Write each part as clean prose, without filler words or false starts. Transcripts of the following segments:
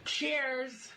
Cheers!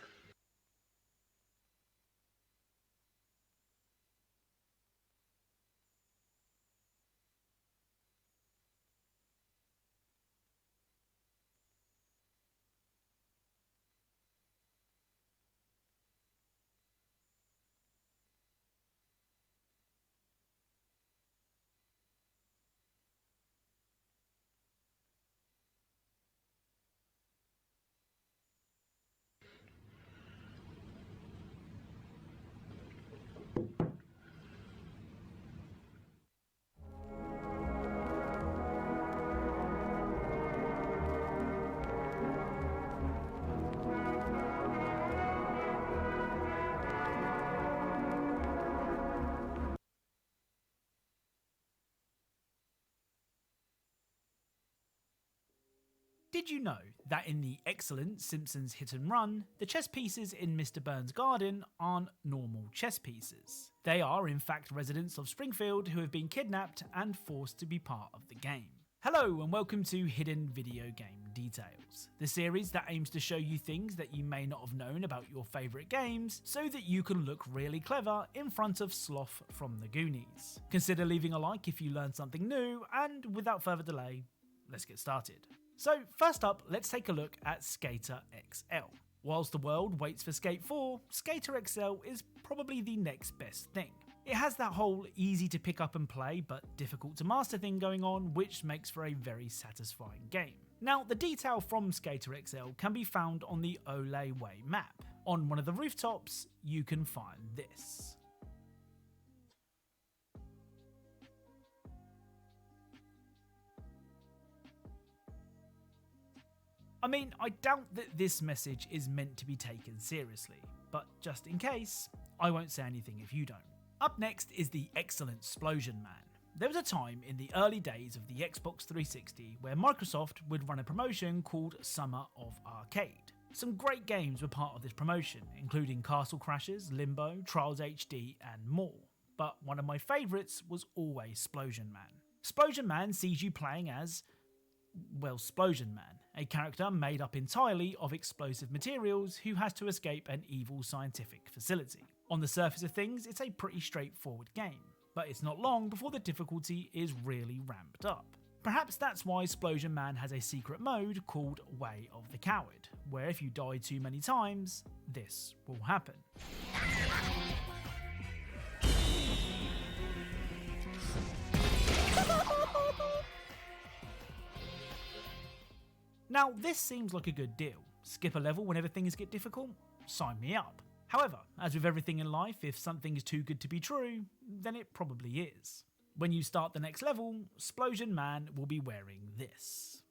Did you know that in the excellent Simpsons Hit and Run, the chess pieces in Mr. Burns' garden aren't normal chess pieces? They are in fact residents of Springfield who have been kidnapped and forced to be part of the game. Hello and welcome to Hidden Video Game Details, the series that aims to show you things that you may not have known about your favourite games so that you can look really clever in front of Sloth from the Goonies. Consider leaving a like if you learned something new, and without further delay, let's get started. So first up, let's take a look at Skater XL. Whilst the world waits for Skate 4, Skater XL is probably the next best thing. It has that whole easy to pick up and play but difficult to master thing going on, which makes for a very satisfying game. Now, the detail from Skater XL can be found on the Ole Way map. On one of the rooftops, you can find this. I mean, I doubt that this message is meant to be taken seriously, but just in case, I won't say anything if you don't. Up next is the excellent Splosion Man. There was a time in the early days of the Xbox 360 where Microsoft would run a promotion called Summer of Arcade. Some great games were part of this promotion, including Castle Crashers, Limbo, Trials HD and more. But one of my favourites was always Splosion Man. Splosion Man sees you playing as, well, Splosion Man, a character made up entirely of explosive materials who has to escape an evil scientific facility. On the surface of things, it's a pretty straightforward game, but it's not long before the difficulty is really ramped up. Perhaps that's why Splosion Man has a secret mode called Way of the Coward, where if you die too many times, this will happen. Now, this seems like a good deal. Skip a level whenever things get difficult? Sign me up. However, as with everything in life, if something is too good to be true, then it probably is. When you start the next level, Splosion Man will be wearing this.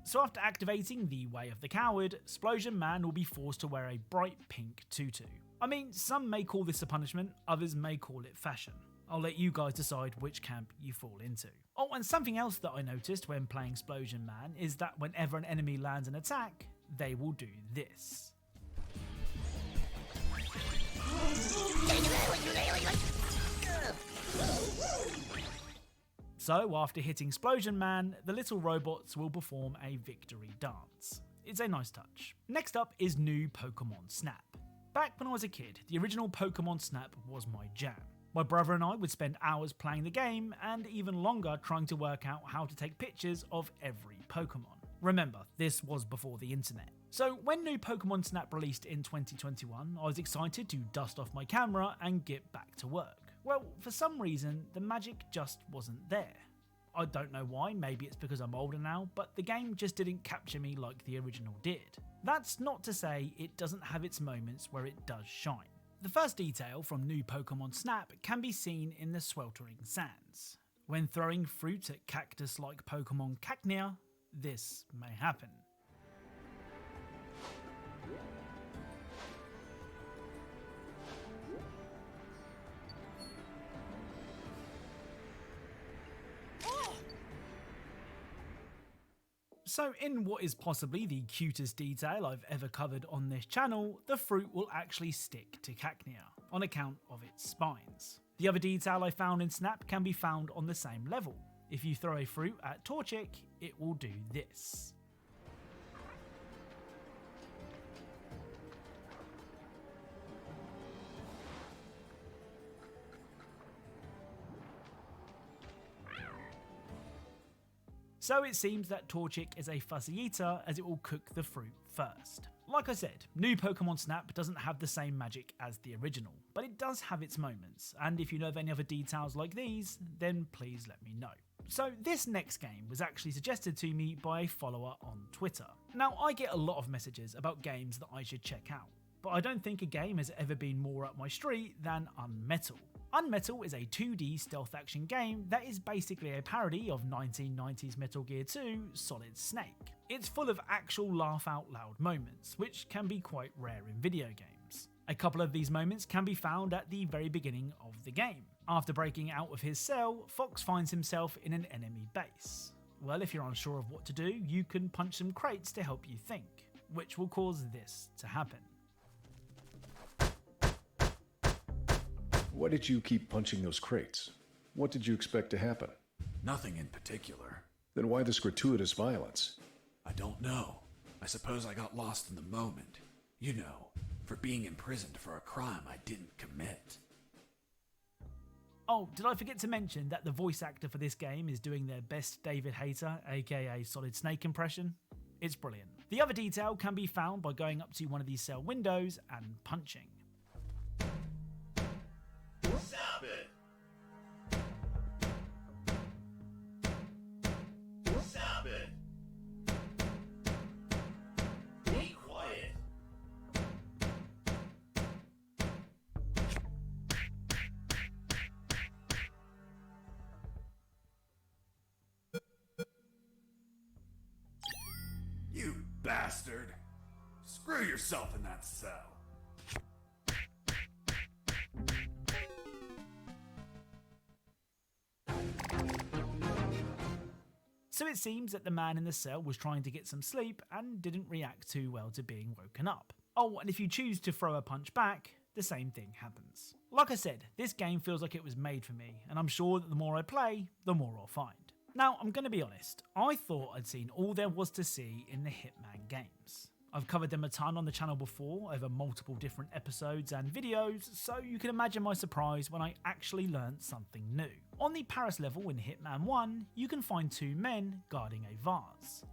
So after activating the Way of the Coward, Splosion Man will be forced to wear a bright pink tutu. I mean, some may call this a punishment, others may call it fashion. I'll let you guys decide which camp you fall into. Oh, and something else that I noticed when playing Splosion Man is that whenever an enemy lands an attack, they will do this. So after hitting Splosion Man, the little robots will perform a victory dance. It's a nice touch. Next up is new Pokemon Snap. Back when I was a kid, the original Pokemon Snap was my jam. My brother and I would spend hours playing the game and even longer trying to work out how to take pictures of every Pokemon. Remember, this was before the internet. So when new Pokemon Snap released in 2021, I was excited to dust off my camera and get back to work. Well, for some reason, the magic just wasn't there. I don't know why, maybe it's because I'm older now, but the game just didn't capture me like the original did. That's not to say it doesn't have its moments where it does shine. The first detail from new Pokemon Snap can be seen in the sweltering sands. When throwing fruit at cactus-like Pokemon Cacnea, this may happen. So in what is possibly the cutest detail I've ever covered on this channel, the fruit will actually stick to Cacnea, on account of its spines. The other detail I found in Snap can be found on the same level. If you throw a fruit at Torchic, it will do this. So it seems that Torchic is a fussy eater, as it will cook the fruit first. Like I said, new Pokemon Snap doesn't have the same magic as the original, but it does have its moments, and if you know of any other details like these, then please let me know. So this next game was actually suggested to me by a follower on Twitter. Now I get a lot of messages about games that I should check out, but I don't think a game has ever been more up my street than Unmetal. Unmetal is a 2D stealth action game that is basically a parody of 1990s Metal Gear 2 Solid Snake. It's full of actual laugh out loud moments, which can be quite rare in video games. A couple of these moments can be found at the very beginning of the game. After breaking out of his cell, Fox finds himself in an enemy base. Well, if you're unsure of what to do, you can punch some crates to help you think, which will cause this to happen. Why did you keep punching those crates? What did you expect to happen? Nothing in particular. Then why this gratuitous violence? I don't know. I suppose I got lost in the moment. You know, for being imprisoned for a crime I didn't commit. Oh, did I forget to mention that the voice actor for this game is doing their best David Hayter, aka Solid Snake impression? It's brilliant. The other detail can be found by going up to one of these cell windows and punching. Stop it! Stop it! Be quiet! You bastard! Screw yourself in that cell! So it seems that the man in the cell was trying to get some sleep and didn't react too well to being woken up. Oh, and if you choose to throw a punch back, the same thing happens. Like I said, this game feels like it was made for me, and I'm sure that the more I play, the more I'll find. Now, I'm going to be honest, I thought I'd seen all there was to see in the Hitman games. I've covered them a ton on the channel before, over multiple different episodes and videos, so you can imagine my surprise when I actually learnt something new. On the Paris level in Hitman 1, you can find two men guarding a vase.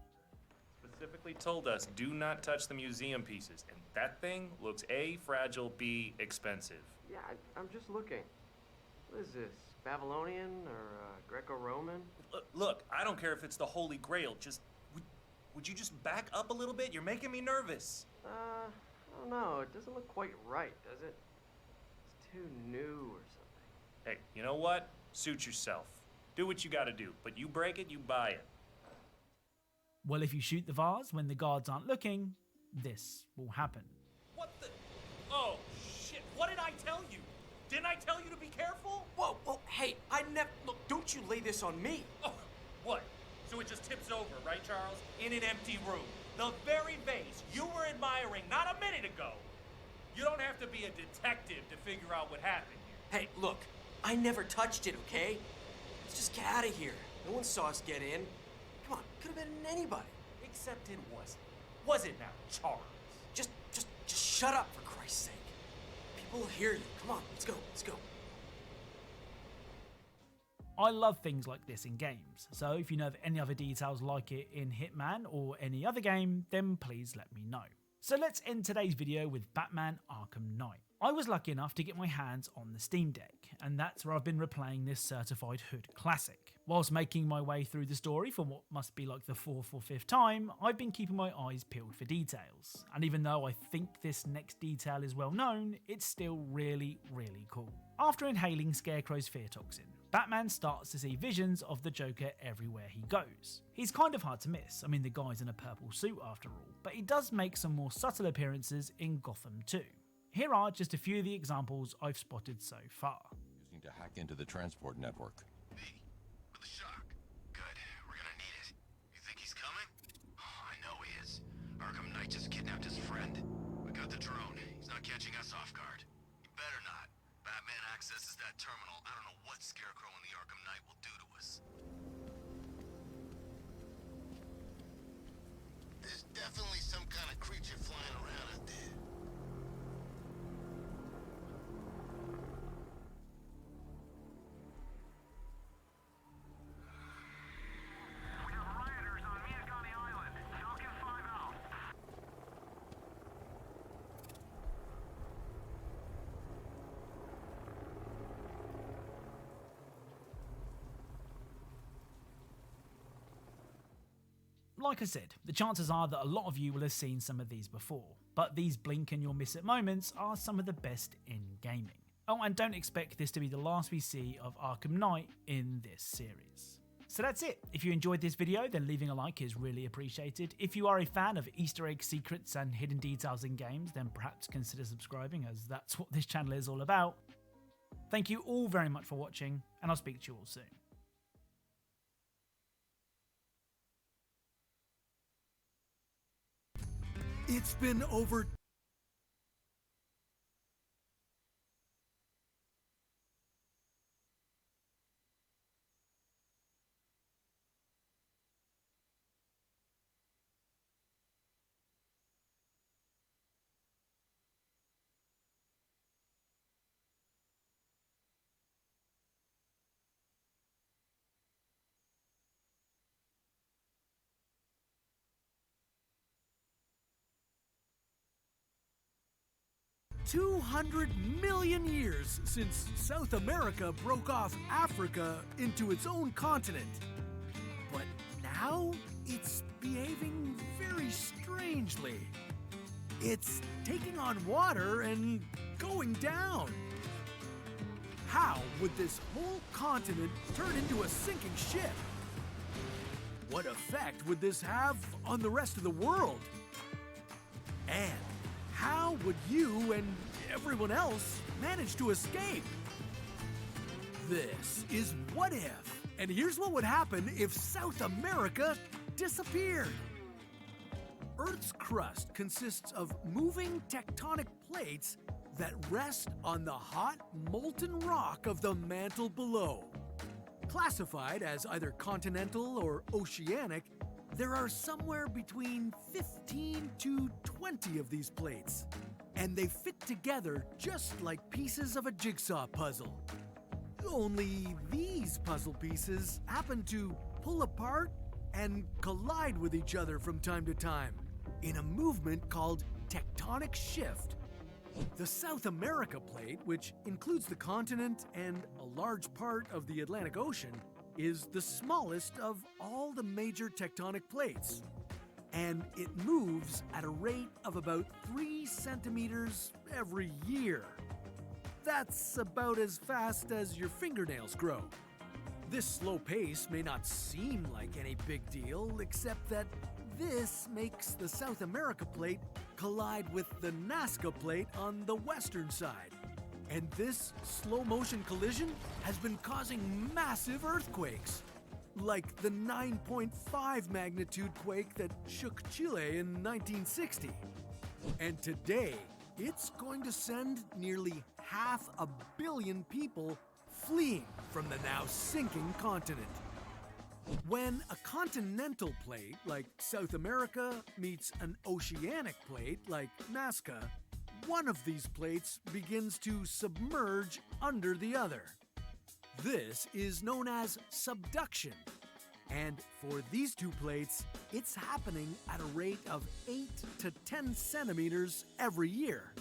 Specifically told us do not touch the museum pieces, and that thing looks A, fragile, B, expensive. Yeah, I'm just looking. What is this, Babylonian or Greco-Roman? Look, I don't care if it's the Holy Grail, just would you just back up a little bit? You're making me nervous. I don't know, it doesn't look quite right, does it? It's too new or something. Hey, you know what? Suit yourself. Do what you gotta do, but you break it, you buy it. Well, if you shoot the vase when the guards aren't looking, this will happen. What the? Oh, shit. What did I tell you? Didn't I tell you to be careful? Whoa, hey, I never... Look, don't you lay this on me. Oh, what? So it just tips over, right, Charles? In an empty room. The very vase you were admiring not a minute ago. You don't have to be a detective to figure out what happened here. Hey, look, I never touched it, okay? Let's just get out of here. No one saw us get in. Come on, could have been anybody. Except it wasn't. Was it now, Charles? Just shut up, for Christ's sake. People will hear you. Come on, let's go. I love things like this in games, so if you know of any other details like it in Hitman or any other game, then please let me know. So let's end today's video with Batman Arkham Knight. I was lucky enough to get my hands on the Steam Deck, and that's where I've been replaying this certified hood classic. Whilst making my way through the story for what must be like the 4th or 5th time, I've been keeping my eyes peeled for details, and even though I think this next detail is well known, it's still really, really cool. After inhaling Scarecrow's fear toxin, Batman starts to see visions of the Joker everywhere he goes. He's kind of hard to miss, I mean the guy's in a purple suit after all, but he does make some more subtle appearances in Gotham too. Here are just a few of the examples I've spotted so far. Using to hack into the transport network. Me? With a shock. Good. We're gonna need it. You think he's coming? like I said, the chances are that a lot of you will have seen some of these before, but these blink and you'll miss it moments are some of the best in gaming. Oh, and don't expect this to be the last we see of Arkham Knight in this series. So that's it. If you enjoyed this video, then leaving a like is really appreciated. If you are a fan of Easter egg secrets and hidden details in games, then perhaps consider subscribing, as that's what this channel is all about. Thank you all very much for watching, and I'll speak to you all soon. It's been over $200 million years since South America broke off Africa into its own continent. But now it's behaving very strangely. It's taking on water and going down. How would this whole continent turn into a sinking ship? What effect would this have on the rest of the world? And how would you and everyone else manage to escape? This is What If, and here's what would happen if South America disappeared. Earth's crust consists of moving tectonic plates that rest on the hot, molten rock of the mantle below. Classified as either continental or oceanic, there are somewhere between 15 to 20 of these plates, and they fit together just like pieces of a jigsaw puzzle. Only these puzzle pieces happen to pull apart and collide with each other from time to time in a movement called tectonic shift. The South America plate, which includes the continent and a large part of the Atlantic Ocean, is the smallest of all the major tectonic plates, and it moves at a rate of about 3 centimeters every year. That's about as fast as your fingernails grow. This slow pace may not seem like any big deal, except that this makes the South America plate collide with the Nazca plate on the western side. And this slow-motion collision has been causing massive earthquakes, like the 9.5 magnitude quake that shook Chile in 1960. And today, it's going to send nearly 500 million people fleeing from the now sinking continent. When a continental plate like South America meets an oceanic plate like Nazca, one of these plates begins to submerge under the other. This is known as subduction, and for these two plates, it's happening at a rate of 8 to 10 centimeters every year.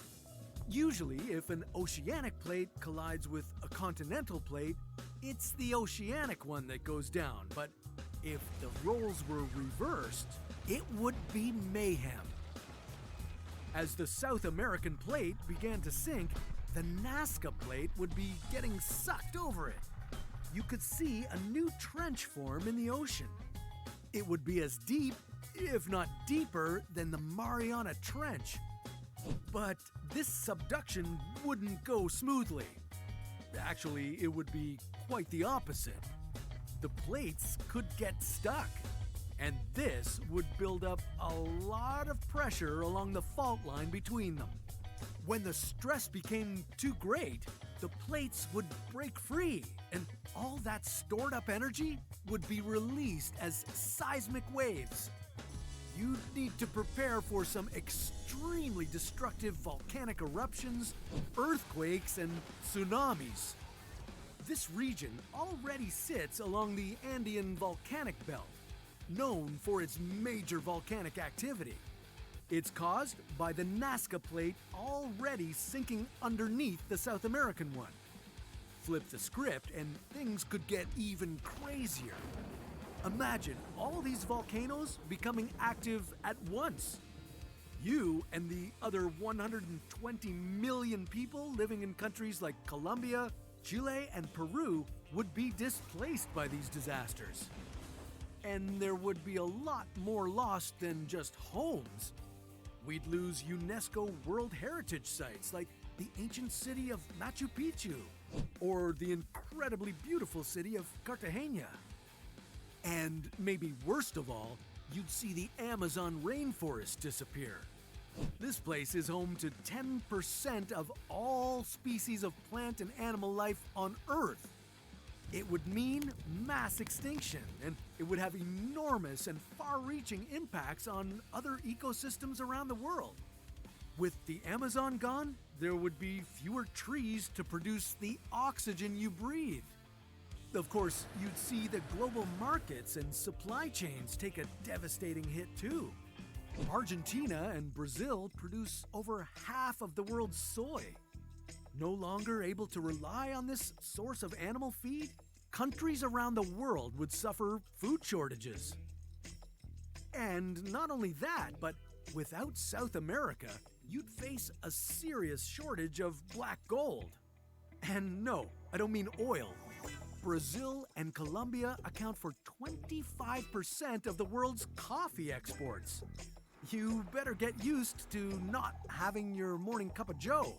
Usually, if an oceanic plate collides with a continental plate, it's the oceanic one that goes down, but if the roles were reversed, it would be mayhem. As the South American plate began to sink, the Nazca plate would be getting sucked over it. You could see a new trench form in the ocean. It would be as deep, if not deeper, than the Mariana Trench. But this subduction wouldn't go smoothly. Actually, it would be quite the opposite. The plates could get stuck, and this would build up a lot of pressure along the fault line between them. When the stress became too great, the plates would break free, and all that stored up energy would be released as seismic waves. You'd need to prepare for some extremely destructive volcanic eruptions, earthquakes, and tsunamis. This region already sits along the Andean volcanic belt, known for its major volcanic activity. It's caused by the Nazca plate already sinking underneath the South American one. Flip the script and things could get even crazier. Imagine all these volcanoes becoming active at once. You and the other 120 million people living in countries like Colombia, Chile, and Peru would be displaced by these disasters. And there would be a lot more lost than just homes. We'd lose UNESCO World Heritage sites like the ancient city of Machu Picchu or the incredibly beautiful city of Cartagena. And maybe worst of all, you'd see the Amazon rainforest disappear. This place is home to 10% of all species of plant and animal life on Earth. It would mean mass extinction, and it would have enormous and far-reaching impacts on other ecosystems around the world. With the Amazon gone, there would be fewer trees to produce the oxygen you breathe. Of course, you'd see the global markets and supply chains take a devastating hit too. Argentina and Brazil produce over half of the world's soy. No longer able to rely on this source of animal feed, countries around the world would suffer food shortages. And not only that, but without South America, you'd face a serious shortage of black gold. And no, I don't mean oil. Brazil and Colombia account for 25% of the world's coffee exports. You better get used to not having your morning cup of joe.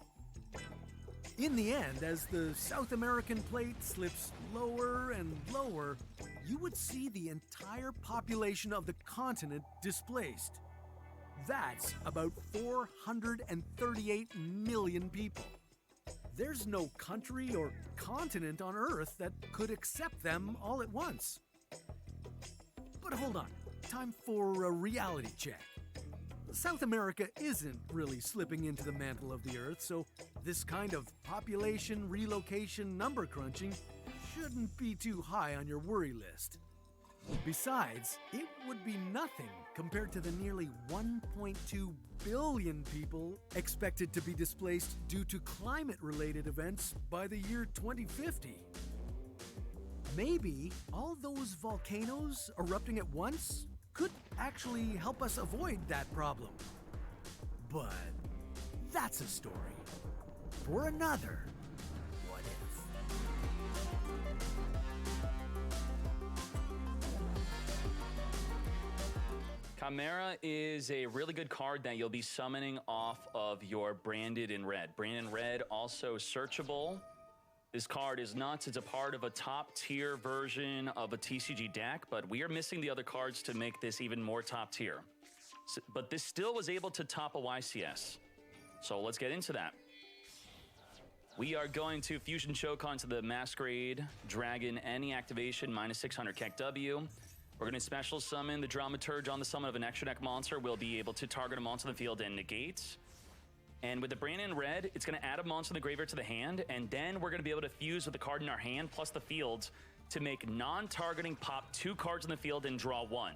In the end, as the South American plate slips lower and lower, you would see the entire population of the continent displaced. That's about 438 million people. There's no country or continent on Earth that could accept them all at once. But hold on, time for a reality check. South America isn't really slipping into the mantle of the Earth, so this kind of population relocation number crunching shouldn't be too high on your worry list. Besides, it would be nothing compared to the nearly 1.2 billion people expected to be displaced due to climate-related events by the year 2050. Maybe all those volcanoes erupting at once could actually help us avoid that problem. But that's a story for another What If. Chimera is a really good card that you'll be summoning off of your Branded in Red. Branded in Red, also searchable. This card is nuts. It's a part of a top tier version of a TCG deck, but we are missing the other cards to make this even more top tier. But this still was able to top a YCS. So let's get into that. We are going to Fusion Shokan to the Masquerade Dragon, any activation, minus 600 KEK W. We're going to special summon the Dramaturge on the summon of an extra deck monster. We'll be able to target a monster on the field and negate. And with the Branded in Red, it's going to add a monster in the graveyard to the hand, and then we're going to be able to fuse with the card in our hand plus the fields to make non-targeting pop 2 cards in the field and draw 1.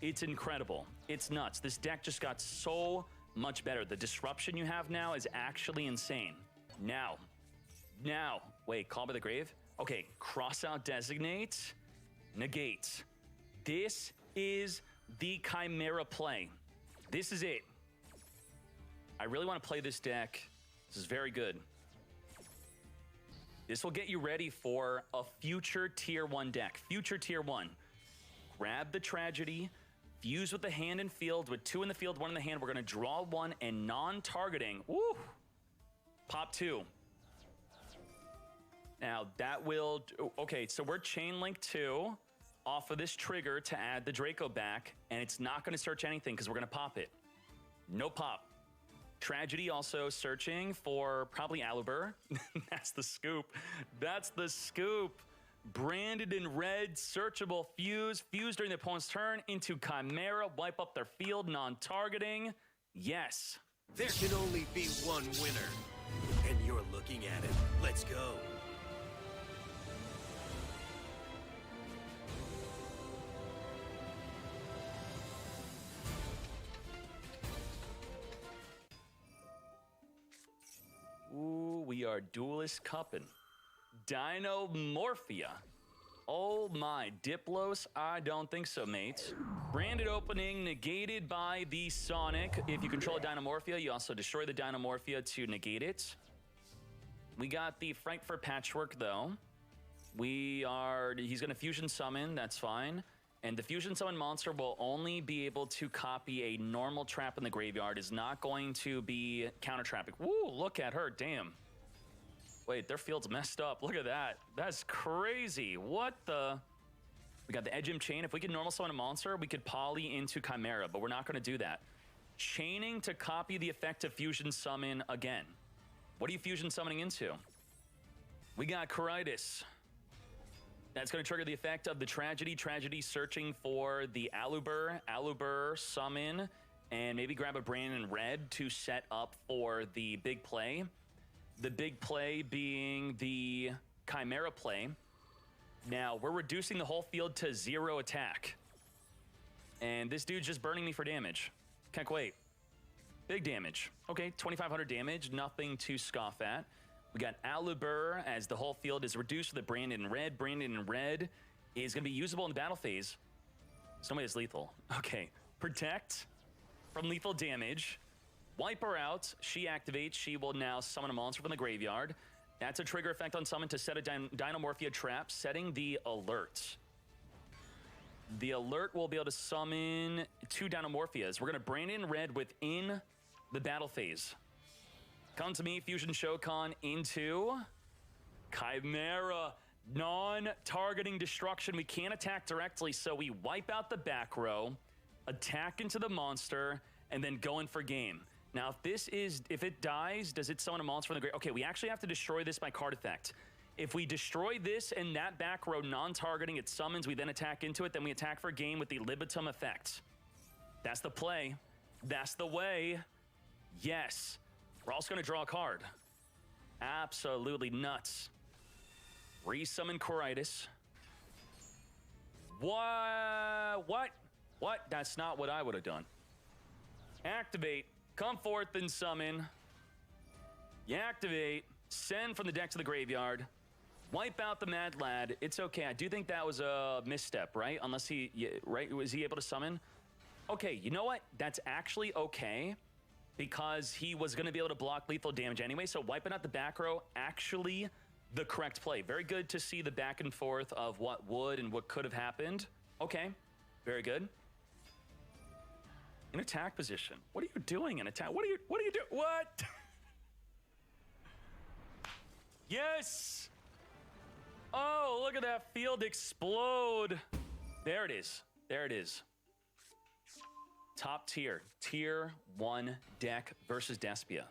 It's incredible. It's nuts. This deck just got so much better. The disruption you have now is actually insane. Now, wait, Call by the Grave? Okay, cross out Designate, negate. This is the Chimera play. This is it. I really want to play this deck. This is very good. This will get you ready for a future tier 1 deck. Future tier 1. Grab the Tragedy, fuse with the hand and field. With 2 in the field, 1 in the hand, we're going to draw 1 and non-targeting. Woo! Pop 2. Now, that will... Okay, so we're chain link 2 off of this trigger to add the Draco back, and it's not going to search anything because we're going to pop it. No pop. Tragedy also searching for probably Aluber. That's the scoop. That's the scoop. Branded in Red, searchable fuse. Fuse during the opponent's turn into Chimera. Wipe up their field, non-targeting. Yes. There can only be one winner. And you're looking at it. Let's go. Ooh, we are Duelist Cuppin'. Dino Morphia. Oh my, Diplos? I don't think so, mates. Branded opening negated by the Sonic. If you control a Dynamorphia, you also destroy the Dynamorphia to negate it. We got the Frankfurt Patchwork, though. He's going to Fusion Summon, that's fine. And the Fusion Summon monster will only be able to copy a normal trap in the graveyard, is not going to be counter-trapping. Woo, look at her, damn. Wait, their field's messed up. Look at that. That's crazy. What the? We got the Edgem Chain. If we could normal summon a monster, we could poly into Chimera, but we're not going to do that. Chaining to copy the effect of Fusion Summon again. What are you Fusion Summoning into? We got Coritis. That's going to trigger the effect of the Tragedy. Tragedy searching for the Aluber summon, and maybe grab a Brandon Red to set up for the big play. The big play being the Chimera play. Now, we're reducing the whole field to 0 attack. And this dude's just burning me for damage. Can't wait. Big damage. Okay, 2,500 damage, nothing to scoff at. We got Aluber as the whole field is reduced to the Brandon Red. Brandon Red is going to be usable in the battle phase. Somebody is lethal. Okay, Protect from lethal damage. Wipe her out. She activates. She will now summon a monster from the graveyard. That's a trigger effect on summon to set a Dynamorphia trap, setting the alert. The alert will be able to summon 2 Dynamorphias. We're going to Brandon Red within the battle phase. Come to me, Fusion Shokan into Chimera. Non-targeting destruction. We can't attack directly, so we wipe out the back row, attack into the monster, and then go in for game. Now, if it dies, does it summon a monster from the grave? Okay, we actually have to destroy this by card effect. If we destroy this and that back row non-targeting, it summons, we then attack into it, then we attack for game with the Libitum effect. That's the play. That's the way. Yes. We're also going to draw a card. Absolutely nuts. Resummon Coritis. What? That's not what I would have done. Activate. Come forth and summon. You activate. Send from the deck to the graveyard. Wipe out the Mad Lad. It's okay. I do think that was a misstep, right? Unless right? Was he able to summon? Okay, you know what? That's actually okay. Because he was going to be able to block lethal damage anyway. So wiping out the back row, actually the correct play. Very good to see the back and forth of what would and what could have happened. Okay, very good. In attack position. What are you doing in attack? What are you doing? What? Yes! Oh, look at that field explode. There it is. There it is. Top tier. Tier 1 deck versus Despia.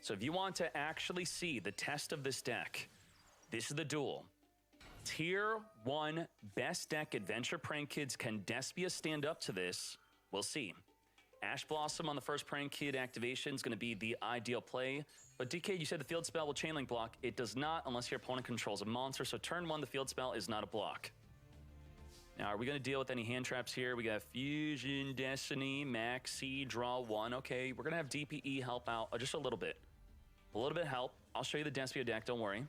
So if you want to actually see the test of this deck, this is the duel. Tier 1 best deck Adventure Prank Kids. Can Despia stand up to this? We'll see. Ash Blossom on the first Prank Kid activation is going to be the ideal play. But DK, you said the field spell will chain link block. It does not unless your opponent controls a monster. So turn 1, the field spell is not a block. Now, are we going to deal with any hand traps here? We got Fusion, Destiny, Maxi, draw 1. Okay, we're going to have DPE help out just a little bit. A little bit of help. I'll show you the Despia deck, don't worry.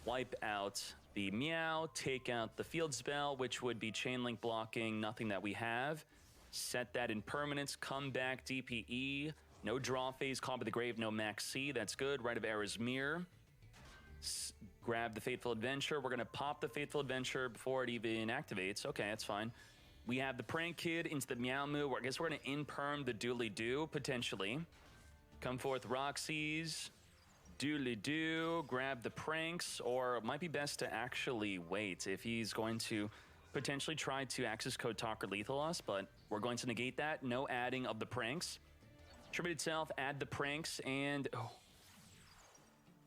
Wipe out the Meow, take out the field spell, which would be chain link blocking, nothing that we have. Set that in permanence, come back, DPE. No draw phase, Call by the Grave, no Maxi. That's good. Rite of Era's Mirror. Grab the Fateful Adventure. We're going to pop the Fateful Adventure before it even activates. Okay, that's fine. We have the Prank Kid into the Meow Moo. I guess we're going to in-perm the Dooley Doo, potentially. Come forth Roxy's. Dooley Doo. Grab the Pranks. Or it might be best to actually wait if he's going to potentially try to access code Talk or Lethal us, but we're going to negate that. No adding of the Pranks. Tribute itself, add the Pranks, and... Oh.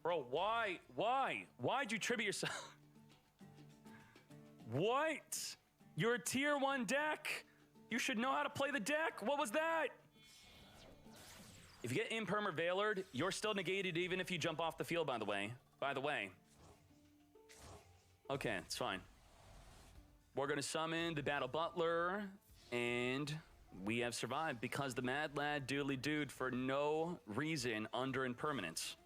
Bro, why? Why'd you tribute yourself? What? You're a tier 1 deck. You should know how to play the deck. What was that? If you get Imperm or Veilered, you're still negated even if you jump off the field, by the way. Okay, it's fine. We're going to summon the Battle Butler, and we have survived because the Mad Lad Dooley Dude for no reason under impermanence.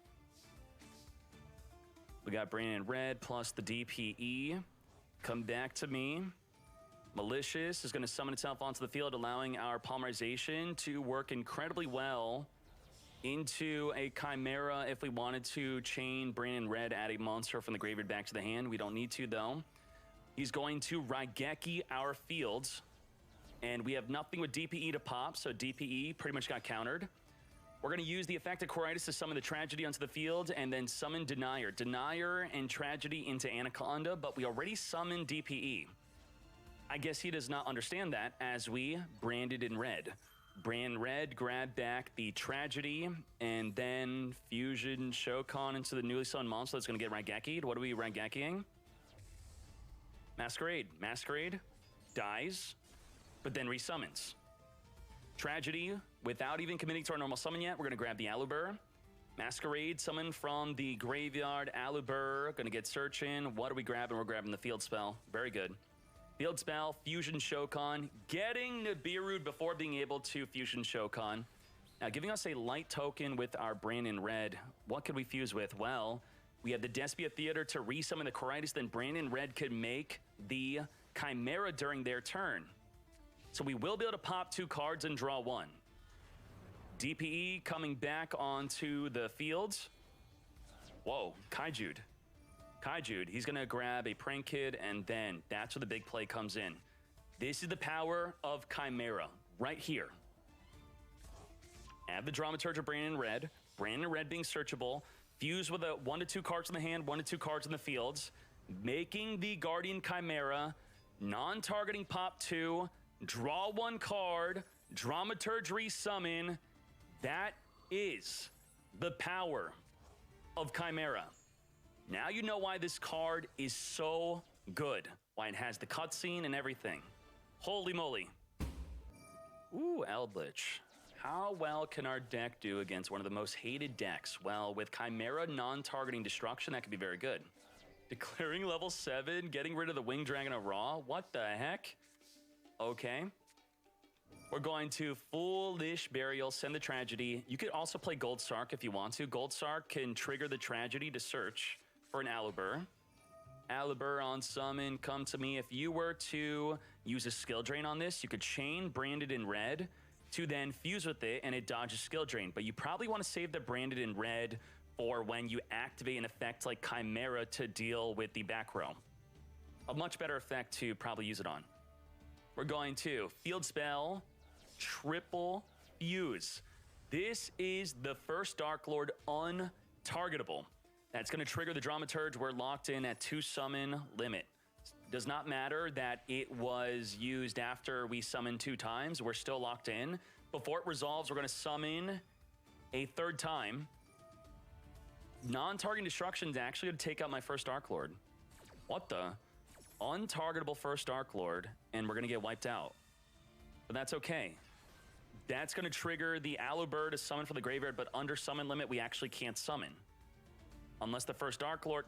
We got Brandon Red plus the DPE. Come back to me. Malicious is going to summon itself onto the field, allowing our polymerization to work incredibly well into a Chimera if we wanted to chain Brandon Red, add a monster from the graveyard back to the hand. We don't need to, though. He's going to Raigeki our fields, and we have nothing with DPE to pop, so DPE pretty much got countered. We're going to use the effect of Coritis to summon the Tragedy onto the field, and then summon Denier. Denier and Tragedy into Anaconda, but we already summoned DPE. I guess he does not understand that, as we branded in red. Brand Red, grab back the Tragedy, and then Fusion Shokan into the newly summoned monster that's going to get Raigeki'd. What are we Raigeki'ing? Masquerade. Masquerade dies, but then resummons. Tragedy, without even committing to our normal summon yet, we're going to grab the Aluber. Masquerade, summon from the graveyard. Aluber, going to get search in. What are we grabbing? We're grabbing the field spell. Very good. Field spell, Fusion Shokan, getting Nibiru before being able to Fusion Shokan. Now, giving us a light token with our Brandon Red. What could we fuse with? Well, we have the Despia Theater to resummon the Coritis, then Brandon Red could make the Chimera during their turn. So we will be able to pop 2 cards and draw 1. DPE coming back onto the fields. Whoa, Kaiju'd. Kaiju'd, he's going to grab a Prank Kid, and then that's where the big play comes in. This is the power of Chimera, right here. Add the Dramaturge of Brandon Red being searchable, fuse with a 1 to 2 cards in the hand, 1 to 2 cards in the fields, making the Guardian Chimera, non-targeting pop 2, draw 1 card, Dramaturge resummon. That is the power of Chimera. Now you know why this card is so good. Why it has the cutscene and everything. Holy moly. Ooh, Eldritch. How well can our deck do against one of the most hated decks? Well, with Chimera non-targeting destruction, that could be very good. Declaring level 7, getting rid of the Winged Dragon of Ra. What the heck? Okay. We're going to Foolish Burial, send the Tragedy. You could also play Gold Sark if you want to. Gold Sark can trigger the Tragedy to search for an Aluber. Aluber on summon, come to me. If you were to use a skill drain on this, you could chain Branded in Red to then fuse with it, and it dodges skill drain. But you probably want to save the Branded in Red for when you activate an effect like Chimera to deal with the back row. A much better effect to probably use it on. We're going to Field Spell, triple fuse. This is the first Dark Lord untargetable. That's going to trigger the Dramaturge. We're locked in at 2 summon limit. Does not matter that it was used after we summoned 2 times. We're still locked in. Before it resolves, we're going to summon a 3rd time. Non-targeting destruction is actually going to take out my first Dark Lord. What the? Untargetable first Dark Lord, and we're going to get wiped out. But that's okay. That's going to trigger the Aluber to summon from the graveyard, but under summon limit, we actually can't summon. Unless the first Dark Lord...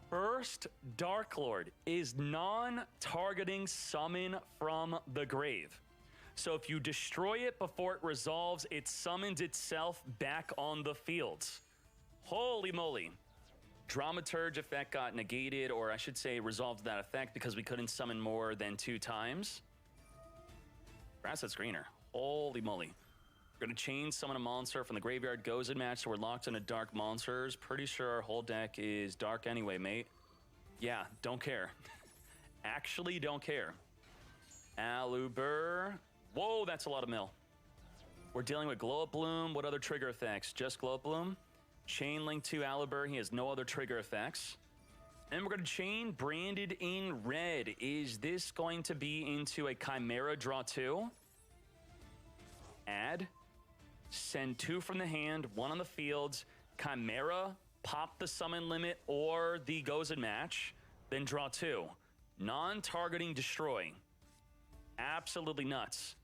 First Dark Lord is non-targeting summon from the grave. So if you destroy it before it resolves, it summons itself back on the fields. Holy moly. Dramaturge effect got negated, or I should say resolved that effect because we couldn't summon more than 2 times. Grass that's greener. Holy moly. We're going to chain summon a monster from the graveyard, goes in match, so we're locked into dark monsters. Pretty sure our whole deck is dark anyway, mate. Yeah, don't care. Actually don't care. Aluber. Whoa, that's a lot of mill. We're dealing with Glow Up Bloom. What other trigger effects? Just Glow Up Bloom. Chain Link to Aluber. He has no other trigger effects. And we're going to chain Branded in Red. Is this going to be into a Chimera draw 2? Add. Send 2 from the hand, 1 on the fields. Chimera, pop the summon limit or the goes in match. Then draw 2. Non-targeting destroy. Absolutely nuts.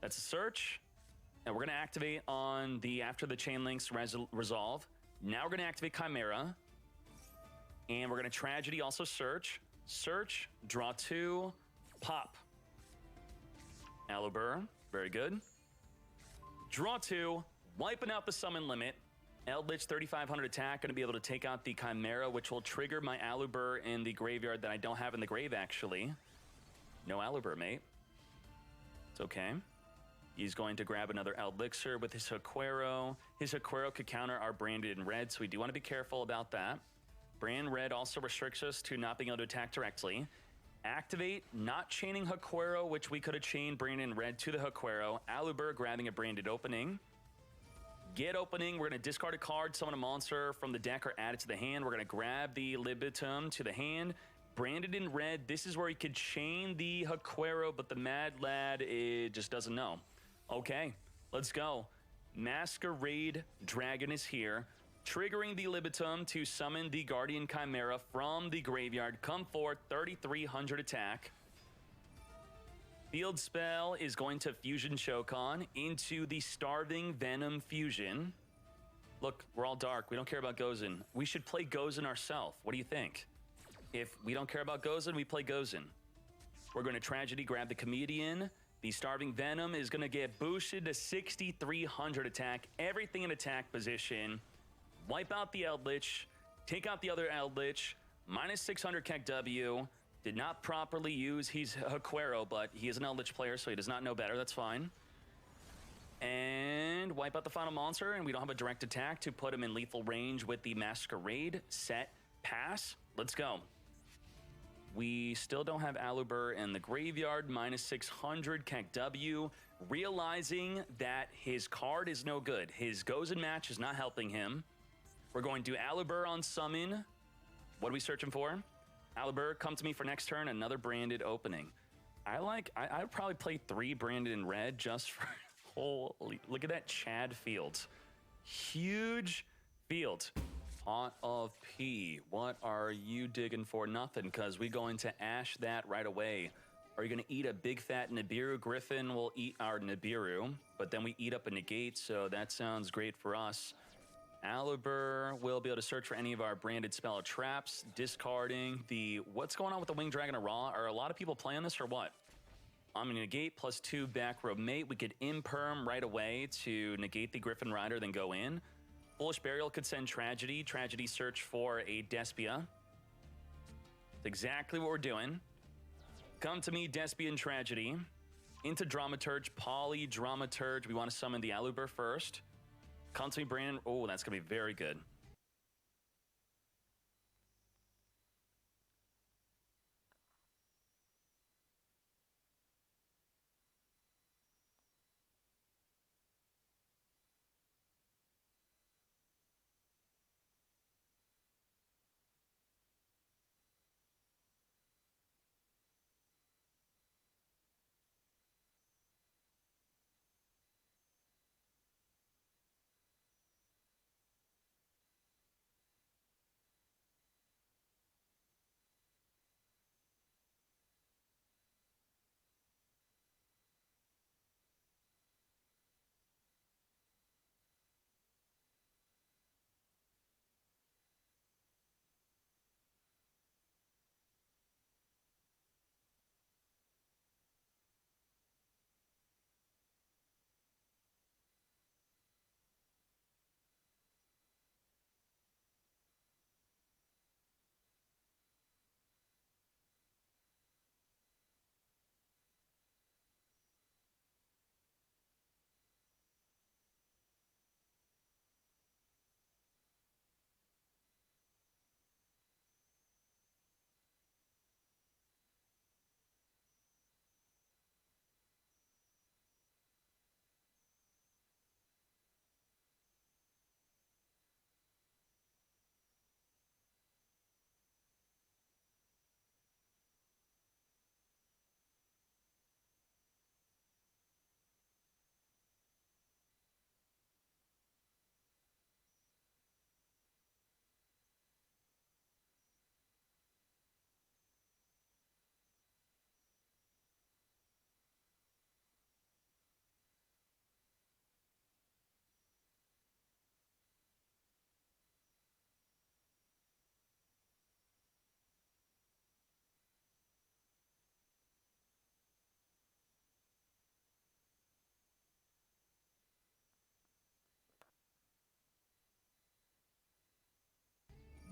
That's a search. And we're going to activate on the after the chain links resolve. Now we're going to activate Chimera. And we're going to Tragedy also search. Search, draw 2, pop. Aluber, very good. Draw 2, wiping out the summon limit. Eldritch, 3,500 attack, going to be able to take out the Chimera, which will trigger my Aluber in the graveyard that I don't have in the grave, actually. No Aluber, mate. It's okay. He's going to grab another Elixir with his Haquero. His Haquero could counter our Branded in red, so we do want to be careful about that. Brand red also restricts us to not being able to attack directly. Activate, not chaining Haquero, which we could have chained Branded in red to the Haquero. Aluber grabbing a Branded opening. Get opening, we're going to discard a card, summon a monster from the deck or add it to the hand. We're going to grab the Libitum to the hand. Branded in red, this is where he could chain the Haquero, but the Mad Lad, it just doesn't know. Okay, let's go. Masquerade Dragon is here, triggering the Libitum to summon the Guardian Chimera from the graveyard. Come forth, 3,300 attack. Field spell is going to Fusion Shokan into the Starving Venom Fusion. Look, we're all dark. We don't care about Gozen. We should play Gozen ourselves. What do you think? If we don't care about Gozen, we play Gozen. We're going to Tragedy, grab the Comedian. The Starving Venom is going to get boosted to 6,300 attack. Everything in attack position. Wipe out the Eldritch. Take out the other Eldritch. Minus 600 Keck W. Did not properly use his Haquero, but he is an Eldritch player, so he does not know better. That's fine. And wipe out the final monster, and we don't have a direct attack to put him in lethal range with the Masquerade. Set. Pass. Let's go. We still don't have Aluber in the graveyard. Minus 600 Keck W. Realizing that his card is no good. His Gozen match is not helping him. We're going to Aluber on summon. What are we searching for? Aluber, come to me for next turn. Another Branded opening. I would probably play 3 Branded in red just for... Holy... Look at that Chad Fields. Huge field. Pot of P. What are you digging for? Nothing, because we going to ash that right away. Are you going to eat a big fat Nibiru? Griffin will eat our Nibiru, but then we eat up a negate, so that sounds great for us. Aluber will be able to search for any of our Branded spell traps, discarding the... What's going on with the Winged Dragon of Ra? Are a lot of people playing this or what? I'm going to negate +2 back row mate. We could imperm right away to negate the Griffin Rider, then go in. Foolish Burial could send Tragedy. Tragedy search for a Despia. That's exactly what we're doing. Come to me, Despia and Tragedy. Into Dramaturge, Poly Dramaturge. We want to summon the Aluber first. Come to me, Brandon. Oh, that's going to be very good.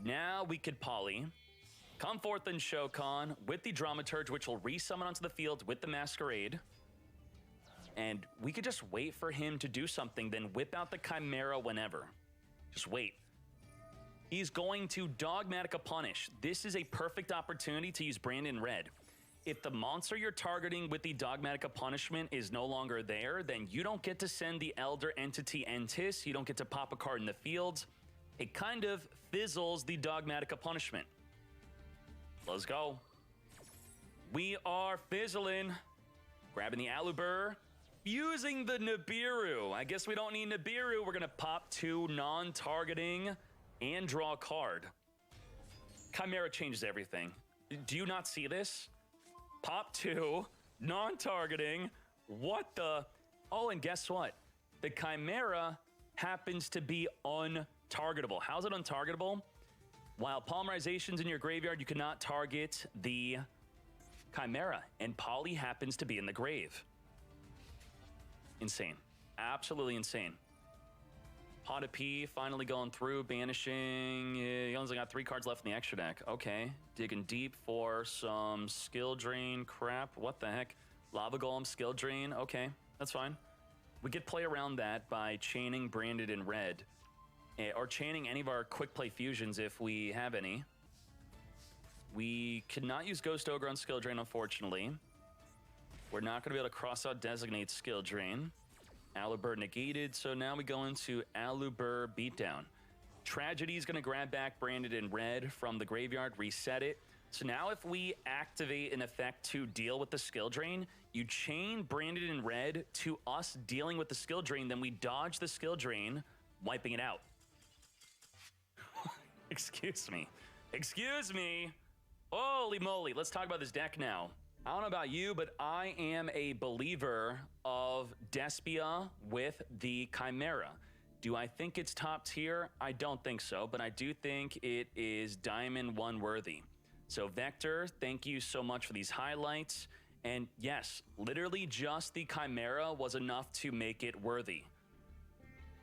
Now we could poly. Come forth and Shokan with the Dramaturge, which will resummon onto the field with the Masquerade. And we could just wait for him to do something, then whip out the Chimera whenever. Just wait. He's going to Dogmatica Punish. This is a perfect opportunity to use Branded in Red. If the monster you're targeting with the Dogmatica Punishment is no longer there, then you don't get to send the Elder Entity Entis. You don't get to pop a card in the field. It kind of fizzles the Dogmatica Punishment. Let's go. We are fizzling. Grabbing the Aluber. Using the Nibiru. I guess we don't need Nibiru. We're going to pop 2 non-targeting and draw a card. Chimera changes everything. Do you not see this? Pop 2, non-targeting. What the? Oh, and guess what? The Chimera happens to be untargetable. How's it untargetable? While polymerization's in your graveyard, you cannot target the Chimera, and Poly happens to be in the grave. Insane. Absolutely insane. Pot of P finally going through, banishing. He only got 3 cards left in the extra deck. Okay. Digging deep for some skill drain crap. What the heck? Lava Golem, skill drain. Okay, that's fine. We could play around that by chaining Branded in Red. Or chaining any of our quick play fusions if we have any. We cannot use Ghost Ogre on skill drain, unfortunately. We're not going to be able to cross out Designate skill drain. Aluber negated, so now we go into Aluber Beatdown. Tragedy is going to grab back Branded in Red from the graveyard, reset it. So now if we activate an effect to deal with the skill drain, you chain Branded in Red to us dealing with the skill drain, then we dodge the skill drain, wiping it out. Excuse me. Excuse me. Holy moly. Let's talk about this deck now. I don't know about you, but I am a believer of Despia with the Chimera. Do I think it's top tier? I don't think so, but I do think it is Diamond 1 worthy. So Vector, thank you so much for these highlights. And yes, literally just the Chimera was enough to make it worthy.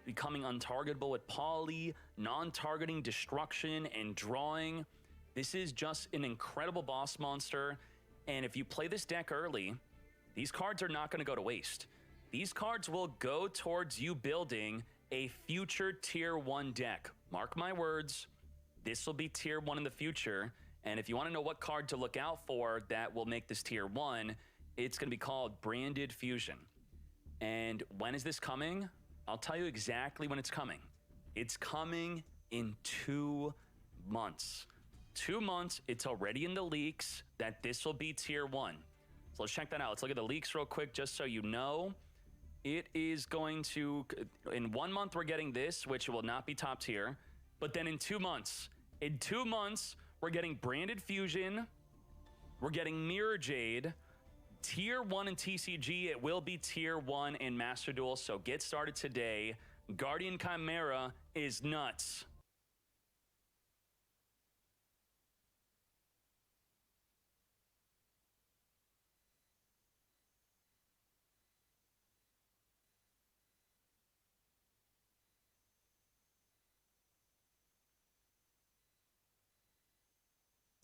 Becoming untargetable with Poly, non-targeting destruction and drawing. This is just an incredible boss monster. And if you play this deck early, these cards are not going to go to waste. These cards will go towards you building a future tier 1 deck. Mark my words, this will be tier 1 in the future. And if you want to know what card to look out for that will make this tier 1, it's going to be called Branded Fusion. And when is this coming? I'll tell you exactly when it's coming. It's coming in 2 months. 2 months, it's already in the leaks that this will be tier 1. So let's check that out. Let's look at the leaks real quick just so you know. It is going to, in 1 month we're getting this, which will not be top tier. But then in 2 months, we're getting Branded Fusion. We're getting Mirror Jade. Tier 1 in TCG, it will be tier 1 in Master Duel. So get started today. Guardian Chimera is nuts.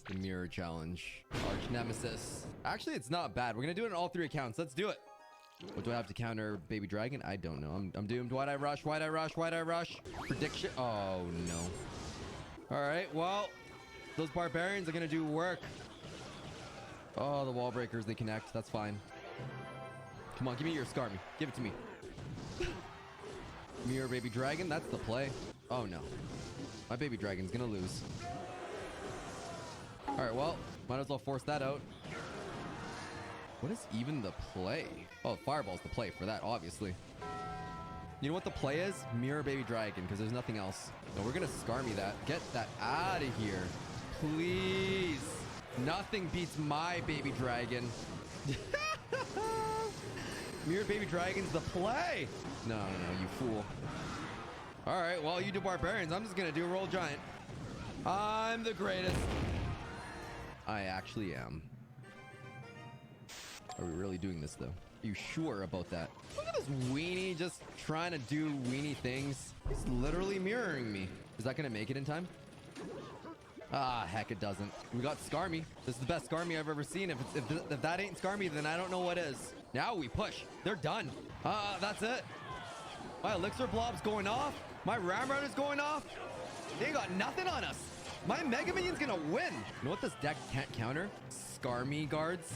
The mirror challenge. Arch Nemesis. Actually, it's not bad. We're gonna do it on all 3 accounts. Let's do it. What do I have to counter Baby Dragon? I don't know. I'm doomed. Why'd I rush? Why'd I rush? Why'd I rush? Prediction. Oh, no. All right. Well, those barbarians are gonna do work. Oh, the wall breakers, they connect. That's fine. Come on, give me your Scarmy. Give it to me. Mirror Baby Dragon. That's the play. Oh, no. My Baby Dragon's gonna lose. All right, well, might as well force that out. What is even the play? Oh, Fireball's the play for that, obviously. You know what the play is? Mirror Baby Dragon, because there's nothing else. So we're going to Scarmy that. Get that out of here. Please. Nothing beats my Baby Dragon. Mirror Baby Dragon's the play. No, you fool. All right, well, you do Barbarians. I'm just going to do Roll Giant. I'm the greatest. I actually am. Are we really doing this, though? Are you sure about that? Look at this weenie just trying to do weenie things. He's literally mirroring me. Is that going to make it in time? Ah, heck, it doesn't. We got Skarmy. This is the best Skarmy I've ever seen. If that ain't Skarmy, then I don't know what is. Now we push. They're done. That's it. My Elixir Blob's going off. My Ramrod is going off. They ain't got nothing on us. My Mega Minion's gonna win. You know what this deck can't counter? Skarmy guards.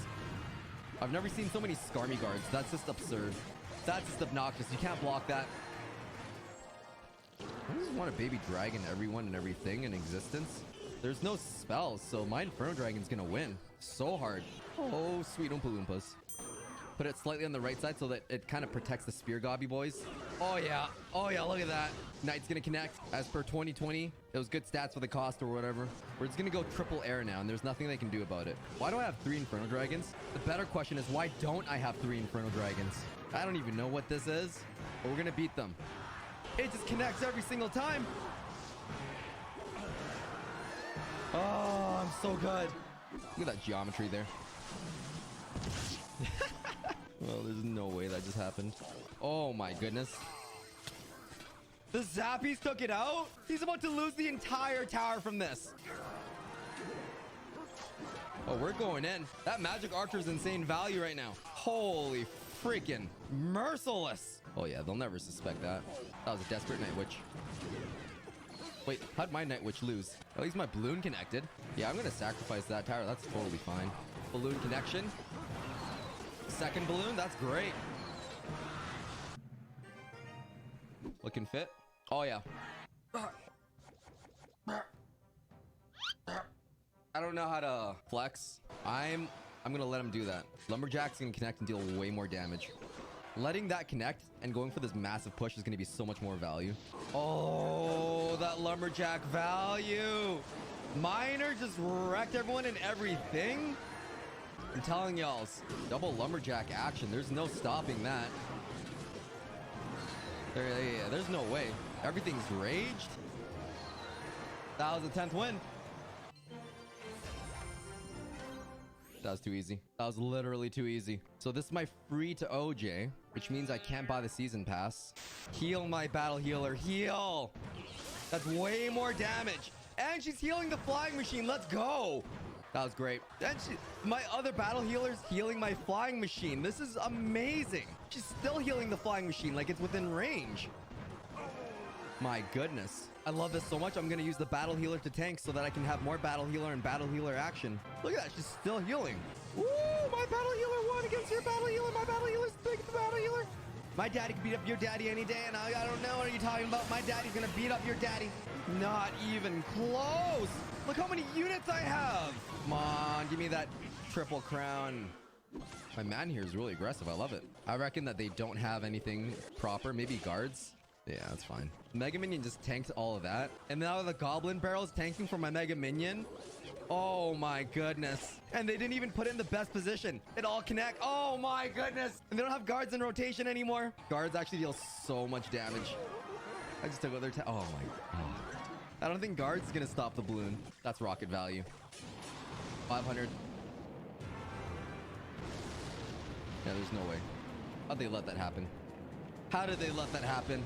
I've never seen so many Skarmy guards. That's just absurd. That's just obnoxious. You can't block that. I just want a baby dragon everyone and everything in existence. There's no spells, so my Inferno Dragon's gonna win. So hard. Oh, sweet Oompa Loompas. Put it slightly on the right side so that it kind of protects the Spear Gobby boys. Oh yeah. Oh yeah, look at that. Knight's gonna connect. As per 2020, it was good stats for the cost or whatever. We're just gonna go triple air now, and there's nothing they can do about it. Why do I have 3 Inferno Dragons? The better question is, why don't I have 3 Inferno Dragons? I don't even know what this is, but we're gonna beat them. It just connects every single time. Oh, I'm so good. Look at that geometry there. Well, there's no way that just happened. Oh my goodness. The Zappies took it out? He's about to lose the entire tower from this. Oh, we're going in. That magic archer's insane value right now. Holy freaking merciless. Oh yeah, they'll never suspect that. That was a desperate Night Witch. Wait, how'd my Night Witch lose? At least my balloon connected. Yeah, I'm gonna sacrifice that tower. That's totally fine. Balloon connection. Second balloon, that's great. Looking fit. Oh yeah. I don't know how to flex. I'm gonna let him do that. Lumberjack's gonna connect and deal way more damage. Letting that connect and going for this massive push is gonna be so much more value. Oh, that Lumberjack value. Miner just wrecked everyone and everything. I'm telling y'all, double Lumberjack action. There's no stopping that. There's no way. Everything's raged. That was the 10th win. That was too easy. That was literally too easy. So this is my free to OJ, which means I can't buy the season pass. Heal my battle healer. Heal. That's way more damage. And she's healing the flying machine. Let's go. That was great. And my other battle healer's healing my flying machine. This is amazing. She's still healing the flying machine like it's within range. My goodness. I love this so much. I'm going to use the battle healer to tank so that I can have more battle healer and battle healer action. Look at that. She's still healing. Ooh, my battle healer won against your battle healer. My battle healer's big for battle healer. My daddy can beat up your daddy any day, and I don't know what are you talking about. My daddy's going to beat up your daddy. Not even close. Look how many units I have. Come on, give me that triple crown. My man here is really aggressive. I love it. I reckon that they don't have anything proper. Maybe guards. Yeah, that's fine. Mega Minion just tanked all of that. And now the Goblin Barrel is tanking for my Mega Minion. Oh my goodness. And they didn't even put it in the best position. It all connect. Oh my goodness. And they don't have guards in rotation anymore. Guards actually deal so much damage. I just took out their oh my. Oh. I don't think guards is going to stop the balloon. That's rocket value. 500. Yeah, there's no way. How'd they let that happen? How did they let that happen?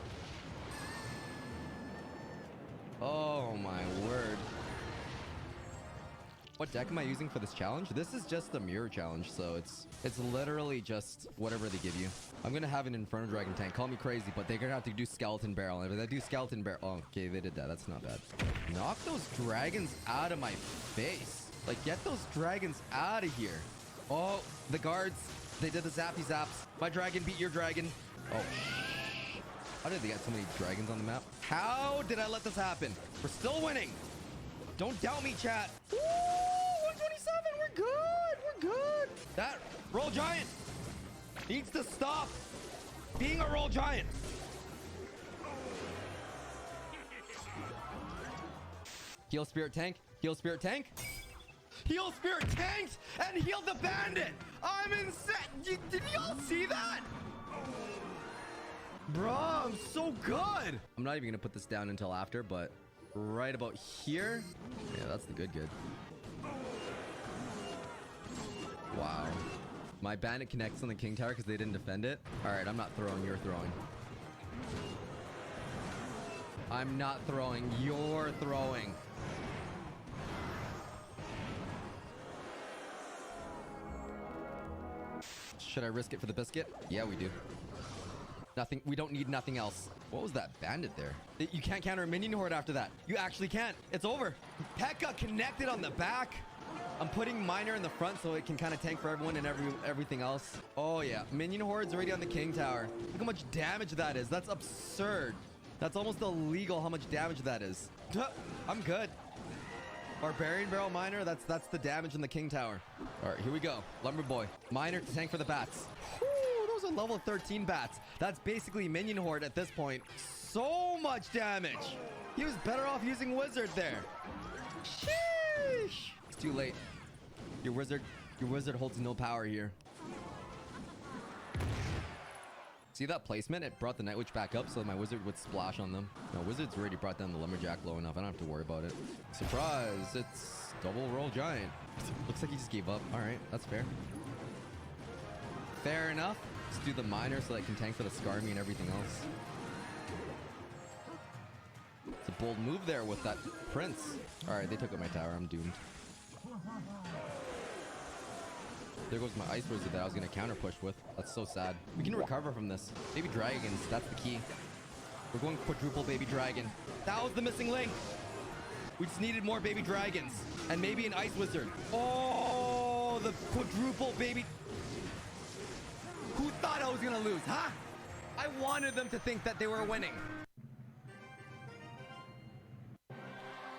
Oh my word. What deck am I using for this challenge? This is just a mirror challenge, so it's literally just whatever they give you. I'm gonna have an Inferno Dragon tank. Call me crazy, but they're gonna have to do Skeleton Barrel. And if they do Skeleton Barrel, oh, okay, they did that. That's not bad. Knock those dragons out of my face. Like, get those dragons out of here. Oh, the guards. They did the zappy zaps. My dragon beat your dragon. Oh, how did they get so many dragons on the map? How did I let this happen? We're still winning. Don't doubt me, chat. Ooh, 127. We're good. We're good. That Roll Giant needs to stop being a Roll Giant. Heal Spirit Tank. Heal Spirit Tank. Heal Spirit tanked and healed the bandit. I'm insane. Did y'all see that? Bro, I'm so good. I'm not even gonna put this down until after, but right about here. Yeah, that's the good. Wow. My bandit connects on the King Tower because they didn't defend it. All right, I'm not throwing, you're throwing. I'm not throwing, you're throwing. Should I risk it for the biscuit? Yeah, we do. Nothing. We don't need nothing else. What was that bandit there? You can't counter a minion horde after that. You actually can't. It's over. P.E.K.K.A connected on the back. I'm putting Miner in the front so it can kind of tank for everyone and everything else. Oh, yeah. Minion horde's already on the king tower. Look how much damage that is. That's absurd. That's almost illegal how much damage that is. I'm good. Barbarian barrel miner. That's the damage in the king tower. All right, here we go. Lumber boy. Miner to tank for the bats. Whew, those are level 13 bats. That's basically minion horde at this point. So much damage. He was better off using wizard there. Sheesh. It's too late. Your wizard holds no power here. See that placement? It brought the Night Witch back up so that my wizard would splash on them. No, wizard's already brought down the lumberjack low enough. I don't have to worry about it. Surprise! It's double roll giant. Looks like he just gave up. All right, that's fair. Fair enough. Let's do the miner so that I can tank for the Skarmy and everything else. It's a bold move there with that prince. All right, they took out my tower. I'm doomed. There goes my ice wizard that I was going to counter push with. That's so sad. We can recover from this. Baby dragons, that's the key. We're going quadruple baby dragon. That was the missing link. We just needed more baby dragons and maybe an ice wizard. Oh, the quadruple baby. Who thought I was going to lose, huh? I wanted them to think that they were winning.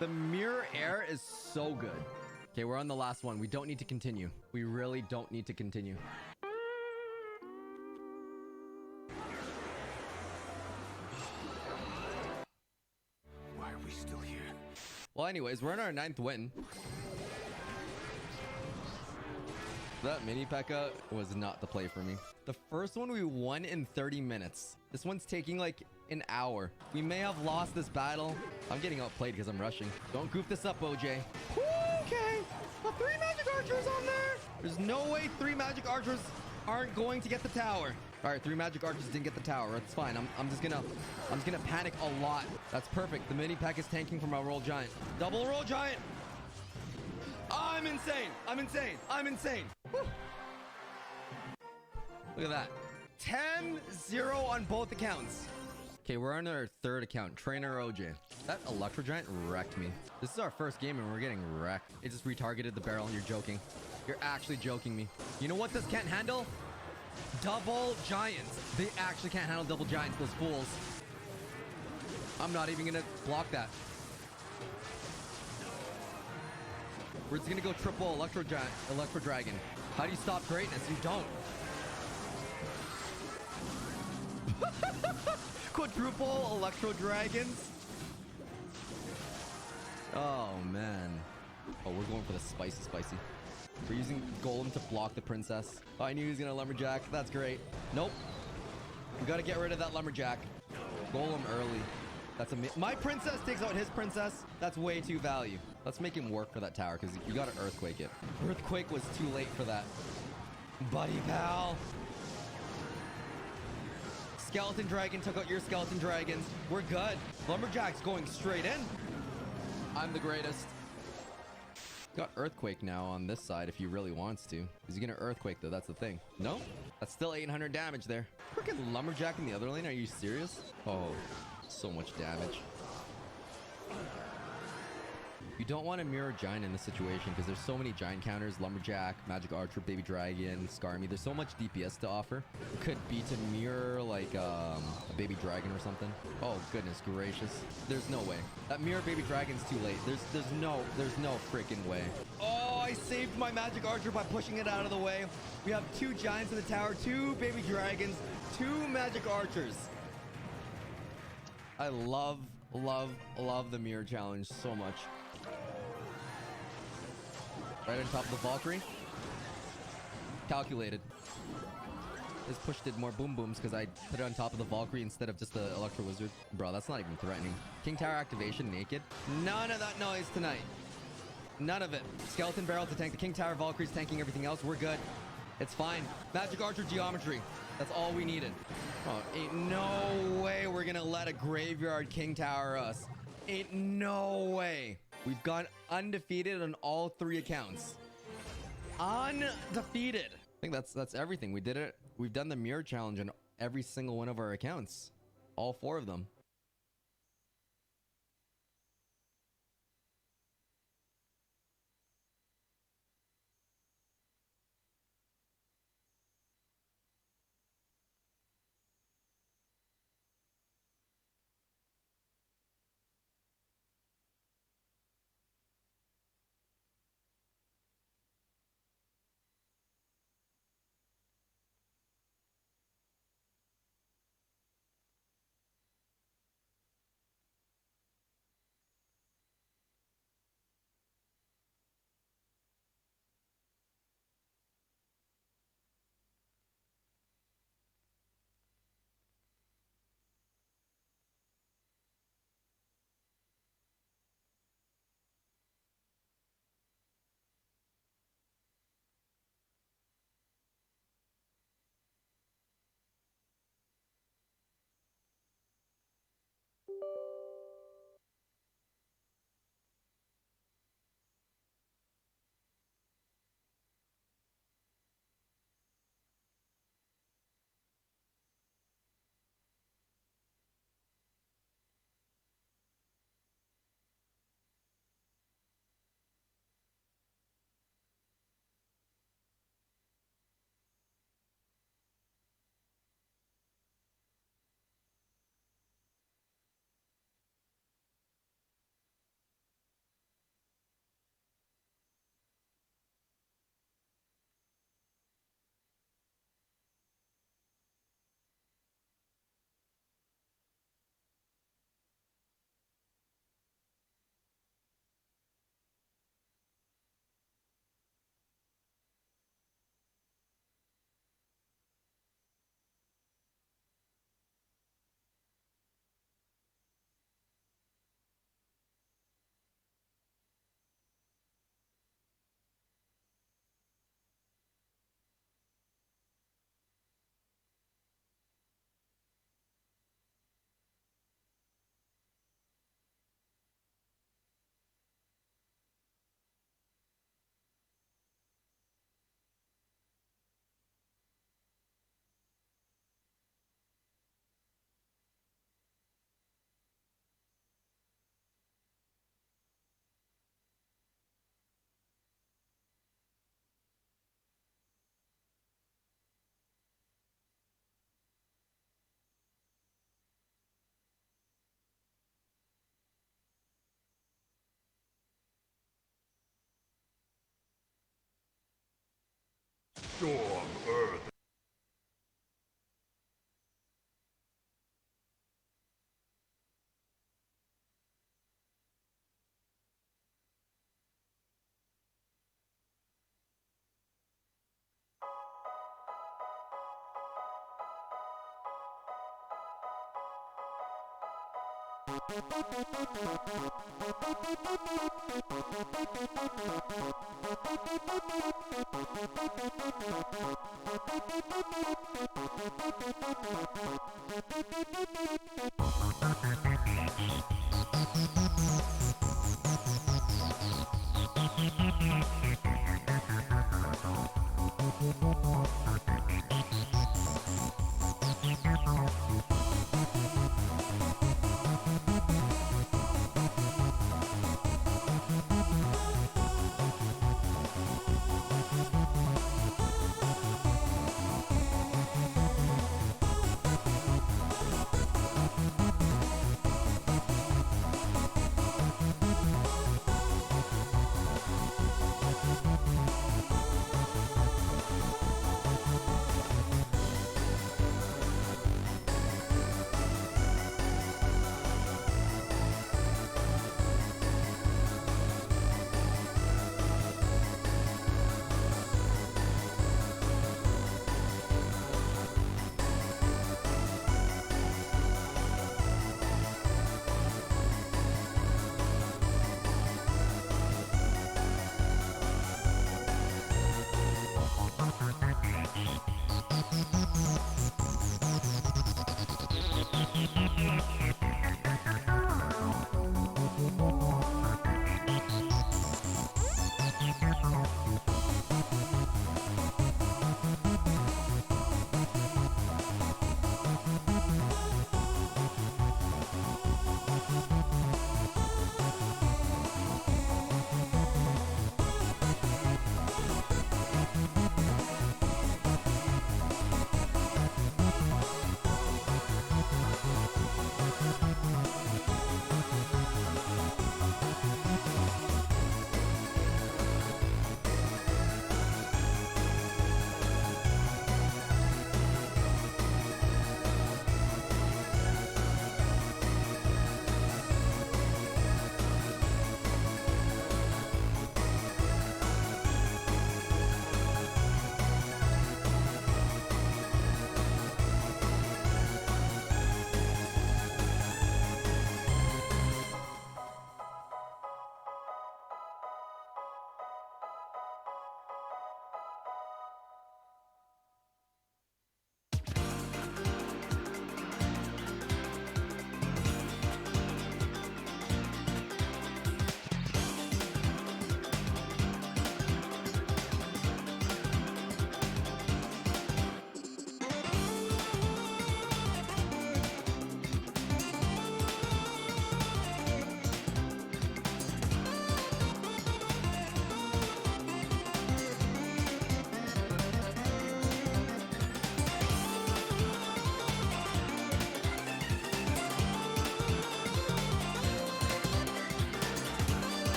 The mirror air is so good. Okay, we're on the last one. We don't need to continue. We really don't need to continue. Why are we still here? Well, anyways, we're in our 9th win. That mini P.E.K.K.A was not the play for me. The first one we won in 30 minutes. This one's taking like an hour. We may have lost this battle. I'm getting outplayed because I'm rushing. Don't goof this up, OJ. Okay. Well, 3 magic archers on there. There's no way 3 magic archers aren't going to get the tower. All right, 3 magic archers didn't get the tower. That's fine. I'm just gonna panic a lot. That's perfect. The mini pack is tanking for my roll giant. Double roll giant. I'm insane. I'm insane. I'm insane. Woo. Look at that. 10-0 on both accounts. Okay, we're on our 3rd account. Trainer OJ. That Electro Giant wrecked me. This is our first game and we're getting wrecked. It just retargeted the barrel. You're joking. You're actually joking me. You know what this can't handle? Double giants. They actually can't handle double giants, those fools. I'm not even gonna block that. We're just gonna go triple Electro Giant, Electro Dragon. How do you stop greatness? You don't. Quadruple Electro Dragons. Oh man. Oh, we're going for the spicy. We're using Golem to block the princess. Oh, I knew he was gonna lumberjack. That's great. Nope. We gotta get rid of that lumberjack. Golem early. That's my princess takes out his princess. That's way too value. Let's make him work for that tower because you gotta earthquake it. Earthquake was too late for that. Buddy pal. Skeleton dragon took out your skeleton dragons. We're good. Lumberjack's going straight in. I'm the greatest. Got earthquake now on this side if he really wants to. Is he gonna earthquake though? That's the thing. No? That's still 800 damage there. Freaking lumberjack in the other lane. Are you serious? Oh, so much damage. You don't want to mirror giant in this situation because there's so many giant counters. Lumberjack, magic archer, baby dragon, Skarmy. There's so much DPS to offer. It could be to mirror like a baby dragon or something. Oh goodness gracious. There's no way. That mirror baby dragon's too late. There's no freaking way. Oh, I saved my magic archer by pushing it out of the way. We have 2 giants in the tower, 2 baby dragons, 2 magic archers. I love the mirror challenge so much. Right on top of the Valkyrie. Calculated. This push did more boom booms because I put it on top of the Valkyrie instead of just the Electro Wizard. Bro, that's not even threatening. King Tower activation naked. None of that noise tonight. None of it. Skeleton barrel to tank the King Tower. Valkyrie's tanking everything else. We're good. It's fine. Magic Archer geometry. That's all we needed. Oh, ain't no way we're gonna let a graveyard King Tower us. Ain't no way. We've gone undefeated on all 3 accounts. Undefeated. think that's everything. We did it. We've done the mirror challenge on every single one of our accounts. All 4 of them. Storm Earth.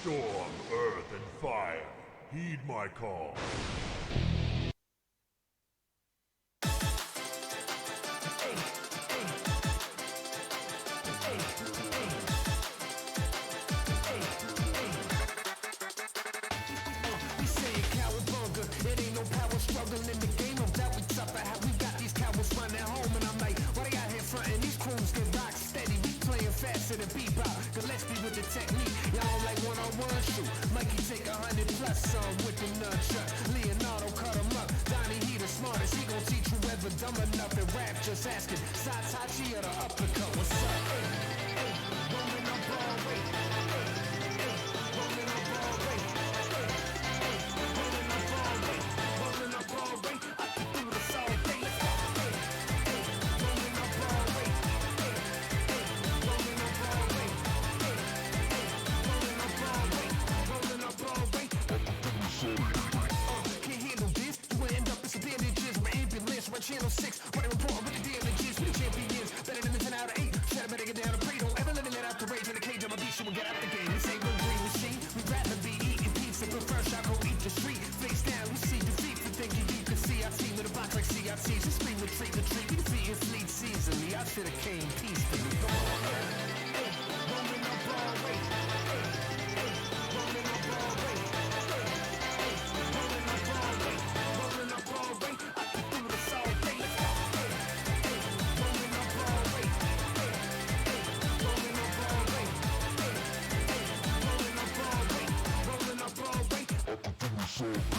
storm, earth, and fire, heed my call. We say it cowabunga, it ain't no power struggle in the game. I'm doubt we tougher. How we got these cowards running home, and I'm like, why they out here frontin'? These crews get rock steady. We playing faster than bebop. Gillespie with the technique. Y'all don't like one-on-one shoot. Mikey take 100 plus some with the nunchuck. Leonardo cut him up. Donnie, he the smartest. He gon' teach whoever dumb enough to rap. Just asking, Satachi or the uppercut? What's up? Rolling up Broadway. Rolling up Broadway. Rolling up Broadway. Rolling up Broadway. I can do this all day. Rolling up Broadway. Rolling up Broadway. Rolling up Broadway. Rolling up Broadway. Can't handle this. You end up as a bandages. My ambulance. My channel 6. Running report with the damages. We the champions. Better than the 10 out of 8. Said I better get down to pray. Don't ever let it let out the rage in the cage. I'm a beast. You will get out the game. This ain't no green machine. We'd rather be eating pizza. But first I go eat the street. Face down. We see defeat for thinking you can see our team in a box like CRTs. Just scream retreat. We defeating fleets easily. I should have came peacefully. Come on. Rolling up Broadway. Rolling up Broadway. Rolling up Broadway. Rolling up Broadway. I can do this all day. Rolling up Broadway. Rolling up Broadway. Rolling up Broadway. Rolling up Broadway. I can do this all day.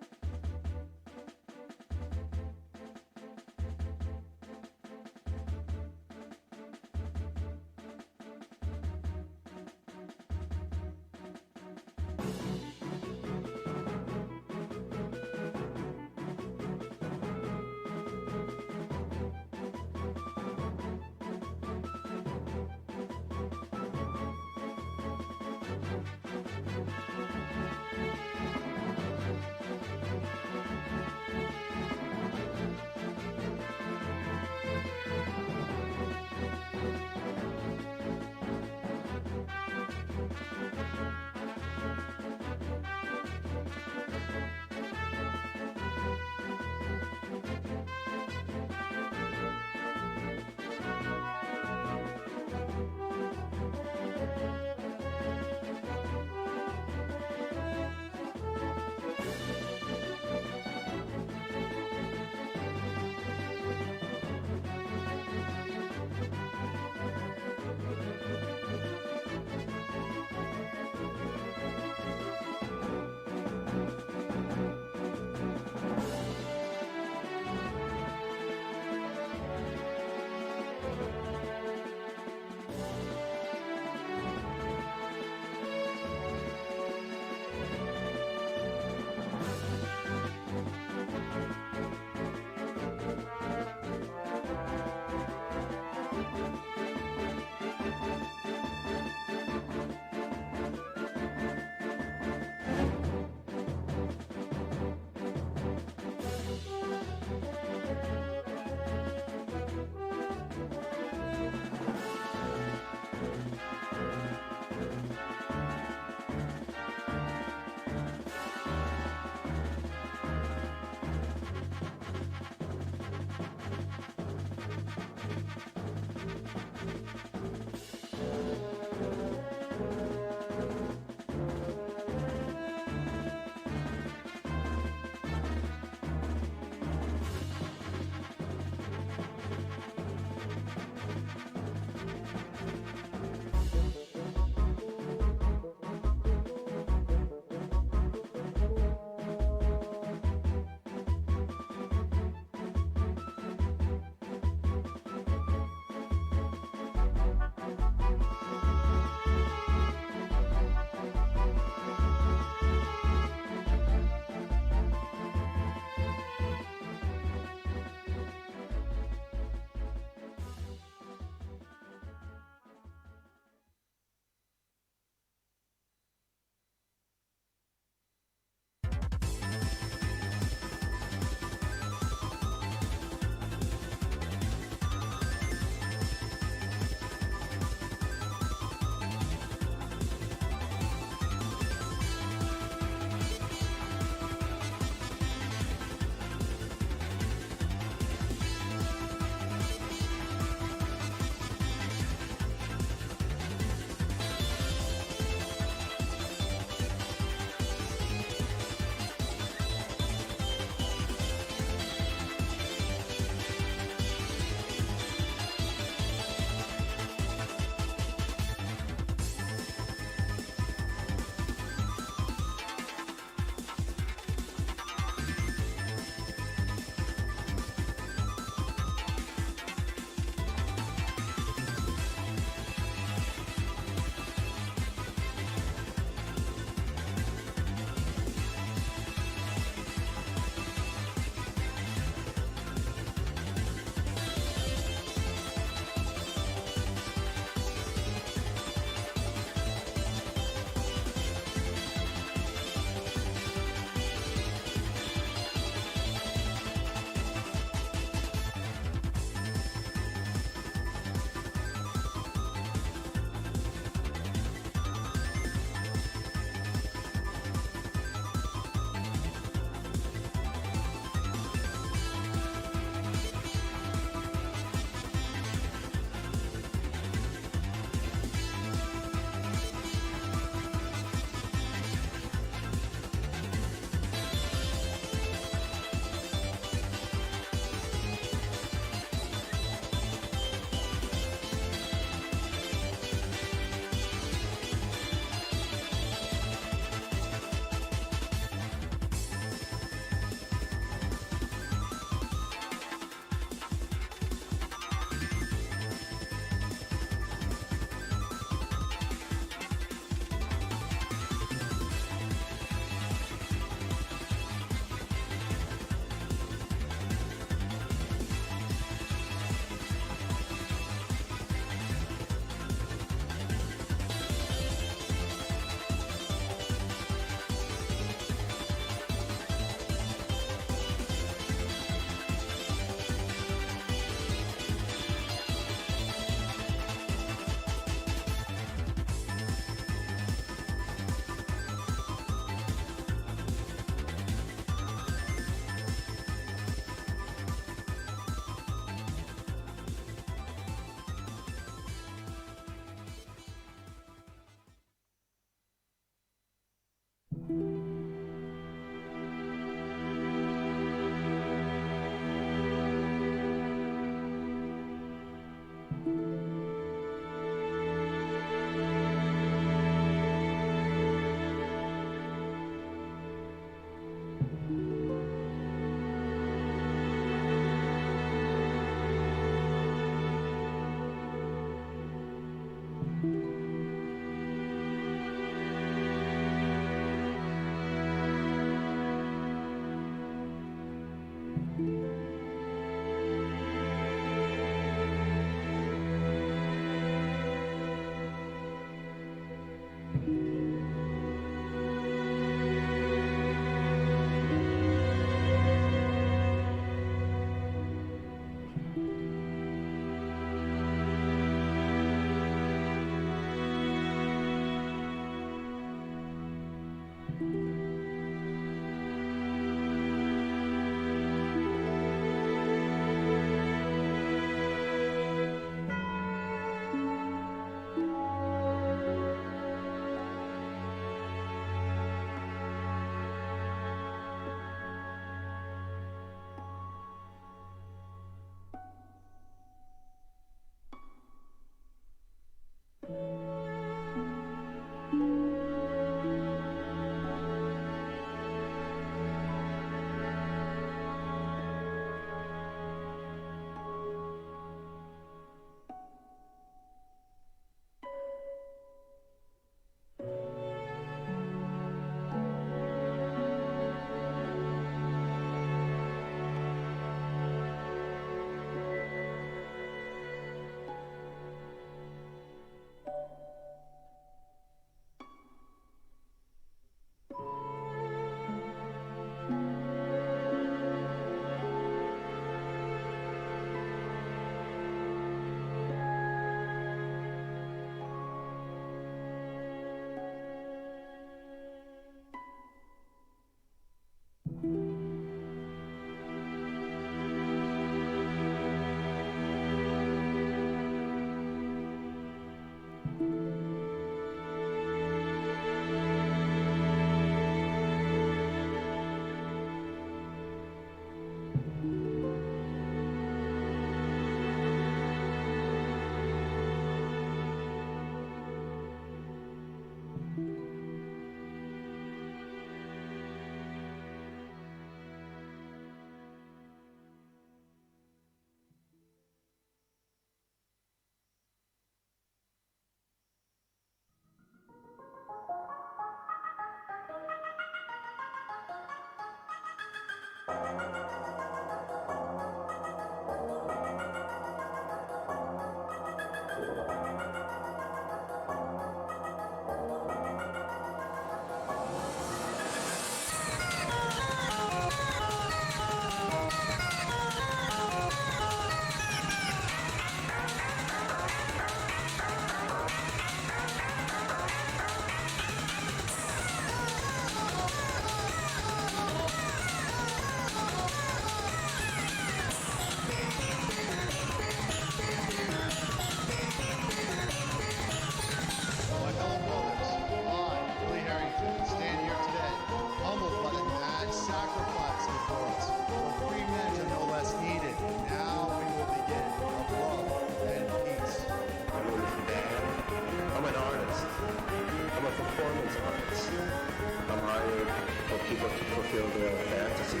for people to fulfill their fantasies,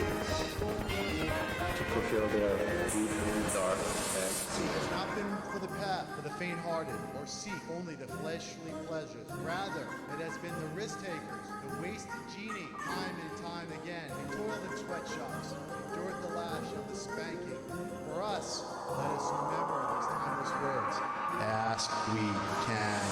to fulfill their deep, dark fantasies. It has not been for the path for the faint-hearted, or seek only the fleshly pleasures. Rather, it has been the risk-takers, the wasted genie, time and time again. They toiled in sweatshops, endured the lash of the spanking. For us, let us remember these timeless words. Ask we can.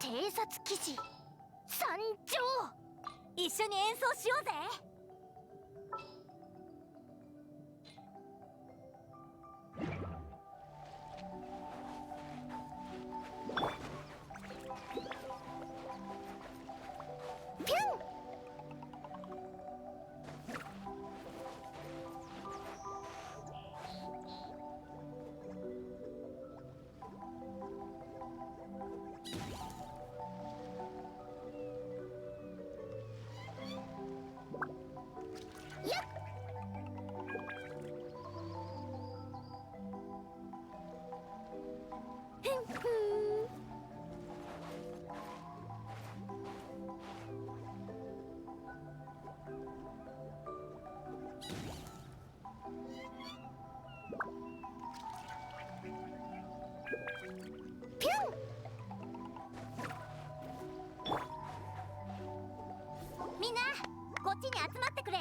偵察騎士参上。一緒に演奏しようぜ。ピュン。みんなこっちに集まってくれ。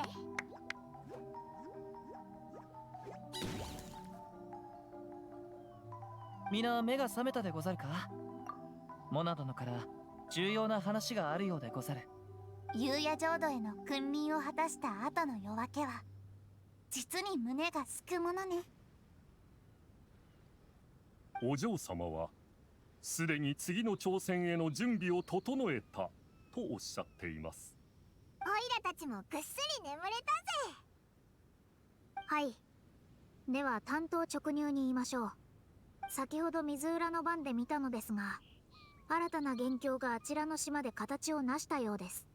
皆目が覚めたでござるか。モナ殿から重要な話があるようでござる。夕夜浄土への君臨を果たした後の夜明けは実に胸がすくものね。お嬢様はすでに次の挑戦への準備を整えたとおっしゃっています。オイラたちもぐっすり眠れたぜ。はい。では単刀直入に言いましょう。先ほど水浦の番で見たのですが、新たな元凶があちらの島で形を成したようです。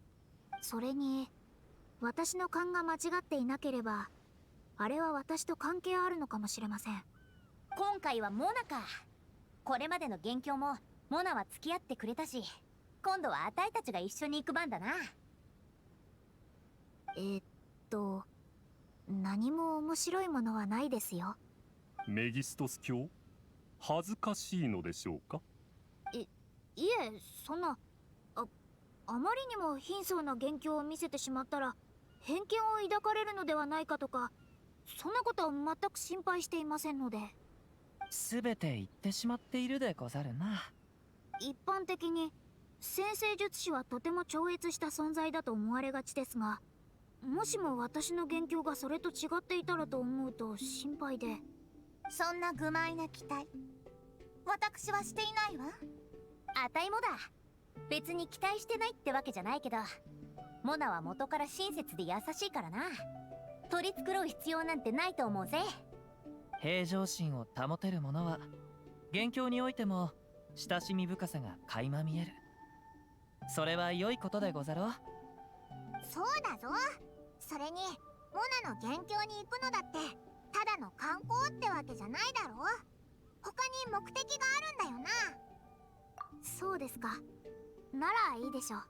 それに私の勘が間違っていなければ、あれは私と関係あるのかもしれません。今回はモナか。これまでの元凶もモナは付き合ってくれたし、今度はあたいたちが一緒に行く番だな。何も面白いものはないですよ。メギストス卿、恥ずかしいのでしょうか。いえ、そんなあまりにも貧相な元凶を見せてしまったら偏見を抱かれるのではないかとか、そんなことは全く心配していませんので。全て言ってしまっているでござるな。一般的に先生術師はとても超越した存在だと思われがちですが、もしも私の元凶がそれと違っていたらと思うと心配で。そんな愚昧な期待私はしていないわ。あたいもだ。別に期待してないってわけじゃないけど、モナは元から親切で優しいからな。取り繕う必要なんてないと思うぜ。平常心を保てる者は元凶においても親しみ深さが垣間見える。それは良いことでござろう。そうだぞ。それにモナの元凶に行くのだってただの観光ってわけじゃないだろ。他に目的があるんだよな。そうですか。ならいいでしょう。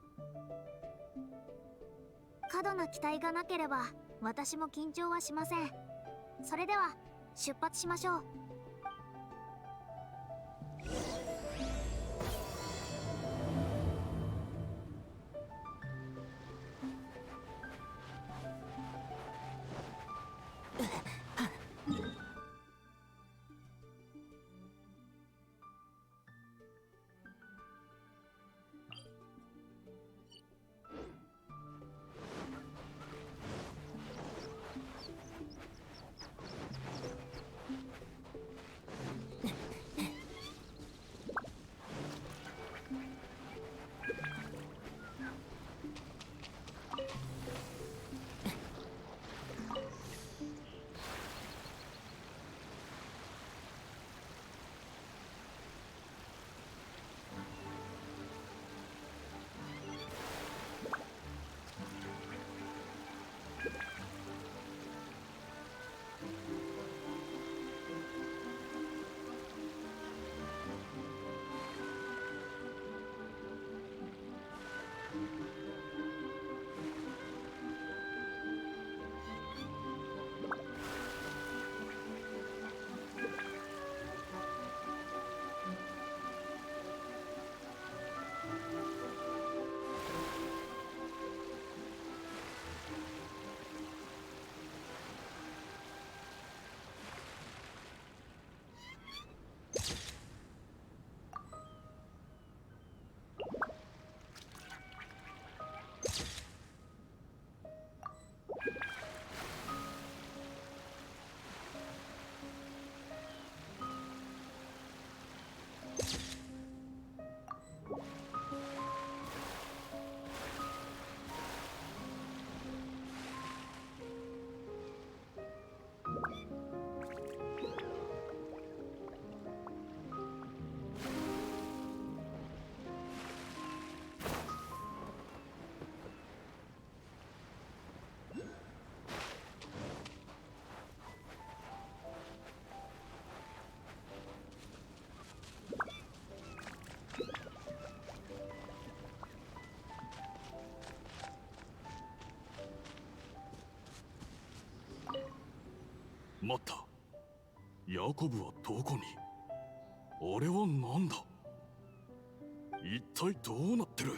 過度な期待がなければ私も緊張はしません。それでは出発しましょう。待った。ヤコブはどこに？あれは何だ？一体どうなってる？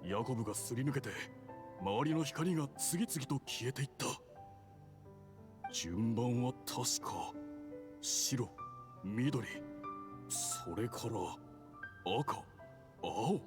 ヤコブがすり抜けて周りの光が次々と消えていった。順番は確か白、緑、それから赤、青。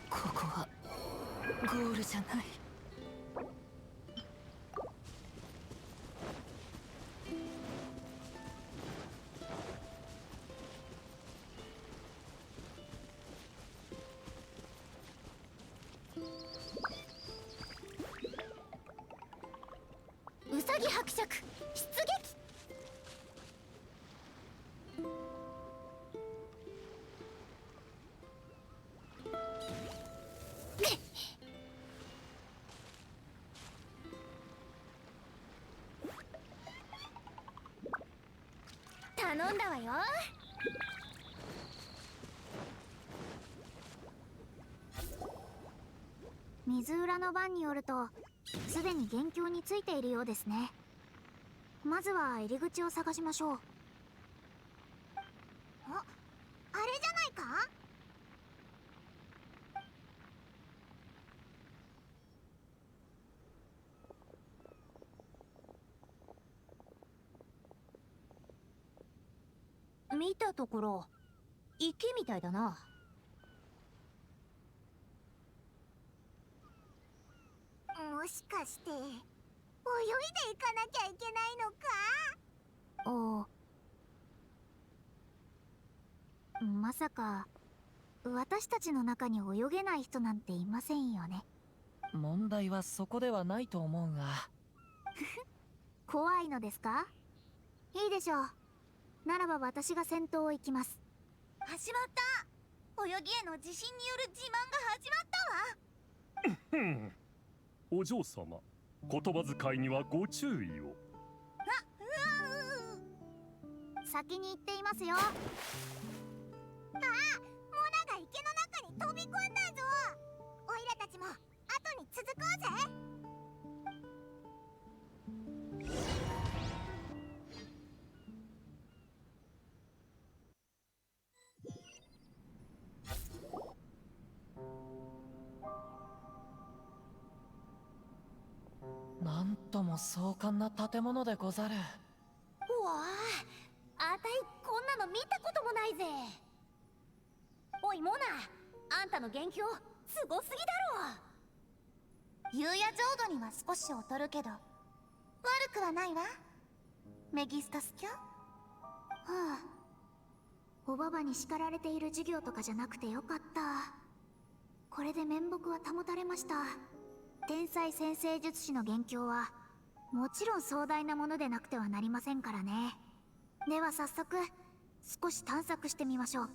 ここはゴールじゃない。ウサギ伯爵出撃。頼んだわよ。水浦の番によるとすでに元凶についているようですね。まずは入り口を探しましょう。あれじゃないか？見たところ池みたいだな。もしかして泳いで行かなきゃいけないのか？まさか私たちの中に泳げない人なんていませんよね。問題はそこではないと思うが。怖いのですか？いいでしょう。ならば私が先頭を行きます。始まった。泳ぎへの自信による自慢が始まったわ。お嬢様、言葉遣いにはご注意を。先に行っていますよ。あ、モナが池の中に飛び込んだぞ。オイラたちも後に続こうぜ。なんとも壮観な建物でござる。うわあ、あたいこんなの見たこともないぜ。おいモナ、あんたの元凶すごすぎだろ。夕夜浄土には少し劣るけど悪くはないわ。メギスタスキャ？はあ、おばばに叱られている授業とかじゃなくてよかった。これで面目は保たれました。天才先生術師の元凶はもちろん壮大なものでなくてはなりませんからね。では早速少し探索してみましょう。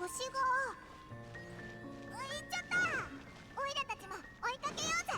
星が行っちゃった。オイラたちも追いかけようぜ。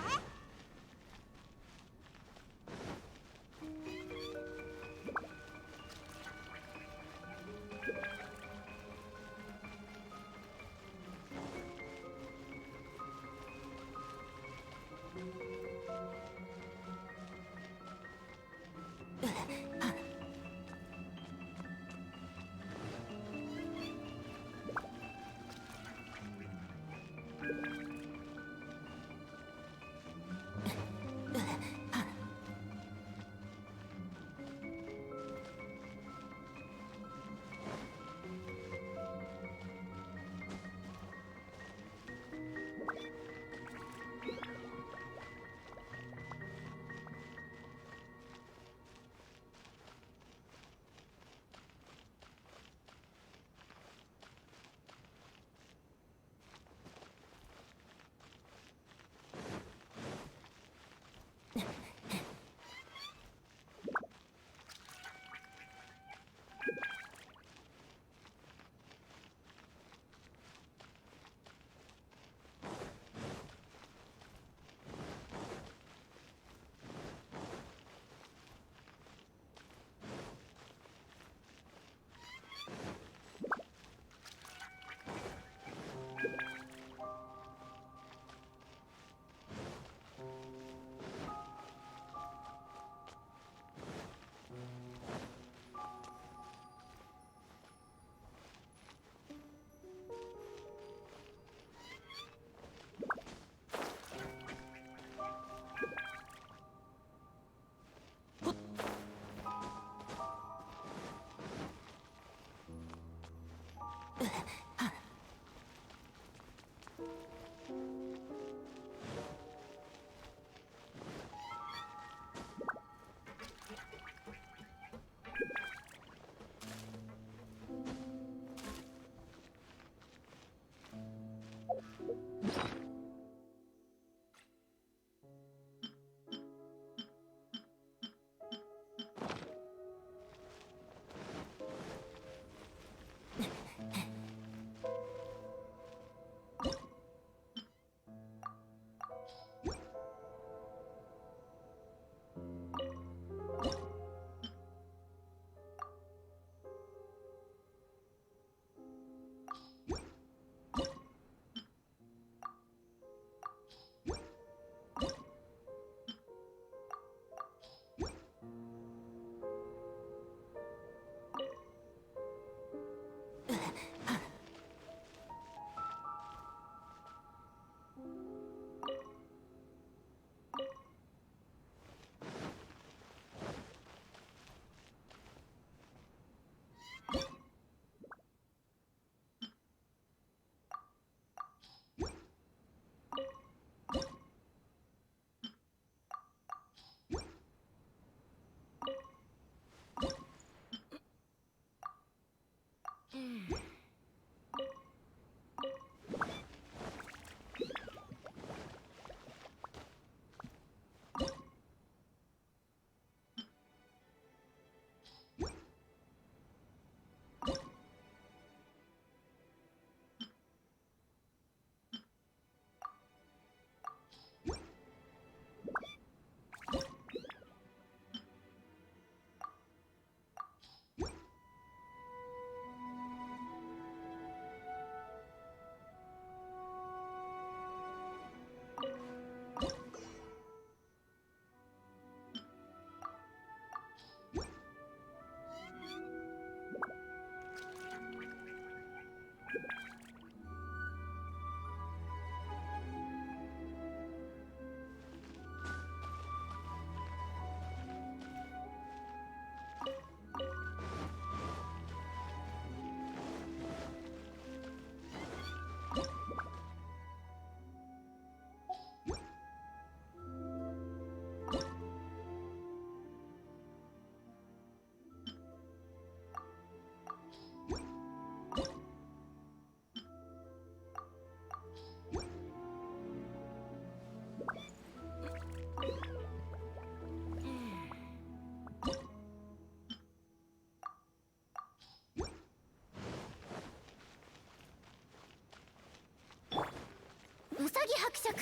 木伯爵。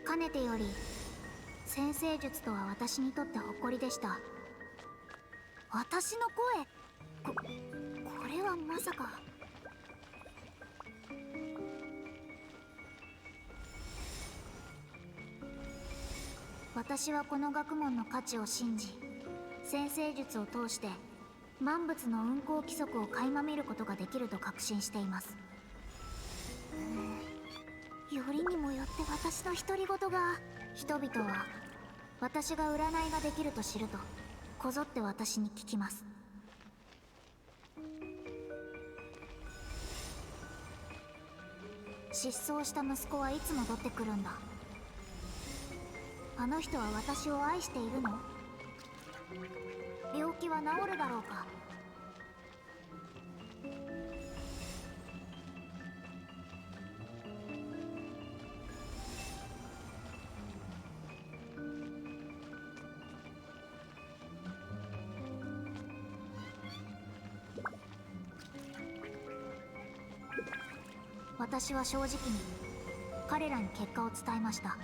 かねてより先生術とは私にとって誇りでした。私の声、これはまさか。私はこの学問の価値を信じ、先生術を通して万物の運行規則を垣間見ることができると確信しています。よりにもよって私の独り言が。人々は私が占いができると知るとこぞって私に聞きます。失踪した息子はいつ戻ってくるんだ。あの人は私を愛しているの？病気は治るだろうか。私は正直に彼らに結果を伝えました。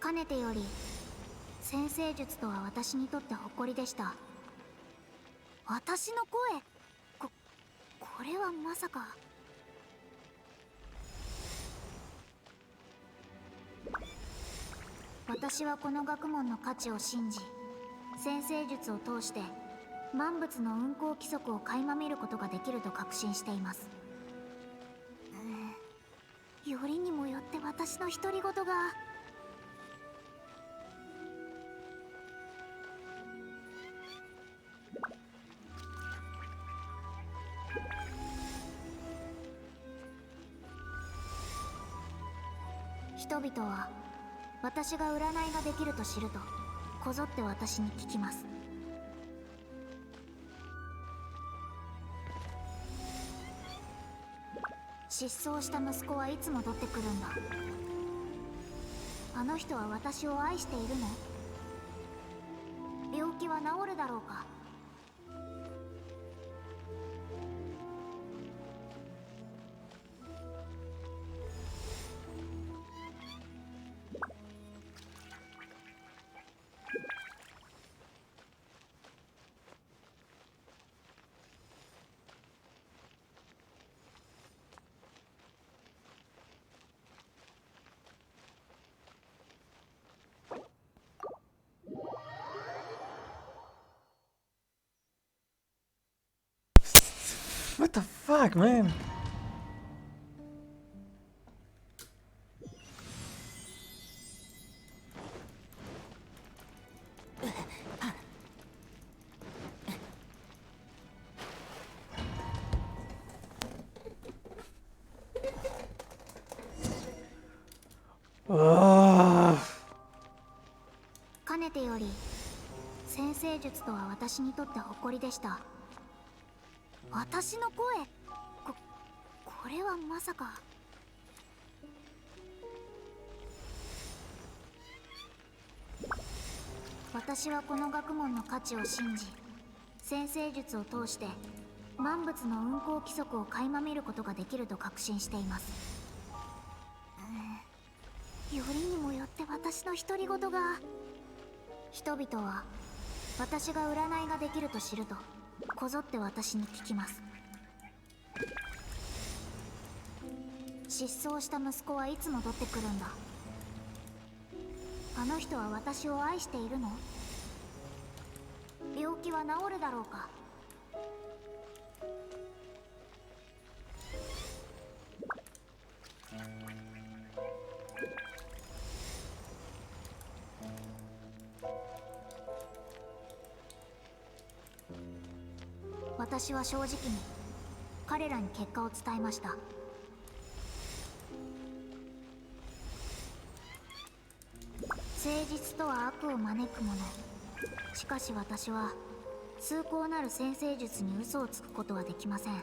かねてより先生術とは私にとって誇りでした。私の声、これはまさか。私はこの学問の価値を信じ、先生術を通して万物の運行規則を垣間見ることができると確信しています。よりにもよって私の独り言が。人々は私が占いができると知るとこぞって私に聞きます。失踪した息子はいつ戻ってくるんだ。あの人は私を愛しているの？病気は治るだろうか？What the fuck, man? Oh. かねてより先生術とは私にとって誇りでした。私の声、これはまさか。私はこの学問の価値を信じ、先生術を通して万物の運行規則を垣間見ることができると確信しています。よりにもよって私の独り言が。人々は私が占いができると知るとこぞって私に聞きます。失踪した息子はいつ戻ってくるんだ。あの人は私を愛しているの？病気は治るだろうか？私は正直に彼らに結果を伝えました。誠実とは悪を招くもの。しかし私は崇高なる先生術に嘘をつくことはできません。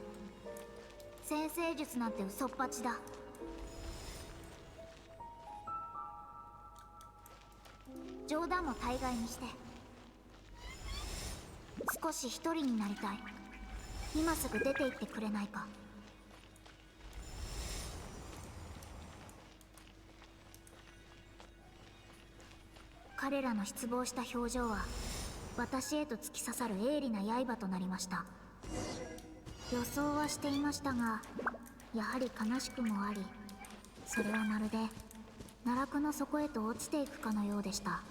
先生術なんて嘘っぱちだ。冗談も大概にして、少し一人になりたい。今すぐ出て行ってくれないか？彼らの失望した表情は私へと突き刺さる鋭利な刃となりました。予想はしていましたが、やはり悲しくもあり、それはまるで奈落の底へと落ちていくかのようでした。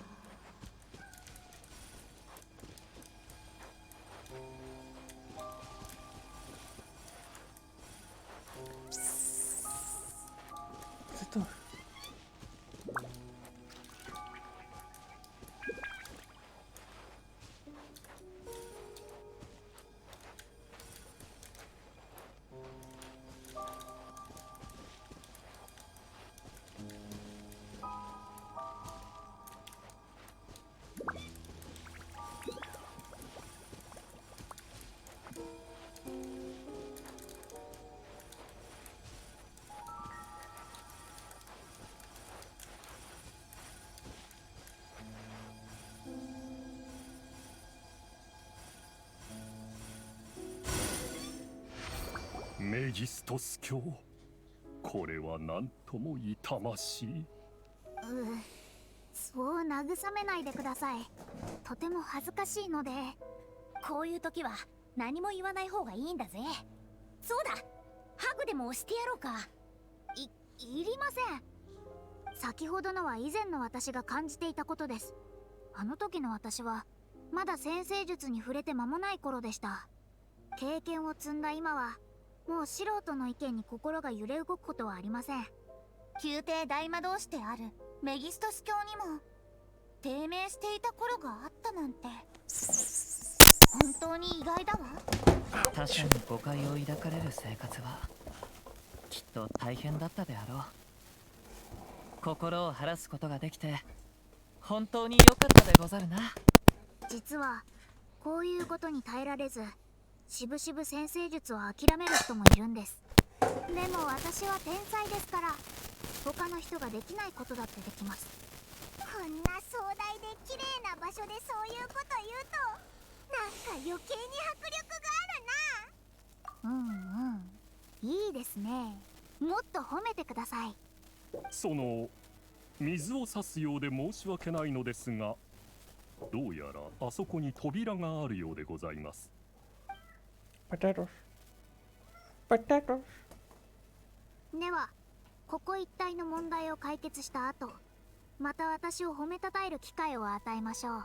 メギストス教、これは何とも痛ましい。そう慰めないでください。とても恥ずかしいので。こういう時は何も言わない方がいいんだぜ。そうだ、ハグでも押してやろうか。いりません。先ほどのは以前の私が感じていたことです。あの時の私はまだ先生術に触れて間もない頃でした。経験を積んだ今はもう素人の意見に心が揺れ動くことはありません。宮廷大魔導士であるメギストス教にも低迷していた頃があったなんて本当に意外だわ。他者に誤解を抱かれる生活はきっと大変だったであろう。心を晴らすことができて本当に良かったでござるな。実はこういうことに耐えられず、しぶしぶ先生術を諦める人もいるんです。でも私は天才ですから、他の人ができないことだってできます。こんな壮大で綺麗な場所でそういうこと言うとなんか余計に迫力があるな。いいですね。もっと褒めてください。その水を差すようで申し訳ないのですが、どうやらあそこに扉があるようでございます。Potatoes. Potatoes. ではここ一帯の問題を解決した後、また私を褒めたたえる機会を与えましょう。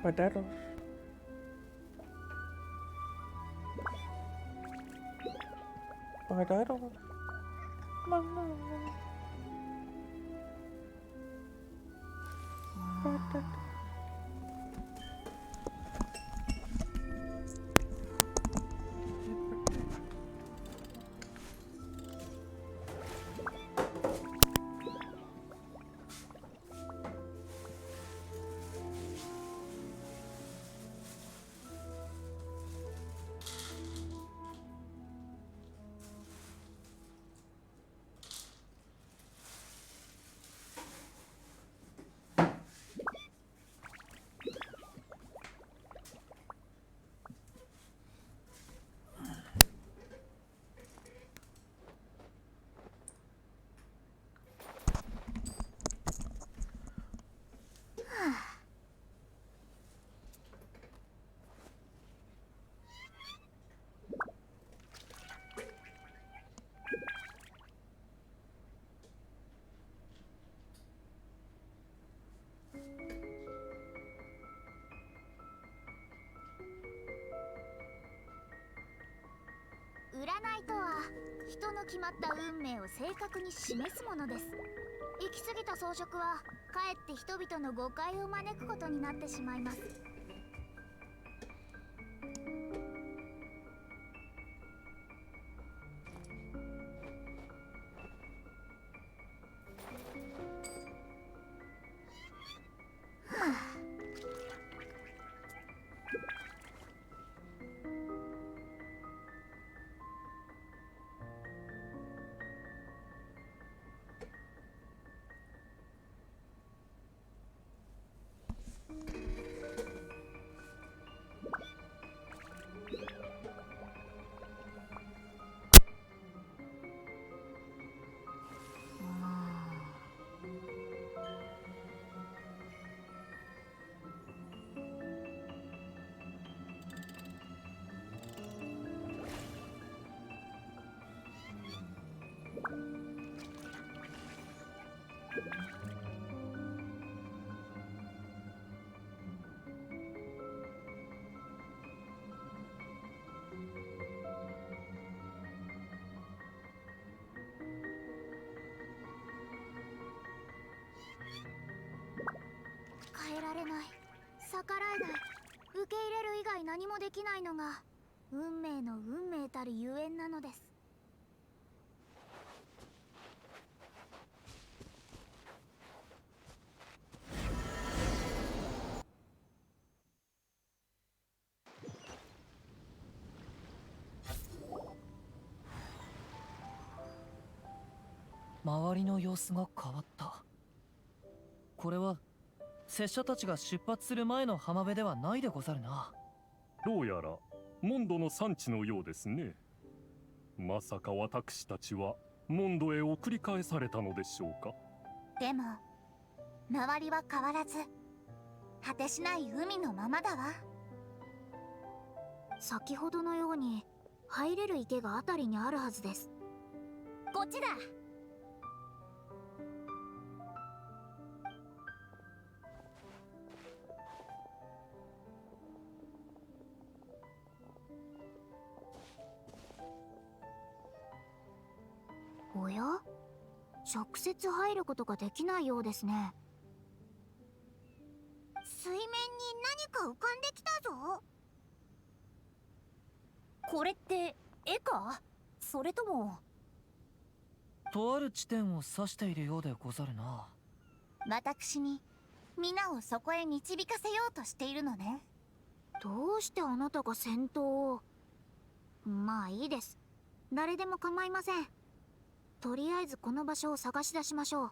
Potatoes. Potatoes. Potatoes. 占いとは人の決まった運命を正確に示すものです。行き過ぎた装飾はかえって人々の誤解を招くことになってしまいます。逆らえない、受け入れる以外何もできないのが運命の運命たるゆえんなのです。周りの様子が変わった。これは拙者たちが出発する前の浜辺ではないでござるな。どうやらモンドの産地のようですね。まさか私たちはモンドへ送り返されたのでしょうか。でも周りは変わらず果てしない海のままだわ。先ほどのように入れる池が辺りにあるはずです。こっちだ。おや？直接入ることができないようですね。水面に何か浮かんできたぞ。これって絵か？それともとある地点を指しているようでござるな。私に皆をそこへ導かせようとしているのね。どうしてあなたが先頭を？まあいいです。誰でも構いません。とりあえずこの場所を探し出しましょう。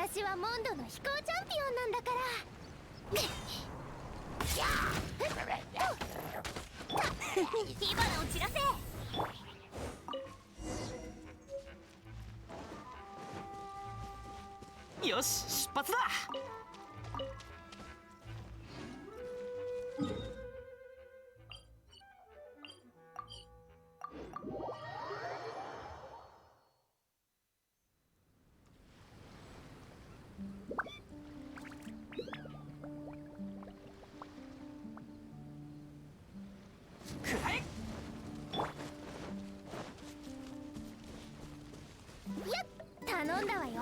私はモンドの飛行チャンピオンなんだから火花を散らせ。よし、出発だ。頼んだわよ。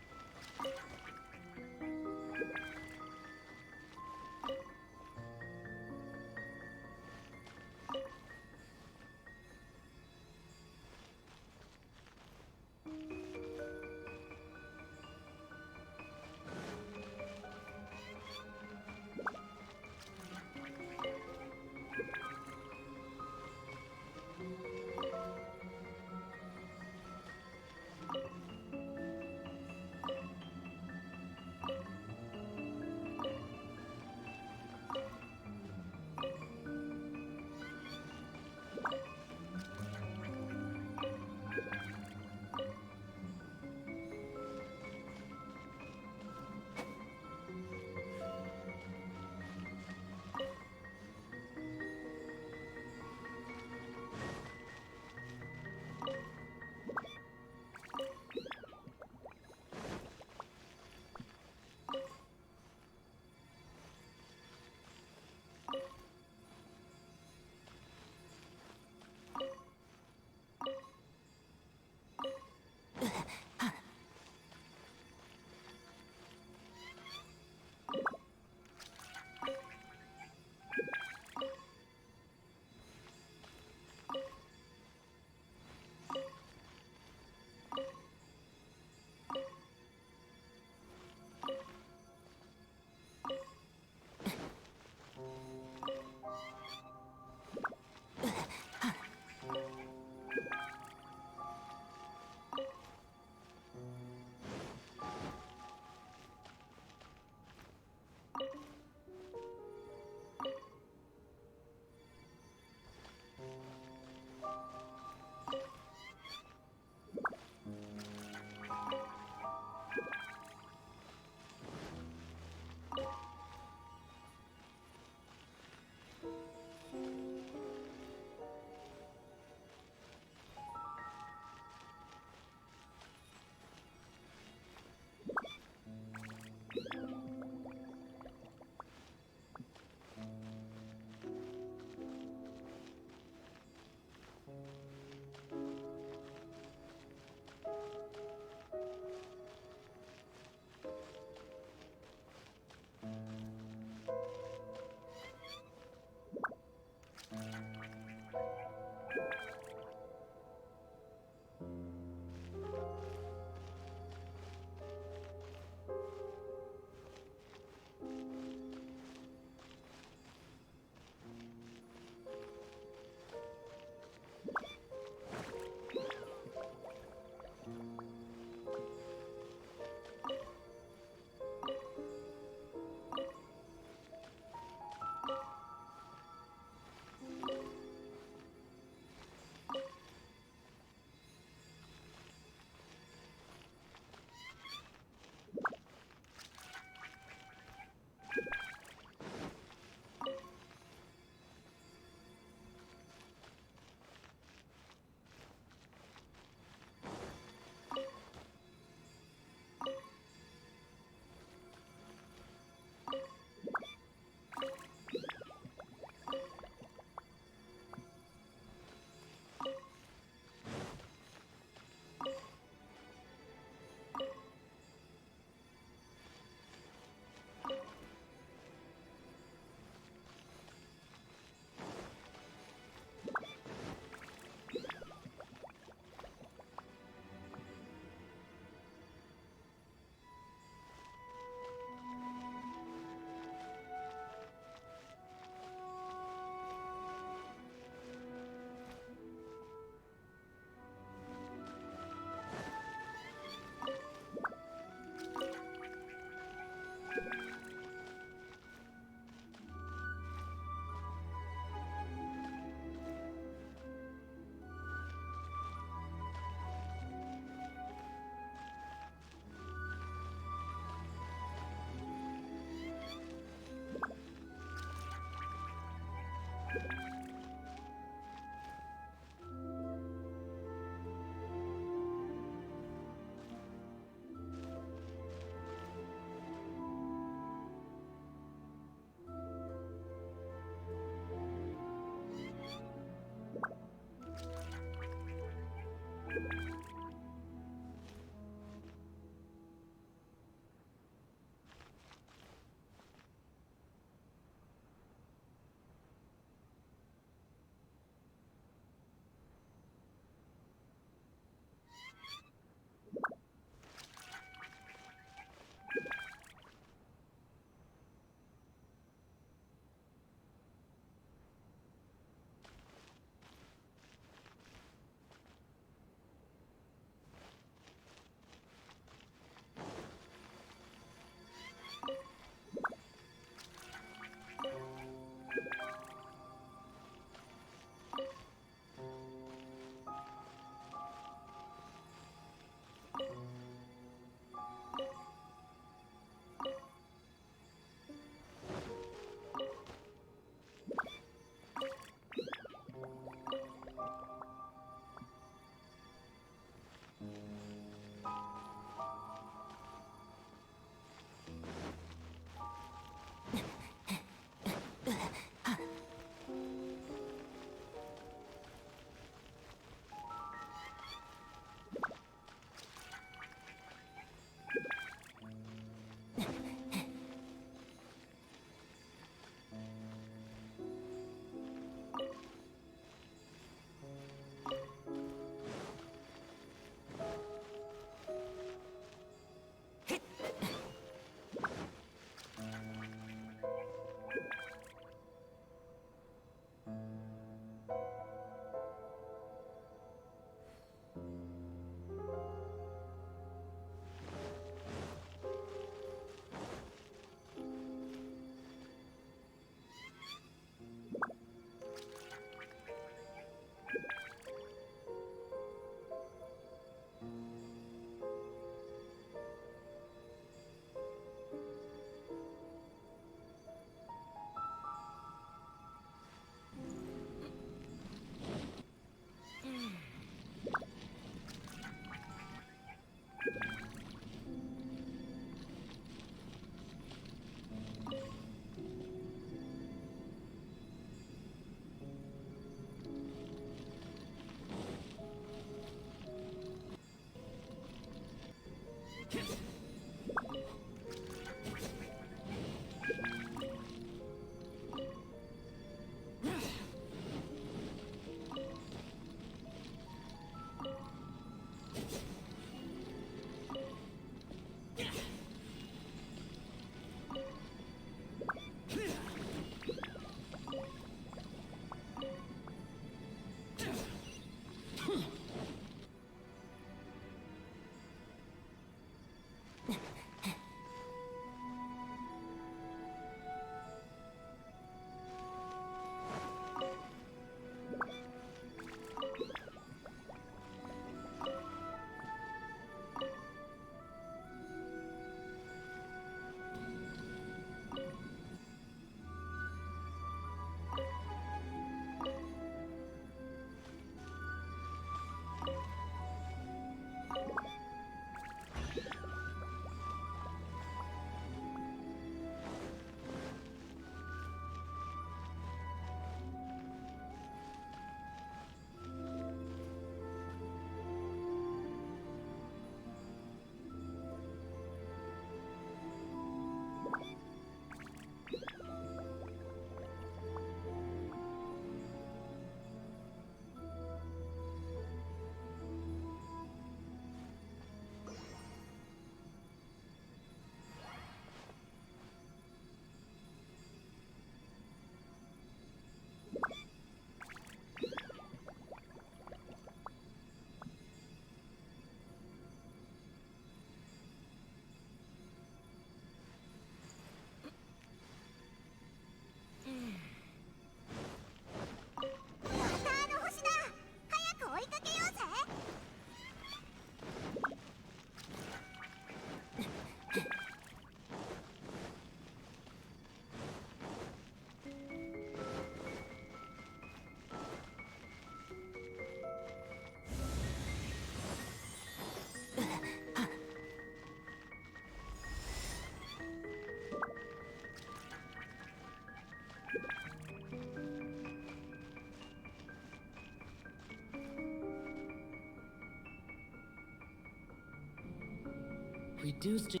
Reduced.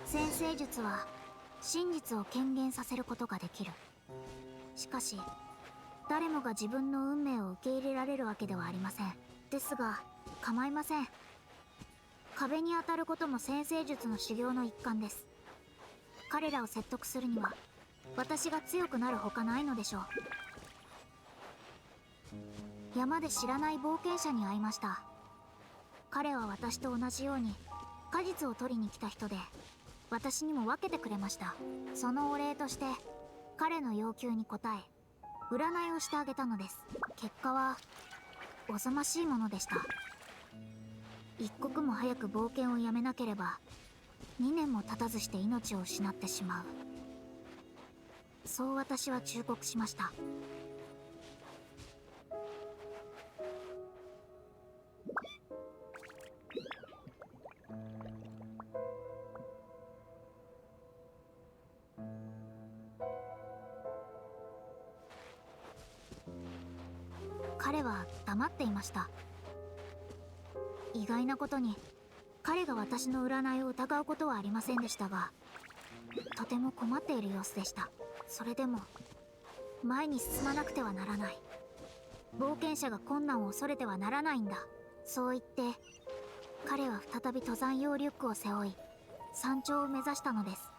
先生術は真実を顕現させることができる。しかし誰もが自分の運命を受け入れられるわけではありません。ですが構いません。壁に当たることも先生術の修行の一環です。彼らを説得するには私が強くなるほかないのでしょう。山で知らない冒険者に会いました。彼は私と同じように果実を取りに来た人で、私にも分けてくれました。そのお礼として彼の要求に応え占いをしてあげたのです。結果はおぞましいものでした。一刻も早く冒険をやめなければ2年も経たずして命を失ってしまう。そう私は忠告しました。彼は黙っていました。意外なことに彼が私の占いを疑うことはありませんでしたが、とても困っている様子でした。それでも前に進まなくてはならない。冒険者が困難を恐れてはならないんだ。そう言って彼は再び登山用リュックを背負い山頂を目指したのです。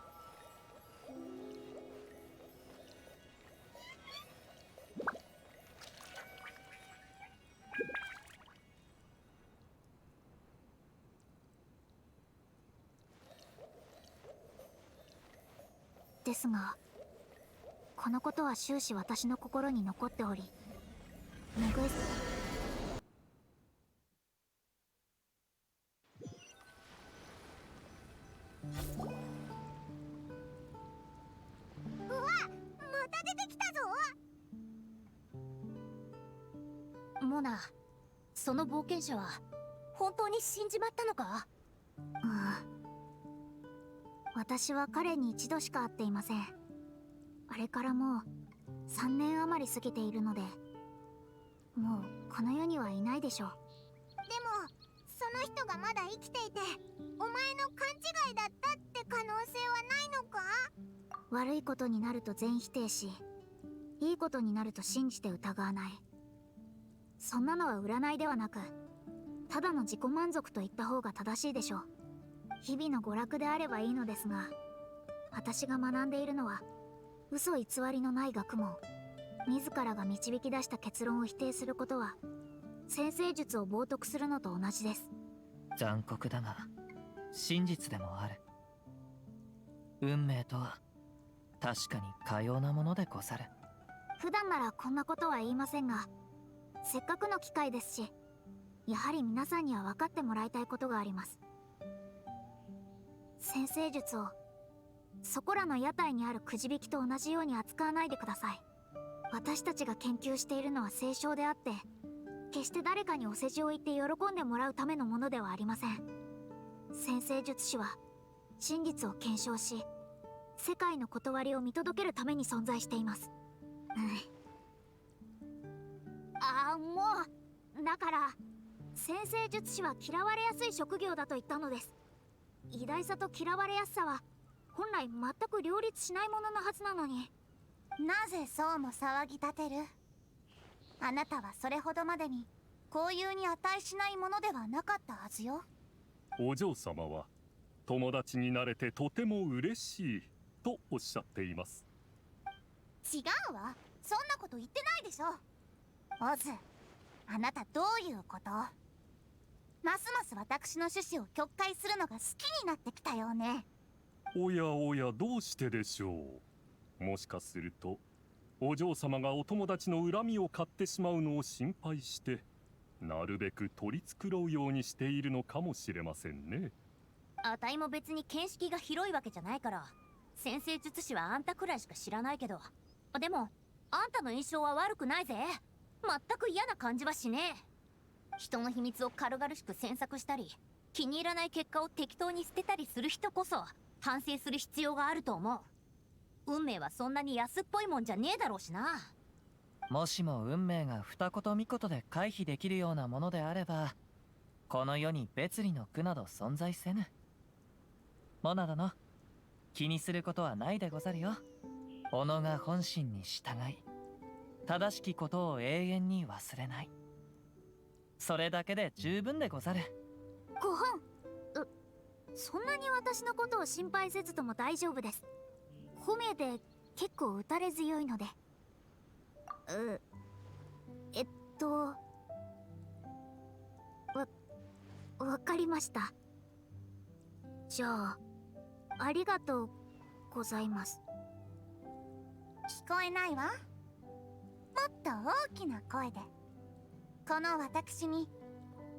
ですが、このことは終始私の心に残っており、メグエスうわ、また出てきたぞ。モナ、その冒険者は本当に死んじまったのか？私は彼に一度しか会っていません。あれからもう3年余り過ぎているので、もうこの世にはいないでしょう。でもその人がまだ生きていて、お前の勘違いだったって可能性はないのか？悪いことになると全否定し、いいことになると信じて疑わない。そんなのは占いではなく、ただの自己満足と言った方が正しいでしょう。日々の娯楽であればいいのですが、私が学んでいるのは嘘偽りのない学問。自らが導き出した結論を否定することは先生術を冒涜するのと同じです。残酷だが真実でもある。運命とは確かにかようなものでござる。普段ならこんなことは言いませんが、せっかくの機会ですし、やはり皆さんには分かってもらいたいことがあります。先生術をそこらの屋台にあるくじ引きと同じように扱わないでください。私たちが研究しているのは聖書であって、決して誰かにお世辞を言って喜んでもらうためのものではありません。先生術師は真実を検証し、世界の断りを見届けるために存在しています。もうだから先生術師は嫌われやすい職業だと言ったのです。偉大さと嫌われやすさは本来全く両立しないもののはずなのに、なぜそうも騒ぎ立てる？あなたはそれほどまでに交友に値しないものではなかったはずよ。お嬢様は友達になれてとても嬉しいとおっしゃっています。違うわ、そんなこと言ってないでしょ。オズ、あなたどういうこと？ますます私の趣旨を曲解するのが好きになってきたよね。おやおや、どうしてでしょう。もしかするとお嬢様がお友達の恨みを買ってしまうのを心配して、なるべく取り繕うようにしているのかもしれませんね。あたいも別に見識が広いわけじゃないから、先生術師はあんたくらいしか知らないけど、でもあんたの印象は悪くないぜ。全く嫌な感じはしねえ。人の秘密を軽々しく詮索したり、気に入らない結果を適当に捨てたりする人こそ反省する必要があると思う。運命はそんなに安っぽいもんじゃねえだろうしな。もしも運命が二言三言で回避できるようなものであれば、この世に別離の苦など存在せぬ。モナ殿、気にすることはないでござるよ。己が本心に従い、正しきことを永遠に忘れない。それだけで十分でござる。ご本、そんなに私のことを心配せずとも大丈夫です。褒めて結構打たれ強いので。わかりました。じゃあありがとうございます。聞こえないわ。もっと大きな声で。この私に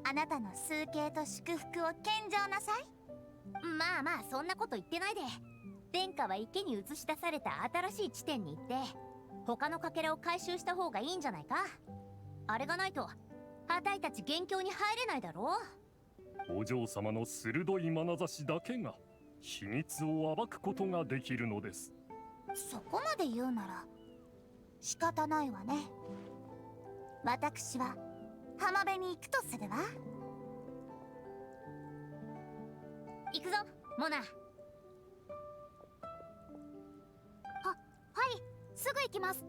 あなたの崇敬と祝福を献上なさい。まあまあ、そんなこと言ってないで。殿下は池に映し出された新しい地点に行って、他のかけらを回収した方がいいんじゃないか。あれがないとあたいたち元凶に入れないだろう。お嬢様の鋭い眼差しだけが秘密を暴くことができるのです。そこまで言うなら仕方ないわね。私は浜辺に行くとするわ。行くぞ、モナ。はい、すぐ行きます。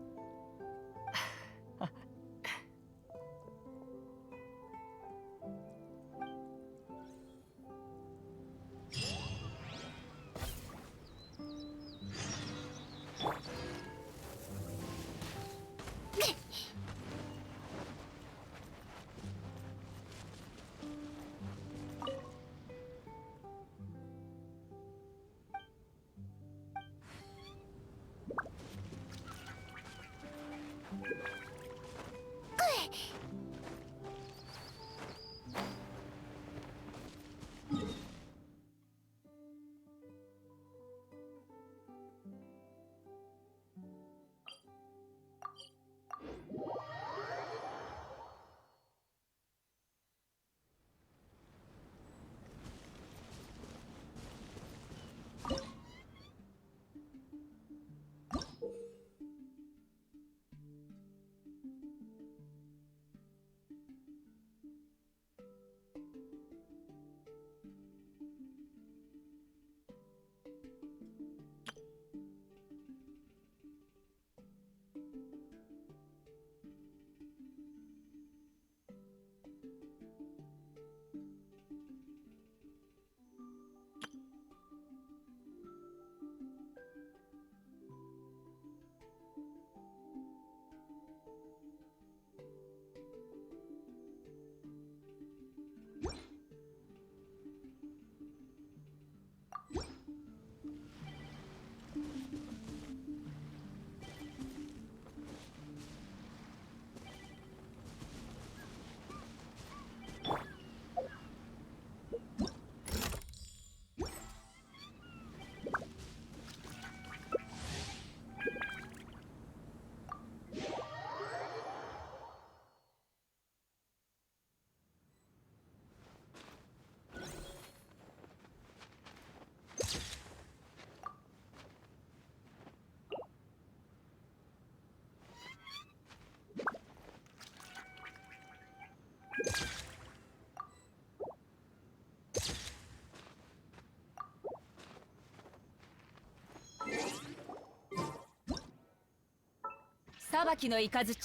裁きの雷。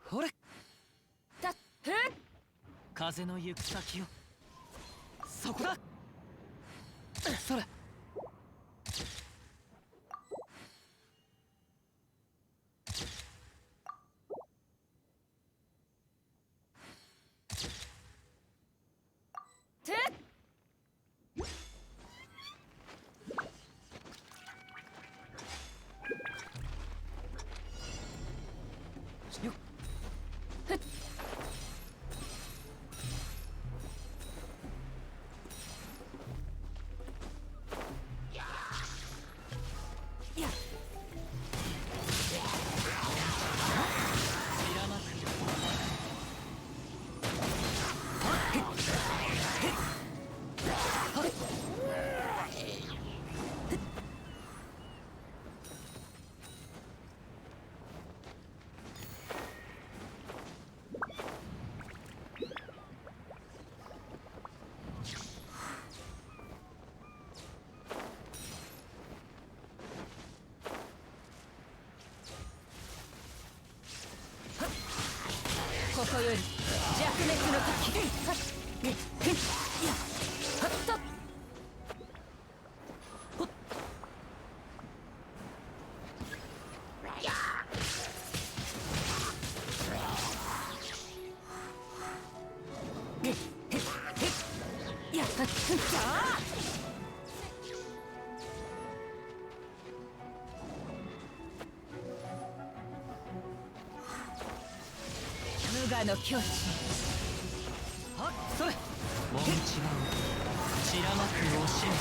ほれたっふっ風の行く先よ。そこだ。それ。てっよっふっやっここより弱滅の時。はっふっやっはっとほっやっへっへっへっやっはっふっじゃあ無我の境地。はっそれ。もみ違う散らまく惜しみ。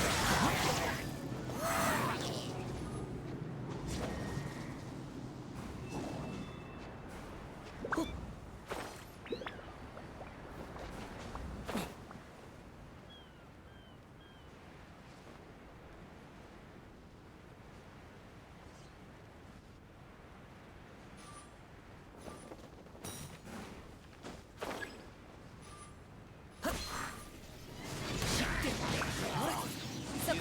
そこ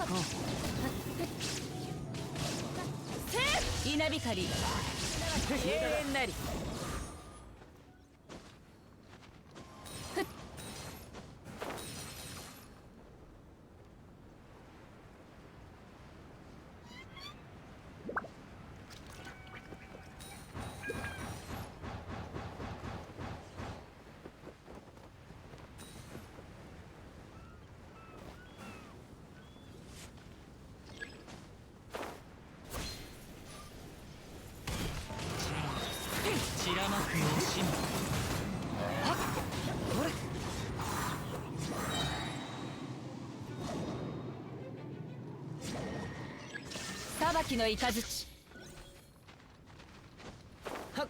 稲光永遠なり。ふっ散らまく惜しみ。はっほれ。裁きの雷。はっ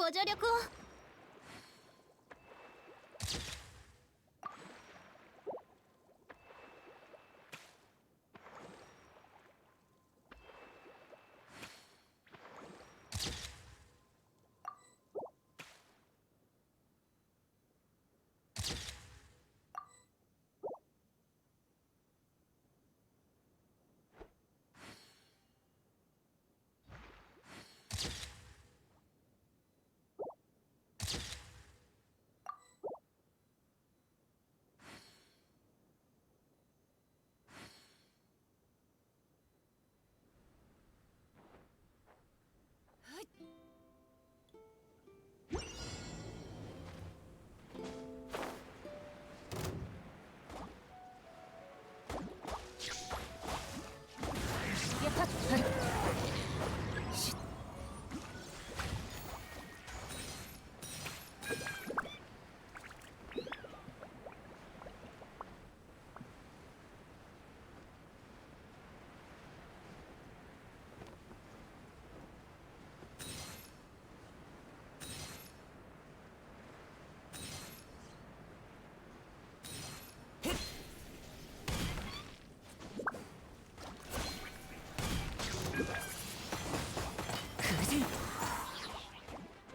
ご助力を。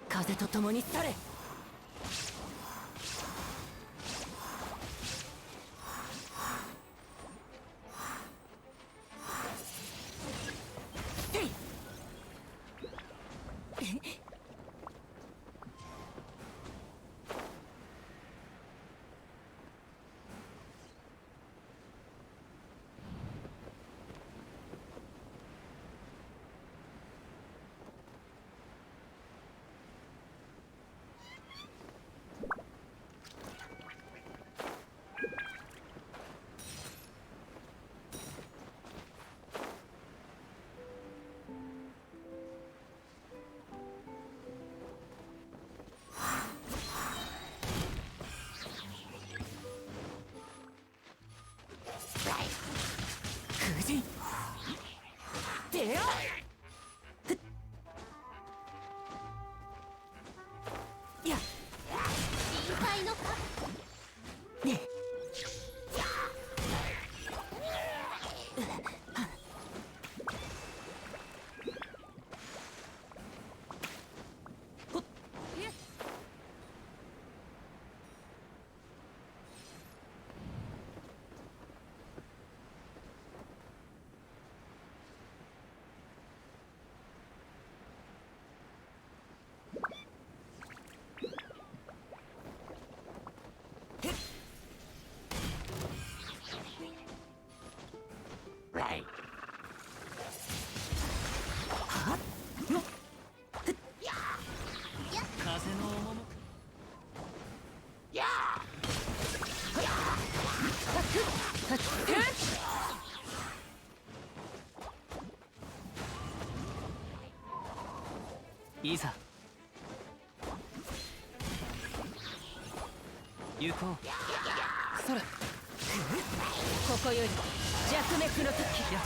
風と共に去れ。出よう。や臨界のかね風の赴くいざ行こう。そらここより弱滅の時や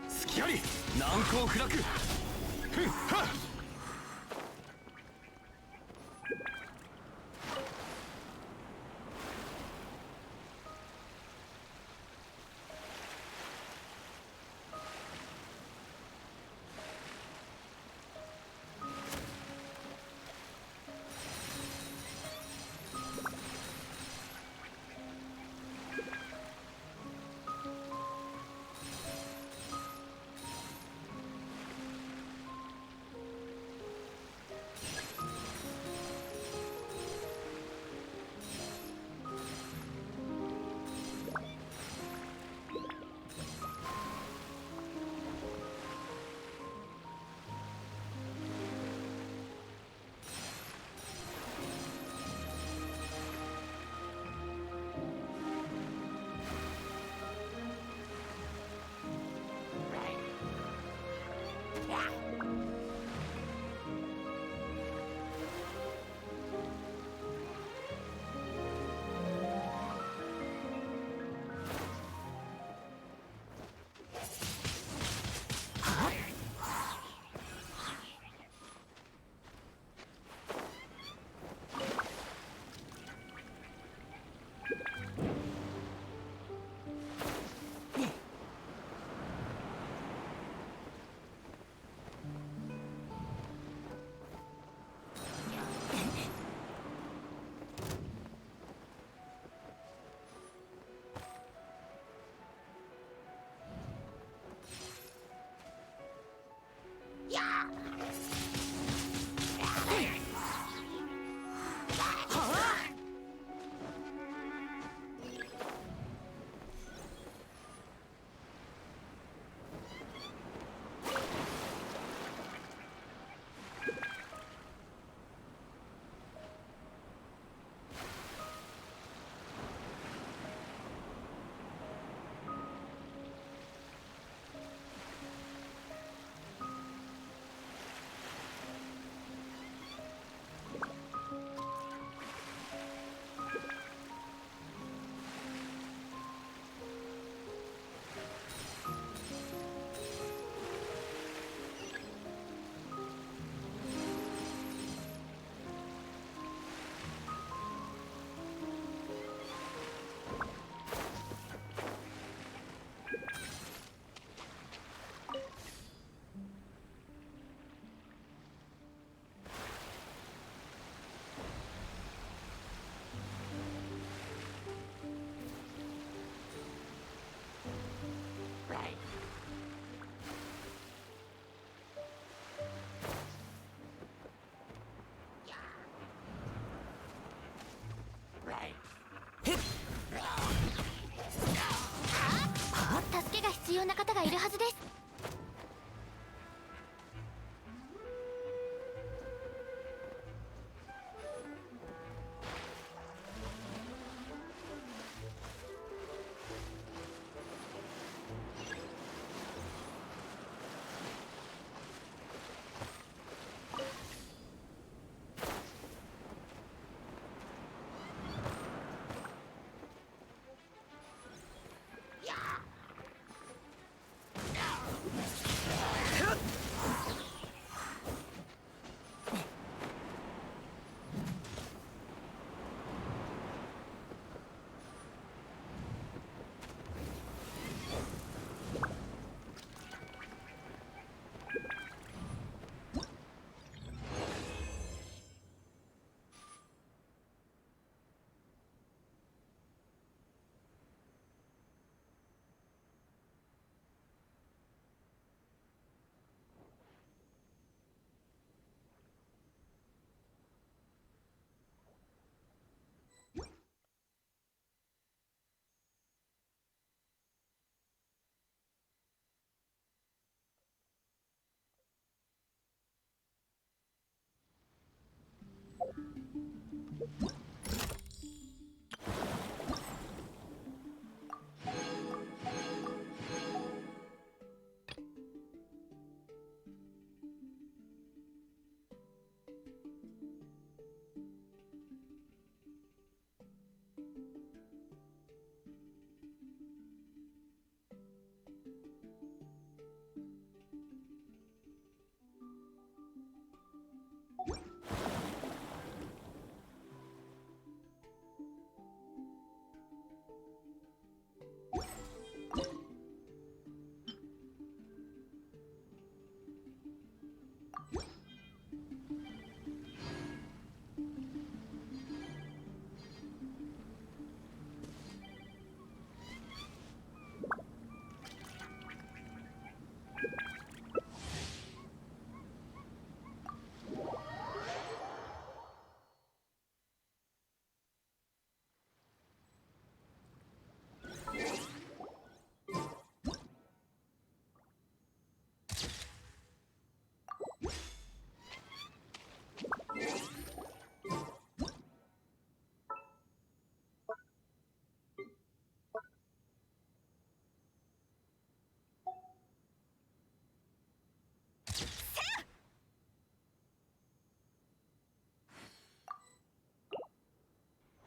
隙あり難攻不落。ふんはっ。要な方がいるはずです。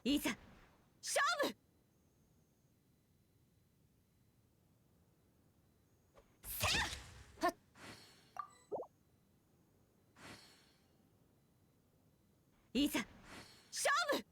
いざ勝負。いざ勝負。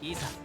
いざ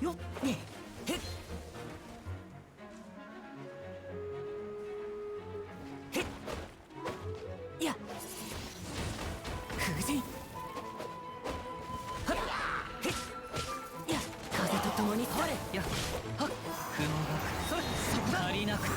よっねへっへっや風神はっへっや風と共にほれやはっ雲がそれそこだ足りなく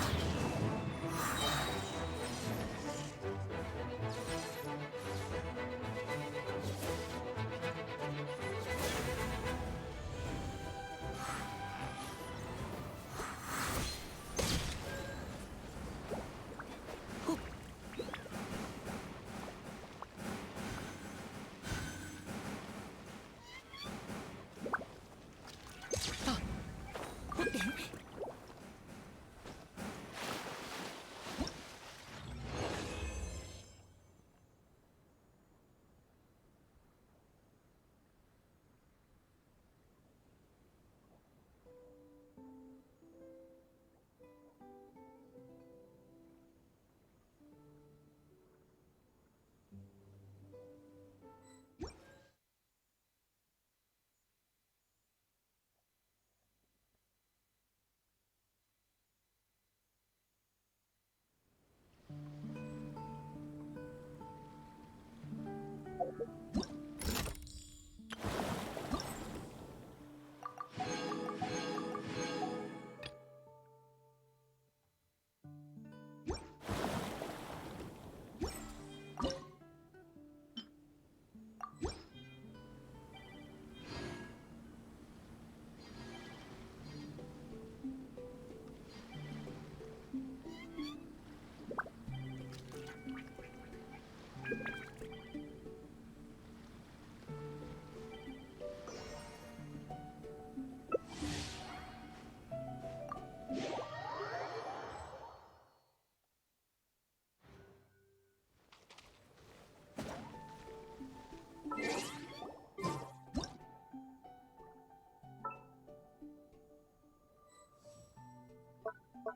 어?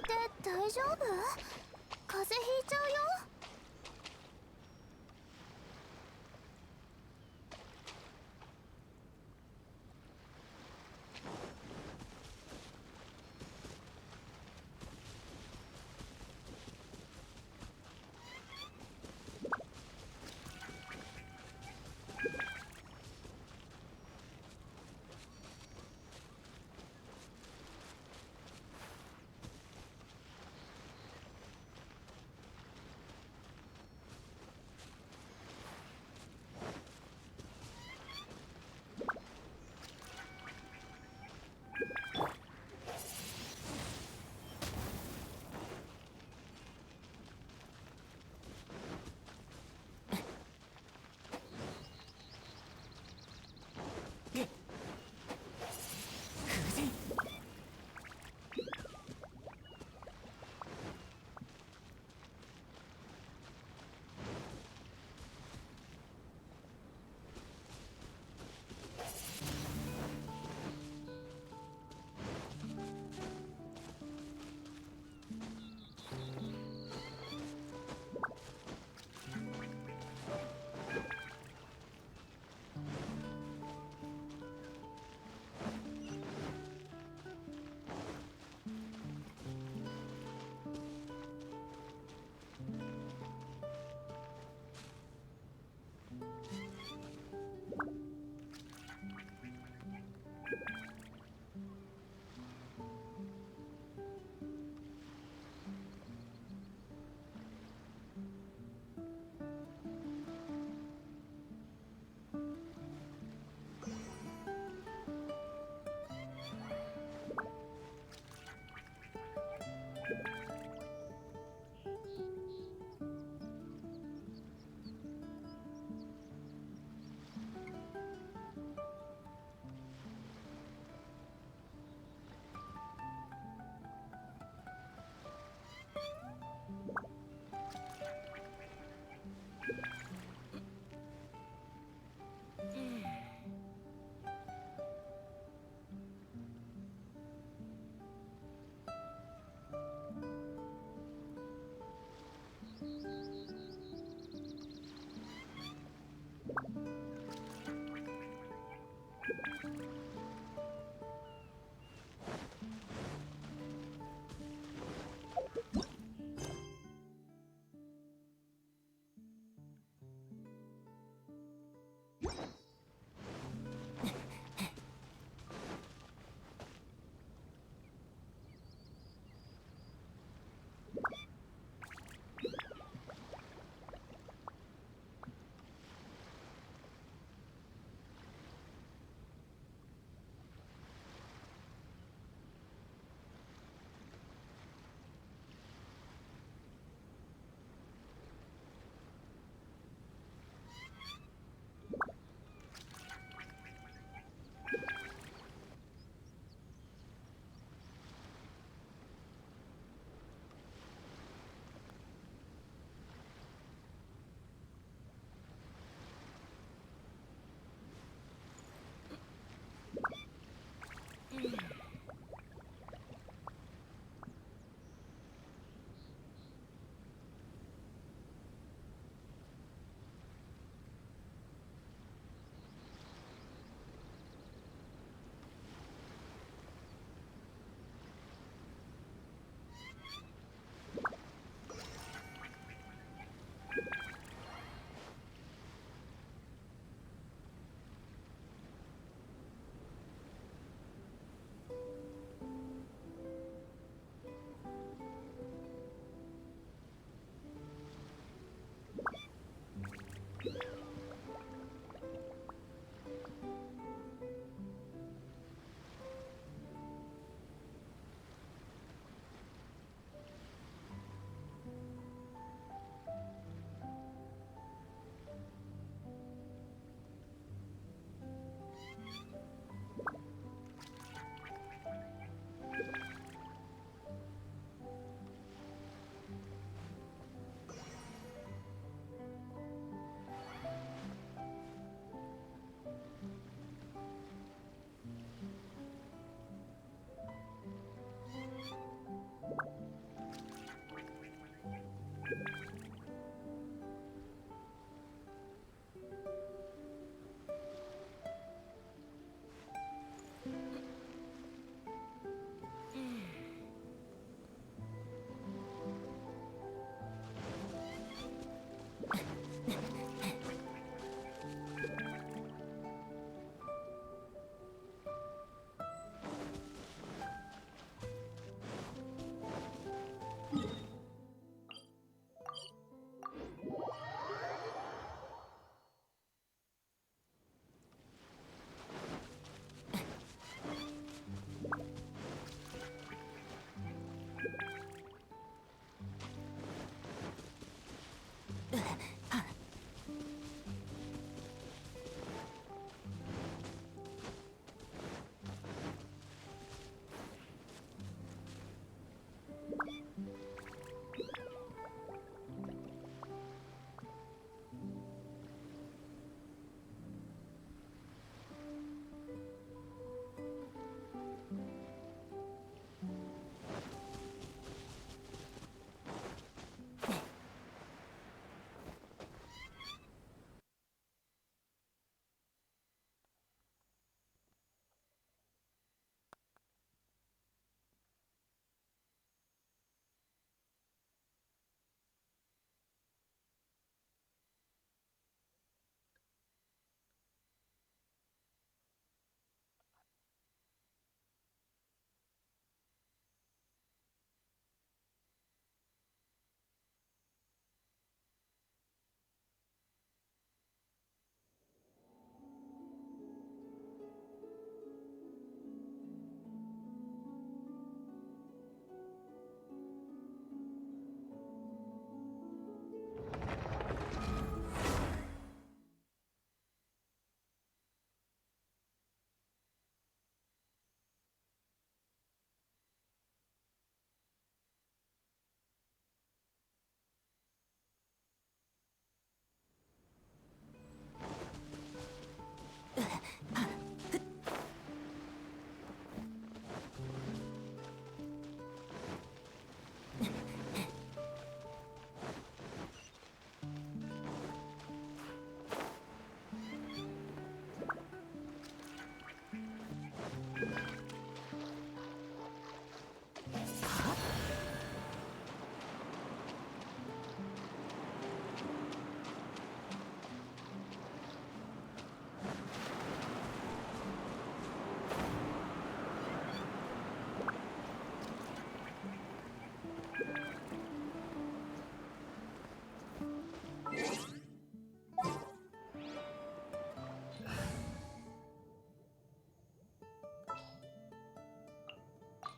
って大丈夫？風邪ひいちゃうよ。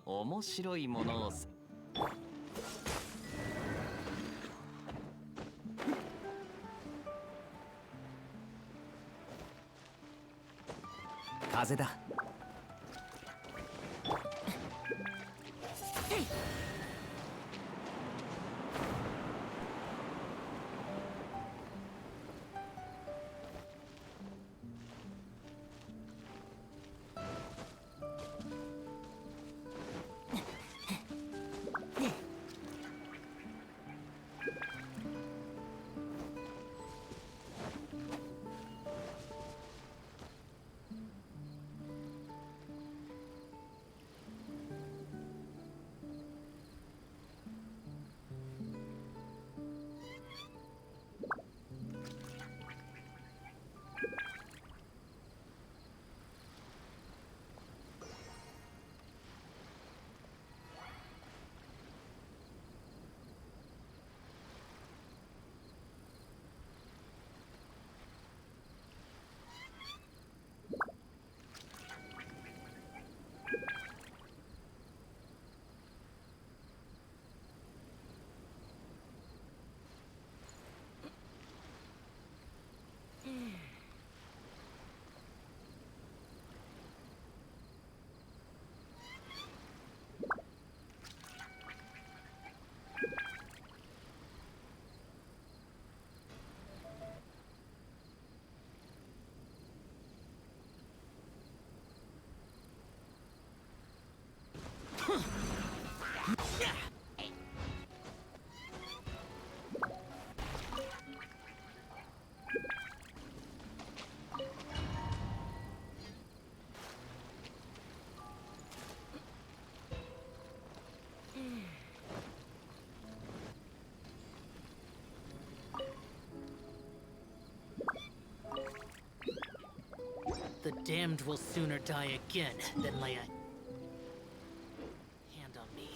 面白いものを風だ。The damned will sooner die again than lay a hand on me.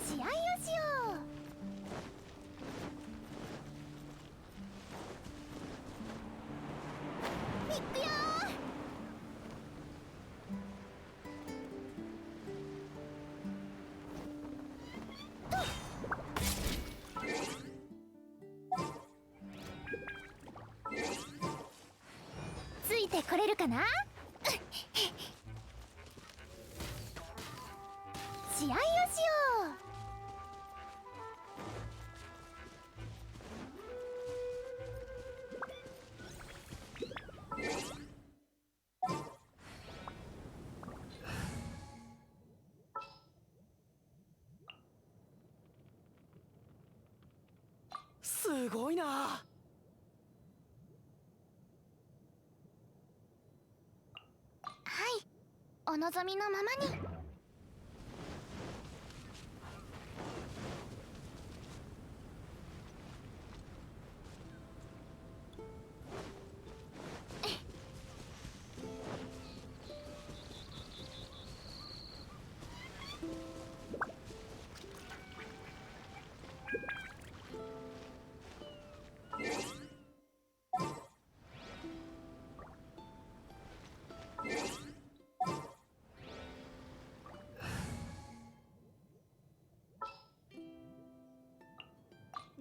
試合をしよ取れるかな試合をしよすごいな。はい、お望みのままに。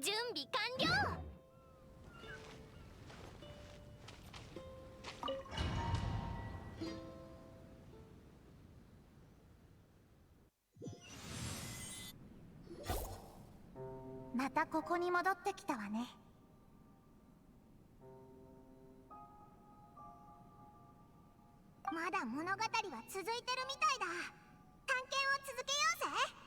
準備完了。またここに戻ってきたわね。まだ物語は続いてるみたいだ。探検を続けようぜ。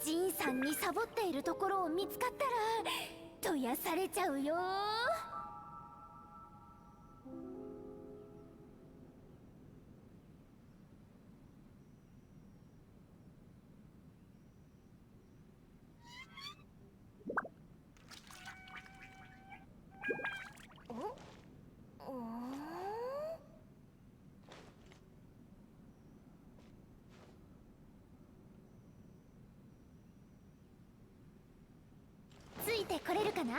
ジンさんにサボっているところを見つかったらどやされちゃうよ。かな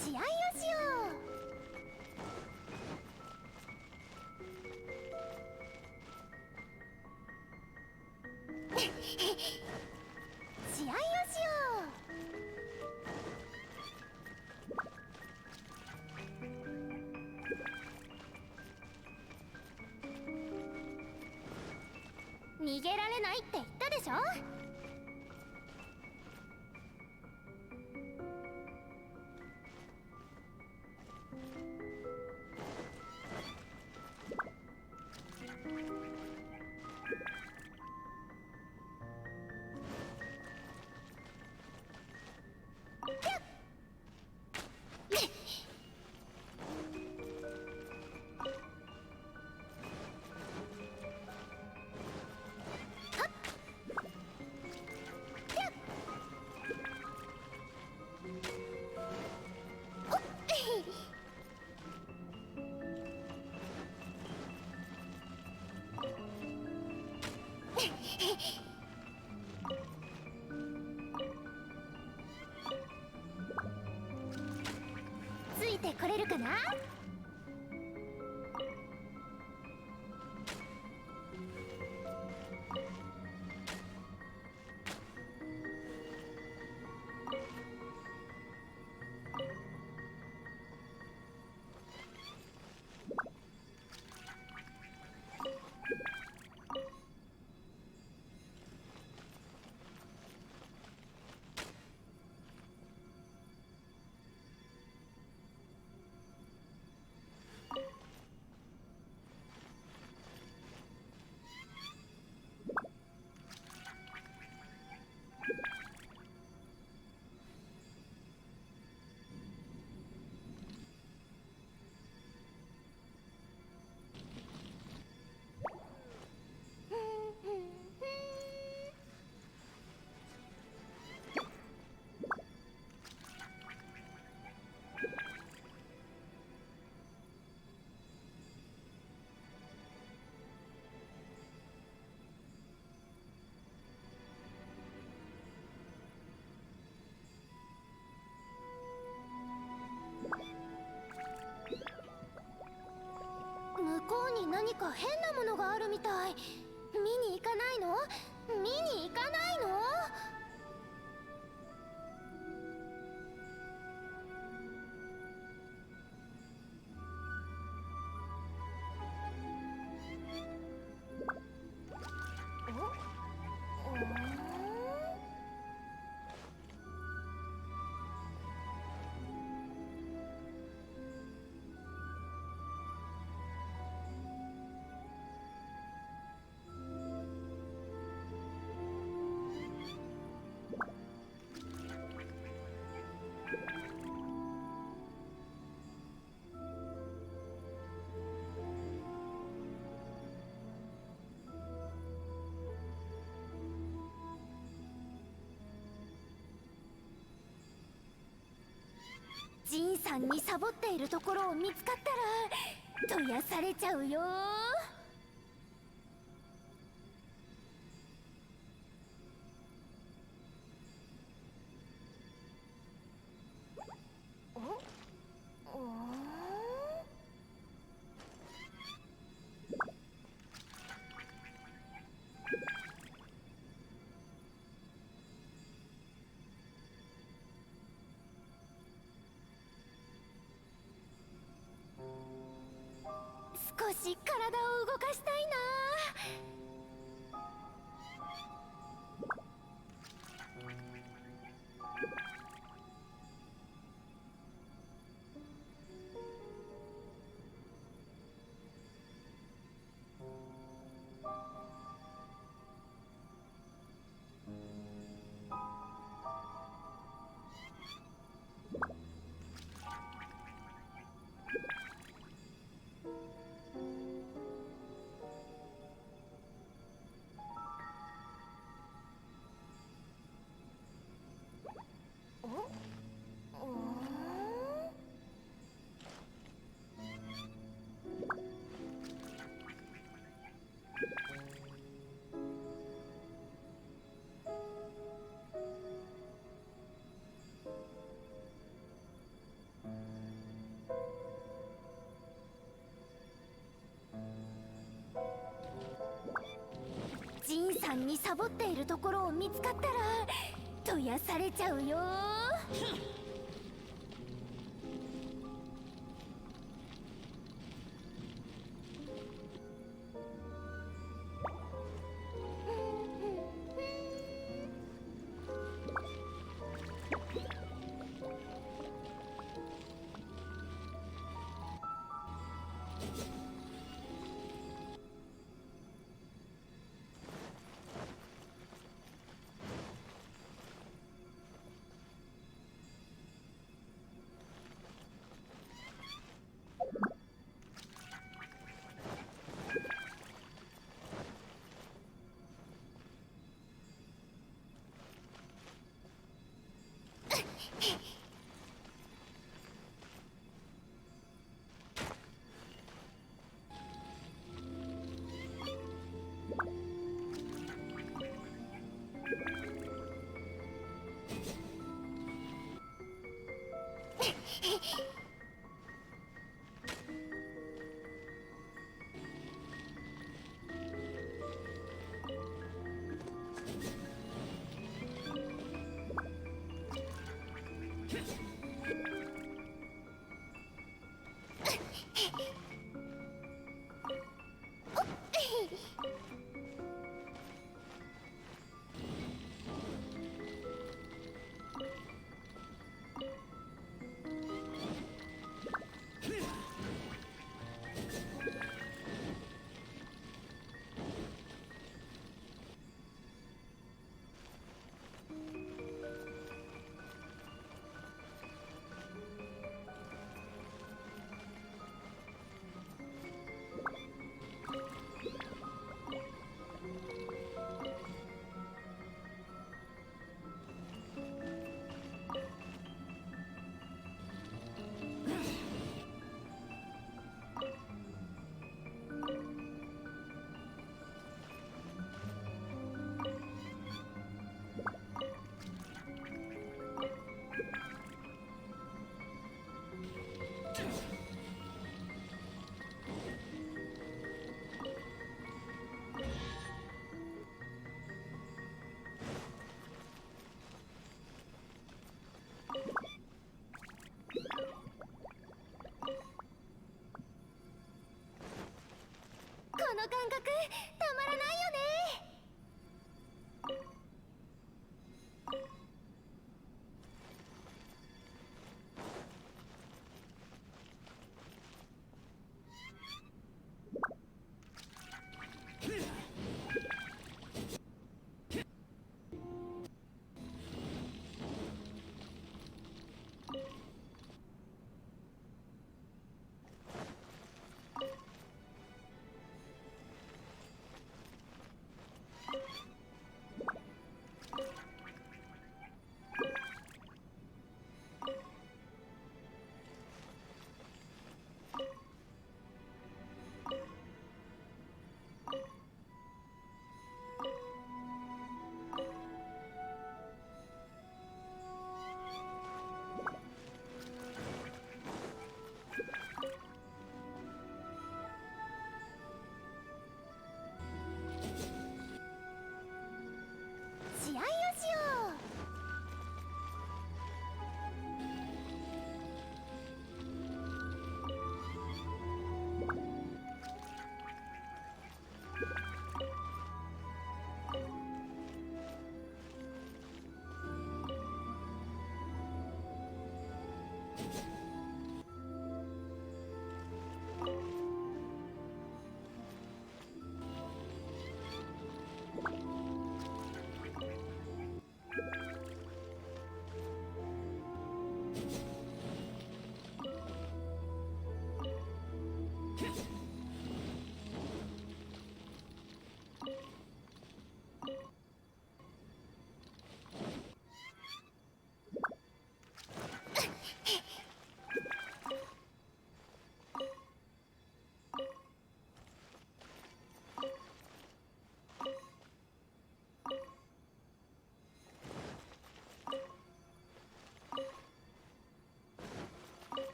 試合をしよう試合をしよう逃げられないって言ったでしょ。ついてこれるかな。向こうに何か変なものがあるみたい。見に行かないの？見に行かないの？ジンさんにサボっているところを見つかったらどやされちゃうよ。少し体を動かしたいな。さんにサボっているところを見つかったらとやされちゃうよ。この感覚たまらないよね。試合をしよう。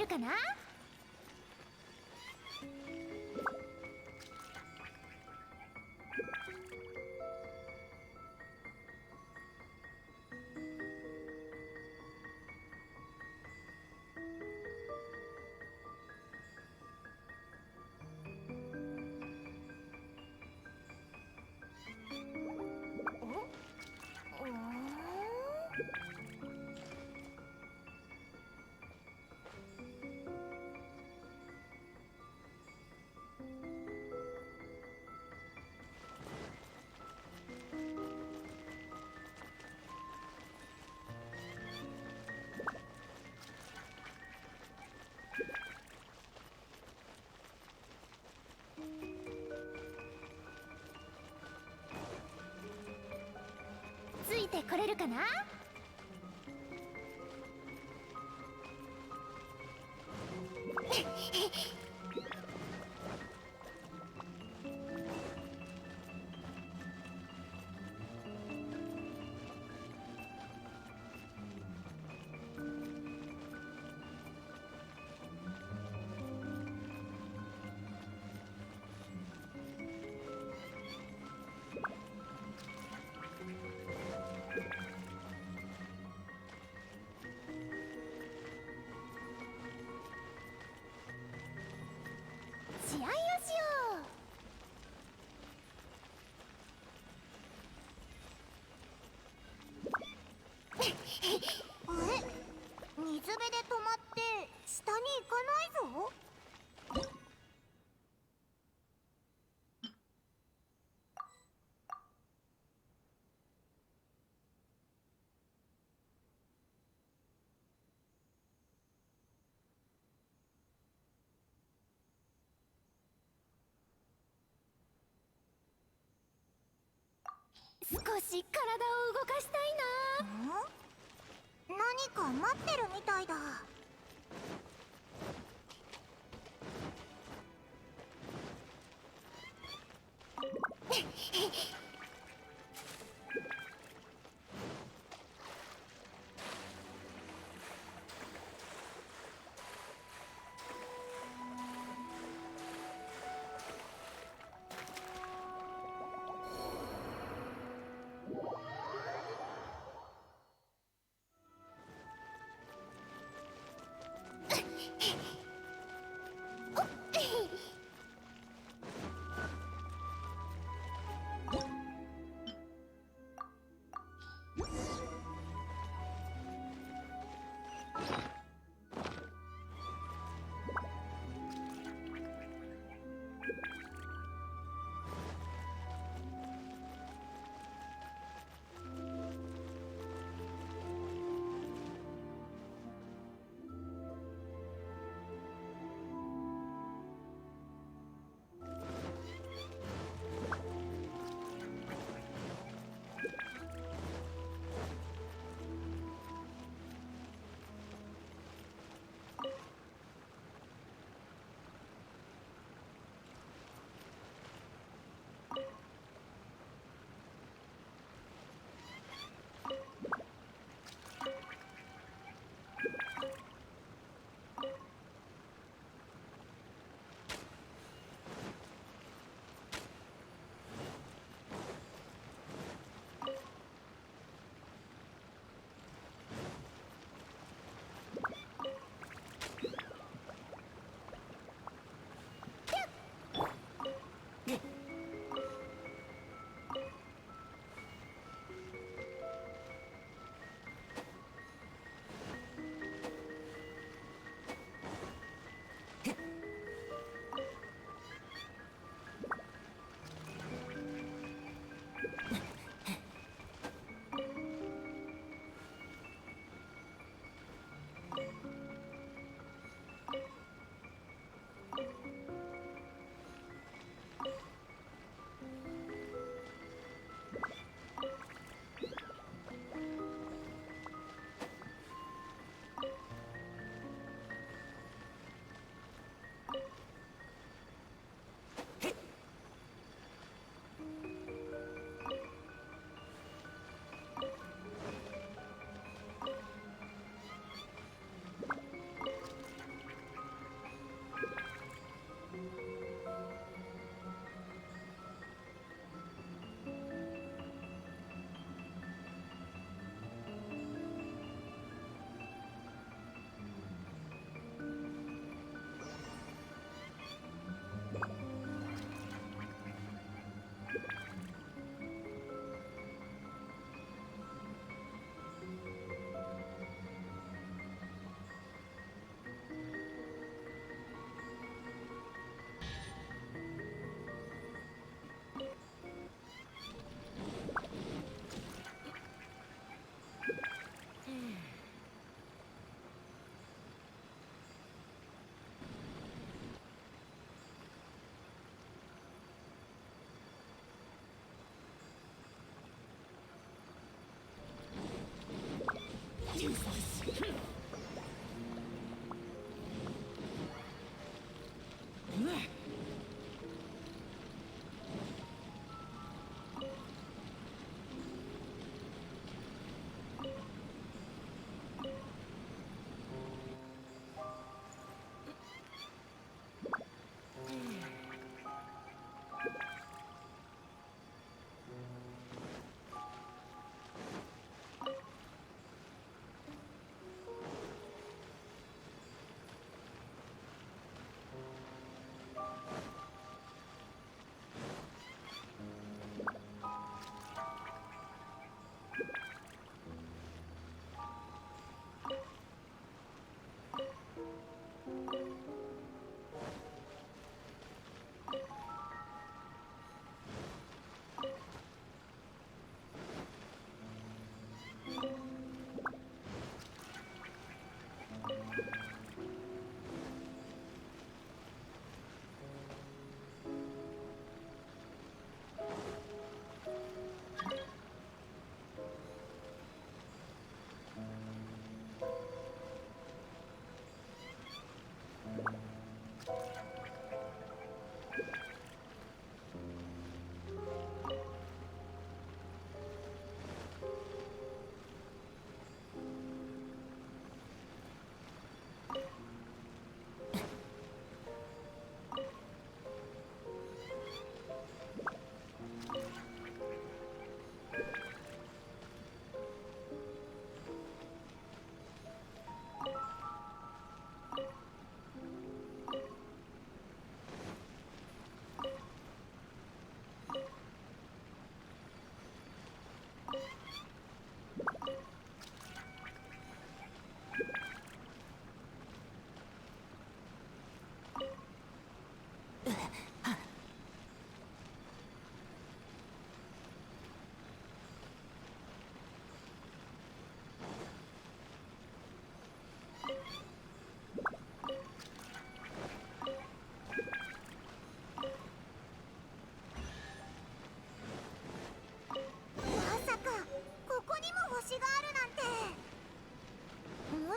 るかな。ついてこれるかな。試合をしよう。あれ、水辺で止まって下に行かないぞ。少し体を動かしたいな。何か待ってるみたいだ。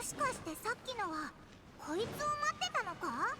もしかしてさっきのはこいつを待ってたのか？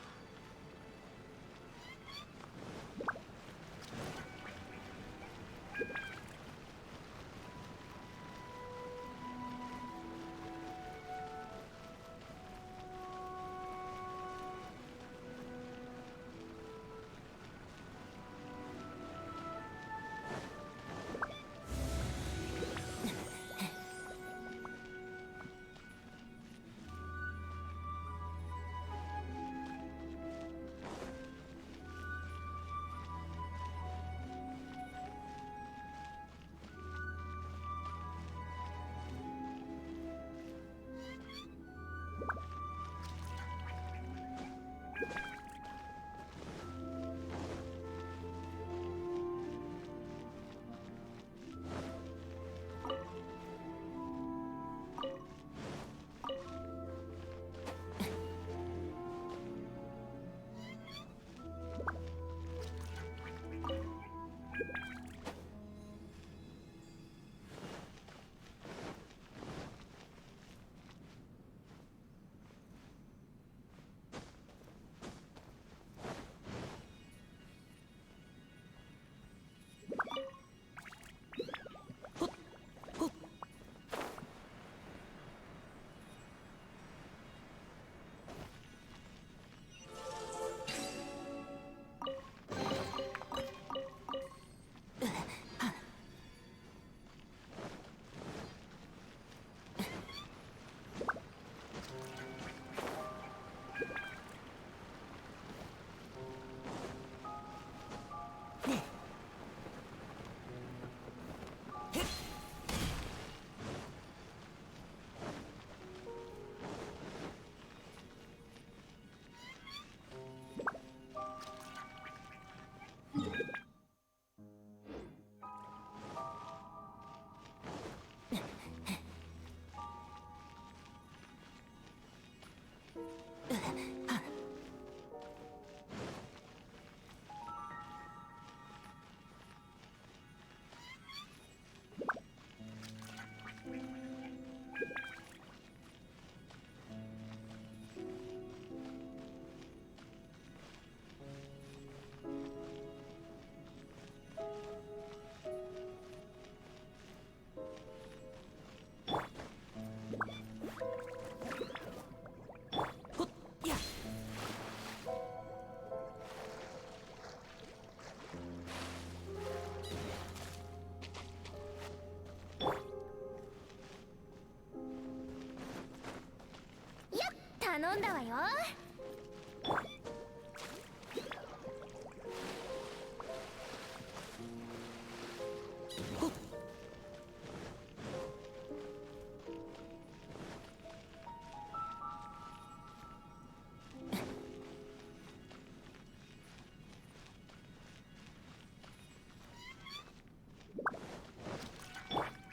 頼んだわよ。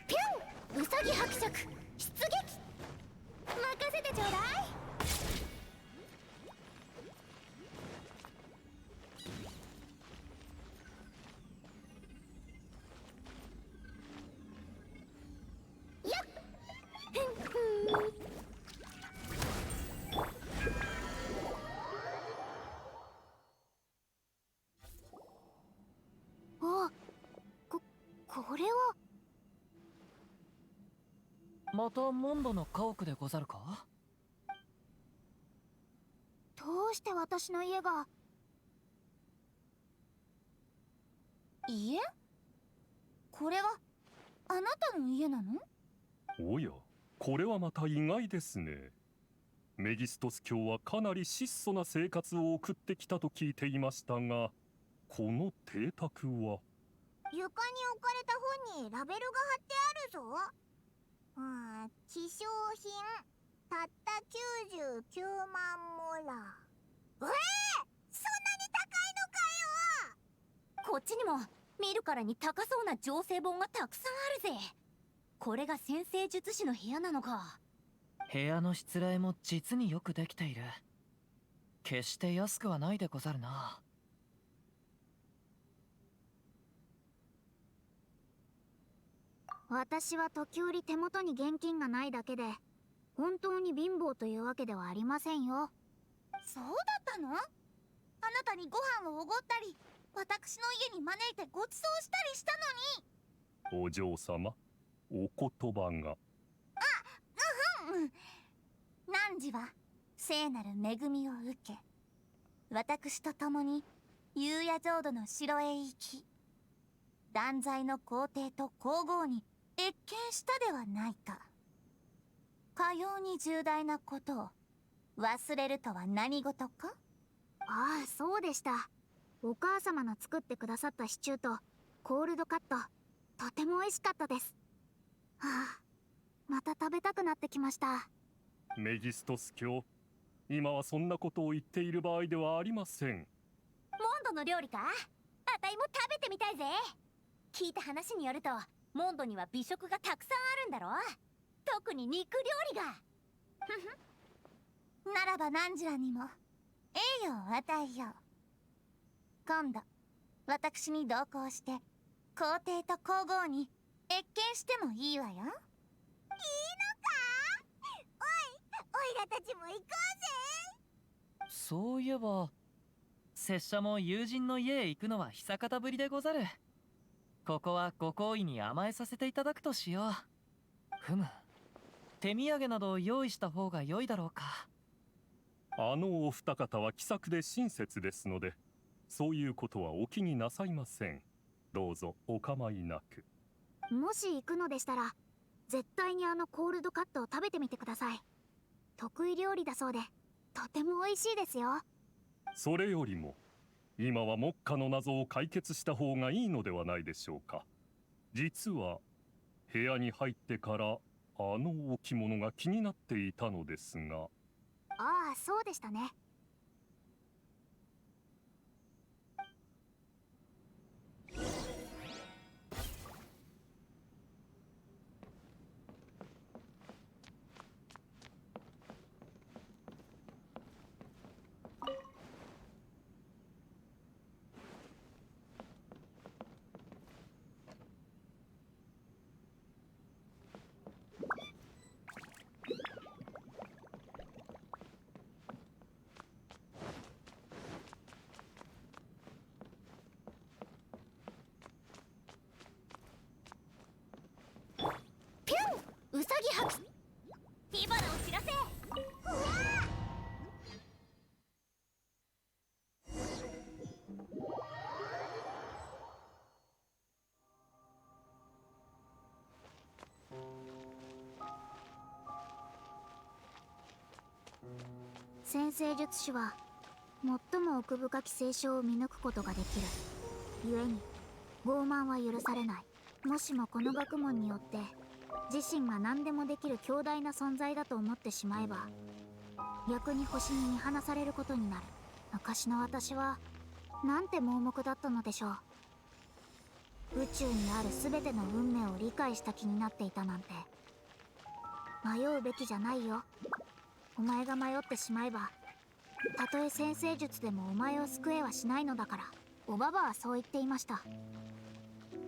ピュン、ウサギ伯爵出撃。任せてちょうだい。やっあ、これはまたモンドの家屋でござるか？どうして私の家が。家？これはあなたの家なの？おや、これはまた意外ですね。メギストス卿はかなり質素な生活を送ってきたと聞いていましたが、この邸宅は。床に置かれた本にラベルが貼ってあるぞ。希少品たった99万モラ。そんなに高いのかよ。こっちにも見るからに高そうな情勢本がたくさんあるぜ。これが先生術師の部屋なのか。部屋のしつらえも実によくできている。決して安くはないでござるな。私は時折手元に現金がないだけで、本当に貧乏というわけではありませんよ。そうだったの？あなたにご飯をおごったり、私の家に招いてご馳走したりしたのに。お嬢様、お言葉が。汝は聖なる恵みを受け、私と共に夕夜浄土の城へ行き、断罪の皇帝と皇后に謁見したではないか。かように重大なことを忘れるとは何事か？ああ、そうでした。お母様の作ってくださったシチューとコールドカット、とても美味しかったです。はあ、また食べたくなってきました。メギストス卿、今はそんなことを言っている場合ではありません。モンドの料理か？あたいも食べてみたいぜ。聞いた話によると、モンドには美食がたくさんあるんだろ。特に肉料理が。ならば汝らにも栄誉を与えよう。今度私に同行して皇帝と皇后に謁見してもいいわよ。いいのか？おいらたちも行こうぜ。そういえば拙者も友人の家へ行くのは久方ぶりでござる。ここはご好意に甘えさせていただくとしよう。ふむ、手土産などを用意した方が良いだろうか。あのお二方は気さくで親切ですので、そういうことはお気になさいません。どうぞお構いなく。もし行くのでしたら、絶対にあのコールドカットを食べてみてください。得意料理だそうで、とても美味しいですよ。それよりも、今は目下の謎を解決した方がいいのではないでしょうか。実は部屋に入ってからあの置物が気になっていたのですが。ああ、そうでしたね。先生術師は最も奥深き聖書を見抜くことができる。故に傲慢は許されない。もしもこの学問によって自身が何でもできる強大な存在だと思ってしまえば、逆に星に見放されることになる。昔の私はなんて盲目だったのでしょう。宇宙にある全ての運命を理解した気になっていたなんて。迷うべきじゃないよ。お前が迷ってしまえば、たとえ先生術でもお前を救えはしないのだから。おばばはそう言っていました。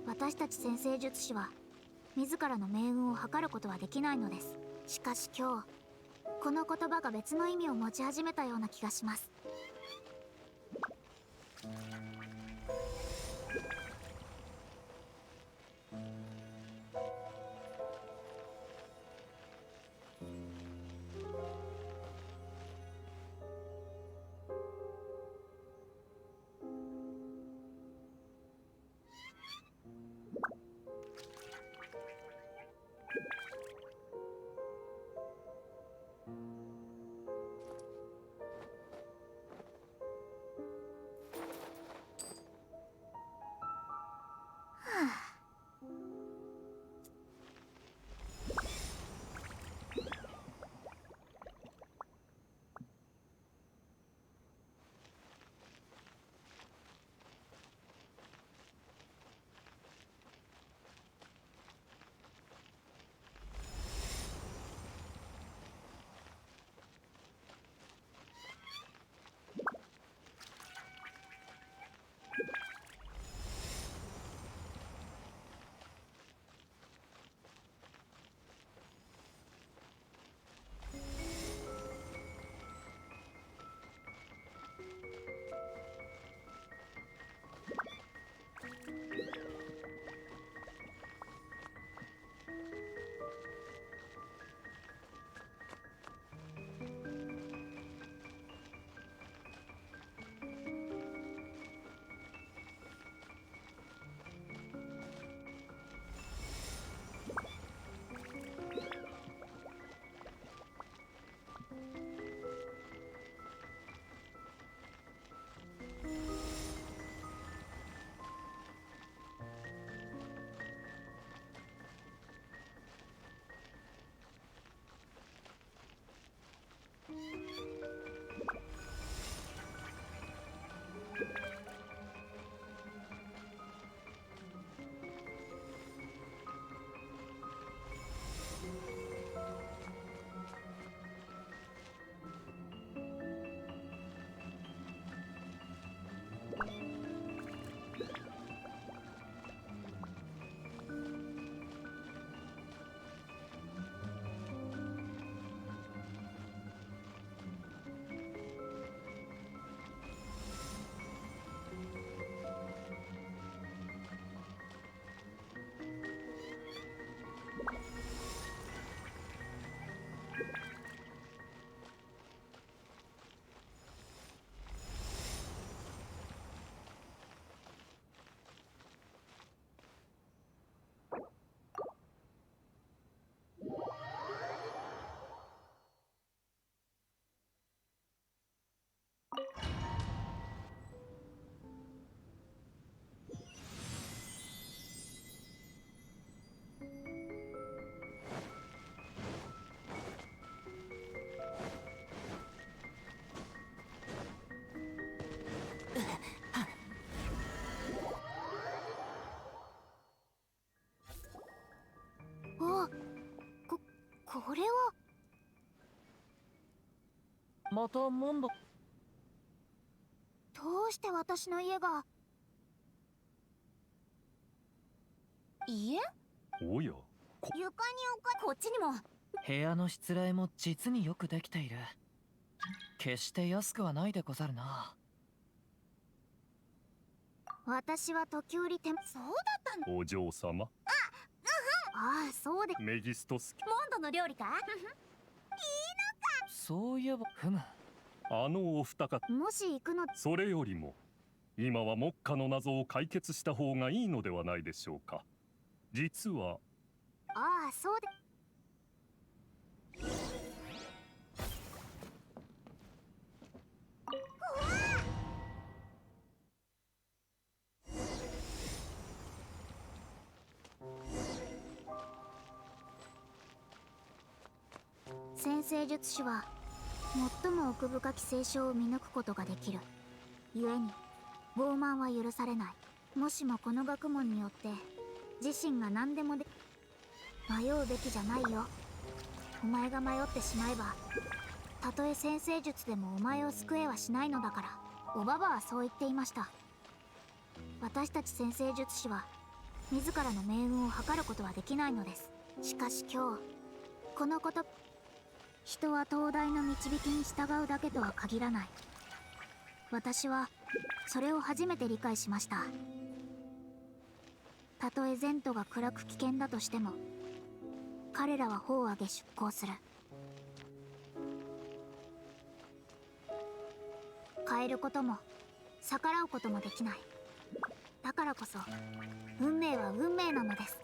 私たち先生術師は自らの命運を測ることはできないのです。しかし今日この言葉が別の意味を持ち始めたような気がします。これはまたなんだ。どうして私の家が。家？おや、床にこっちにも。部屋のしつらえも実によくできている。決して安くはないでござるな。私は時折そうだったの。お嬢様。ああ、そうで。メギストス。モンドの料理か？いいのか。そういえば、ふむ。あのお二方。もし行くの。それよりも今は目下の謎を解決した方がいいのではないでしょうか。実は。ああ、そうで。先生術師は最も奥深き聖書を見抜くことができる。故に傲慢は許されない。もしもこの学問によって自身が何でもで迷うべきじゃないよ。お前が迷ってしまえばたとえ先生術でもお前を救えはしないのだから。おばばはそう言っていました。私たち先生術師は自らの命運を図ることはできないのです。しかし今日このこと、人は東大の導きに従うだけとは限らない。私はそれを初めて理解しました。たとえ前途が暗く危険だとしても彼らは砲を上げ出航する。変えることも逆らうこともできない。だからこそ運命は運命なのです。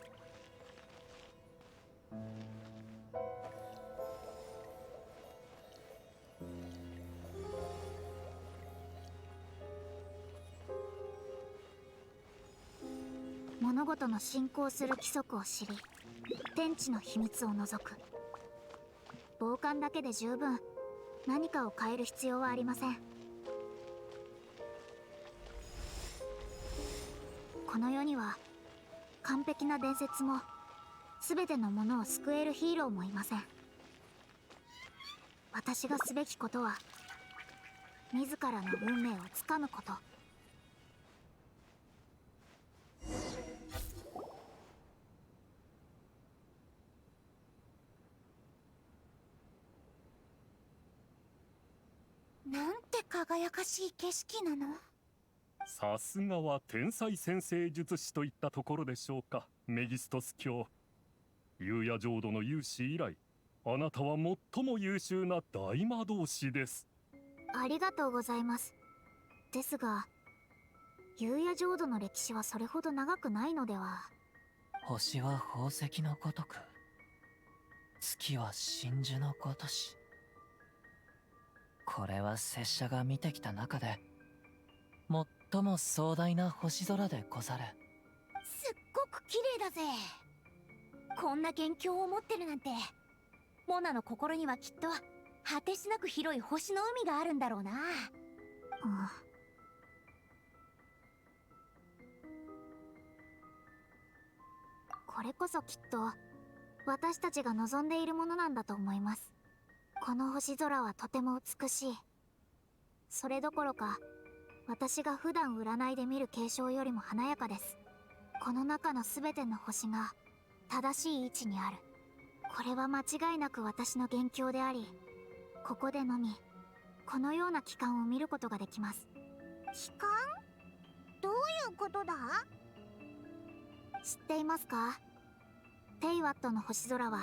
物事の進行する規則を知り、天地の秘密を除く。傍観だけで十分何かを変える必要はありません。この世には完璧な伝説も全てのものを救えるヒーローもいません。私がすべきことは自らの運命をつかむこと。なんて輝かしい景色なの。さすがは天才先生術師といったところでしょうか、メギストス卿。夕夜浄土の勇士以来、あなたは最も優秀な大魔導士です。ありがとうございます。ですが夕夜浄土の歴史はそれほど長くないのでは。星は宝石のごとく、月は真珠のごとし。これは拙者が見てきた中で最も壮大な星空でござる。すっごく綺麗だぜ。こんな元凶を持ってるなんて、モナの心にはきっと果てしなく広い星の海があるんだろうな。これこそきっと私たちが望んでいるものなんだと思います。この星空はとても美しい。それどころか私が普段占いで見る景象よりも華やかです。この中の全ての星が正しい位置にある。これは間違いなく私の元凶であり、ここでのみこのような期間を見ることができます。期間？どういうことだ？知っていますか？テイワットの星空は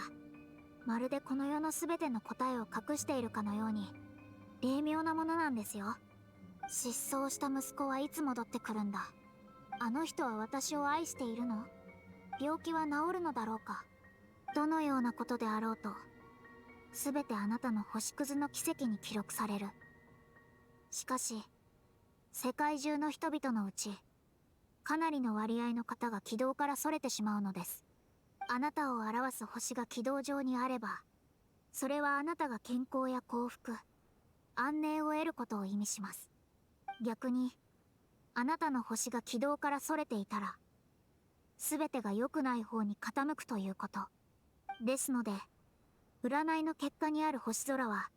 まるでこの世の全ての答えを隠しているかのように霊妙なものなんですよ。失踪した息子はいつ戻ってくるんだ。あの人は私を愛しているの？病気は治るのだろうか？どのようなことであろうと全てあなたの星屑の奇跡に記録される。しかし世界中の人々のうちかなりの割合の方が軌道からそれてしまうのです。あなたを表す星が軌道上にあれば、それはあなたが健康や幸福、安寧を得ることを意味します。逆にあなたの星が軌道からそれていたら、全てが良くない方に傾くということですので、占いの結果にある星空は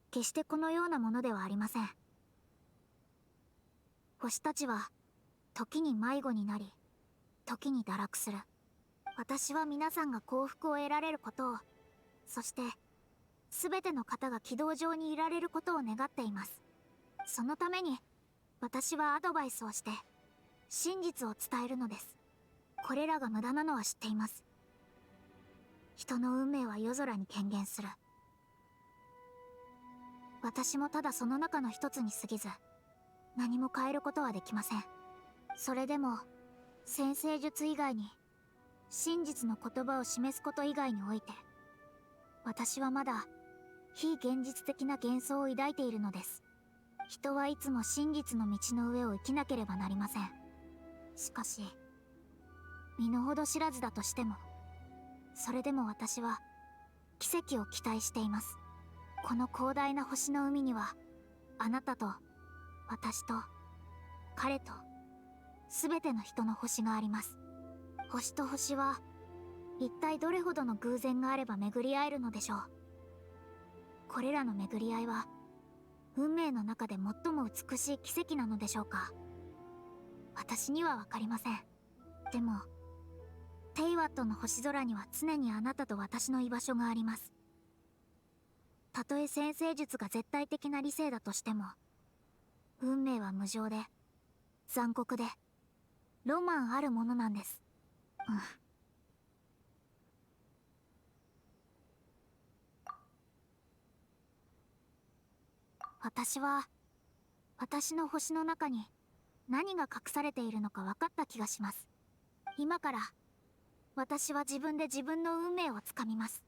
決してこのようなものではありません。星たちは時に迷子になり、時に堕落する。私は皆さんが幸福を得られることを、そして全ての方が軌道上にいられることを願っています。そのために私はアドバイスをして真実を伝えるのです。これらが無駄なのは知っています。人の運命は夜空に顕現する。私もただその中の一つに過ぎず、何も変えることはできません。それでも先生術以外に真実の言葉を示すこと以外において、私はまだ非現実的な幻想を抱いているのです。人はいつも真実の道の上を生きなければなりません。しかし身の程知らずだとしても、それでも私は奇跡を期待しています。この広大な星の海には、あなたと私と彼と全ての人の星があります。星と星は一体どれほどの偶然があれば巡り合えるのでしょう。これらの巡り合いは運命の中で最も美しい奇跡なのでしょうか。私には分かりません。でもテイワットの星空には常にあなたと私の居場所があります。たとえ占星術が絶対的な理性だとしても、運命は無情で残酷でロマンあるものなんです。私は私の星の中に何が隠されているのか分かった気がします。今から私は自分で自分の運命をつかみます。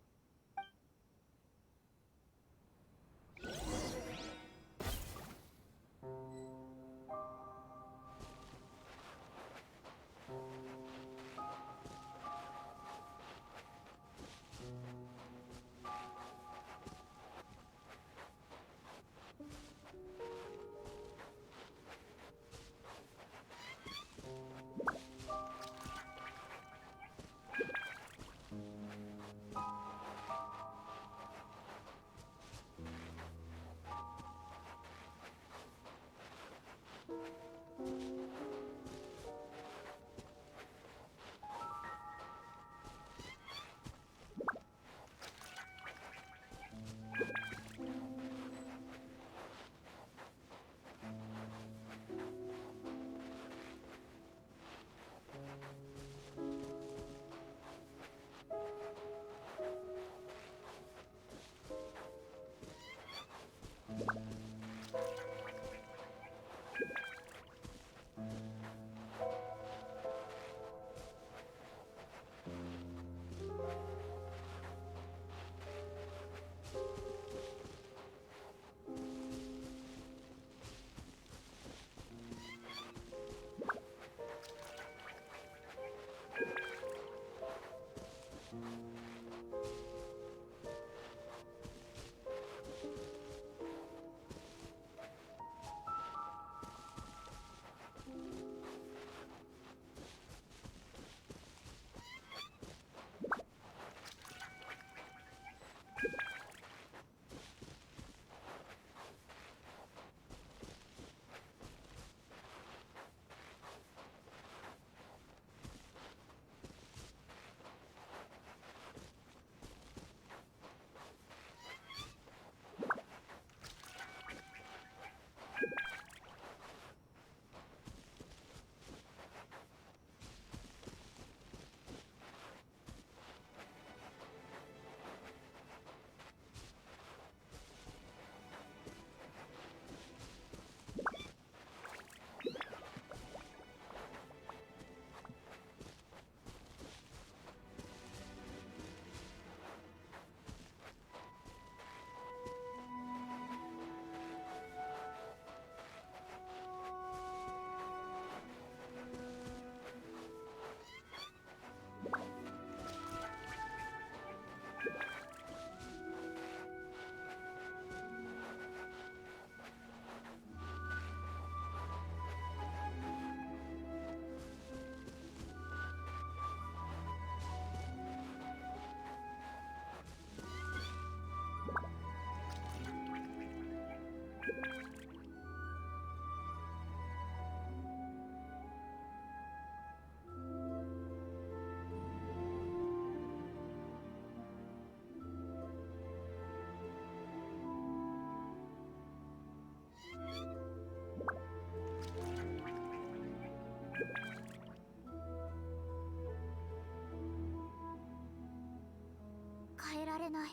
変えられない、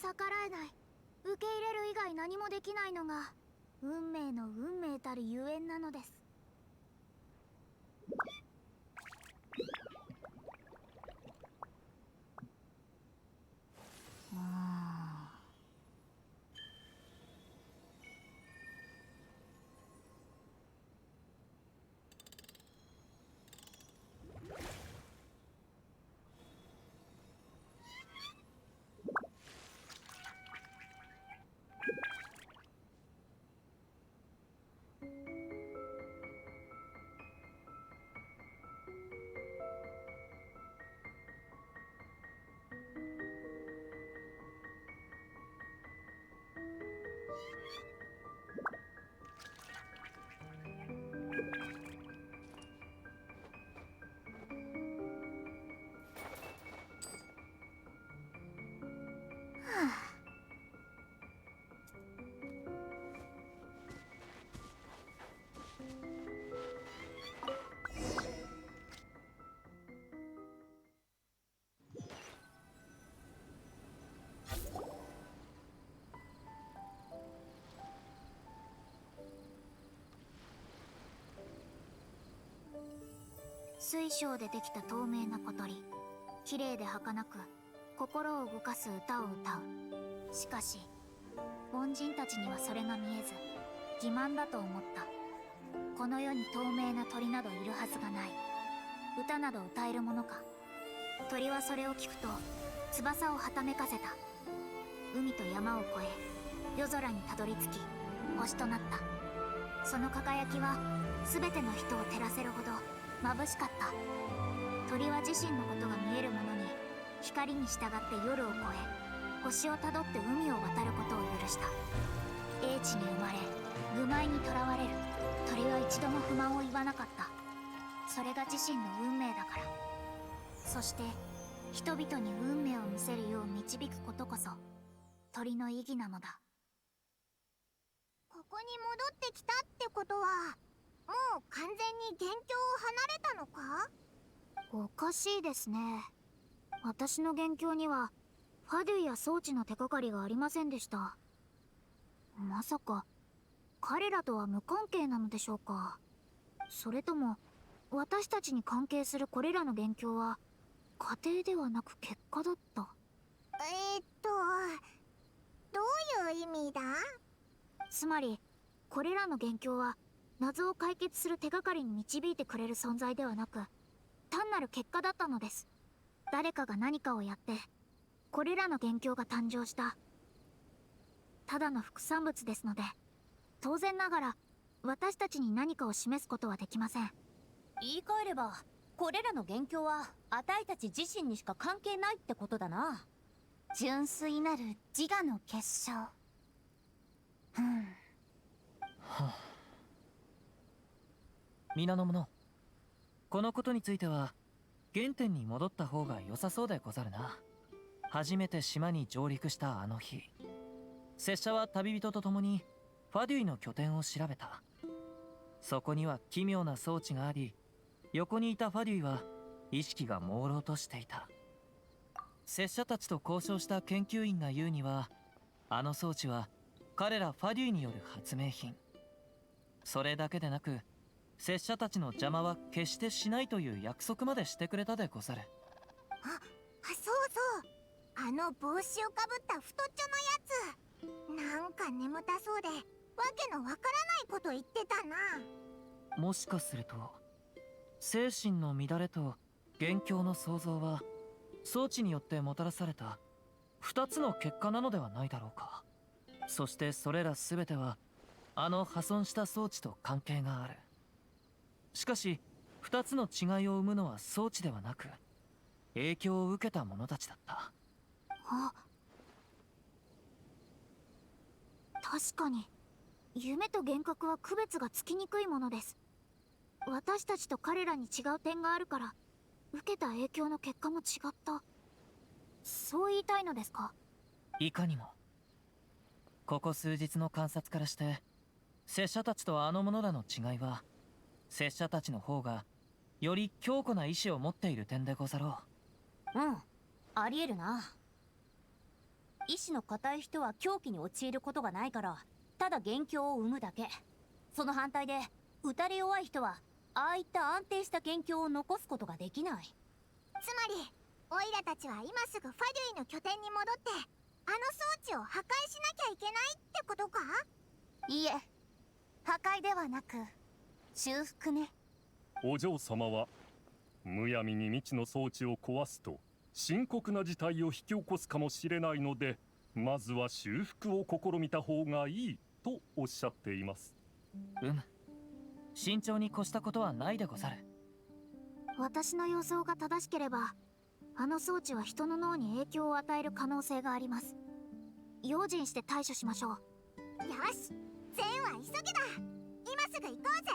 逆らえない、受け入れる以外何もできないのが運命の運命たるゆえんなのです。水晶でできた透明な小鳥。綺麗で儚く心を動かす歌を歌う。しかし凡人たちにはそれが見えず欺瞞だと思った。この世に透明な鳥などいるはずがない。歌など歌えるものか。鳥はそれを聞くと翼をはためかせた。海と山を越え夜空にたどり着き星となった。その輝きは全ての人を照らせるほど眩しかった。鳥は自身のことが見えるものに光に従って夜を越え星をたどって海を渡ることを許した。英知に生まれ愚昧にとらわれる鳥は一度も不満を言わなかった。それが自身の運命だから。そして人々に運命を見せるよう導くことこそ鳥の意義なのだ。ここに戻ってきたってことはもう完全に元凶を離れたのか？おかしいですね。私の元凶にはファデュイや装置の手がかりがありませんでした。まさか彼らとは無関係なのでしょうか。それとも私たちに関係するこれらの元凶は過程ではなく結果だった。どういう意味だ？つまりこれらの元凶は謎を解決する手がかりに導いてくれる存在ではなく単なる結果だったのです。誰かが何かをやってこれらの元凶が誕生した。ただの副産物ですので当然ながら私たちに何かを示すことはできません。言い換えればこれらの元凶はあたいたち自身にしか関係ないってことだな。純粋なる自我の結晶。皆の者、このことについては原点に戻った方が良さそうでござるな。初めて島に上陸したあの日、拙者は旅人と共にファデュイの拠点を調べた。そこには奇妙な装置があり、横にいたファデュイは意識が朦朧としていた。拙者たちと交渉した研究員が言うには、あの装置は彼らファデュイによる発明品。それだけでなく拙者たちの邪魔は決してしないという約束までしてくれたでござる。そうそう、あの帽子をかぶった太っちょのやつ、なんか眠たそうでわけのわからないこと言ってたな。もしかすると精神の乱れと元凶の創造は装置によってもたらされた2つの結果なのではないだろうか。そしてそれら全てはあの破損した装置と関係がある。しかし2つの違いを生むのは装置ではなく影響を受けた者たちだった。確かに夢と幻覚は区別がつきにくいものです。私たちと彼らに違う点があるから受けた影響の結果も違った、そう言いたいのですか？いかにも。ここ数日の観察からして拙者たちとあの者らの違いは拙者たちの方がより強固な意志を持っている点でござろう。ありえるな。意志の固い人は狂気に陥ることがないからただ元凶を生むだけ。その反対で打たれ弱い人はああいった安定した元凶を残すことができない。つまりオイラたちは今すぐファデュイの拠点に戻ってあの装置を破壊しなきゃいけないってことか？いえ、破壊ではなく修復ね。お嬢様はむやみに未知の装置を壊すと深刻な事態を引き起こすかもしれないので、まずは修復を試みた方がいいとおっしゃっています。慎重に越したことはないでござる。私の予想が正しければあの装置は人の脳に影響を与える可能性があります。用心して対処しましょう。よし、善は急げだ。今すぐ行こうぜ。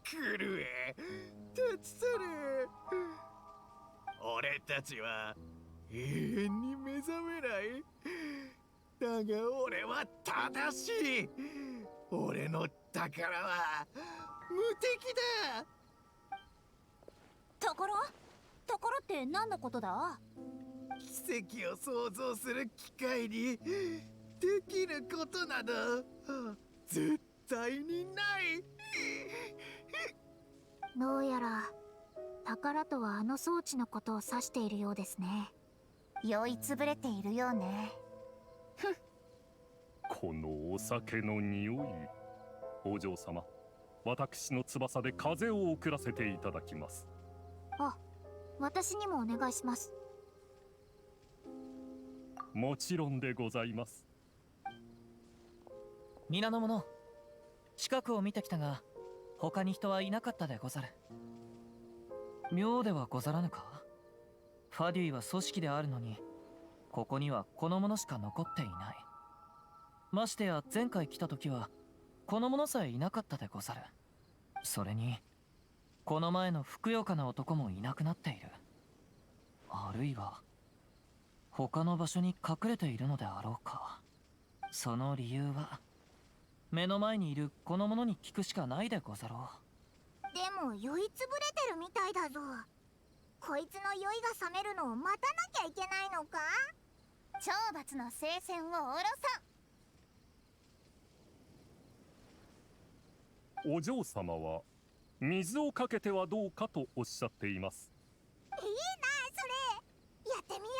来るえ立ち去れ。俺たちは永遠に目覚めない。だが俺は正しい。俺の宝は無敵だ。ところって何のことだ？奇跡を想像する機会にできることなど絶対にない。どうやら宝とはあの装置のことを指しているようですね。酔いつぶれているよね。このお酒の匂い。お嬢様、私の翼で風を送らせていただきます。あ、私にもお願いします。もちろんでございます。皆の者、近くを見てきたが他に人はいなかったでござる。妙ではござらぬか。ファデュイは組織であるのにここにはこの者しか残っていない。ましてや前回来た時はこの者さえいなかったでござる。それにこの前のふくよかな男もいなくなっている。あるいは他の場所に隠れているのであろうか。その理由は目の前にいるこの者に聞くしかないでござろう。でも酔いつぶれてるみたいだぞ。こいつの酔いが冷めるのを待たなきゃいけないのか？懲罰の聖戦を下ろさん。お嬢様は水をかけてはどうかとおっしゃっています。いいなそれ。やってみようぜ。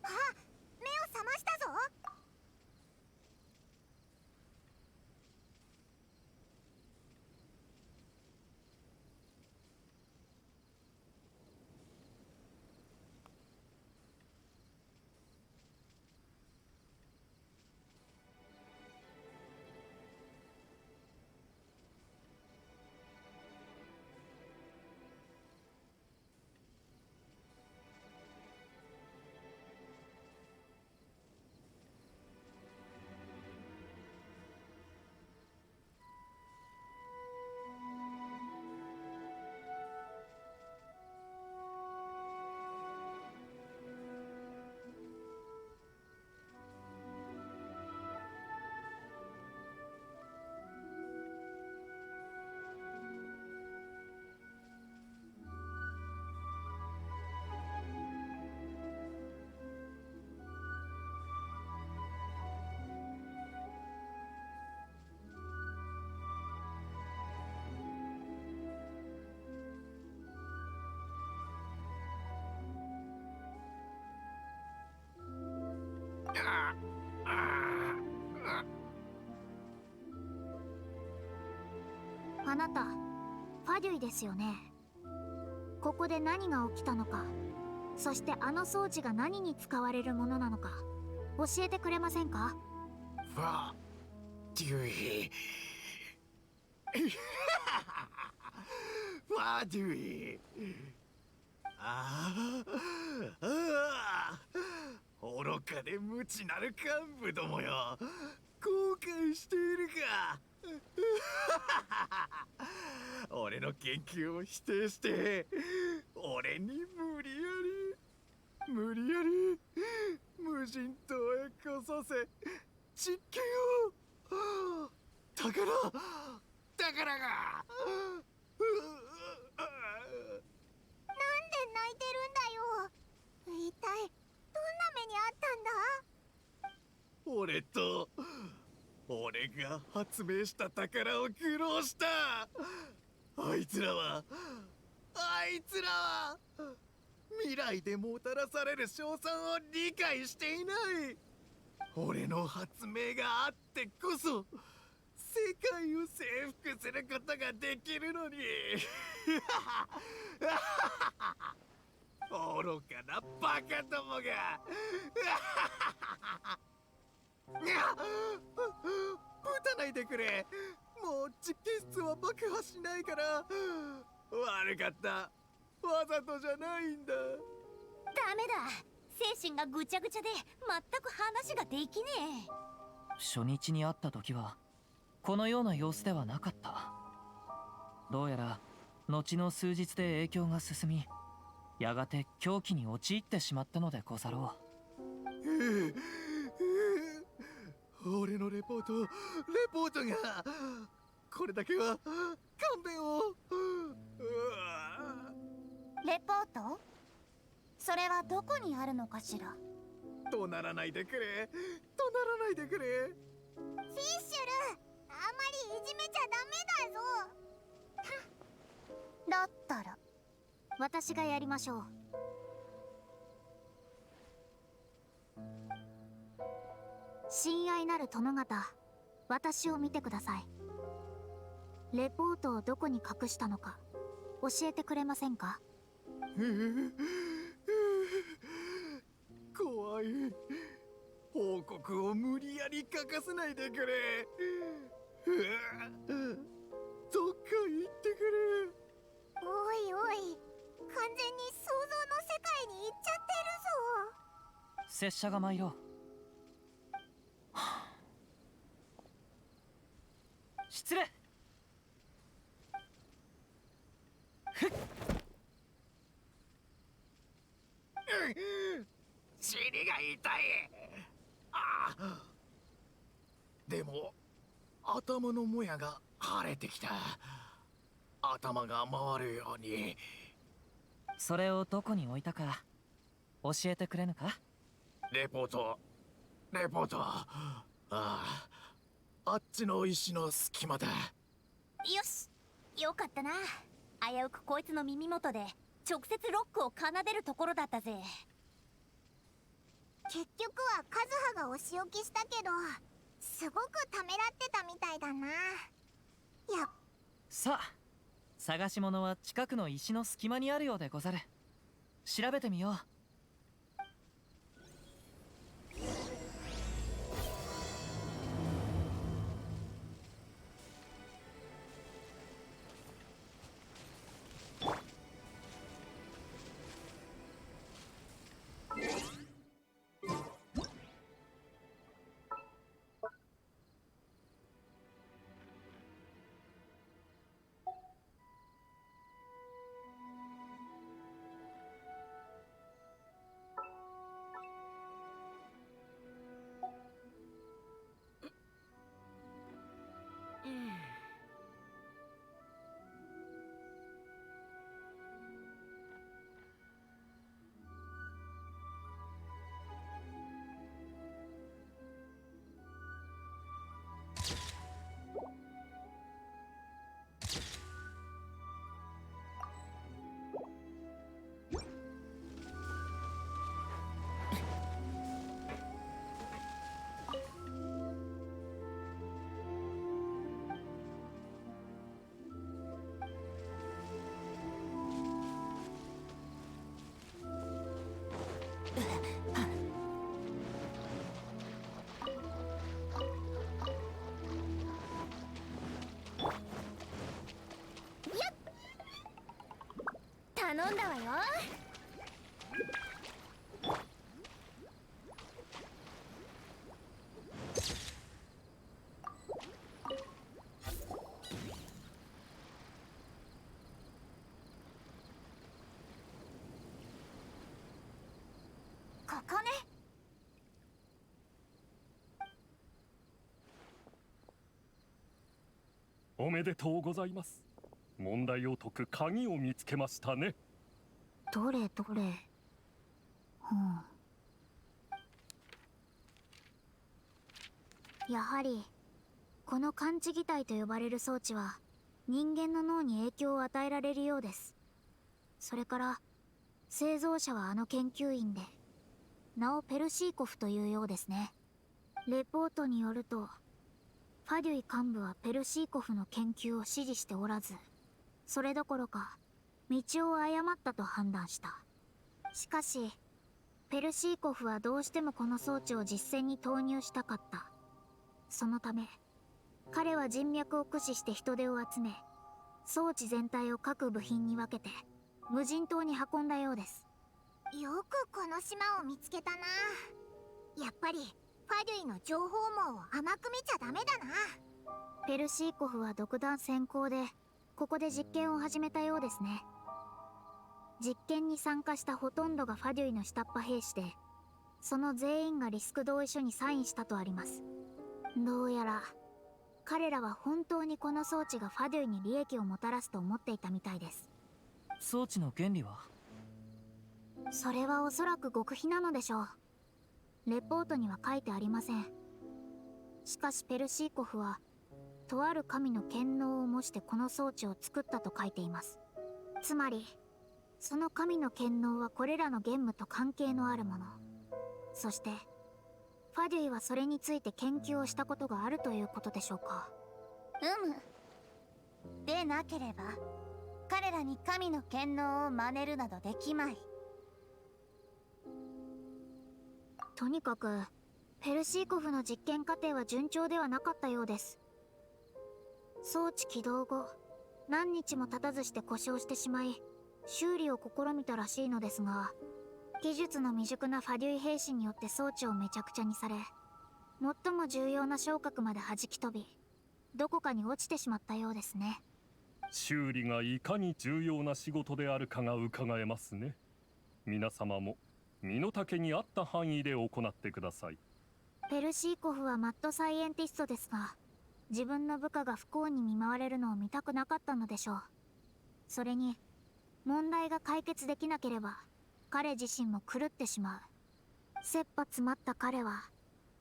あ、目を覚ましたぞ。あなた、ファデュイですよね。ここで何が起きたのか、そしてあの装置が何に使われるものなのか、教えてくれませんか？ファデュイ。ファデュイ。愚かで無知なる幹部どもよ。後悔しているか。俺の研究を否定して俺に無理やり無人島へ来させ実験を。宝がなんで泣いてるんだよ。一体どんな目にあったんだ？俺が発明した宝を苦労した。あいつらは未来でもたらされる賞賛を理解していない。俺の発明があってこそ世界を征服することができるのに。愚かなバカどもが。撃たないでくれ。もう実験室は爆破しないから。悪かった。わざとじゃないんだ。ダメだ。精神がぐちゃぐちゃで全く話ができねえ。初日に会った時はこのような様子ではなかった。どうやら後の数日で影響が進み、やがて狂気に陥ってしまったのでござろう。俺のレポートがこれだけは勘弁を。レポート？それはどこにあるのかしら。怒鳴らないでくれ、怒鳴らないでくれ。フィッシュル、あまりいじめちゃダメだぞ。だったら私がやりましょう。親愛なる殿方、私を見てください。レポートをどこに隠したのか教えてくれませんか？怖い。報告を無理やり書かせないでくれ。どっか行ってくれ。おいおい、完全に想像の世界に行っちゃってるぞ。拙者が参ろう。失礼。尻が痛い。でも頭のもやが腫れてきた。頭が回るように。それをどこに置いたか教えてくれぬか？レポート。あっちの石の隙間だ。よし、よかったな。危うくこいつの耳元で直接ロックを奏でるところだったぜ。結局はカズハがお仕置きしたけど、すごくためらってたみたいだな。さあ、探し物は近くの石の隙間にあるようでござる。調べてみよう。頼んだわよ。ここね。おめでとうございます。問題を解く鍵を見つけましたね。どれ。やはりこの感知擬態と呼ばれる装置は人間の脳に影響を与えられるようです。それから製造者はあの研究員で、名をペルシーコフというようですね。レポートによるとファデュイ幹部はペルシーコフの研究を支持しておらず、それどころか道を誤ったと判断した。しかしペルシーコフはどうしてもこの装置を実戦に投入したかった。そのため彼は人脈を駆使して人手を集め、装置全体を各部品に分けて無人島に運んだようです。よくこの島を見つけたな。やっぱりファデュイの情報網を甘く見ちゃダメだな。ペルシーコフは独断専行でここで実験を始めたようですね。実験に参加したほとんどがファデュイの下っ端兵士で、その全員がリスク同意書にサインしたとあります。どうやら彼らは本当にこの装置がファデュイに利益をもたらすと思っていたみたいです。装置の原理は？それはおそらく極秘なのでしょう。レポートには書いてありません。しかしペルシーコフはとある神の権能を模してこの装置を作ったと書いています。つまりその神の権能はこれらのゲームと関係のあるもの。そしてファデュイはそれについて研究をしたことがあるということでしょうか。でなければ彼らに神の権能を真似るなどできまい。とにかくペルシーコフの実験過程は順調ではなかったようです。装置起動後何日も経たずして故障してしまい、修理を試みたらしいのですが、技術の未熟なファデュイ兵士によって装置をめちゃくちゃにされ、最も重要な昇格まで弾き飛び、どこかに落ちてしまったようですね。修理がいかに重要な仕事であるかが伺えますね。皆様も身の丈に合った範囲で行ってください。ペルシーコフはマッドサイエンティストですが、自分の部下が不幸に見舞われるのを見たくなかったのでしょう。それに問題が解決できなければ彼自身も狂ってしまう。切羽詰まった彼は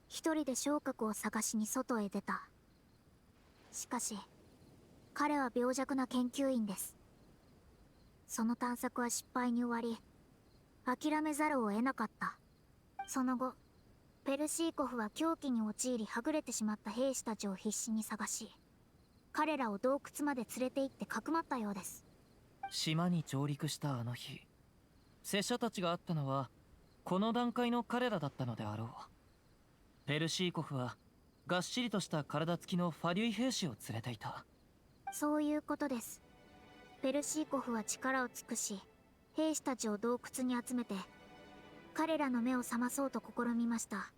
一人で昇格を探しに外へ出た。しかし彼は病弱な研究員です。その探索は失敗に終わり、諦めざるを得なかった。その後ペルシーコフは狂気に陥りはぐれてしまった兵士たちを必死に探し、彼らを洞窟まで連れて行ってかくまったようです。島に上陸したあの日、拙者たちが会ったのはこの段階の彼らだったのであろう。ペルシーコフはがっしりとした体つきのファデュイ兵士を連れていた。そういうことです。ペルシーコフは力を尽くし兵士たちを洞窟に集めて彼らの目を覚まそうと試みました。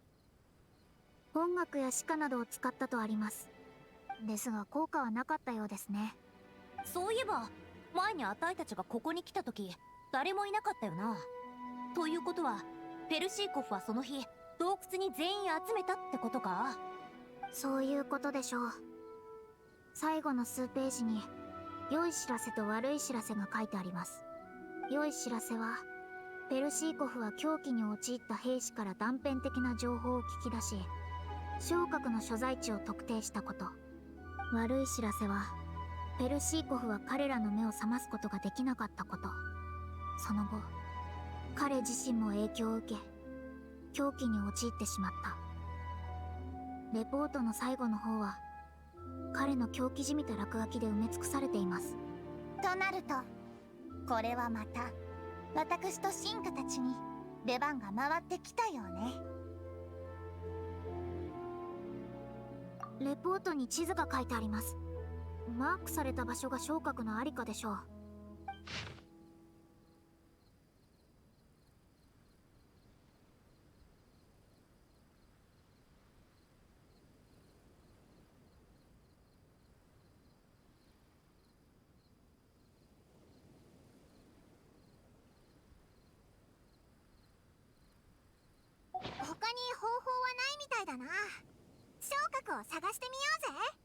音楽や詩歌などを使ったとあります。ですが効果はなかったようですね。そういえば前にあたいたちがここに来た時誰もいなかったよな。ということはペルシーコフはその日洞窟に全員集めたってことか。そういうことでしょう。最後の数ページに良い知らせと悪い知らせが書いてあります。良い知らせはペルシーコフは狂気に陥った兵士から断片的な情報を聞き出し、昇格の所在地を特定したこと。悪い知らせはペルシーコフは彼らの目を覚ますことができなかったこと。その後彼自身も影響を受け狂気に陥ってしまった。レポートの最後の方は彼の狂気じみた落書きで埋め尽くされています。となるとこれはまた私と臣下たちに出番が回ってきたよね。レポートに地図が書いてあります。マークされた場所が昇格のありかでしょう。他に方法はないみたいだな。昇格を探してみようぜ。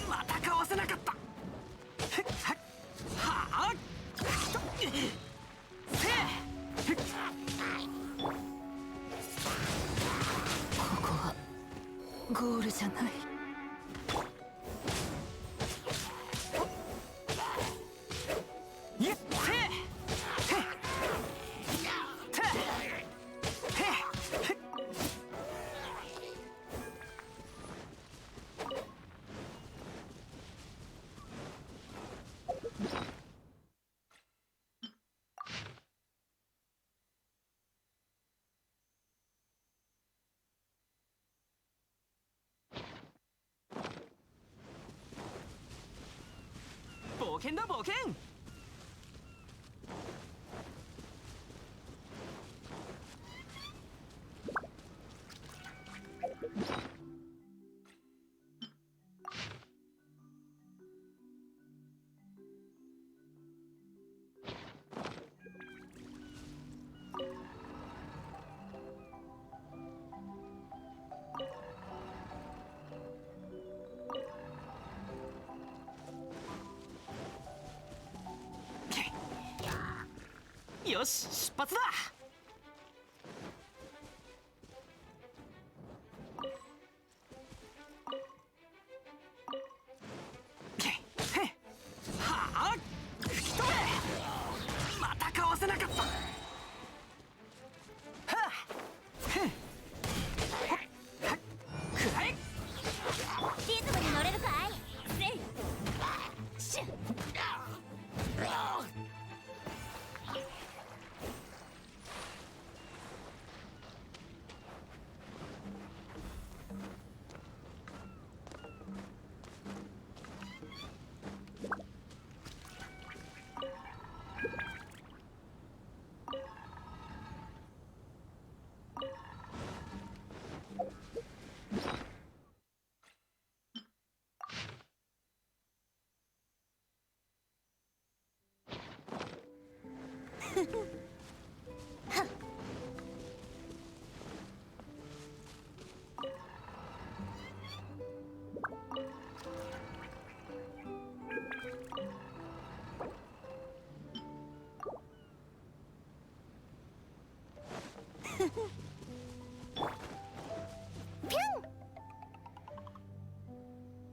またかわせなかった。はあ。ここはゴールじゃない。冒険だ冒険。よし、出発だ。はあ、吹き飛べ。またかわせなかった。はあ、くらえ。リズムに乗れるかい？せい。シュッ。ピュ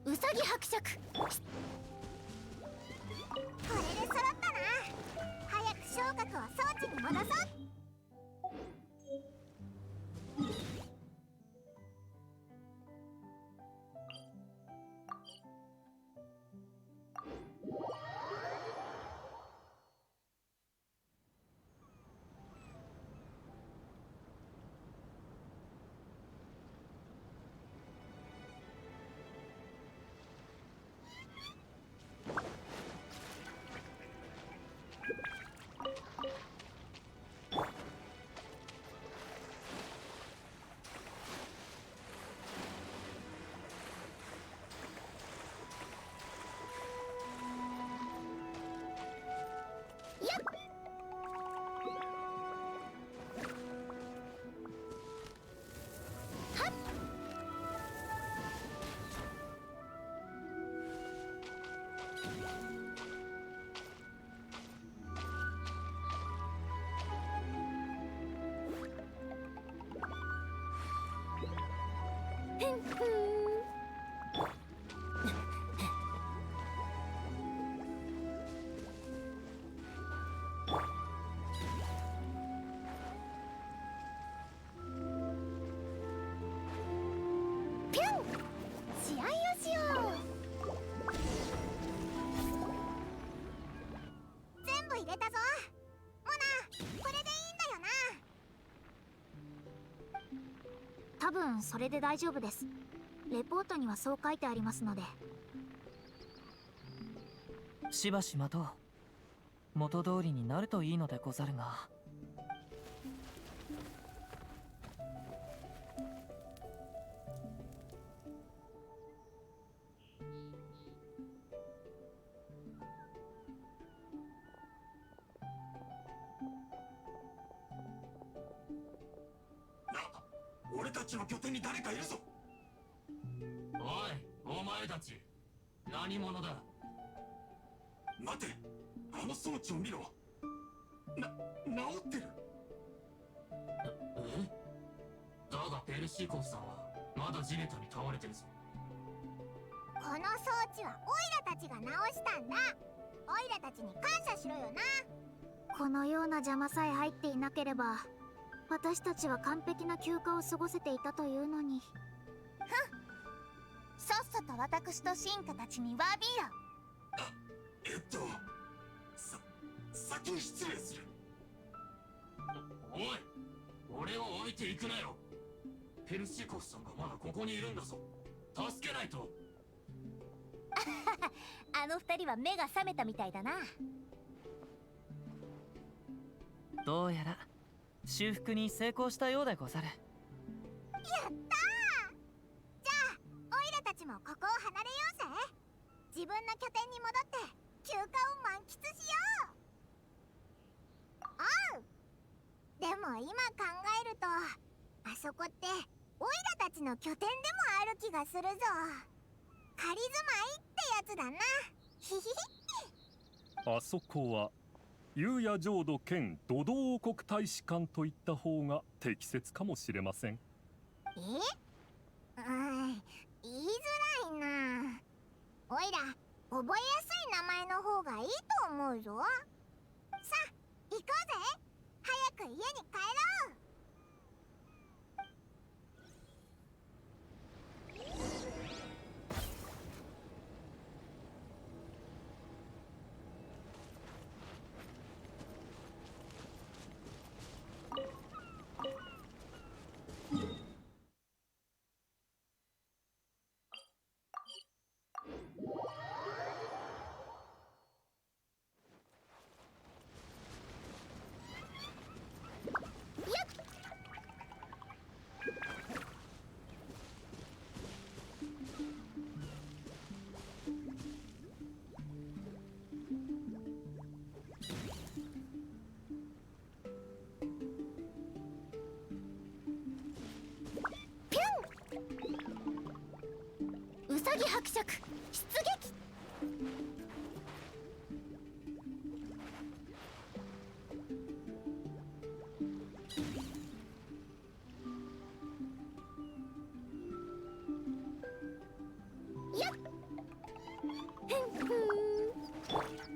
ン。ウサギ伯爵。これで揃ったな。早く昇格を装置に戻そう。ピュン。試合をしよう。全部入れたぞ。モナ、これでいいんだよな。多分それで大丈夫です。レポートにはそう書いてありますので。しばし待とう。元通りになるといいのでござるが。俺たちの拠点に誰かいるぞ。前たち何者だ。待て、あの装置を見ろ。治ってる。え？だがペルシーコフさんはまだ地べたに倒れてるぞ。この装置はオイラたちが直したんだ。オイラたちに感謝しろよな。このような邪魔さえ入っていなければ、私たちは完璧な休暇を過ごせていたというのに。さっさと私と進化たちに詫びろ。先に失礼する。おい、俺を置いていくなよ。ペルシーコフさんがまだここにいるんだぞ。助けないと。あの二人は目が覚めたみたいだな。どうやら修復に成功したようでござる。やったー。じゃあオイラたちもここを離れようぜ。自分の拠点に戻って休暇を満喫しよう。おう。でも今考えると、あそこってオイラたちの拠点でもある気がするぞ。仮住まいってやつだな。ひひひ。あそこは夕夜浄土兼土道王国大使館といった方が適切かもしれません。言いづらいな。おいら覚えやすい名前の方がいいと思うぞ。さあ行こうぜ。早く家に帰ろう。ウサギ伯爵出撃。やっ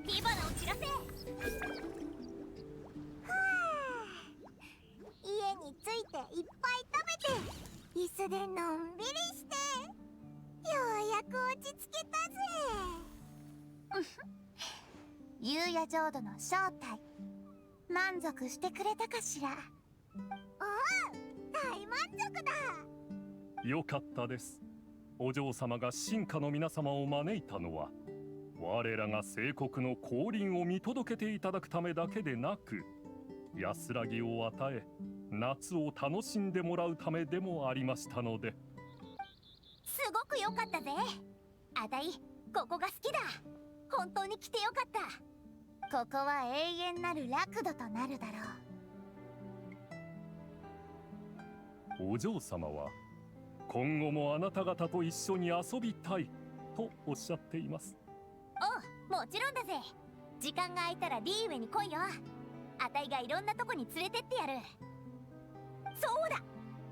火花を散らせ。はあ、家に着いていっぱい食べて椅子でのんびりしてようやく落ち着けたぜ。夕夜浄土の正体満足してくれたかしら。おう、大満足だ。よかったです。お嬢様が臣下の皆様を招いたのは、我らが聖国の降臨を見届けていただくためだけでなく、安らぎを与え夏を楽しんでもらうためでもありましたので。すごく良かったぜ。あたいここが好きだ。本当に来てよかった。ここは永遠なる楽土となるだろお嬢様は今後もあなた方と一緒に遊びたいとおっしゃっています。おう、もちろんだぜ。時間が空いたらリーウェに来いよ。あたいがいろんなとこに連れてってやる。そうだ、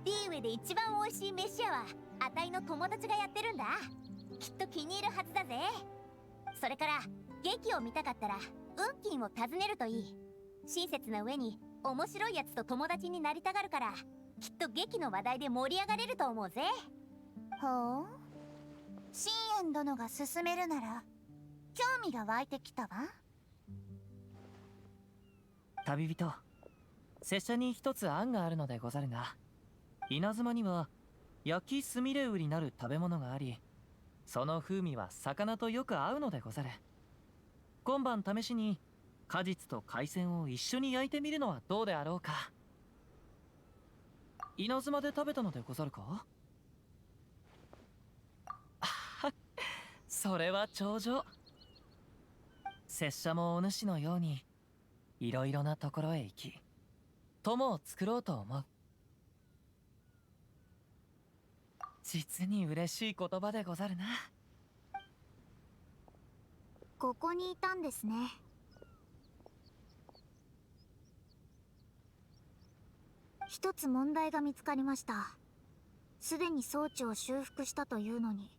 リーウェで一番美味しい飯屋はあたいの友達がやってるんだ。きっと気に入るはずだぜ。それから劇を見たかったら運金を訪ねるといい。親切な上に面白いやつと友達になりたがるから、きっと劇の話題で盛り上がれると思うぜ。ほう、信玄殿が勧めるなら興味が湧いてきたわ。旅人、拙者に一つ案があるのでござるが、稲妻には焼きすみれ売りなる食べ物があり、その風味は魚とよく合うのでござる。今晩試しに果実と海鮮を一緒に焼いてみるのはどうであろうか。稲妻で食べたのでござるか？それは頂上。拙者もお主のようにいろいろなところへ行き、友を作ろうと思う。実に嬉しい言葉でござるな。ここにいたんですね。一つ問題が見つかりました。すでに装置を修復したというのに、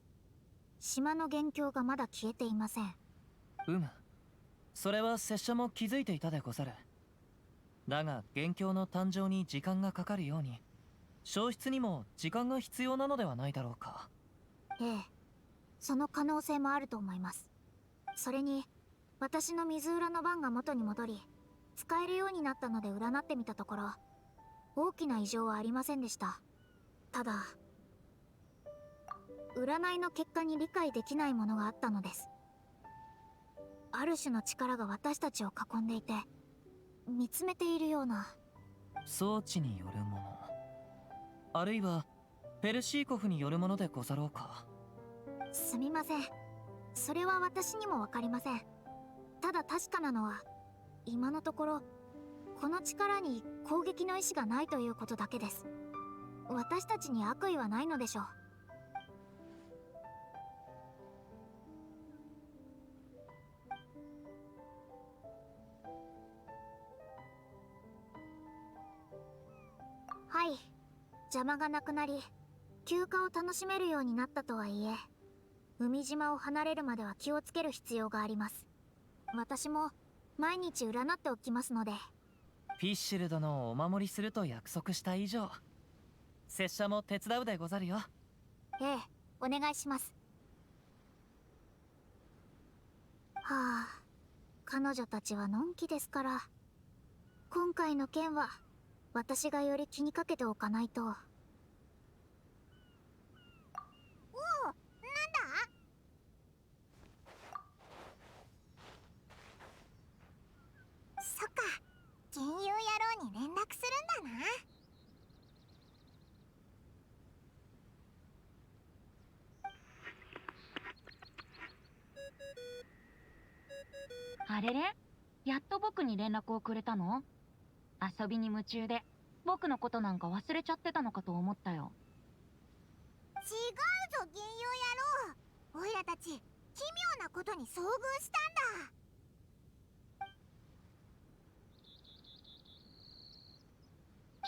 島の元凶がまだ消えていません。それは拙者も気づいていたでござる。だが元凶の誕生に時間がかかるように、消失にも時間が必要なのではないだろうか。ええ、その可能性もあると思います。それに私の水裏の番が元に戻り使えるようになったので占ってみたところ、大きな異常はありませんでした。ただ占いの結果に理解できないものがあったのです。ある種の力が私たちを囲んでいて見つめているような。装置によるもの、あるいはペルシーコフによるものでござろうか。すみません、それは私にも分かりません。ただ確かなのは今のところこの力に攻撃の意志がないということだけです。私たちに悪意はないのでしょう。はい、邪魔がなくなり休暇を楽しめるようになったとはいえ、海島を離れるまでは気をつける必要があります。私も毎日占っておきますので。フィッシュル殿をお守りすると約束した以上、拙者も手伝うでござるよ。ええ、お願いします。はあ、彼女たちはのんきですから、今回の件は私がより気にかけておかないと。おお、なんだ？そっか、金融野郎に連絡するんだな。あれれ、やっと僕に連絡をくれたの？遊びに夢中で僕のことなんか忘れちゃってたのかと思ったよ。違うぞ、銀融野郎。おいらたち奇妙なことに遭遇したんだ。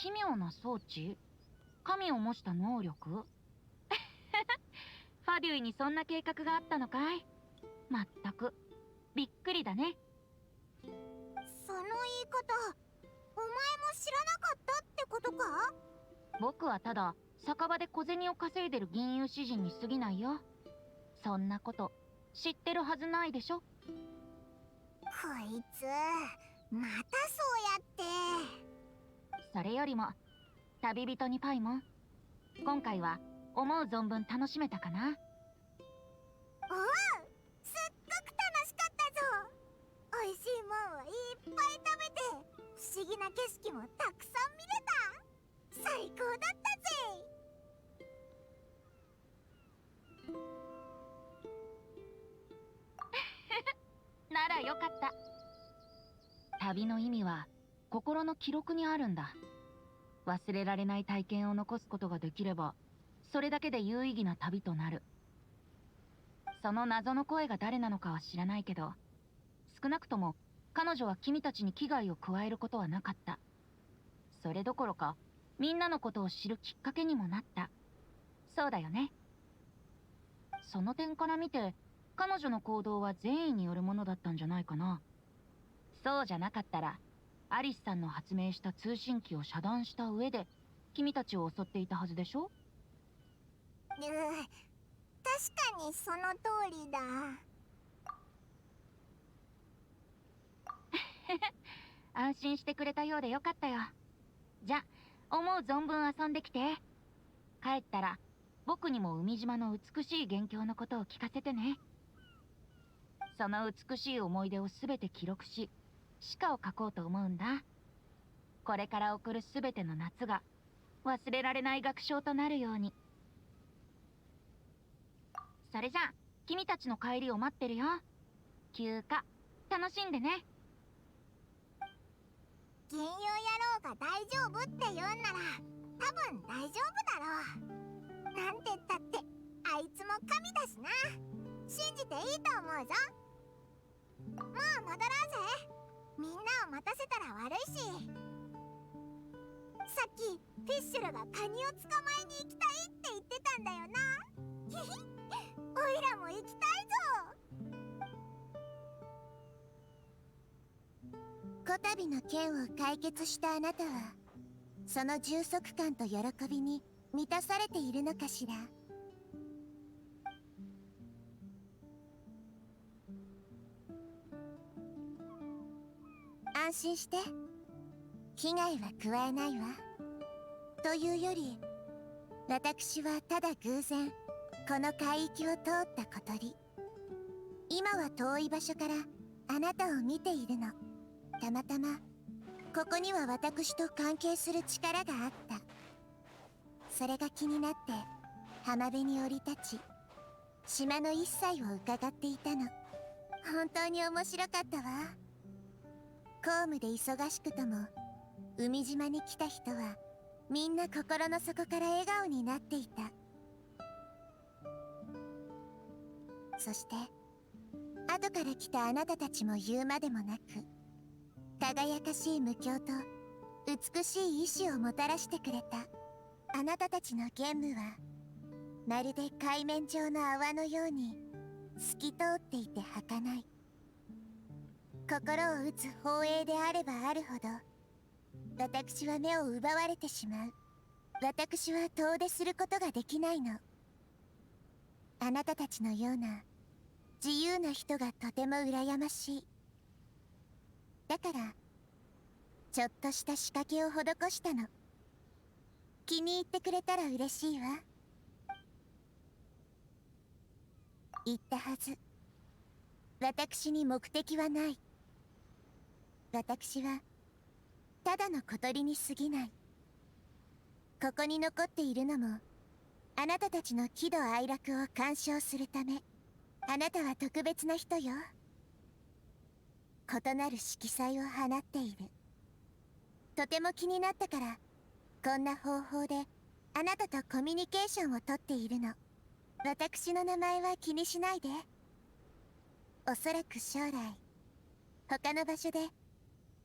奇妙な装置？神を模した能力？ファデュイにそんな計画があったのかい？まったくびっくりだね。その言い方、お前も知らなかったってことか？僕はただ酒場で小銭を稼いでる銀融詩人に過ぎないよ。そんなこと知ってるはずないでしょ。こいつまたそうやって。それよりも旅人にパイモン、今回は思う存分楽しめたかな？おう、すっごく楽しかったぞ。おいしいもんをいっぱい食べて、不思議な景色もたくさん見れた。最高だったぜ。ならよかった。旅の意味は心の記録にあるんだ。忘れられない体験を残すことができれば、それだけで有意義な旅となる。その謎の声が誰なのかは知らないけど、少なくとも彼女は君たちに危害を加えることはなかった。それどころかみんなのことを知るきっかけにもなった。そうだよね。その点から見て彼女の行動は善意によるものだったんじゃないかな。そうじゃなかったらアリスさんの発明した通信機を遮断した上で君たちを襲っていたはずでしょ。確かにその通りだ。安心してくれたようでよかったよ。じゃ、思う存分遊んできて。帰ったら僕にも海島の美しい元凶のことを聞かせてね。その美しい思い出を全て記録し、詩歌を書こうと思うんだ。これから送る全ての夏が忘れられない楽章となるように。それじゃあ君たちの帰りを待ってるよ。休暇楽しんでね。銀融野郎が大丈夫って言うんなら多分大丈夫だろう。なんて言ったってあいつも神だしな。信じていいと思うぞ。もう戻ろうぜ。みんなを待たせたら悪いし。さっきフィッシュルがカニを捕まえに行きたいって言ってたんだよな。ヒヒッ、おいらも行きたいぞ。こたびの件を解決したあなたはその充足感と喜びに満たされているのかしら。安心して、危害は加えないわ。というより、私はただ偶然この海域を通った小鳥。今は遠い場所からあなたを見ているの。たまたまここには私と関係する力があった。それが気になって浜辺に降り立ち、島の一切を伺っていたの。本当に面白かったわ。公務で忙しくとも海島に来た人はみんな心の底から笑顔になっていた。そして後から来たあなたたちも言うまでもなく、輝かしい無境と美しい意志をもたらしてくれた。あなたたちの玄武はまるで海面上の泡のように透き通っていて儚い。心を打つ放映であればあるほど私は目を奪われてしまう。私は遠出することができないの。あなたたちのような自由な人がとても羨ましい。だからちょっとした仕掛けを施したの。気に入ってくれたら嬉しいわ。言ったはず。私に目的はない。私はただの小鳥に過ぎない。ここに残っているのもあなたたちの喜怒哀楽を鑑賞するため。あなたは特別な人よ。異なる色彩を放っている。とても気になったからこんな方法であなたとコミュニケーションをとっているの。私の名前は気にしないで。おそらく将来他の場所で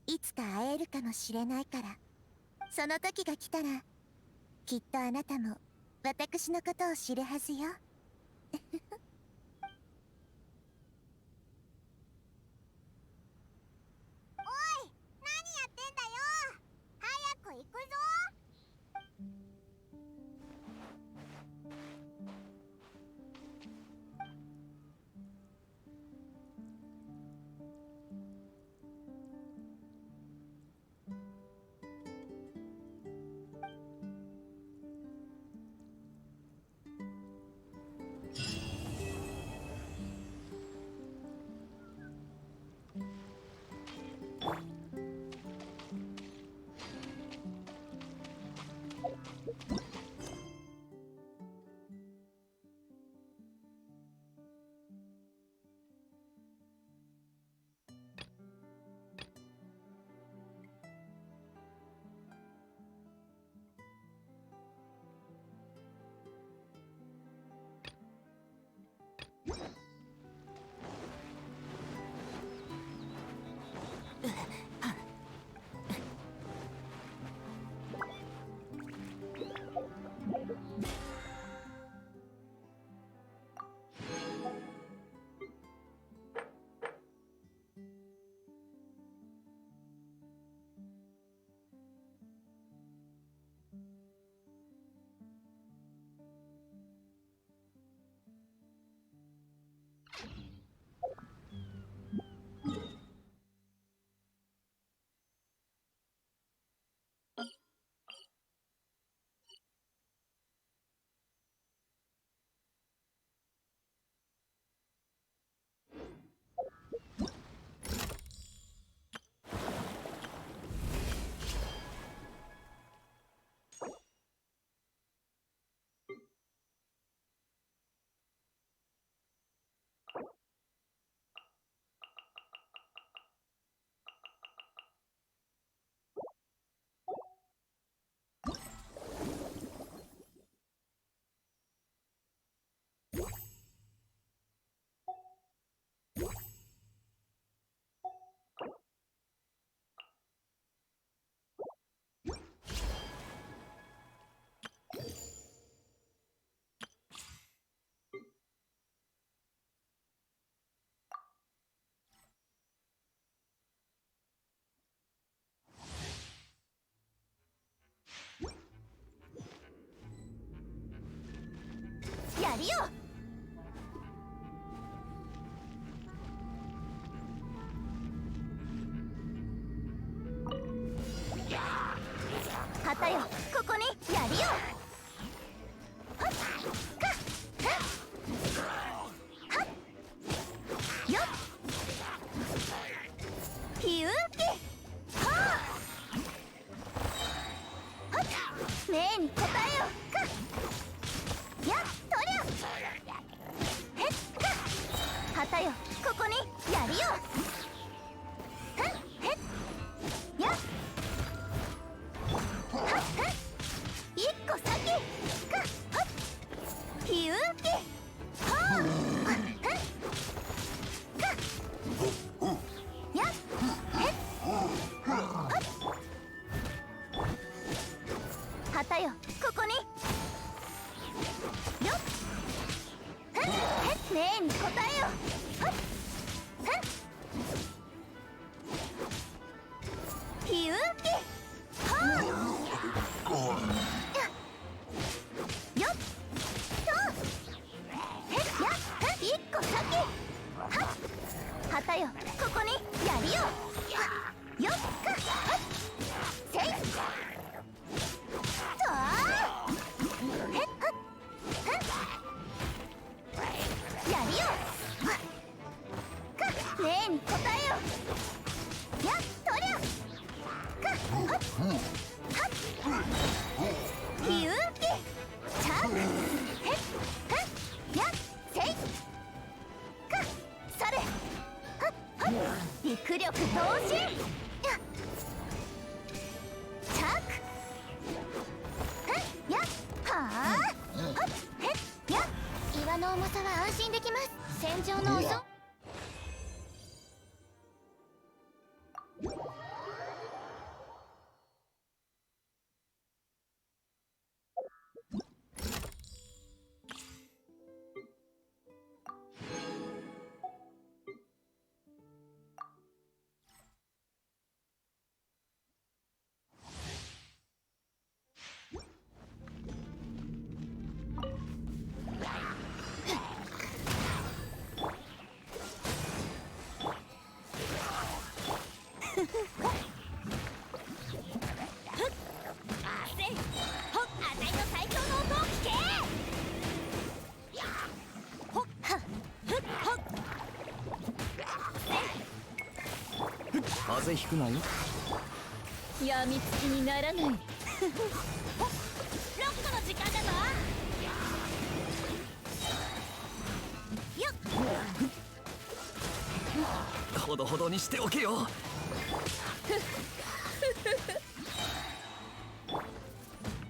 いつか会えるかもしれないから。その時が来たらきっとあなたも私のことを知るはずよ。おい、何やってんだよ。早く行くぞ。やるよ。旗よ、ここにやるよ。はっかっはっよっひゅーきはあはっ命に答えよかやっとりゃへっか旗よ、ここにやるよ。はっへっやっはっはっ一個先かはっひゅーきはあはっかやっへっはっ旗よ、ここによっはっへっ命に答えよはっはっひゅーきはあよっとへっやっ一個先はっ旗よ、ここにやるよ。よっかはっせいとあへっはっはっやるよ。か命に答えよやっとりゃかはっはっひゅーきちゃへっかやっせいかそれはっはっ陸力同心や着はっやっはあはっへっやっ岩の重さは安心できます。戦場のおそ風邪ひくなよ。やみつきにならない。ロックの時間だぞ。よっほどほどにしておけよ。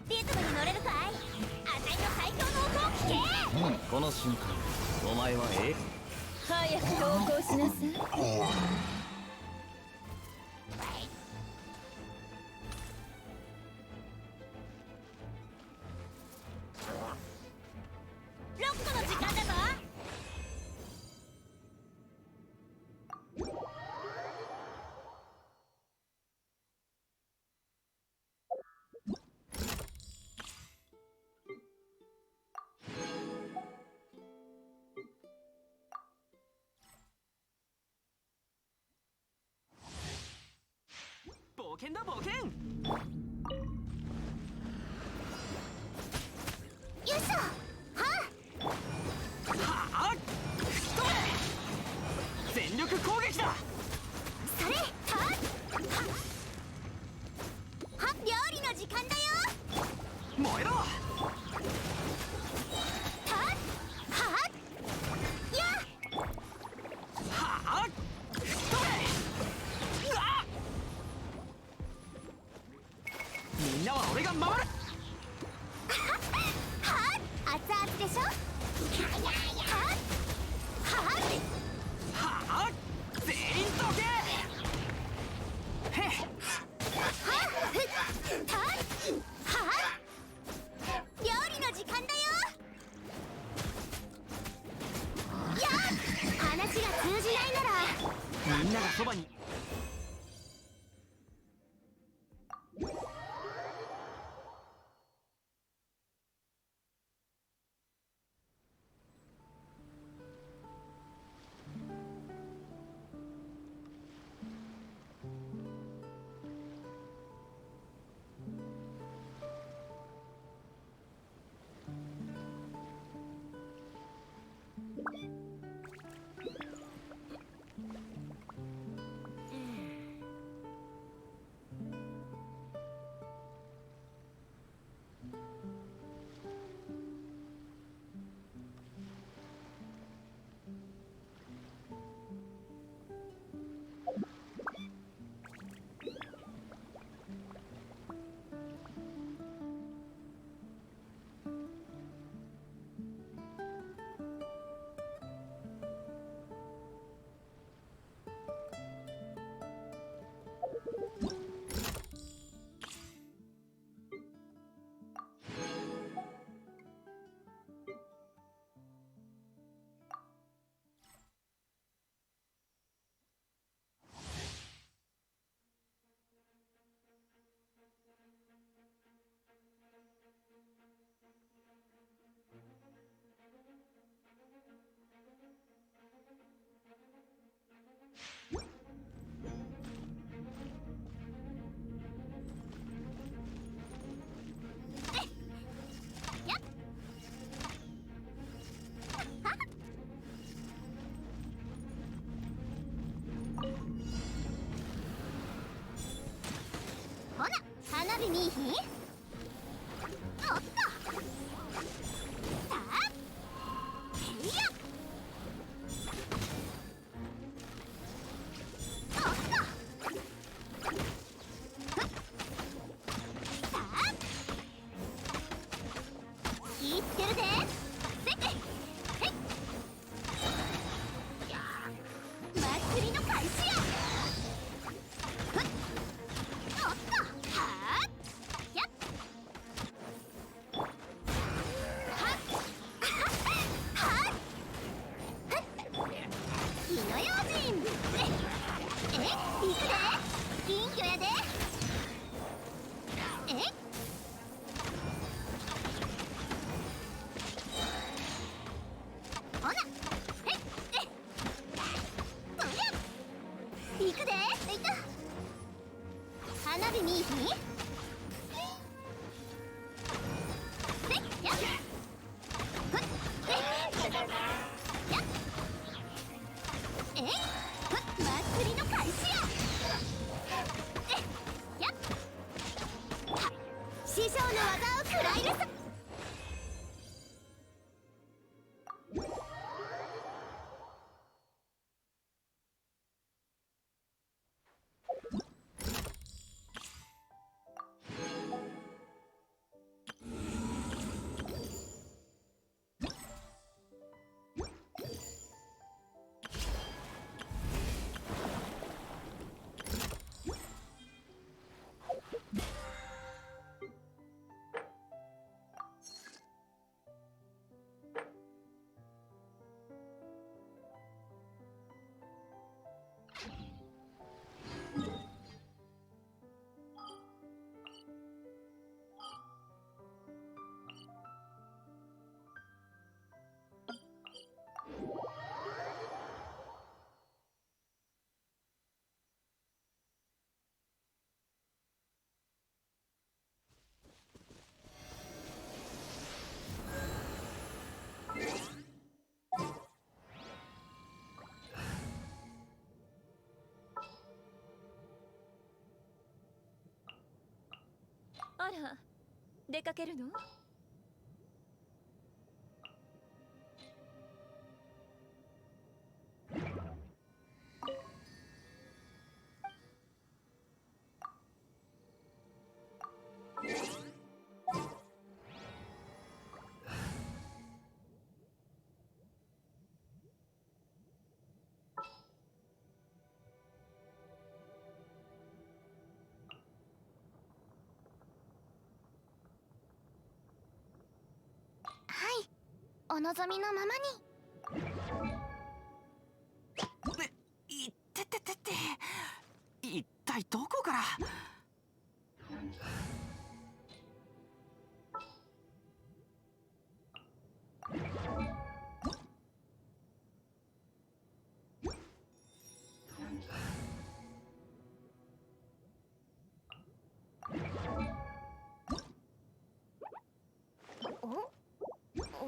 リズムに乗れるかい。あたいの最強の音を聞け。この瞬間お前は早く投降しなさい。ロックの時間だぞ。冒険だ冒険。よいしょははあ吹き飛べ。全力攻撃だ。それはは料理の時間だよ。燃えろ。はやはあ吹き飛べ。うわっみんなは俺が守る。熱々でしょ。ははあ全員どけ。へっ料理の時間だよ。やっ話が通じないならみんながそばに。いひん。おっと。さあへいや。おっと。さあいってるで。せっけいへい。祭りの開始や。ふっおっとはあやっはっはっふっ火の用心え行くで金魚やでえほなへっえそりゃ行くでいた花火見いひんせっやっふっえやっえふっ祭りの開始やえやっはっ師匠の技を食らいなさあら、出かけるの？はいお望みのままにいってってってって一体どこからおお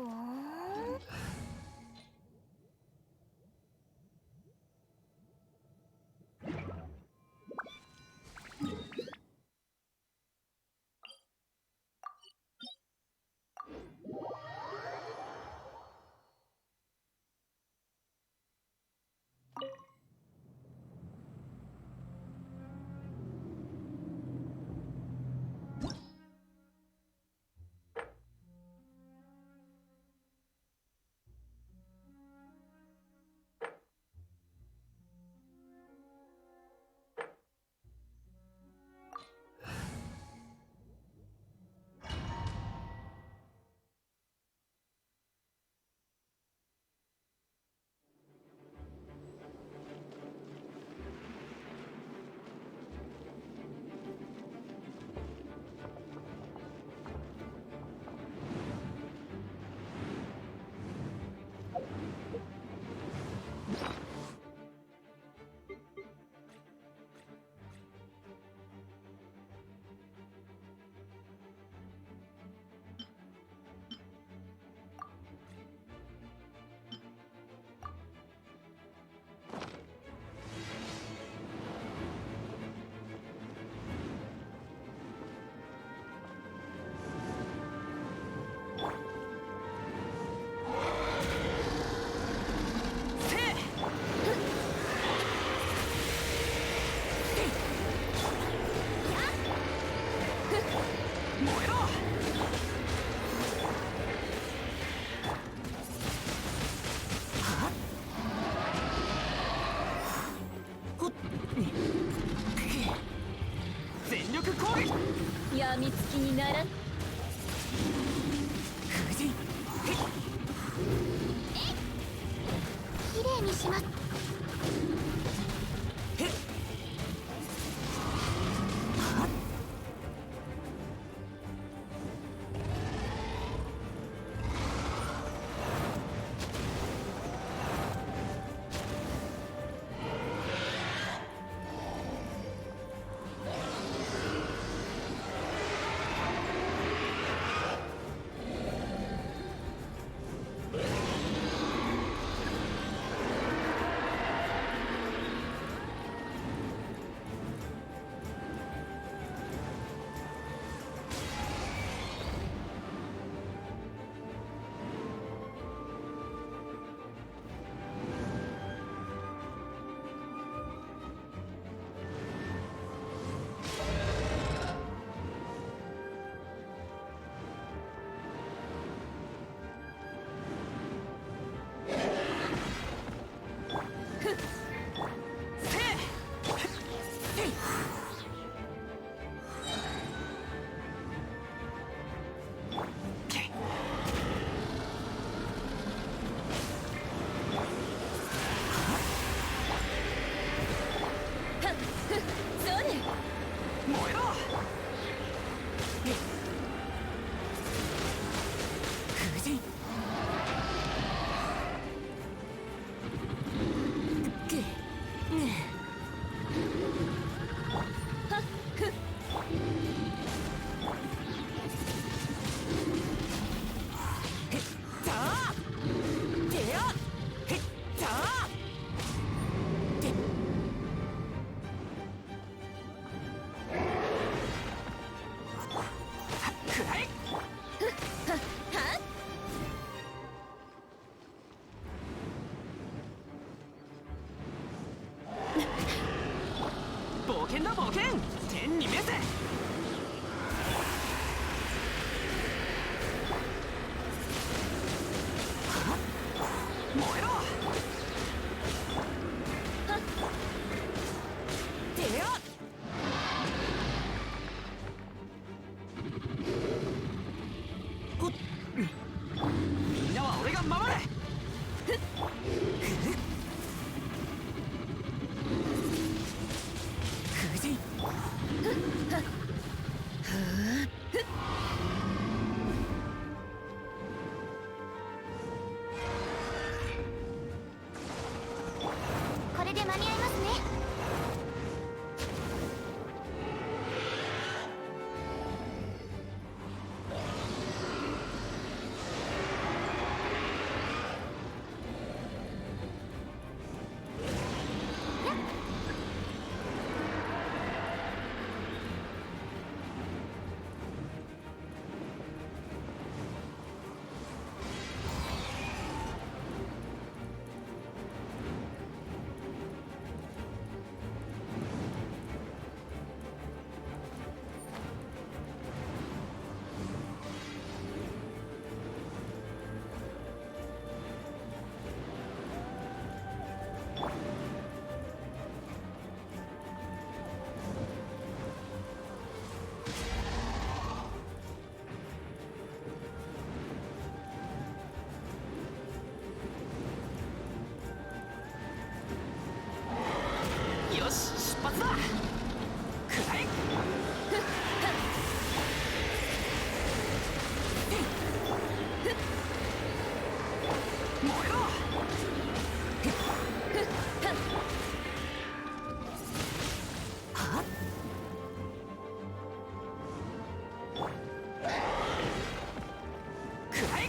やみつきにならん。きれいにします。冒険だ冒険、天に召せ。燃えろ。出よ。みんなは俺が守れ。これで間に合いますね。よし、出発だ。くらえ。燃えろ。はっ。くらえ。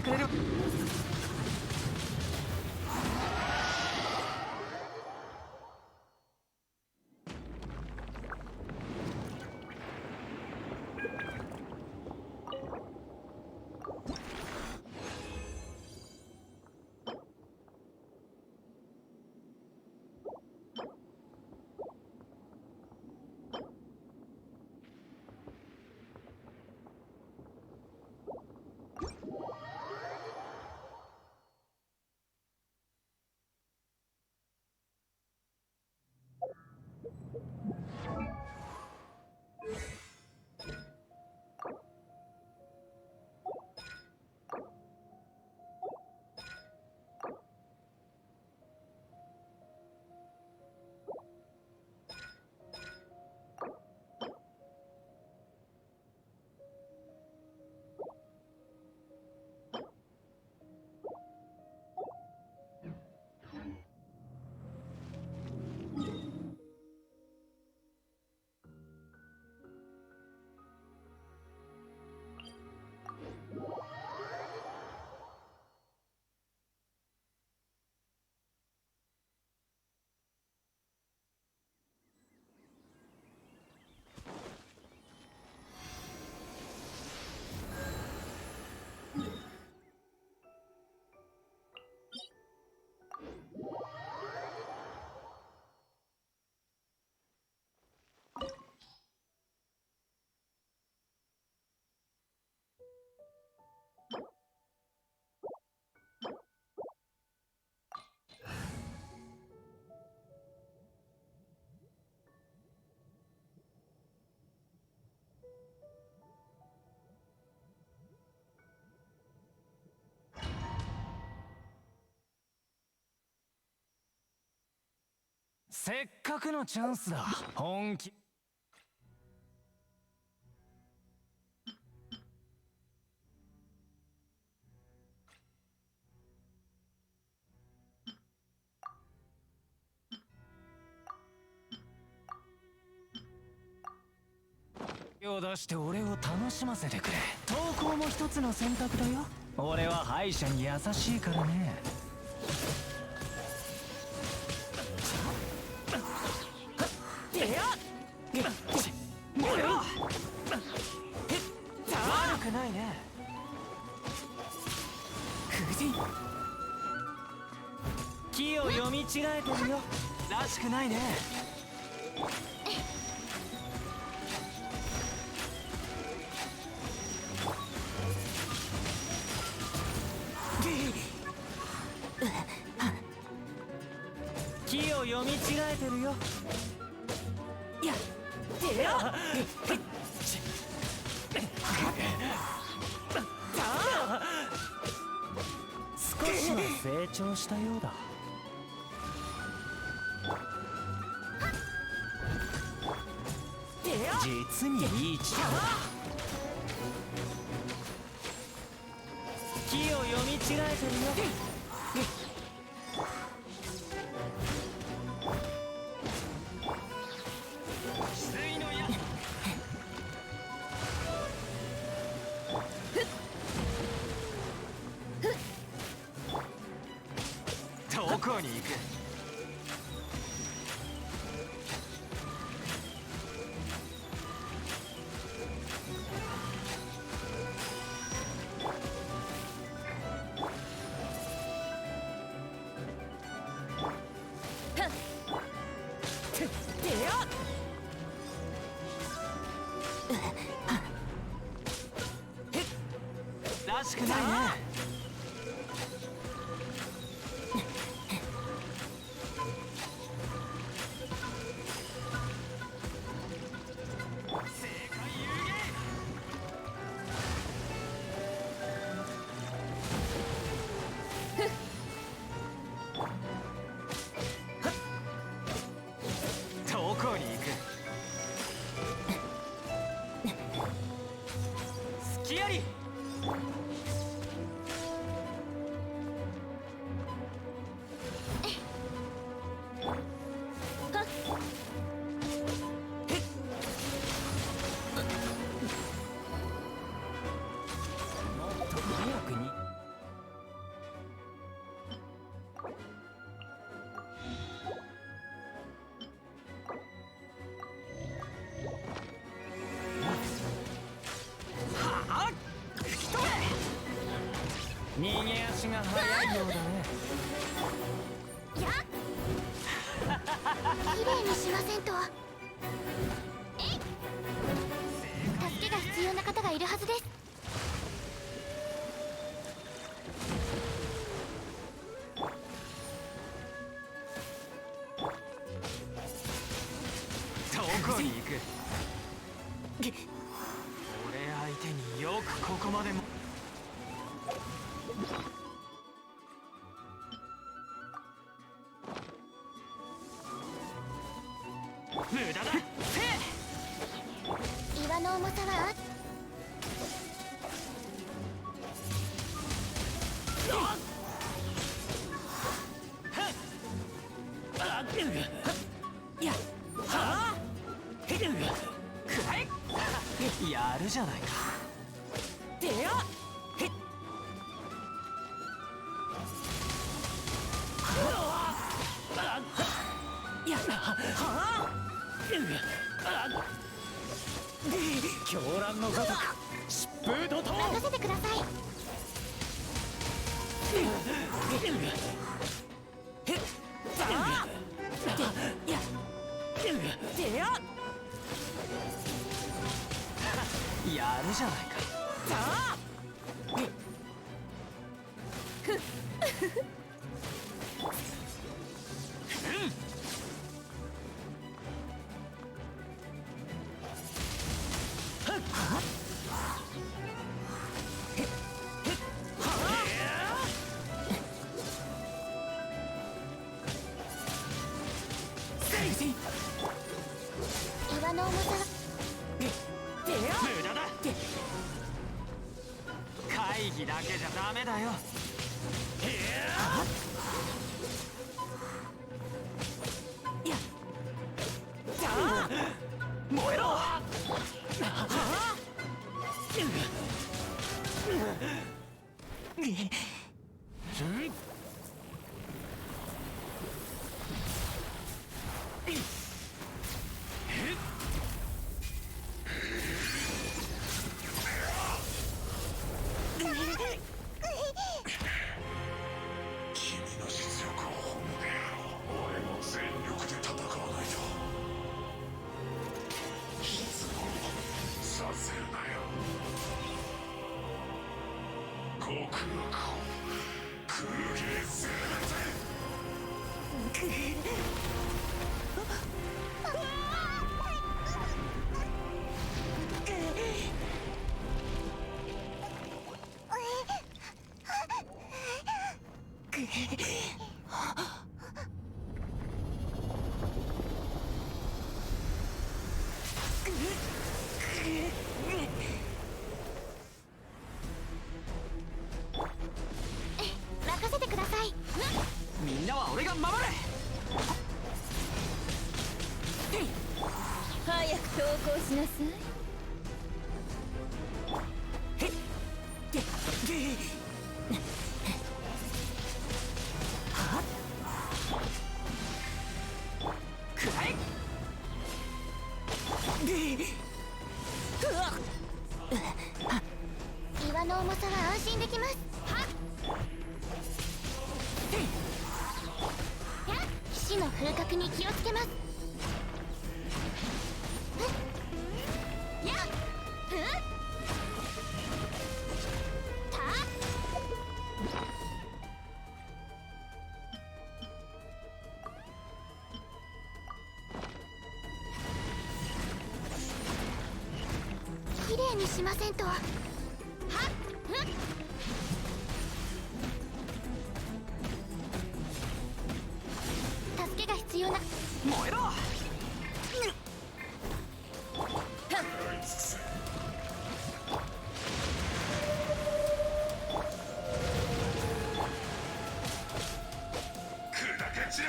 くれる。せっかくのチャンスだ。本気。手を出して俺を楽しませてくれ。投稿も一つの選択だよ。俺は敗者に優しいからね。悪くないね。木を読み違えてるよ。らしくないね。木を読み違えてるよ。少しは成長したようだ。実にいい力だ。木を読み違えてるよ。どこに行く。らしくないね。どこに行く。隙あり。逃げ足が速いようだね。やっ綺麗にしませんと。えい、助けが必要な方がいるはずです。どこに行く？俺相手によくここまでも。無駄だ。岩の重さはやるじゃないか。でや狂乱のごとく疾風怒涛。任せてください。やるじゃないか。岩の重さは無駄だ。会議だけじゃダメだよ。燃えろ。君の実力を俺も全力で戦わないと。失望させるなよ。極悪を空芸する任せてください。みんなは俺が守れ。早く投降しなさい。くらえ。岩の重さは安心できます。騎士の風格に気をつけます。綺麗にしませんと。助けが必要な。燃えろ。砕け散れ。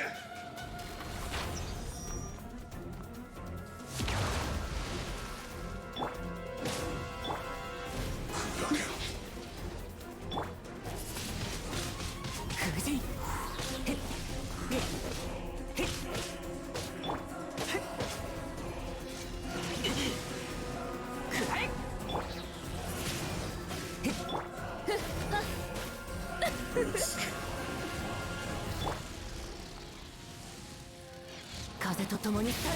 に去れ。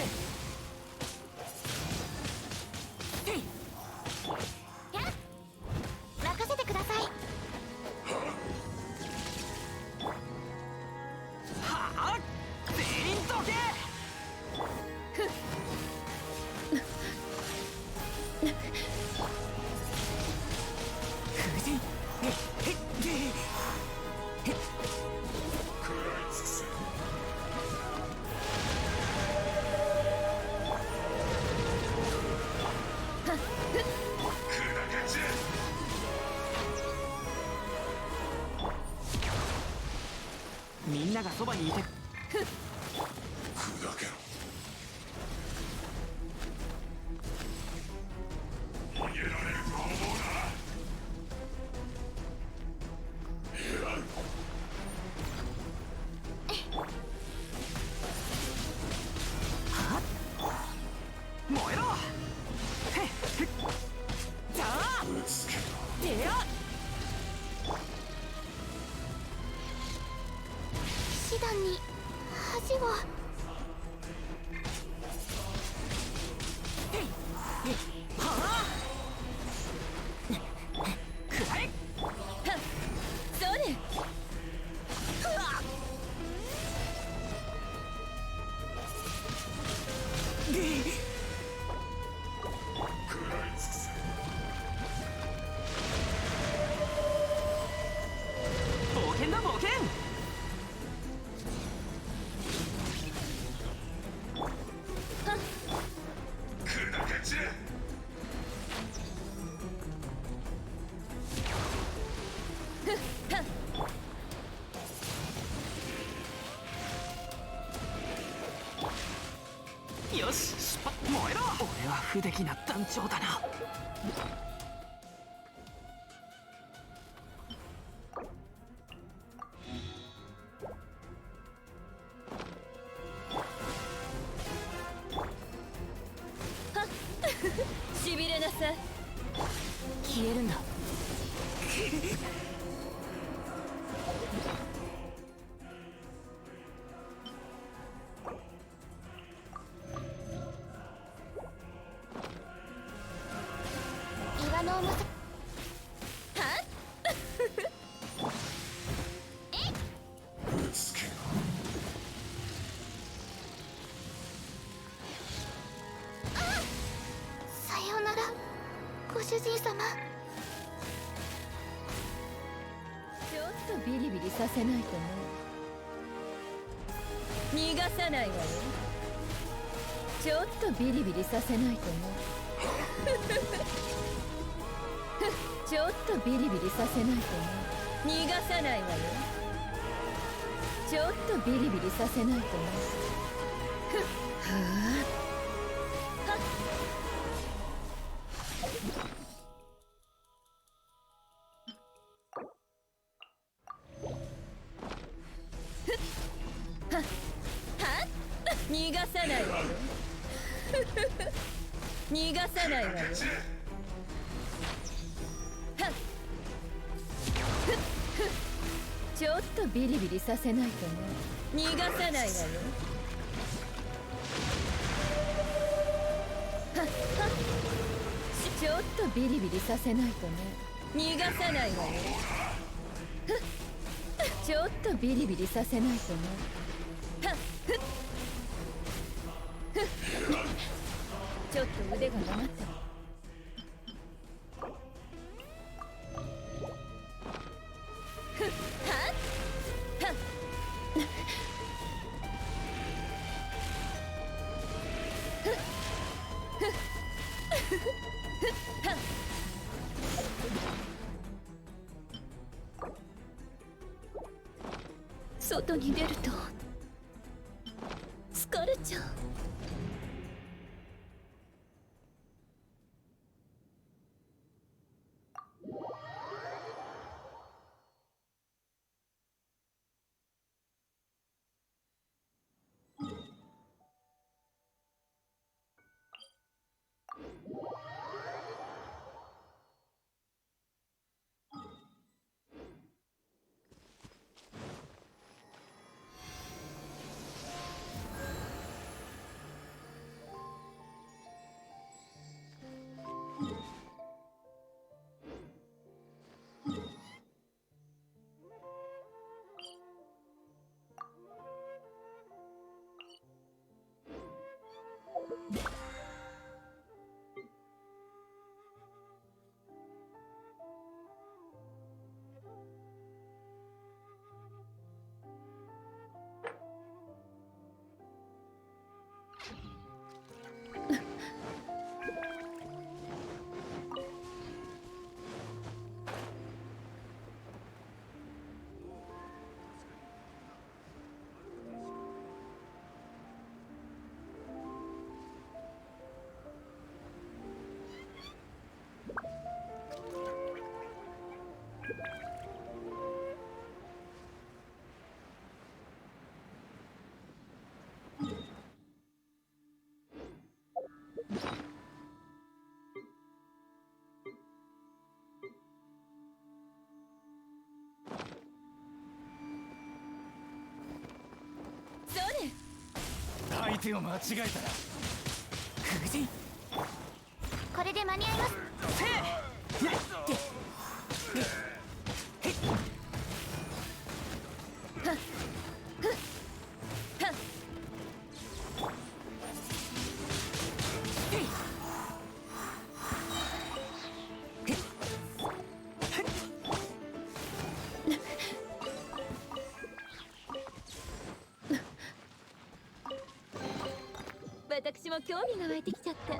任せてください。はあ、全員どけ。夫人、みんながそばにいて。砕けろ。逃げられると思うな。偉い。燃えろ。へっへっ。じゃあ。ぶつけろ。でや。騎士団に恥を。はあ。くらえ。それ。食らい尽くせ。冒険だ冒険。砕け散れ。よし、出発。燃えろ。俺は不出来な団長だな。しびれなさい。消えるんだ。岩の重さ。ぶつけろ。さようなら、ご主人様。ちょっとビリビリさせないとね。逃がさないわよ。ちょっとビリビリさせないとね。ちょっとビリビリさせないとね。逃がさないわよ。ちょっとビリビリさせないとね。はあ。はっ。はっ。はっ。逃がさないわよ。逃がさないわよ。ちょっとビリビリさせないとね。逃がさないわよ。はっはっ。ちょっとビリビリさせないとね。逃がさないわよ。ちょっとビリビリさせないとね。はっちょっと腕が曲がったわ。外に出ると疲れちゃう。それ相手を間違えたら風神これで間に合います。私も興味が湧いてきちゃった。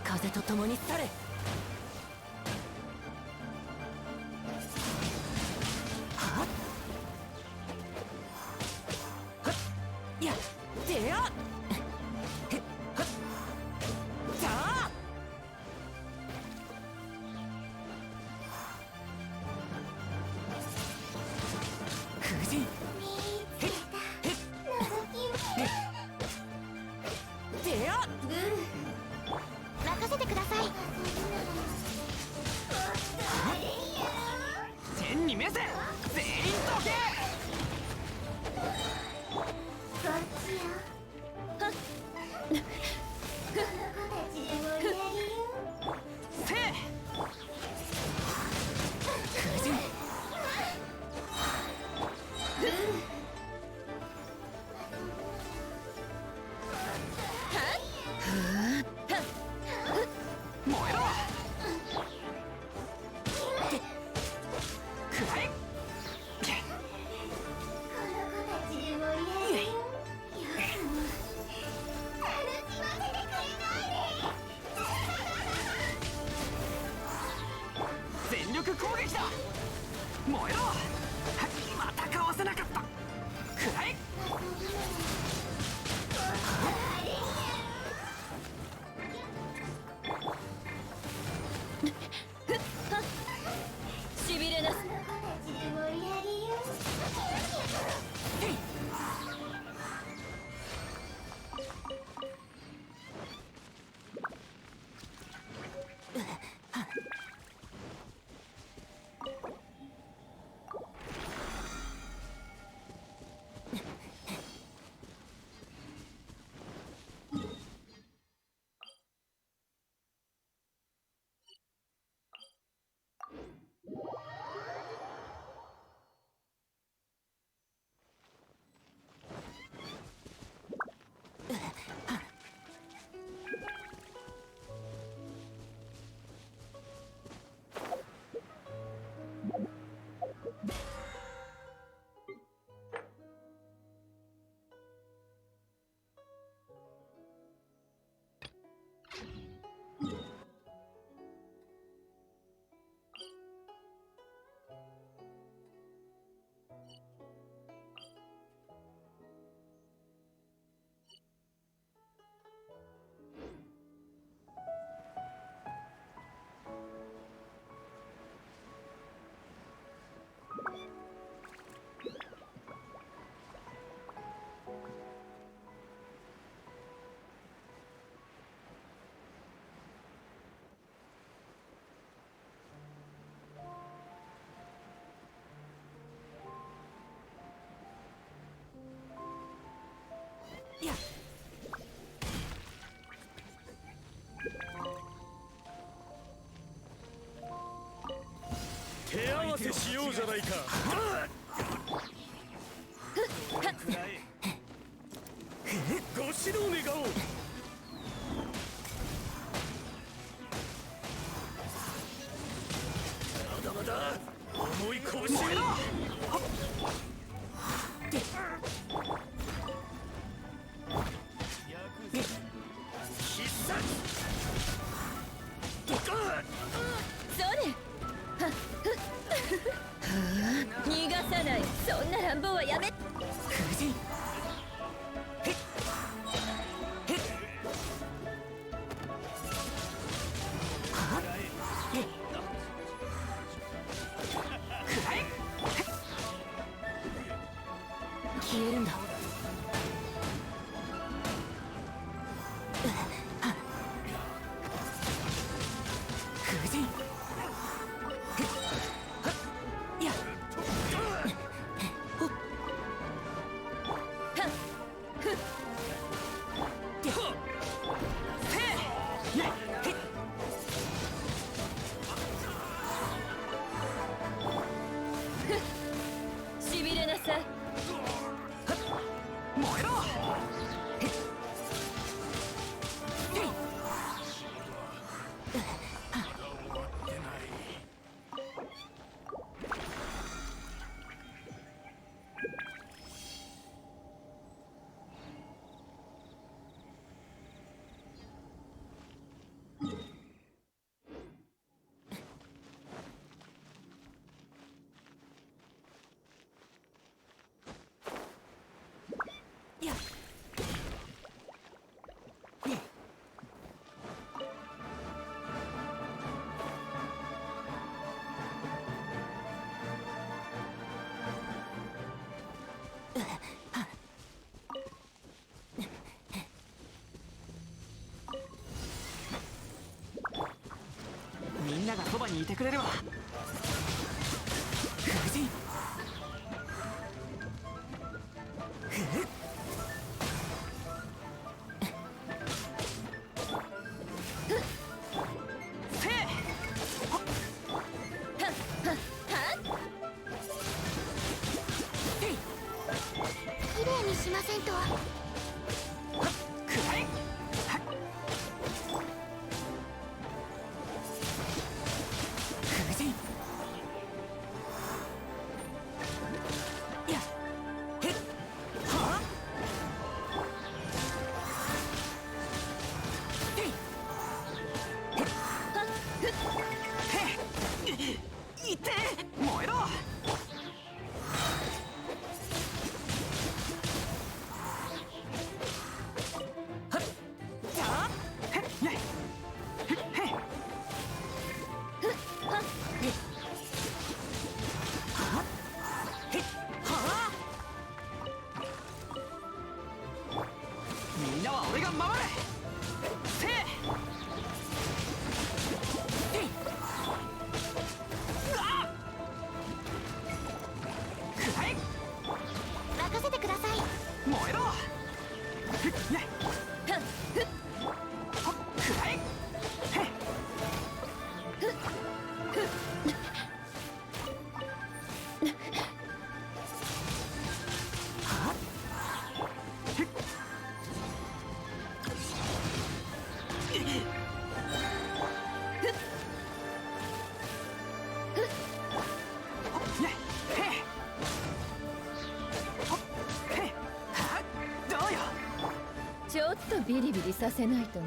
風と共に去れ。はっはっやってやはっさあ風神てや任せてください。天に召せ全員どけ。せえ風神燃えろくらえ全力攻撃だ燃えろまたかわせなかったくらえしびれなす。手合わせしようじゃないか。ご指導願おう。まだまだ重い拳を。必殺。それ逃がさない。そんな乱暴はやめ。消えるんだ。しびれなさい。燃えろ。みんながそばにいてくれるわ。風神。きれいにしませんと。燃えろ。みんなは俺が守れ。せい。任せてください。燃えろ。ちょっとビリビリさせないとね。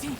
それ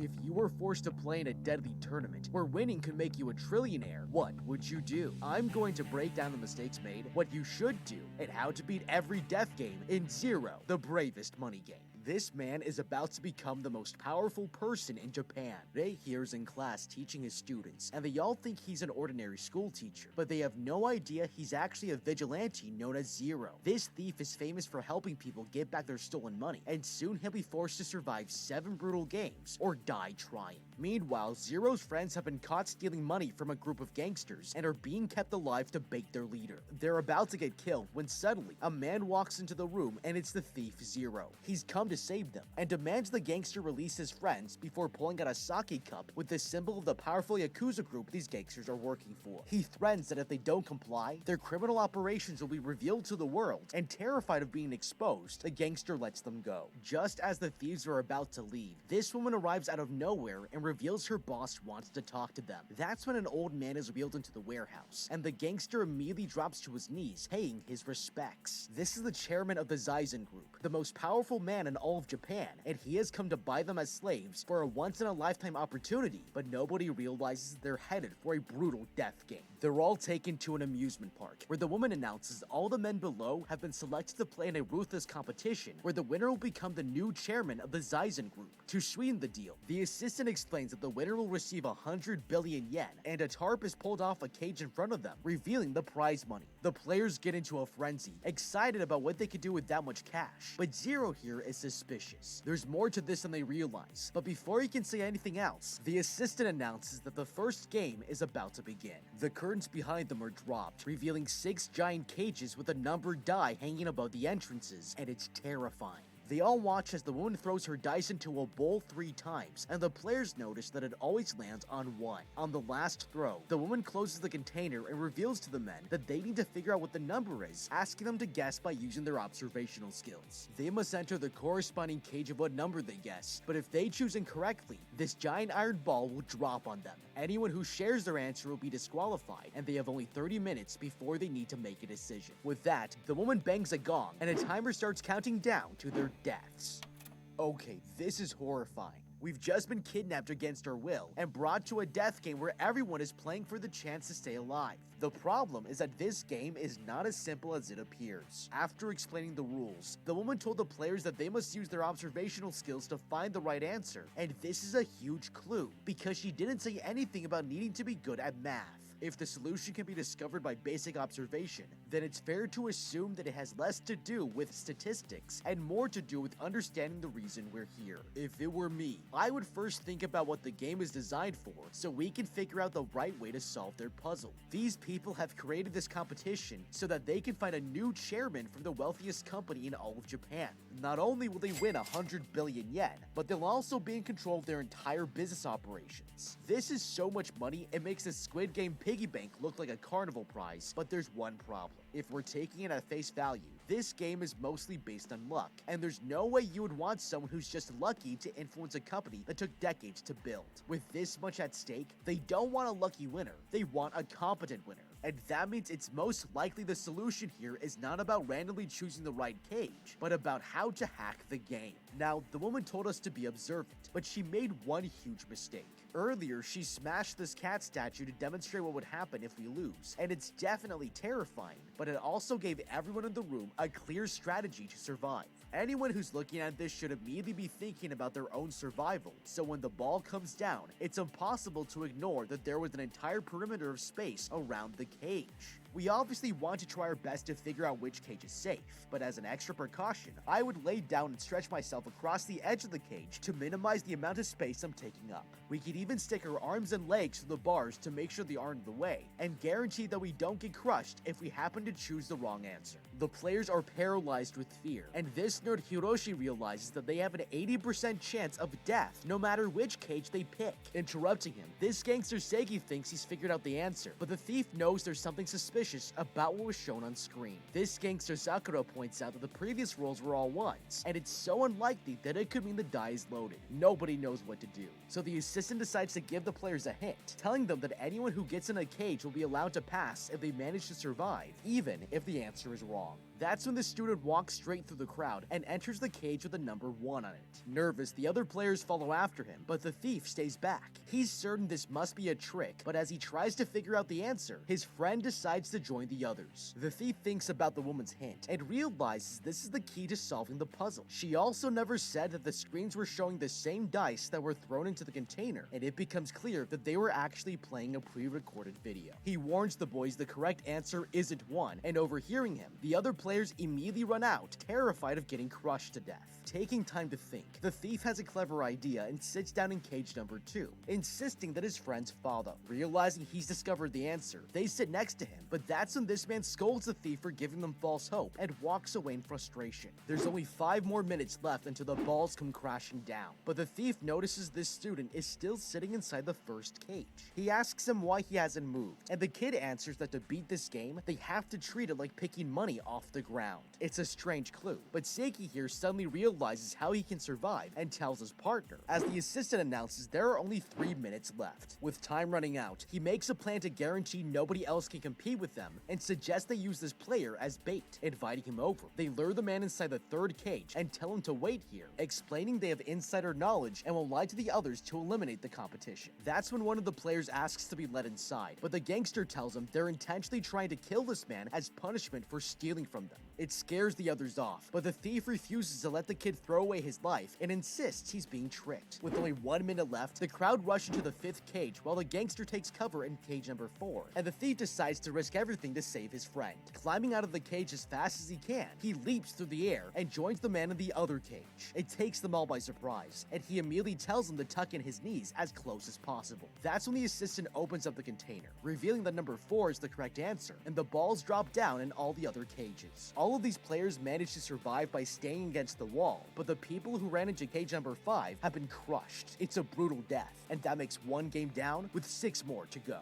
If you were forced to play in a deadly tournament where winning could make you a trillionaire, what would you do? I'm going to break down the mistakes made, what you should do, and how to beat every death game in Zero, the bravest money game. This man is about to become the most powerful person in Japan. Rei here's in class teaching his students, and they all think he's an ordinary school teacher, but they have no idea he's actually a vigilante known as Zero. This thief is famous for helping people get back their stolen money, and soon he'll be forced to survive 7 brutal games or die trying. Meanwhile, Zero's friends have been caught stealing money from a group of gangsters and are being kept alive to bait their leader. They're about to get killed when suddenly a man walks into the room, and it's the thief Zero. He's come to save them and demands the gangster release his friends before pulling out a sake cup with the symbol of the powerful Yakuza group these gangsters are working for. He threatens that if they don't comply, their criminal operations will be revealed to the world, and terrified of being exposed, the gangster lets them go. Just as the thieves are about to leave, this woman arrives out of nowhere and reveals her boss wants to talk to them. That's when an old man is wheeled into the warehouse, and the gangster immediately drops to his knees, paying his respects. This is the chairman of the Zaizen group, the most powerful man in all of Japan, and he has come to buy them as slaves for a once-in-a-lifetime opportunity, but nobody realizes they're headed for a brutal death game. They're all taken to an amusement park, where the woman announces all the men below have been selected to play in a ruthless competition, where the winner will become the new chairman of the Zaizen group. To sweeten the deal, the assistant explains that the winner will receive 100 billion yen, and a tarp is pulled off a cage in front of them, revealing the prize money. The players get into a frenzy, excited about what they could do with that much cash, but Zero here is suspicious. There's more to this than they realize, but before he can say anything else, the assistant announces that the first game is about to begin. The curtains behind them are dropped, revealing 6 giant cages with a numbered die hanging above the entrances, and it's terrifying. They all watch as the woman throws her dice into a bowl 3 times, and the players notice that it always lands on 1. On the last throw, the woman closes the container and reveals to the men that they need to figure out what the number is, asking them to guess by using their observational skills. They must enter the corresponding cage of what number they guess, but if they choose incorrectly, this giant iron ball will drop on them. Anyone who shares their answer will be disqualified, and they have only 30 minutes before they need to make a decision. With that, the woman bangs a gong, and a timer starts counting down to their deaths. Okay, this is horrifying. We've just been kidnapped against our will and brought to a death game where everyone is playing for the chance to stay alive. The problem is that this game is not as simple as it appears. After explaining the rules, the woman told the players that they must use their observational skills to find the right answer, and this is a huge clue, because she didn't say anything about needing to be good at math. If the solution can be discovered by basic observation, then it's fair to assume that it has less to do with statistics and more to do with understanding the reason we're here. If it were me, I would first think about what the game is designed for so we can figure out the right way to solve their puzzle. These people have created this competition so that they can find a new chairman from the wealthiest company in all of Japan. Not only will they win 100 billion yen, but they'll also be in control of their entire business operations. This is so much money, it makes the Squid Game piggy bank look like a carnival prize, but there's one problem. If we're taking it at face value, this game is mostly based on luck, and there's no way you would want someone who's just lucky to influence a company that took decades to build. With this much at stake, they don't want a lucky winner, they want a competent winner. And that means it's most likely the solution here is not about randomly choosing the right cage, but about how to hack the game. Now, the woman told us to be observant, but she made one huge mistake. Earlier, she smashed this cat statue to demonstrate what would happen if we lose, and it's definitely terrifying, but it also gave everyone in the room a clear strategy to survive. Anyone who's looking at this should immediately be thinking about their own survival, so when the ball comes down, it's impossible to ignore that there was an entire perimeter of space around the cage. We obviously want to try our best to figure out which cage is safe, but as an extra precaution, I would lay down and stretch myself across the edge of the cage to minimize the amount of space I'm taking up. We could even stick our arms and legs to the bars to make sure they aren't in the way, and guarantee that we don't get crushed if we happen to choose the wrong answer. The players are paralyzed with fear, and this nerd Hiroshi realizes that they have an 80% chance of death no matter which cage they pick. Interrupting him, this gangster Seiki thinks he's figured out the answer, but the thief knows there's something suspicious about what was shown on screen. This gangster Sakura points out that the previous rolls were all ones, and it's so unlikely that it could mean the die is loaded. Nobody knows what to do, so the assistant decides to give the players a hint, telling them that anyone who gets in a cage will be allowed to pass if they manage to survive, even if the answer is wrong. That's when the student walks straight through the crowd and enters the cage with the number 1 on it. Nervous, the other players follow after him, but the thief stays back. He's certain this must be a trick, but as he tries to figure out the answer, his friend decides to join the others. The thief thinks about the woman's hint and realizes this is the key to solving the puzzle. She also never said that the screens were showing the same dice that were thrown into the container, and it becomes clear that they were actually playing a pre-recorded video. He warns the boys the correct answer isn't 1, and overhearing him, the other players immediately run out, terrified of getting crushed to death. Taking time to think, the thief has a clever idea and sits down in cage number 2, insisting that his friends follow. Realizing he's discovered the answer, they sit next to him, but that's when this man scolds the thief for giving them false hope and walks away in frustration. There's only 5 more minutes left until the balls come crashing down, but the thief notices this student is still sitting inside the first cage. He asks him why he hasn't moved, and the kid answers that to beat this game, they have to treat it like picking money off the ground. It's a strange clue, but Seiki here suddenly realizes how he can survive and tells his partner. As the assistant announces there are only 3 minutes left. With time running out, he makes a plan to guarantee nobody else can compete with them and suggests they use this player as bait, inviting him over. They lure the man inside the 3rd cage and tell him to wait here, explaining they have insider knowledge and will lie to the others to eliminate the competition. That's when one of the players asks to be let inside, but the gangster tells him they're intentionally trying to kill this man as punishment for stealing from them. It scares the others off, but the thief refuses to let the kid throw away his life and insists he's being tricked. With only 1 minute left, the crowd rush into the 5th cage while the gangster takes cover in cage number 4, and the thief decides to risk everything to save his friend. Climbing out of the cage as fast as he can, he leaps through the air and joins the man in the other cage. It takes them all by surprise, and he immediately tells them to tuck in his knees as close as possible. That's when the assistant opens up the container, revealing that number 4 is the correct answer, and the balls drop down in all the other cages. cages. All of these players managed to survive by staying against the wall, but the people who ran into cage number 5 have been crushed. It's a brutal death, and that makes one game down with 6 more to go.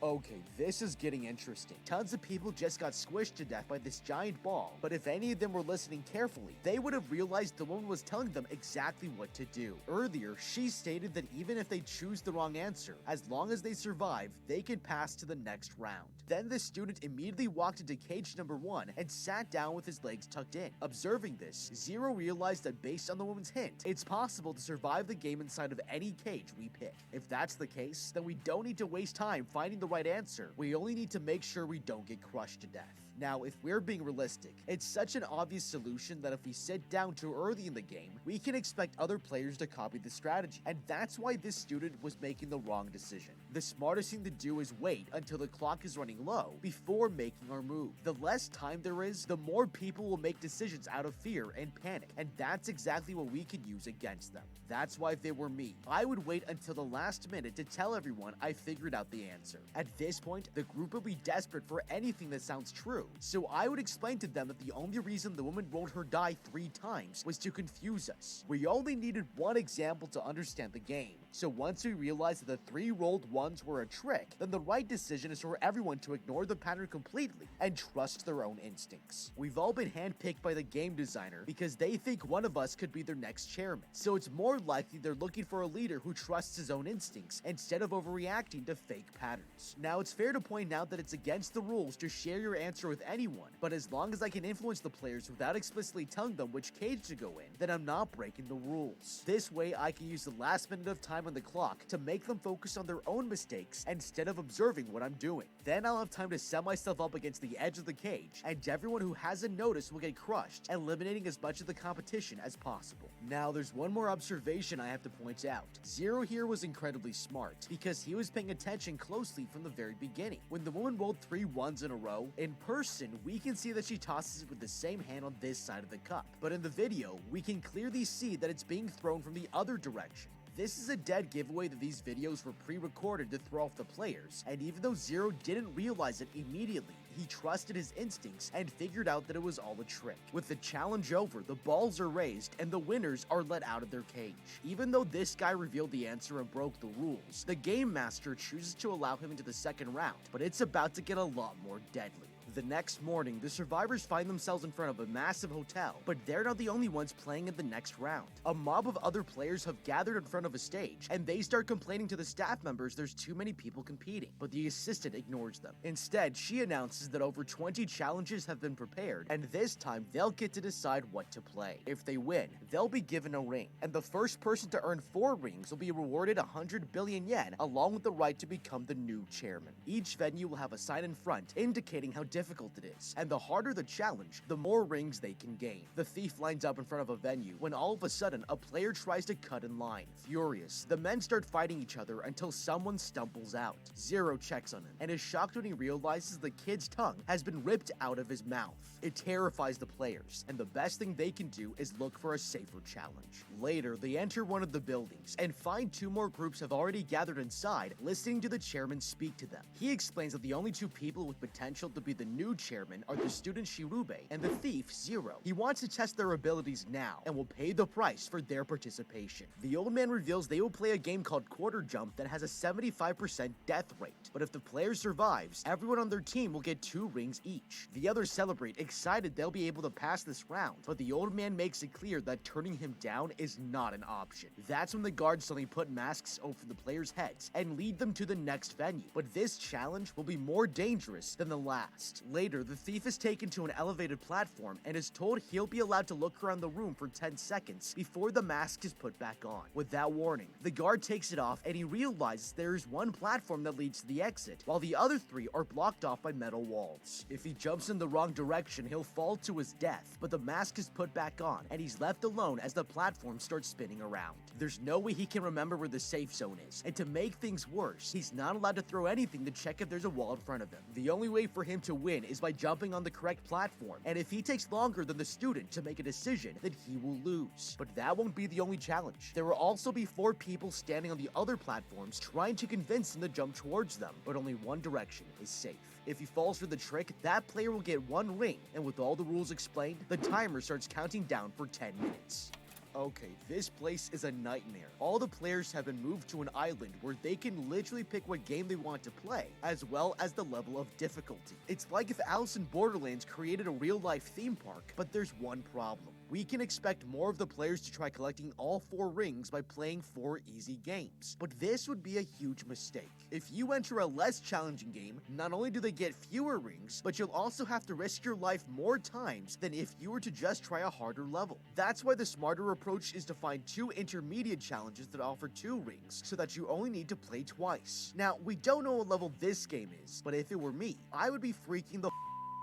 Okay, this is getting interesting. Tons of people just got squished to death by this giant ball, but if any of them were listening carefully, they would have realized the woman was telling them exactly what to do. Earlier, she stated that even if they choose the wrong answer, as long as they survive, they can pass to the next round. Then the student immediately walked into cage number 1 and sat down with his legs tucked in. Observing this, Zero realized that based on the woman's hint, it's possible to survive the game inside of any cage we pick. If that's the case, then we don't need to waste time finding the right answer. We only need to make sure we don't get crushed to death. Now, if we're being realistic, it's such an obvious solution that if we sit down too early in the game, we can expect other players to copy the strategy, and that's why this student was making the wrong decision. The smartest thing to do is wait until the clock is running low before making our move. The less time there is, the more people will make decisions out of fear and panic, and that's exactly what we could use against them. That's why if they were me, I would wait until the last minute to tell everyone I figured out the answer. At this point, the group would be desperate for anything that sounds true, so I would explain to them that the only reason the woman rolled her die 3 times was to confuse us. We only needed one example to understand the game, so once we realized that the 3 rolled ones were a trick, then the right decision is for everyone to ignore the pattern completely and trust their own instincts. We've all been handpicked by the game designer because they think one of us could be their next chairman, so it's more likely they're looking for a leader who trusts his own instincts instead of overreacting to fake patterns. Now, it's fair to point out that it's against the rules to share your answer with anyone, but as long as I can influence the players without explicitly telling them which cage to go in, then I'm not breaking the rules. This way, I can use the last minute of time on the clock to make them focus on their own mistakes instead of observing what I'm doing. Then I'll have time to set myself up against the edge of the cage, and everyone who hasn't noticed will get crushed, eliminating as much of the competition as possible. Now, there's one more observation I have to point out. Zero here was incredibly smart, because he was paying attention closely from the very beginning. When the woman rolled 3 ones in a row, in person, we can see that she tosses it with the same hand on this side of the cup. But in the video, we can clearly see that it's being thrown from the other direction. This is a dead giveaway that these videos were pre-recorded to throw off the players, and even though Zero didn't realize it immediately, he trusted his instincts and figured out that it was all a trick. With the challenge over, the balls are raised and the winners are let out of their cage. Even though this guy revealed the answer and broke the rules, the game master chooses to allow him into the second round, but it's about to get a lot more deadly. The next morning, the survivors find themselves in front of a massive hotel, but they're not the only ones playing in the next round. A mob of other players have gathered in front of a stage, and they start complaining to the staff members there's too many people competing, but the assistant ignores them. Instead, she announces that over 20 challenges have been prepared, and this time they'll get to decide what to play. If they win, they'll be given a ring, and the first person to earn 4 rings will be rewarded 100 billion yen, along with the right to become the new chairman. Each venue will have a sign in front indicating how difficult it is, and the harder the challenge, the more rings they can gain. The thief lines up in front of a venue when all of a sudden a player tries to cut in line. Furious, the men start fighting each other until someone stumbles out. Zero checks on him and is shocked when he realizes the kid's tongue has been ripped out of his mouth. It terrifies the players, and the best thing they can do is look for a safer challenge. Later, they enter one of the buildings and find 2 more groups have already gathered inside, listening to the chairman speak to them. He explains that the only 2 people with potential to be the new chairman are the student Shirube and the thief Zero. He wants to test their abilities now and will pay the price for their participation. The old man reveals they will play a game called Quarter Jump that has a 75% death rate, but if the player survives, everyone on their team will get 2 rings each. The others celebrate, excited they'll be able to pass this round, but the old man makes it clear that turning him down is not an option. That's when the guards suddenly put masks over the players' heads and lead them to the next venue, but this challenge will be more dangerous than the last. Later, the thief is taken to an elevated platform and is told he'll be allowed to look around the room for 10 seconds before the mask is put back on. Without warning, the guard takes it off and he realizes there is one platform that leads to the exit, while the other 3 are blocked off by metal walls. If he jumps in the wrong direction, he'll fall to his death, but the mask is put back on and he's left alone as the platform platform starts spinning around. There's no way he can remember where the safe zone is, and to make things worse, he's not allowed to throw anything to check if there's a wall in front of him. The only way for him to win is by jumping on the correct platform, and if he takes longer than the student to make a decision, then he will lose. But that won't be the only challenge. There will also be 4 people standing on the other platforms trying to convince him to jump towards them, but only one direction is safe. If he falls for the trick, that player will get 1 ring, and with all the rules explained, the timer starts counting down for 10 minutes. Okay, this place is a nightmare. All the players have been moved to an island where they can literally pick what game they want to play, as well as the level of difficulty. It's like if Alice in Borderlands created a real-life theme park, but there's one problem. We can expect more of the players to try collecting all 4 rings by playing 4 easy games, but this would be a huge mistake. If you enter a less challenging game, not only do they get fewer rings, but you'll also have to risk your life more times than if you were to just try a harder level. That's why the smarter approach is to find 2 intermediate challenges that offer 2 rings, so that you only need to play twice. Now, we don't know what level this game is, but if it were me, I would be freaking the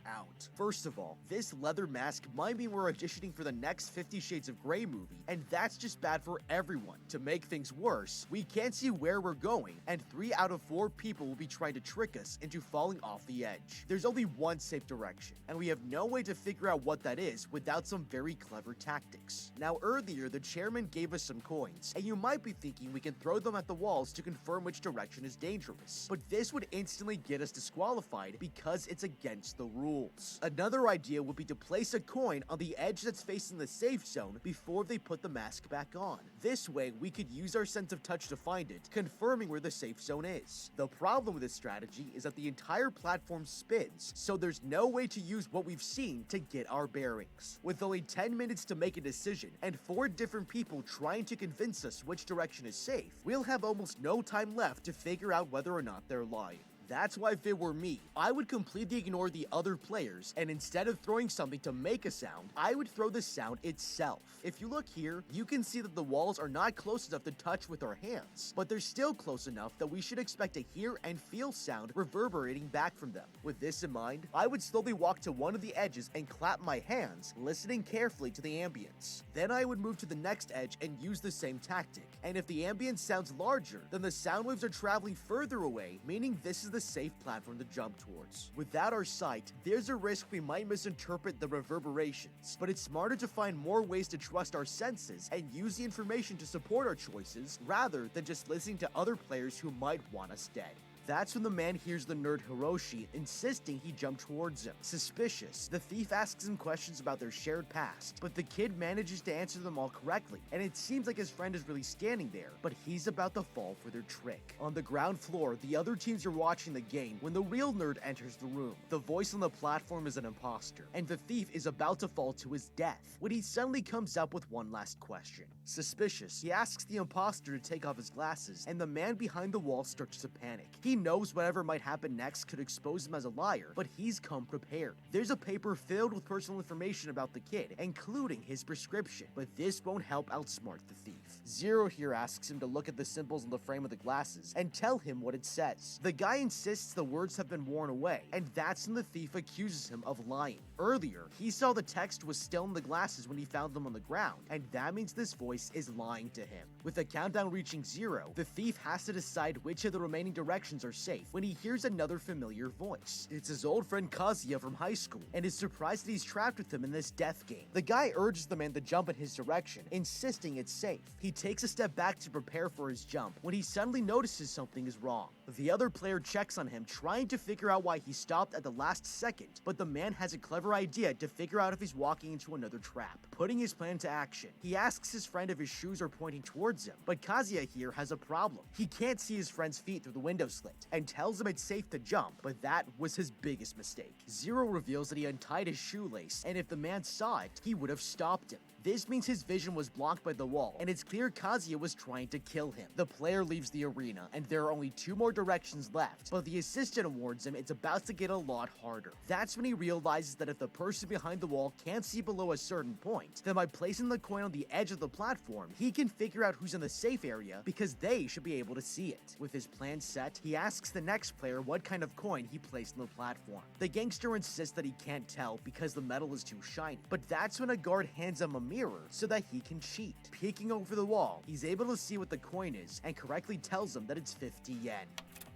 out. First of all, this leather mask might mean we're auditioning for the next 50 Shades of Grey movie, and that's just bad for everyone. To make things worse, we can't see where we're going, and 3 out of 4 people will be trying to trick us into falling off the edge. There's only one safe direction, and we have no way to figure out what that is without some very clever tactics. Now, earlier, the chairman gave us some coins, and you might be thinking we can throw them at the walls to confirm which direction is dangerous, but this would instantly get us disqualified because it's against the rules. Another idea would be to place a coin on the edge that's facing the safe zone before they put the mask back on. This way, we could use our sense of touch to find it, confirming where the safe zone is. The problem with this strategy is that the entire platform spins, so there's no way to use what we've seen to get our bearings. With only 10 minutes to make a decision, and 4 different people trying to convince us which direction is safe, we'll have almost no time left to figure out whether or not they're lying. That's why if it were me, I would completely ignore the other players, and instead of throwing something to make a sound, I would throw the sound itself. If you look here, you can see that the walls are not close enough to touch with our hands, but they're still close enough that we should expect to hear and feel sound reverberating back from them. With this in mind, I would slowly walk to one of the edges and clap my hands, listening carefully to the ambience. Then I would move to the next edge and use the same tactic, and if the ambience sounds larger, then the sound waves are traveling further away, meaning this is the safe platform to jump towards. Without our sight, there's a risk we might misinterpret the reverberations, but it's smarter to find more ways to trust our senses and use the information to support our choices rather than just listening to other players who might want us dead. That's when the man hears the nerd Hiroshi insisting he jump towards him. Suspicious, the thief asks him questions about their shared past, but the kid manages to answer them all correctly, and it seems like his friend is really standing there, but he's about to fall for their trick. On the ground floor, the other teams are watching the game when the real nerd enters the room. The voice on the platform is an imposter, and the thief is about to fall to his death when he suddenly comes up with one last question. Suspicious, he asks the imposter to take off his glasses, and the man behind the wall starts to panic. He knows whatever might happen next could expose him as a liar, but he's come prepared. There's a paper filled with personal information about the kid, including his prescription, but this won't help outsmart the thief. Zero here asks him to look at the symbols on the frame of the glasses and tell him what it says. The guy insists the words have been worn away, and that's when the thief accuses him of lying. Earlier, he saw the text was still in the glasses when he found them on the ground, and that means this voice is lying to him. With the countdown reaching 0, the thief has to decide which of the remaining directions are safe when he hears another familiar voice. It's his old friend Kazuya from high school, and is surprised that he's trapped with him in this death game. The guy urges the man to jump in his direction, insisting it's safe. He takes a step back to prepare for his jump when he suddenly notices something is wrong. The other player checks on him, trying to figure out why he stopped at the last second, but the man has a clever idea to figure out if he's walking into another trap. Putting his plan to action, he asks his friend if his shoes are pointing towards him, but Kazuya here has a problem. He can't see his friend's feet through the window slit, and tells him it's safe to jump, but that was his biggest mistake. Zero reveals that he untied his shoelace, and if the man saw it, he would have stopped him. This means his vision was blocked by the wall, and it's clear Kazuya was trying to kill him. The player leaves the arena, and there are only 2 more directions left, but the assistant warns him it's about to get a lot harder. That's when he realizes that if the person behind the wall can't see below a certain point, then by placing the coin on the edge of the platform, he can figure out who's in the safe area because they should be able to see it. With his plan set, he asks the next player what kind of coin he placed on the platform. The gangster insists that he can't tell because the metal is too shiny, but that's when a guard hands him a mirror so that he can cheat. Peeking over the wall, he's able to see what the coin is and correctly tells him that it's 50 yen.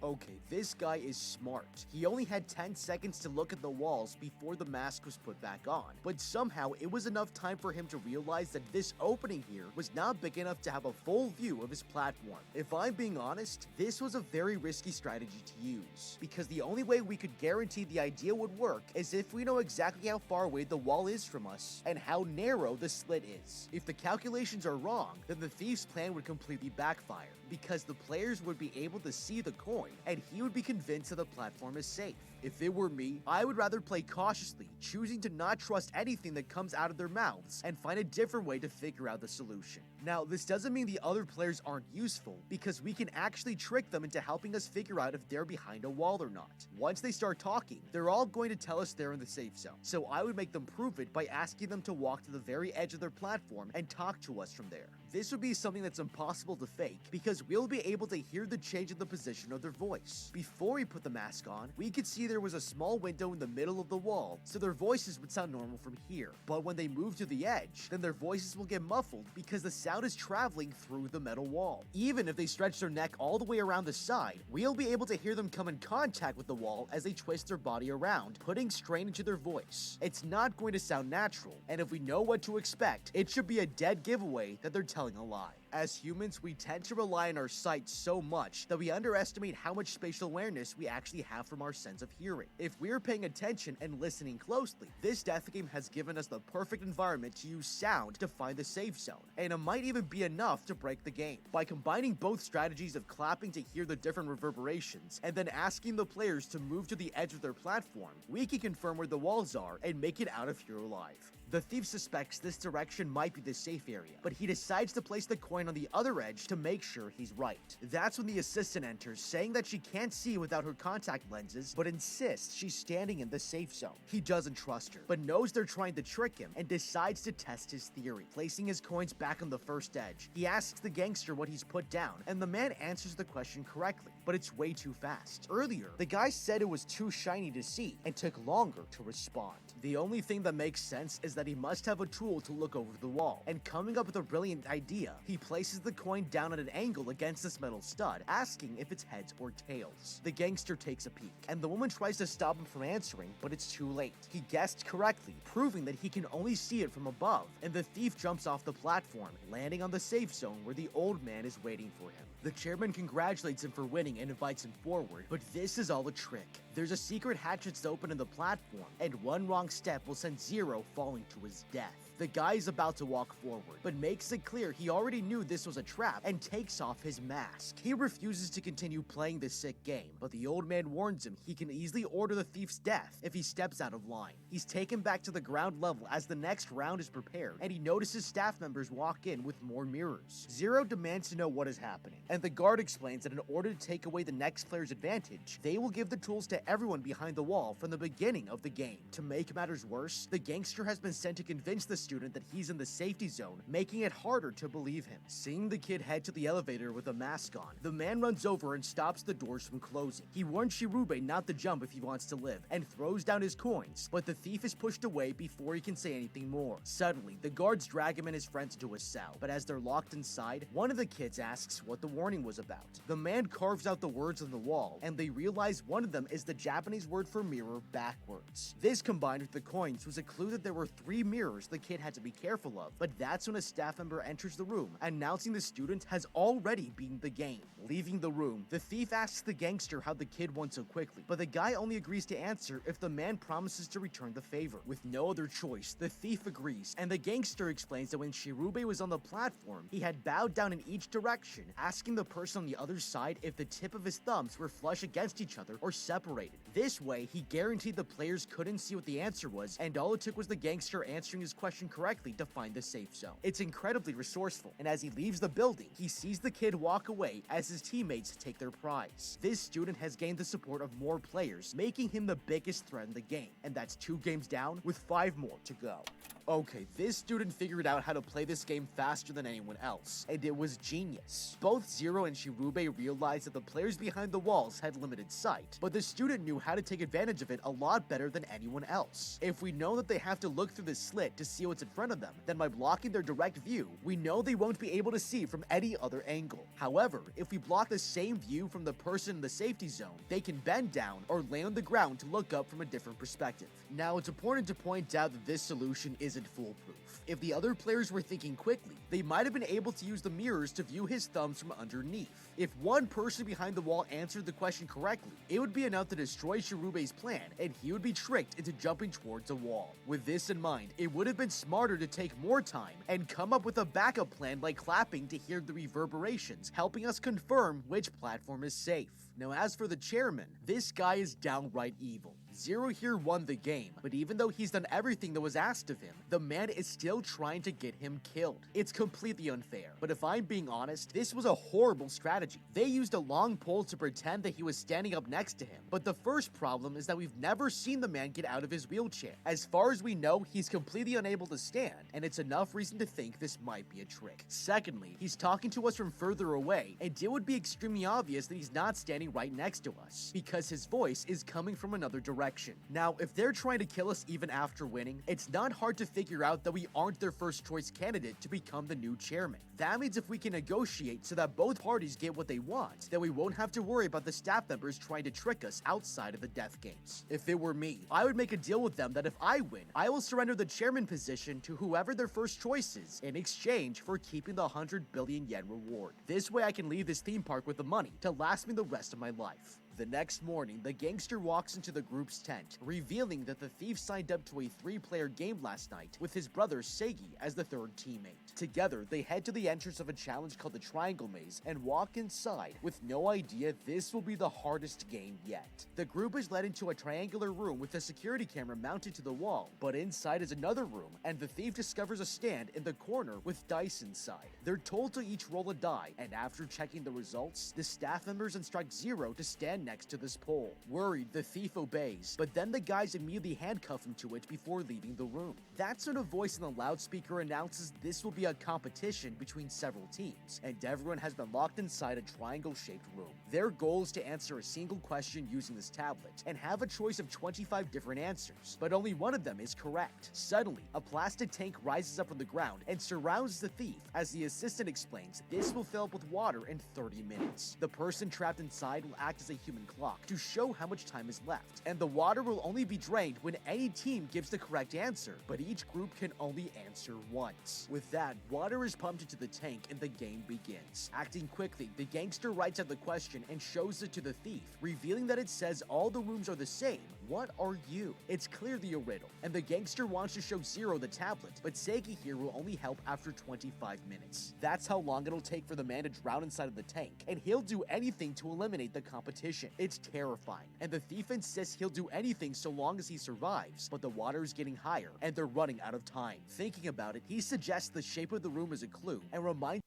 Okay, this guy is smart. He only had 10 seconds to look at the walls before the mask was put back on, but somehow it was enough time for him to realize that this opening here was not big enough to have a full view of his platform. If I'm being honest, this was a very risky strategy to use, because the only way we could guarantee the idea would work is if we know exactly how far away the wall is from us and how narrow the slit is. If the calculations are wrong, then the thief's plan would completely backfire, because the players would be able to see the coin and he would be convinced that the platform is safe. If it were me, I would rather play cautiously, choosing to not trust anything that comes out of their mouths and find a different way to figure out the solution. Now, this doesn't mean the other players aren't useful, because we can actually trick them into helping us figure out if they're behind a wall or not. Once they start talking, they're all going to tell us they're in the safe zone, so I would make them prove it by asking them to walk to the very edge of their platform and talk to us from there. This would be something that's impossible to fake, because we'll be able to hear the change in the position of their voice. Before we put the mask on, we could see there was a small window in the middle of the wall, so their voices would sound normal from here. But when they move to the edge, then their voices will get muffled because the sound is traveling through the metal wall. Even if they stretch their neck all the way around the side, we'll be able to hear them come in contact with the wall as they twist their body around, putting strain into their voice. It's not going to sound natural, and if we know what to expect, it should be a dead giveaway that they're telling a lie. As humans, we tend to rely on our sight so much that we underestimate how much spatial awareness we actually have from our sense of hearing. If we're paying attention and listening closely, this death game has given us the perfect environment to use sound to find the safe zone, and it might even be enough to break the game. By combining both strategies of clapping to hear the different reverberations and then asking the players to move to the edge of their platform, we can confirm where the walls are and make it out of here alive. The thief suspects this direction might be the safe area, but he decides to place the coin on the other edge to make sure he's right. That's when the assistant enters, saying that she can't see without her contact lenses, but insists she's standing in the safe zone. He doesn't trust her, but knows they're trying to trick him and decides to test his theory. Placing his coins back on the first edge, he asks the gangster what he's put down, and the man answers the question correctly, but it's way too fast. Earlier, the guy said it was too shiny to see and took longer to respond. The only thing that makes sense is that he must have a tool to look over the wall, and coming up with a brilliant idea, he places the coin down at an angle against this metal stud, asking if it's heads or tails. The gangster takes a peek, and the woman tries to stop him from answering, but it's too late. He guessed correctly, proving that he can only see it from above, and the thief jumps off the platform, landing on the safe zone where the old man is waiting for him. The chairman congratulates him for winning and invites him forward, but this is all a trick. There's a secret hatch that's open in the platform, and one wrong step will send Zero falling to his death. The guy is about to walk forward, but makes it clear he already knew this was a trap and takes off his mask. He refuses to continue playing this sick game, but the old man warns him he can easily order the thief's death if he steps out of line. He's taken back to the ground level as the next round is prepared, and he notices staff members walk in with more mirrors. Zero demands to know what is happening, and the guard explains that in order to take away the next player's advantage, they will give the tools to everyone behind the wall from the beginning of the game. To make matters worse, the gangster has been sent to convince the student that he's in the safety zone, making it harder to believe him. Seeing the kid head to the elevator with a mask on, the man runs over and stops the doors from closing. He warns Shirube not to jump if he wants to live, and throws down his coins, but the thief is pushed away before he can say anything more. Suddenly, the guards drag him and his friends into a cell, but as they're locked inside, one of the kids asks what the warning was about. The man carves out the words on the wall, and they realize one of them is the Japanese word for mirror backwards. This combined with the coins was a clue that there were 3 mirrors the kid had to be careful of, but that's when a staff member enters the room, announcing the student has already beaten the game. Leaving the room, the thief asks the gangster how the kid won so quickly, but the guy only agrees to answer if the man promises to return the favor. With no other choice, the thief agrees, and the gangster explains that when Shirube was on the platform, he had bowed down in each direction, asking the person on the other side if the tip of his thumbs were flush against each other or separated. This way, he guaranteed the players couldn't see what the answer was, and all it took was the gangster answering his question correctly to find the safe zone. It's incredibly resourceful, and as he leaves the building, he sees the kid walk away as his teammates take their prize. This student has gained the support of more players, making him the biggest threat in the game, and that's 2 games down with 5 more to go. Okay, this student figured out how to play this game faster than anyone else, and it was genius. Both Zero and Shirube realized that the players behind the walls had limited sight, but the student knew how to take advantage of it a lot better than anyone else. If we know that they have to look through this slit to see what's in front of them, then by blocking their direct view, we know they won't be able to see from any other angle. However, if we block the same view from the person in the safety zone, they can bend down or lay on the ground to look up from a different perspective. Now, it's important to point out that this solution isn't foolproof. If the other players were thinking quickly, they might have been able to use the mirrors to view his thumbs from underneath. If one person behind the wall answered the question correctly, it would be enough to destroy Shirube's plan, and he would be tricked into jumping towards a wall. With this in mind, it would have been smarter to take more time and come up with a backup plan like clapping to hear the reverberations, helping us confirm which platform is safe. Now, as for the chairman, this guy is downright evil. Zero here won the game, but even though he's done everything that was asked of him, the man is still trying to get him killed. It's completely unfair, but if I'm being honest, this was a horrible strategy. They used a long pole to pretend that he was standing up next to him, but the first problem is that we've never seen the man get out of his wheelchair. As far as we know, he's completely unable to stand, and it's enough reason to think this might be a trick. Secondly, he's talking to us from further away, and it would be extremely obvious that he's not standing right next to us, because his voice is coming from another direction. Now, if they're trying to kill us even after winning, it's not hard to figure out that we aren't their first choice candidate to become the new chairman. That means if we can negotiate so that both parties get what they want, then we won't have to worry about the staff members trying to trick us outside of the death games. If it were me, I would make a deal with them that if I win, I will surrender the chairman position to whoever their first choice is in exchange for keeping the 100 billion yen reward. This way I can leave this theme park with the money to last me the rest of my life. The next morning, the gangster walks into the group's tent, revealing that the thief signed up to a 3-player game last night with his brother Seigi as the third teammate. Together, they head to the entrance of a challenge called the Triangle Maze and walk inside with no idea this will be the hardest game yet. The group is led into a triangular room with a security camera mounted to the wall, but inside is another room, and the thief discovers a stand in the corner with dice inside. They're told to each roll a die, and after checking the results, the staff members instruct Zero to stand next to this pole. Worried, the thief obeys, but then the guys immediately handcuff him to it before leaving the room. That's when a voice in the loudspeaker announces this will be a competition between several teams, and everyone has been locked inside a triangle-shaped room. Their goal is to answer a single question using this tablet, and have a choice of 25 different answers, but only one of them is correct. Suddenly, a plastic tank rises up from the ground and surrounds the thief. As the assistant explains, this will fill up with water in 30 minutes. The person trapped inside will act as a human clock to show how much time is left, and the water will only be drained when any team gives the correct answer, but each group can only answer once. With that, water is pumped into the tank and the game begins. Acting quickly, the gangster writes out the question and shows it to the thief, revealing that it says all the rooms are the same. What are you? It's clearly a riddle, and the gangster wants to show Zero the tablet, but Seigi here will only help after 25 minutes. That's how long it'll take for the man to drown inside of the tank, and he'll do anything to eliminate the competition. It's terrifying, and the thief insists he'll do anything so long as he survives, but the water is getting higher, and they're running out of time. Thinking about it, he suggests the shape of the room is a clue, and reminds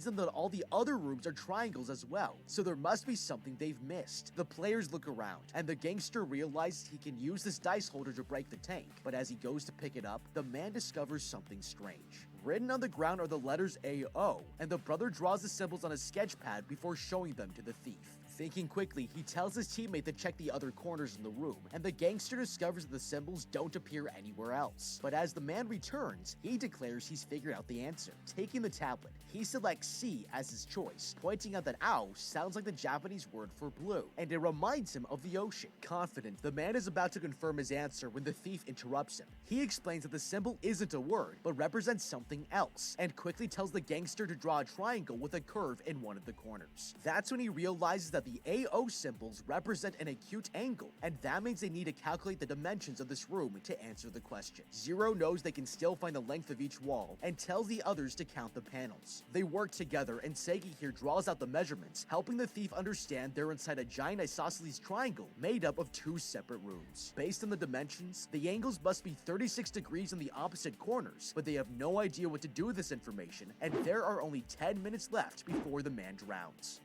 them that all the other rooms are triangles as well, so there must be something they've missed. The players look around, and the gangster realizes he can use this dice holder to break the tank, but as he goes to pick it up, the man discovers something strange. Written on the ground are the letters AO, and the brother draws the symbols on a sketch pad before showing them to the thief. Thinking quickly, he tells his teammate to check the other corners in the room, and the gangster discovers that the symbols don't appear anywhere else. But as the man returns, he declares he's figured out the answer. Taking the tablet, he selects C as his choice, pointing out that "ao" sounds like the Japanese word for blue, and it reminds him of the ocean. Confident, the man is about to confirm his answer when the thief interrupts him. He explains that the symbol isn't a word, but represents something else, and quickly tells the gangster to draw a triangle with a curve in one of the corners. That's when he realizes that the AO symbols represent an acute angle, and that means they need to calculate the dimensions of this room to answer the question. Zero knows they can still find the length of each wall, and tells the others to count the panels. They work together, and Segi here draws out the measurements, helping the thief understand they're inside a giant isosceles triangle made up of two separate rooms. Based on the dimensions, the angles must be 36 degrees on the opposite corners, but they have no idea what to do with this information, and there are only 10 minutes left before the man drowns.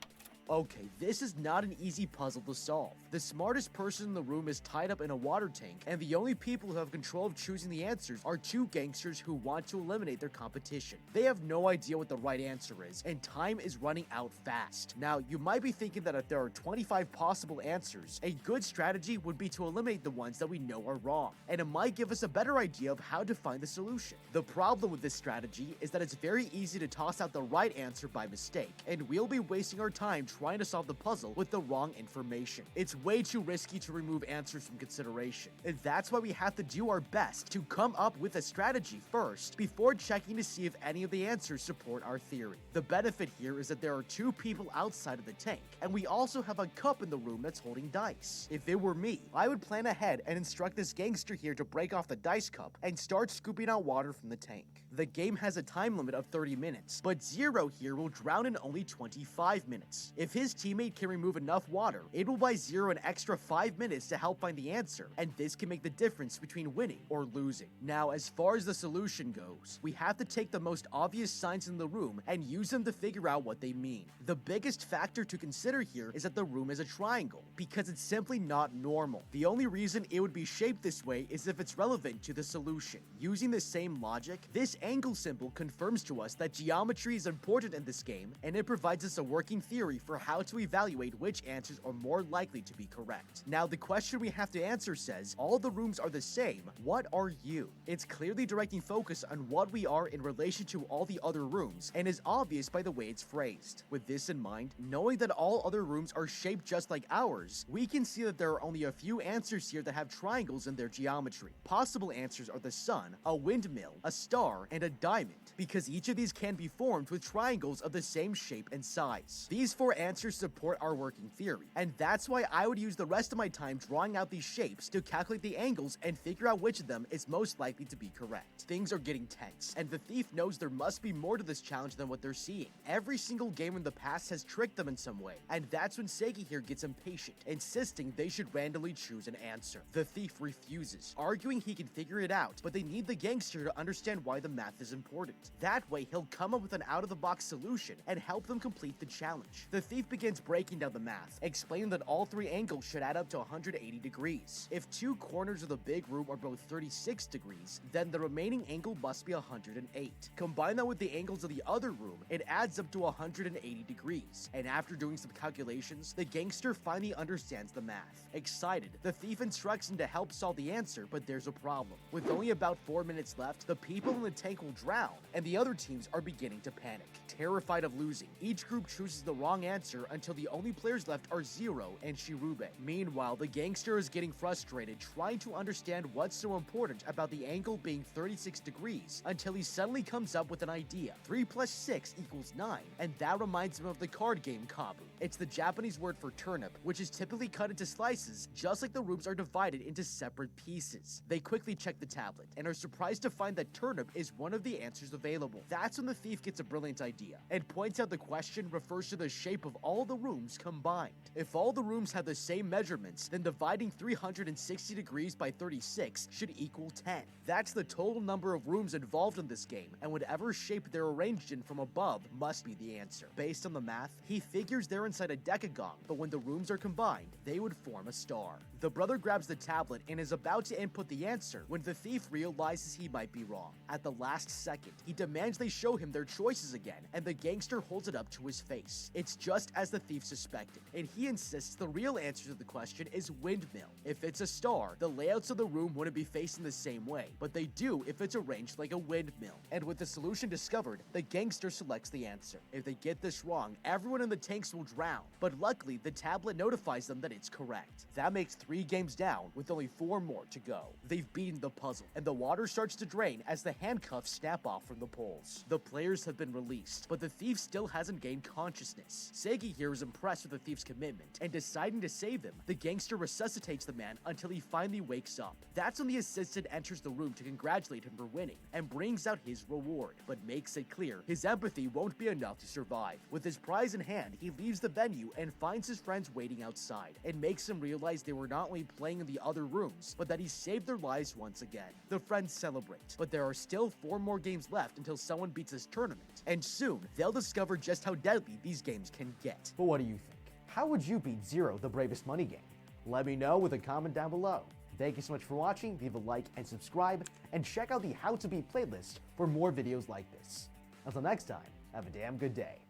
Okay, this is not an easy puzzle to solve. The smartest person in the room is tied up in a water tank, and the only people who have control of choosing the answers are two gangsters who want to eliminate their competition. They have no idea what the right answer is, and time is running out fast. Now, you might be thinking that if there are 25 possible answers, a good strategy would be to eliminate the ones that we know are wrong, and it might give us a better idea of how to find the solution. The problem with this strategy is that it's very easy to toss out the right answer by mistake, and we'll be wasting our time trying to solve the puzzle with the wrong information. It's way too risky to remove answers from consideration, and that's why we have to do our best to come up with a strategy first before checking to see if any of the answers support our theory. The benefit here is that there are two people outside of the tank, and we also have a cup in the room that's holding dice. If it were me, I would plan ahead and instruct this gangster here to break off the dice cup and start scooping out water from the tank. The game has a time limit of 30 minutes, but Zero here will drown in only 25 minutes. If his teammate can remove enough water, it will buy Zero an extra 5 minutes to help find the answer, and this can make the difference between winning or losing. Now, as far as the solution goes, we have to take the most obvious signs in the room and use them to figure out what they mean. The biggest factor to consider here is that the room is a triangle, because it's simply not normal. The only reason it would be shaped this way is if it's relevant to the solution. Using the same logic, this angle symbol confirms to us that geometry is important in this game, and it provides us a working theory for how to evaluate which answers are more likely to be correct. Now, the question we have to answer says, all the rooms are the same, what are you? It's clearly directing focus on what we are in relation to all the other rooms, and is obvious by the way it's phrased. With this in mind, knowing that all other rooms are shaped just like ours, we can see that there are only a few answers here that have triangles in their geometry. Possible answers are the sun, a windmill, a star, and a diamond, because each of these can be formed with triangles of the same shape and size. These four answers support our working theory, and that's why I would use the rest of my time drawing out these shapes to calculate the angles and figure out which of them is most likely to be correct. Things are getting tense, and the thief knows there must be more to this challenge than what they're seeing. Every single game in the past has tricked them in some way, and that's when Segi here gets impatient, insisting they should randomly choose an answer. The thief refuses, arguing he can figure it out, but they need the gangster to understand why the math is important. That way, he'll come up with an out-of-the-box solution and help them complete the challenge. The thief begins breaking down the math, explaining that all three angles should add up to 180 degrees. If two corners of the big room are both 36 degrees, then the remaining angle must be 108. Combine that with the angles of the other room, it adds up to 180 degrees. And after doing some calculations, the gangster finally understands the math. Excited, the thief instructs him to help solve the answer, but there's a problem. With only about 4 minutes left, the people in the tank will drown, and the other teams are beginning to panic. Terrified of losing, each group chooses the wrong answer until the only players left are Zero and Shirube. Meanwhile, the gangster is getting frustrated trying to understand what's so important about the angle being 36 degrees until he suddenly comes up with an idea. 3 plus 6 equals 9, and that reminds him of the card game Kabu. It's the Japanese word for turnip, which is typically cut into slices just like the rooms are divided into separate pieces. They quickly check the tablet and are surprised to find that turnip is one of the answers available. That's when the thief gets a brilliant idea and points out the question refers to the shape of all the rooms combined. If all the rooms have the same measurements, then dividing 360 degrees by 36 should equal 10. That's the total number of rooms involved in this game, and whatever shape they're arranged in from above must be the answer. Based on the math, he figures they're are inside a decagon, but when the rooms are combined, they would form a star. The brother grabs the tablet and is about to input the answer when the thief realizes he might be wrong. At the last second, he demands they show him their choices again, and the gangster holds it up to his face. It's just as the thief suspected, and he insists the real answer to the question is windmill. If it's a star, the layouts of the room wouldn't be facing the same way, but they do if it's arranged like a windmill. And with the solution discovered, the gangster selects the answer. If they get this wrong, everyone in the tanks will drown, but luckily the tablet notifies them that it's correct. That makes 3 games down with only 4 more to go. They've beaten the puzzle, and the water starts to drain as the handcuffs snap off from the poles. The players have been released, but the thief still hasn't gained consciousness. Segi here is impressed with the thief's commitment, and deciding to save him, the gangster resuscitates the man until he finally wakes up. That's when the assistant enters the room to congratulate him for winning, and brings out his reward, but makes it clear his empathy won't be enough to survive. With his prize in hand, he leaves the venue and finds his friends waiting outside. It makes him realize they were not only playing in the other rooms, but that he saved their lives once again. The friends celebrate, but there are still 4 more games left until someone beats this tournament, and soon they'll discover just how deadly these games can get. But what do you think? How would you beat Zero, the bravest money game? Let me know with a comment down below. Thank you so much for watching, leave a like and subscribe, and check out the How to Beat playlist for more videos like this. Until next time, have a damn good day.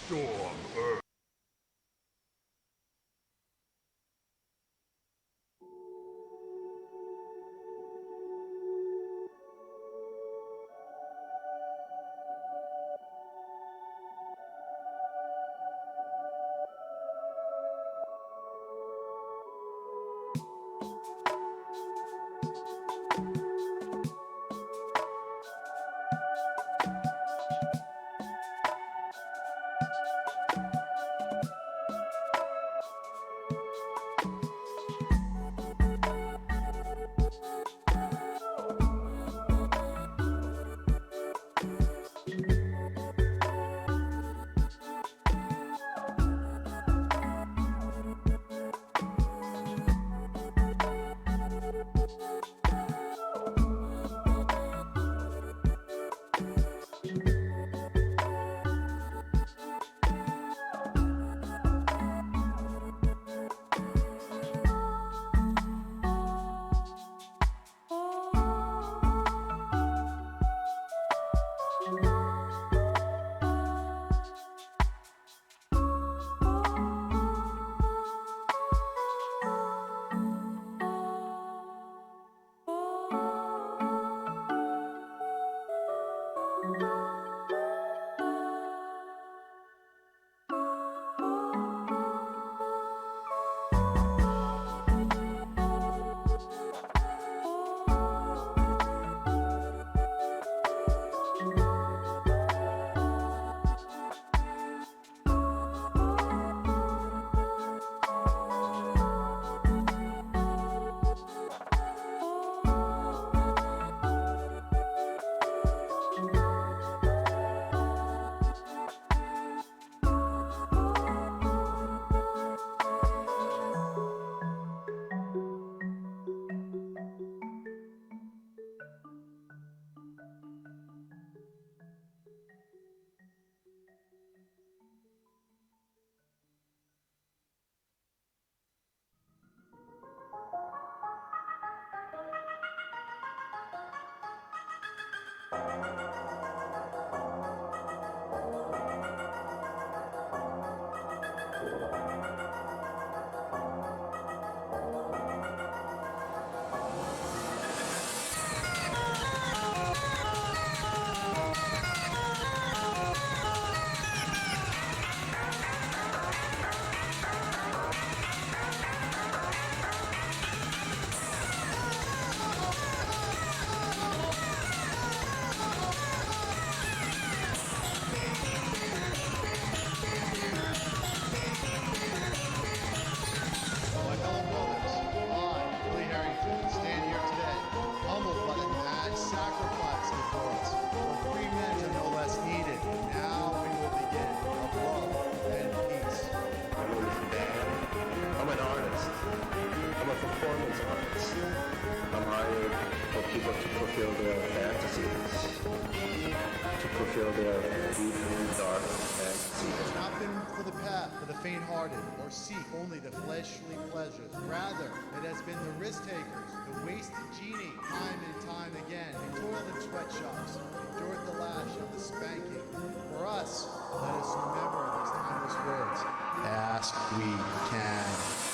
Storm made for people to fulfill their fantasies, to fulfill their deep, dark fantasies. It has not been for the path for the faint-hearted, or seek only the fleshly pleasures. Rather, it has been the risk-takers, the wasted genie, time and time again, who toiled in sweatshops, endured the lash of the spanking. For us, let us remember these timeless words. Ask we can.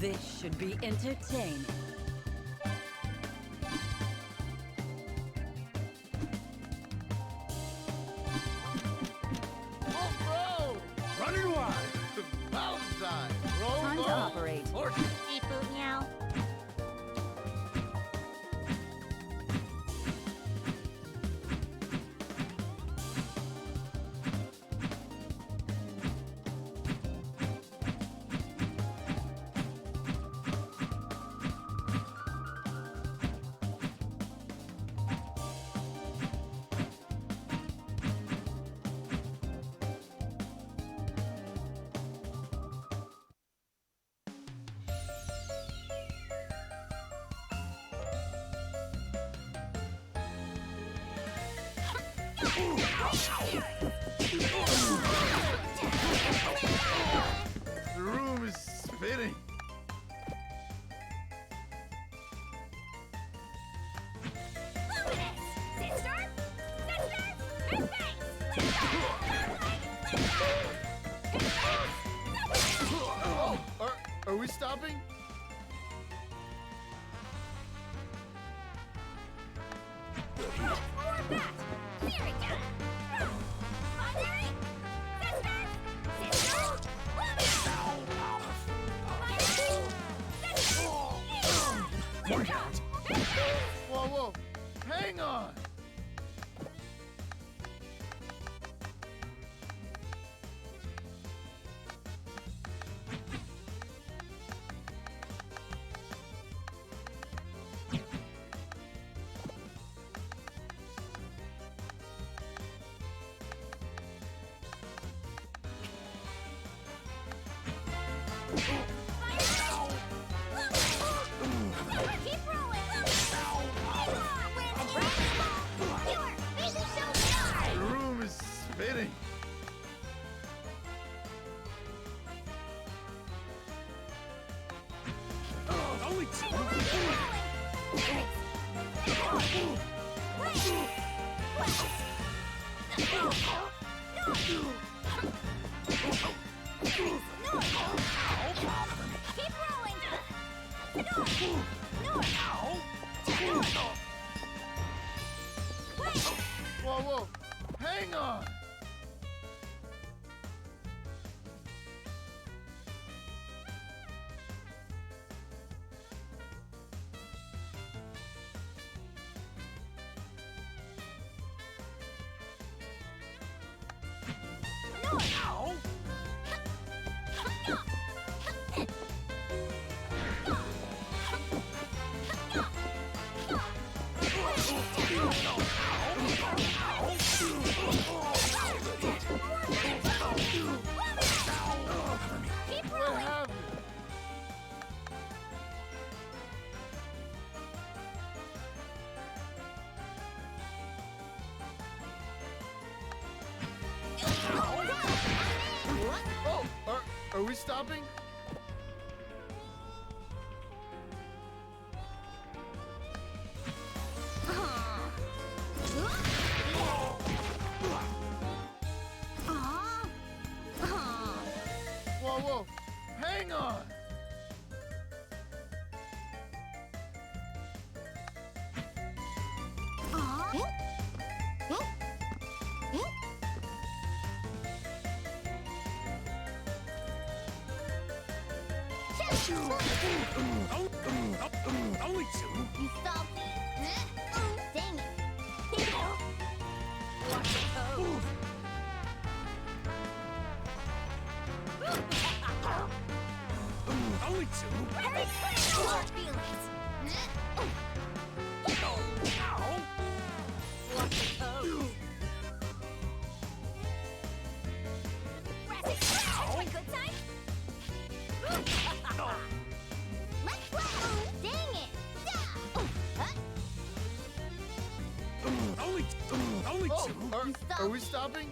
This should be entertaining. Battle time! Roll Time to ball. operate. Beep boop meow. The room is spinning. Oh, are we stopping? Whoa, whoa, hang on. The room is spinning. Only two. Whoa, whoa, hang on. What happened? Oh, are we stopping? Whoa, whoa, hang on. Only two. You salty? Dang it. Only two. Hurry, no hard feelings. Good time? Let's go! Dang it! Only Oh, two. are we stopping?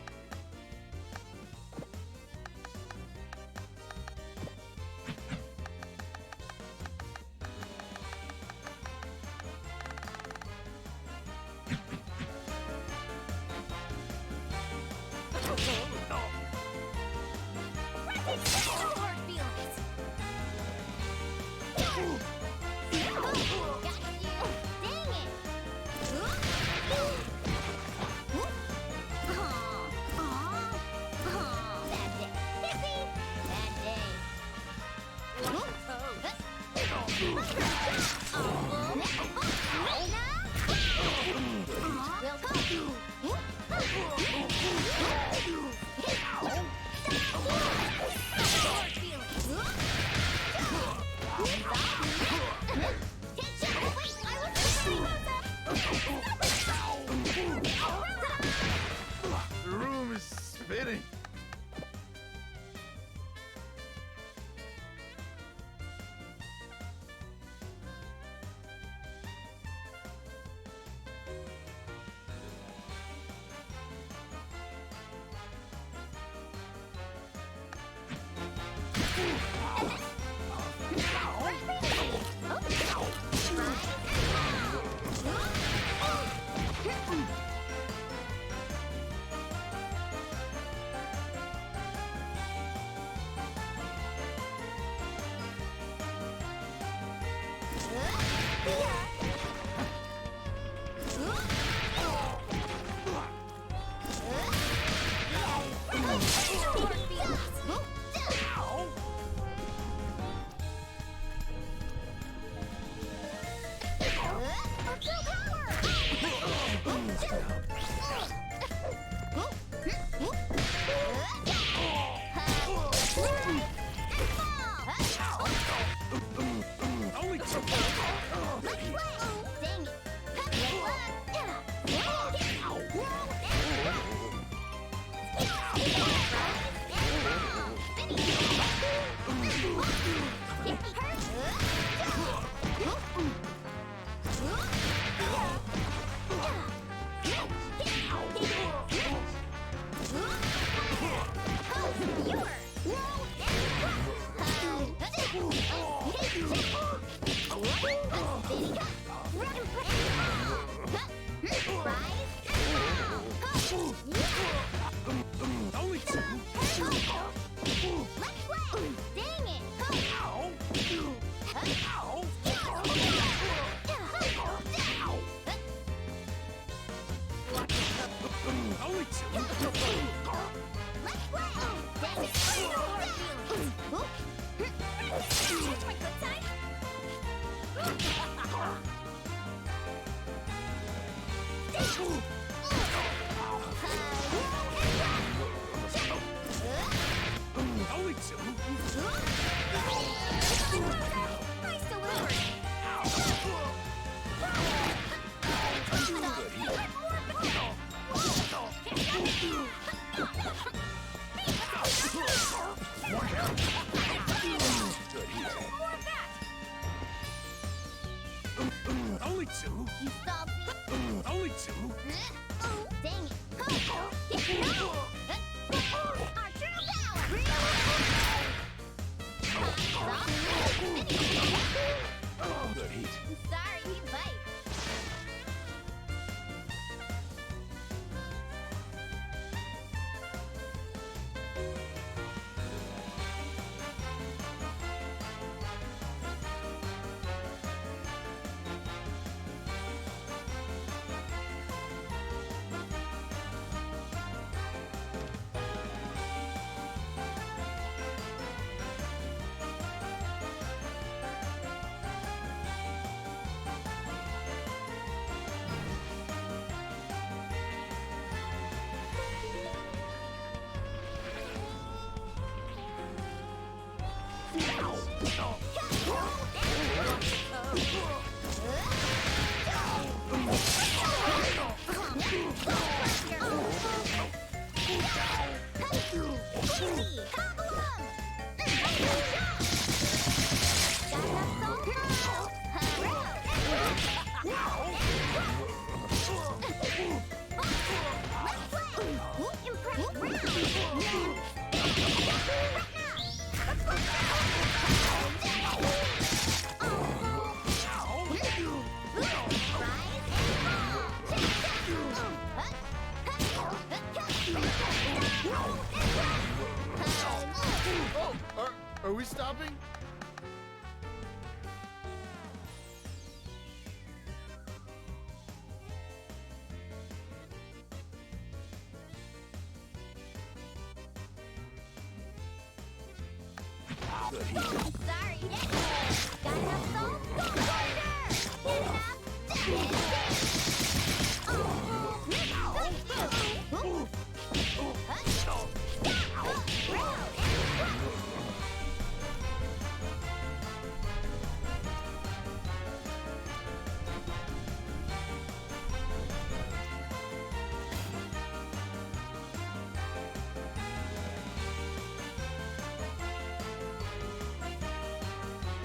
Are we stopping? Sorry, Nick. Got enough salt? Go Get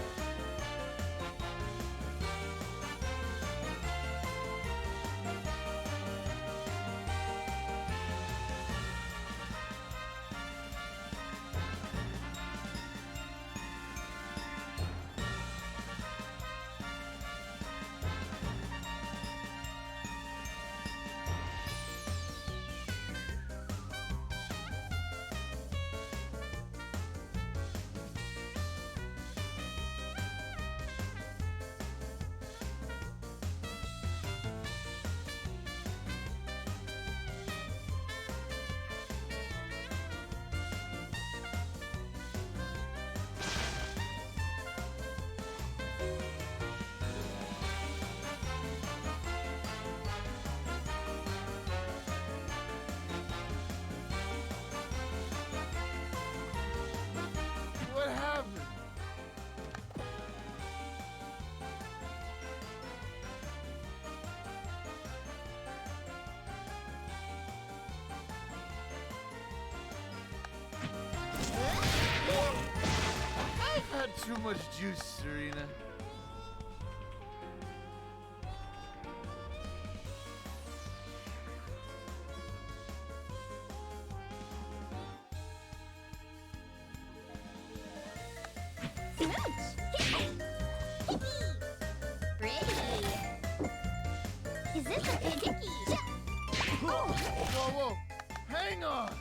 had too much juice, Serena. Is this a picky? Whoa, whoa, hang on!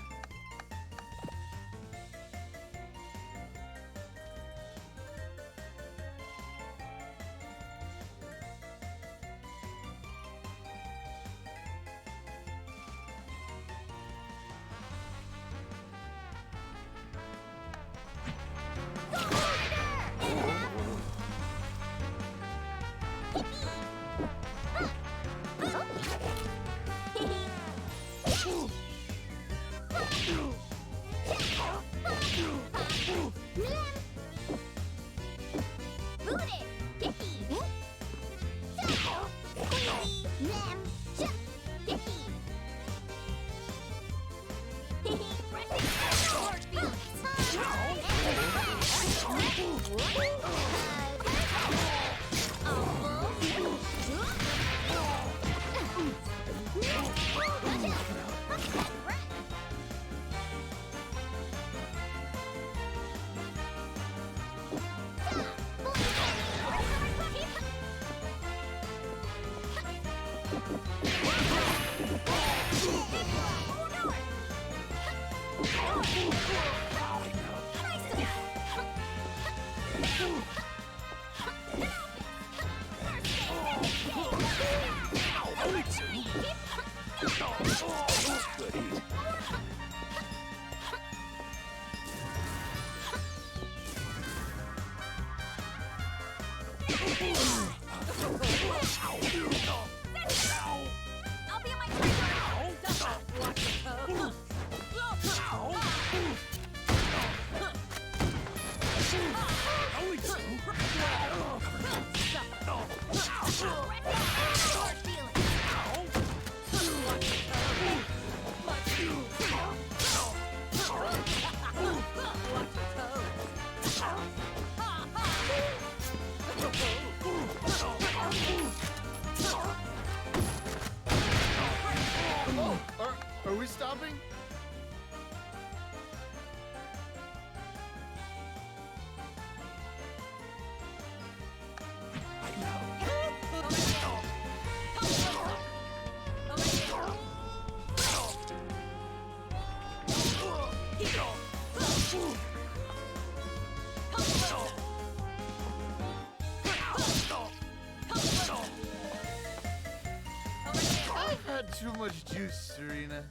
Are we stopping? I've had too much juice, Serena.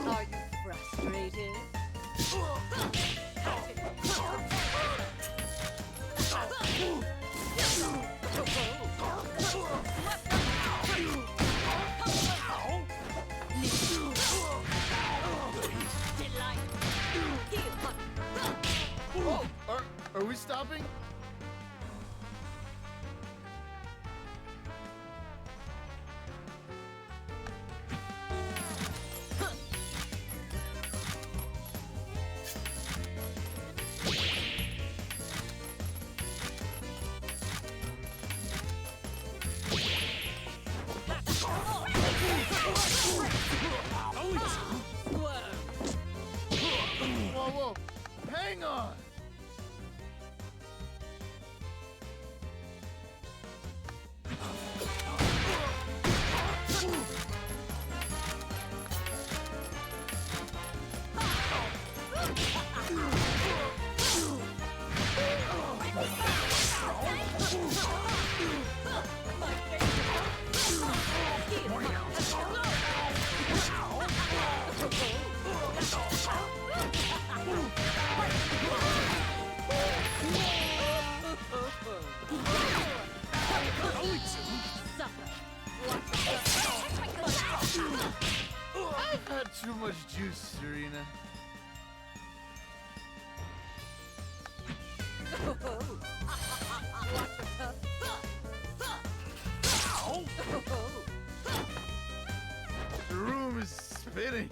Are you frustrated? Oh, are we stopping? Whoa, whoa, hang on! I've had too much juice, Serena. The room is spinning.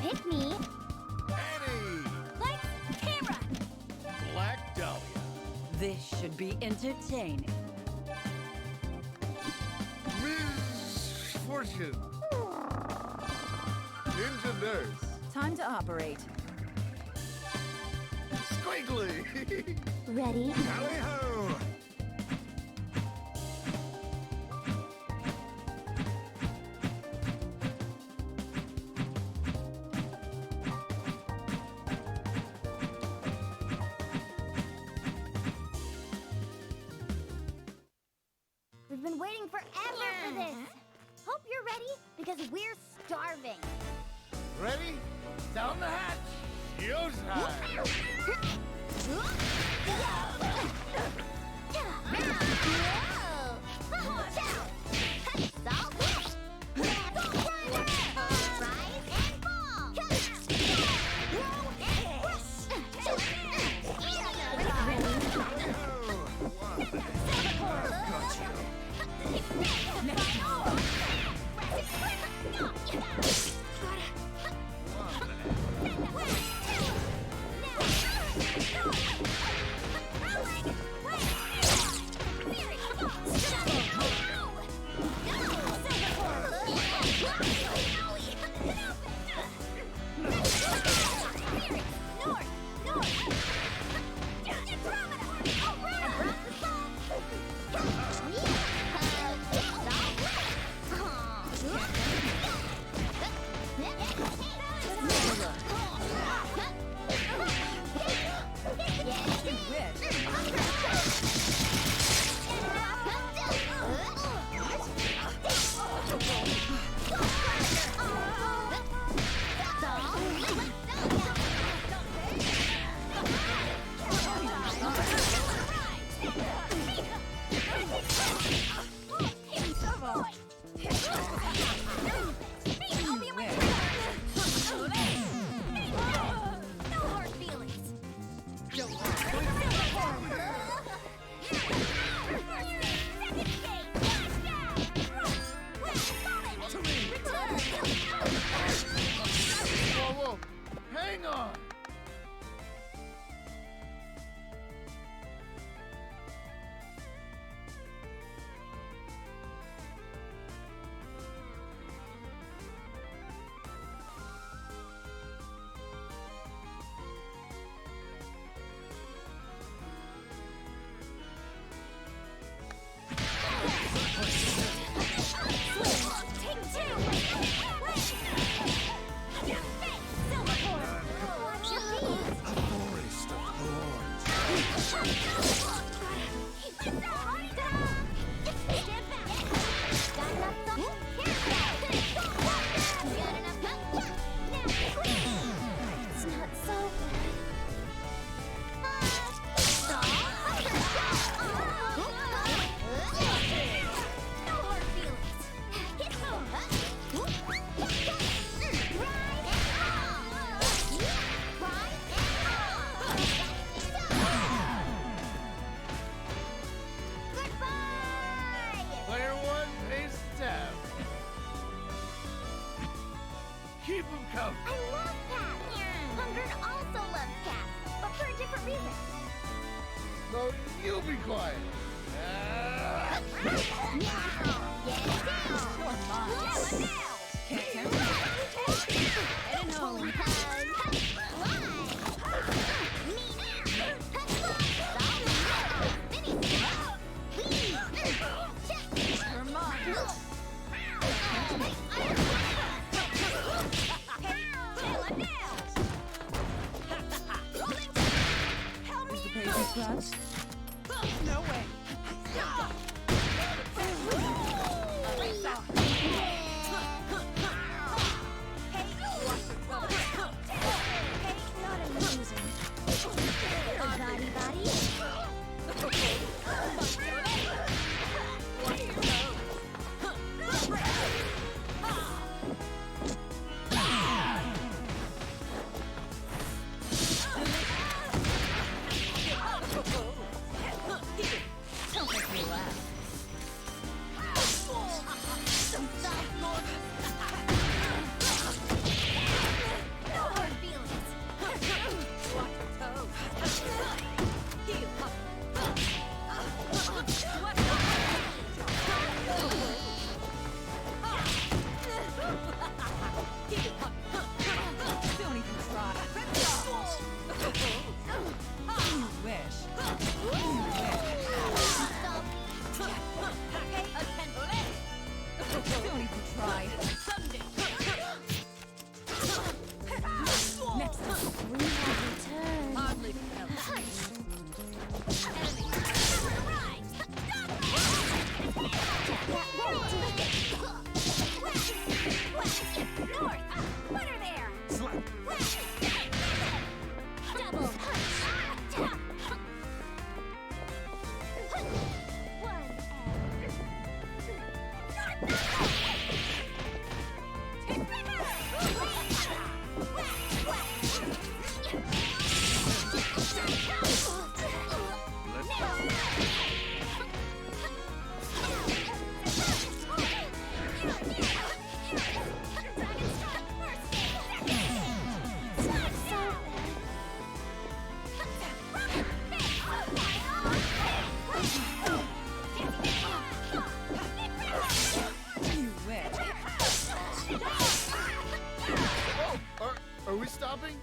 Pick me. Annie! Lights, camera! Black Dahlia. This should be entertaining. Miss Fortune. Ninja Nurse. Time to operate. Squiggly. Ready? Tally-ho! We've been waiting forever for this. Hope you're ready, because we're starving. Ready? Down the hatch. Showtime. Whoa, hang on. Player one pays the tab. Keep them coming. I love cats. Hunger also loves cats, but for a different reason. So you be quiet. Is the patient crushed? No way. Are we stopping?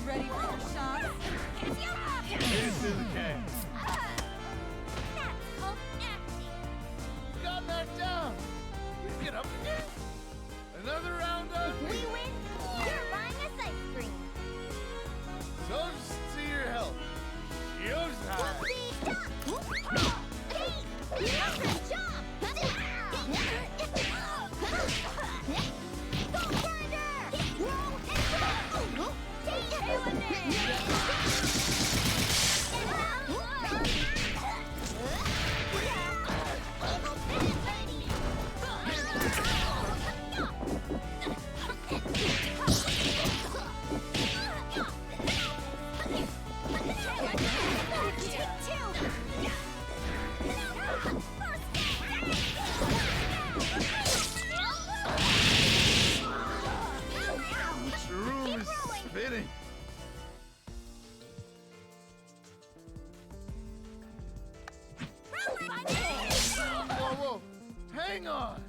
Ready for your shot? Here's to the cast. Got knocked down. We get up again. Another round of. If we win, you're buying us ice cream. Toast to your health. Yo's high. The room is spinning. Whoa, whoa. Hang on.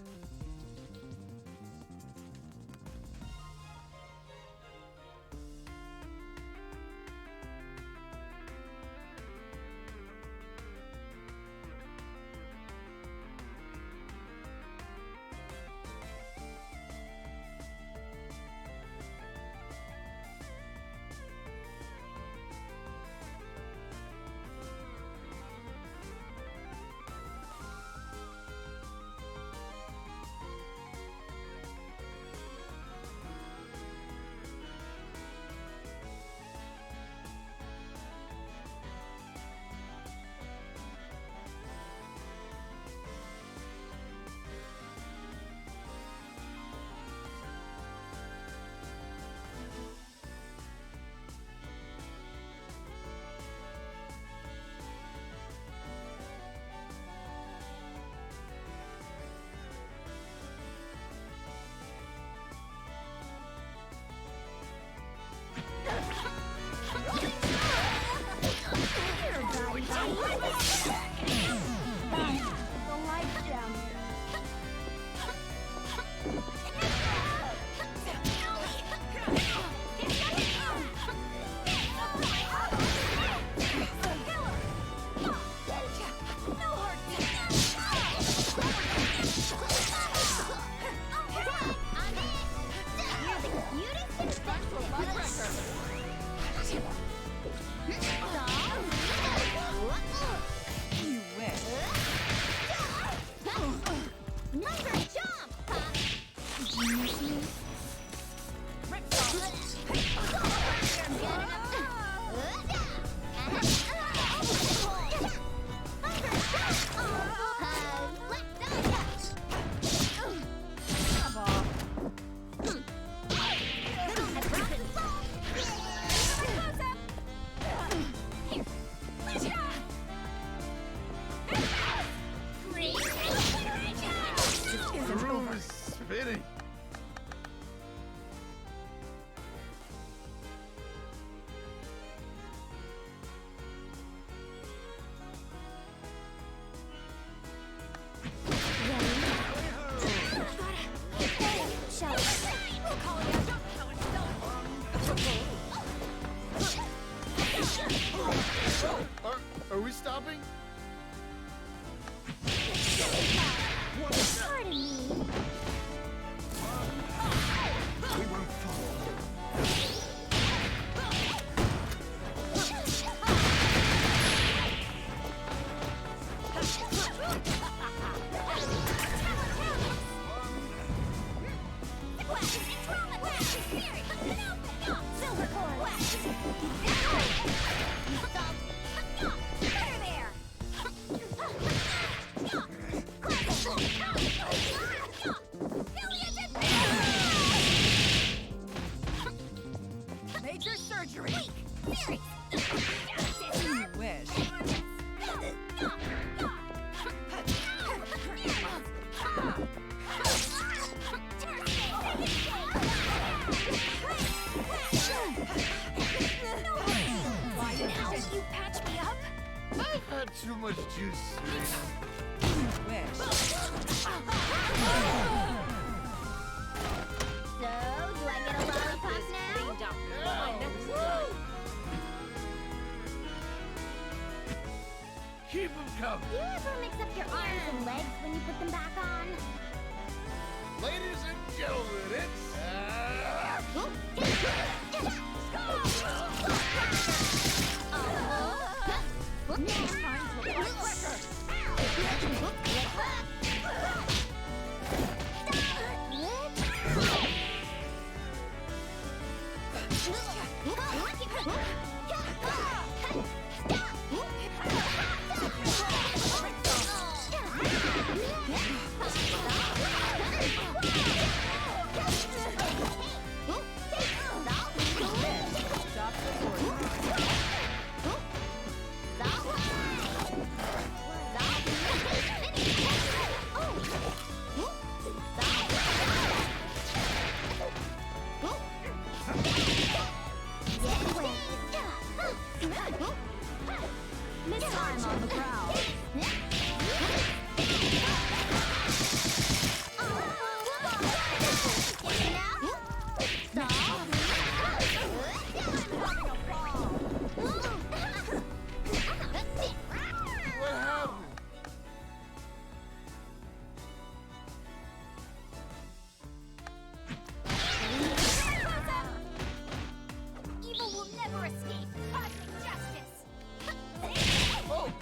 Major surgery. You wish. You patch me up? I've had too much juice, Serena. You wish. So, do I get a lollipop now? Keep them coming. Do you ever mix up your arms and legs when you put them back on? Ladies and gentlemen, it's... Miss time on the ground. What happened? Evil will never escape cosmic justice. Oh,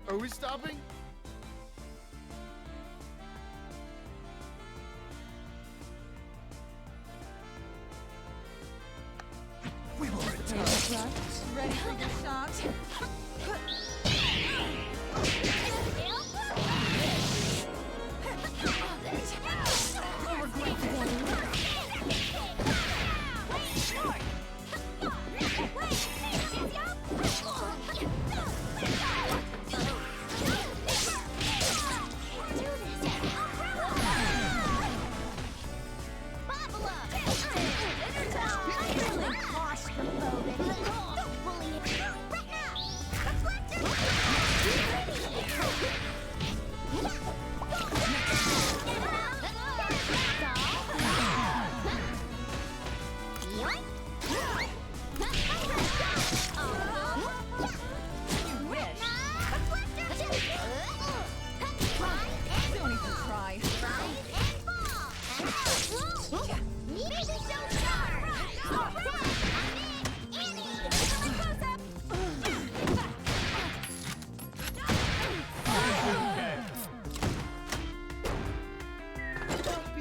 are we stopping? We will return. Ready for your shot?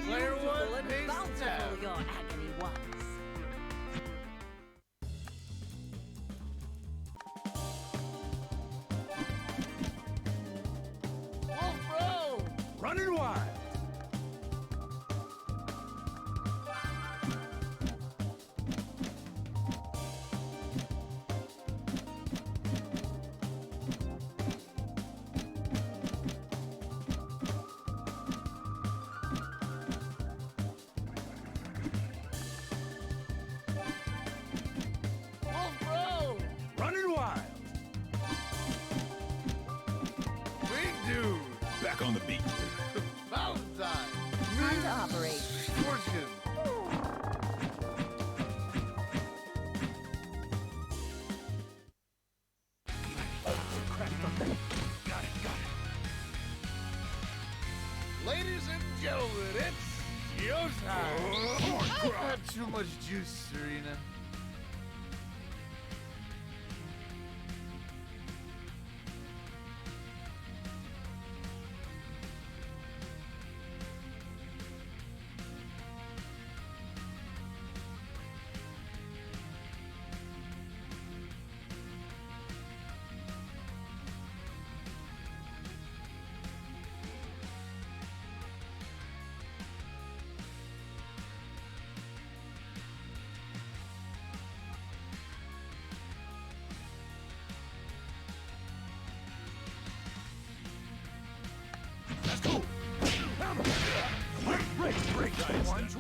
Player one, pays down. Your agony was. Wolf Bro! Running wild. Wolf Bro! Running wild. Big dude! Back on the beat. Valentine! Time to operate. Fortune! Ladies and gentlemen, it's showtime! I've had too much juice, Serena.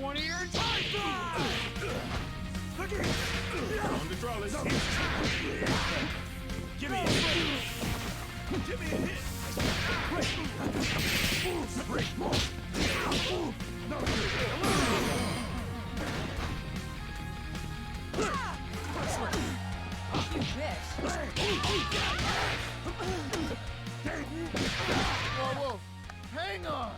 one of your Look at on the draw list. Give me a hit. Give me a hit. You bitch. Whoa, whoa. Hang on.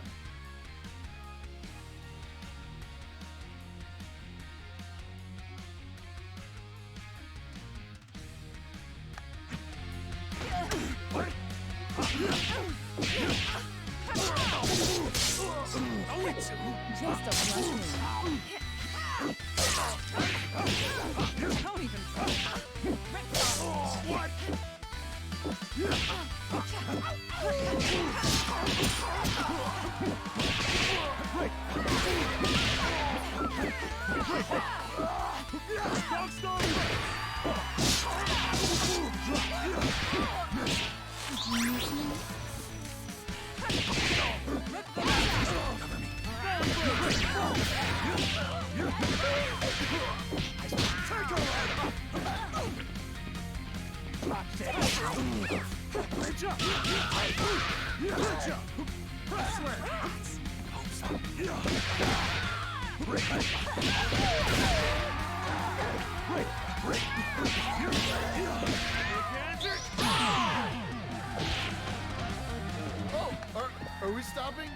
Just a blunt. Don't even try. What? Oh, are we stopping?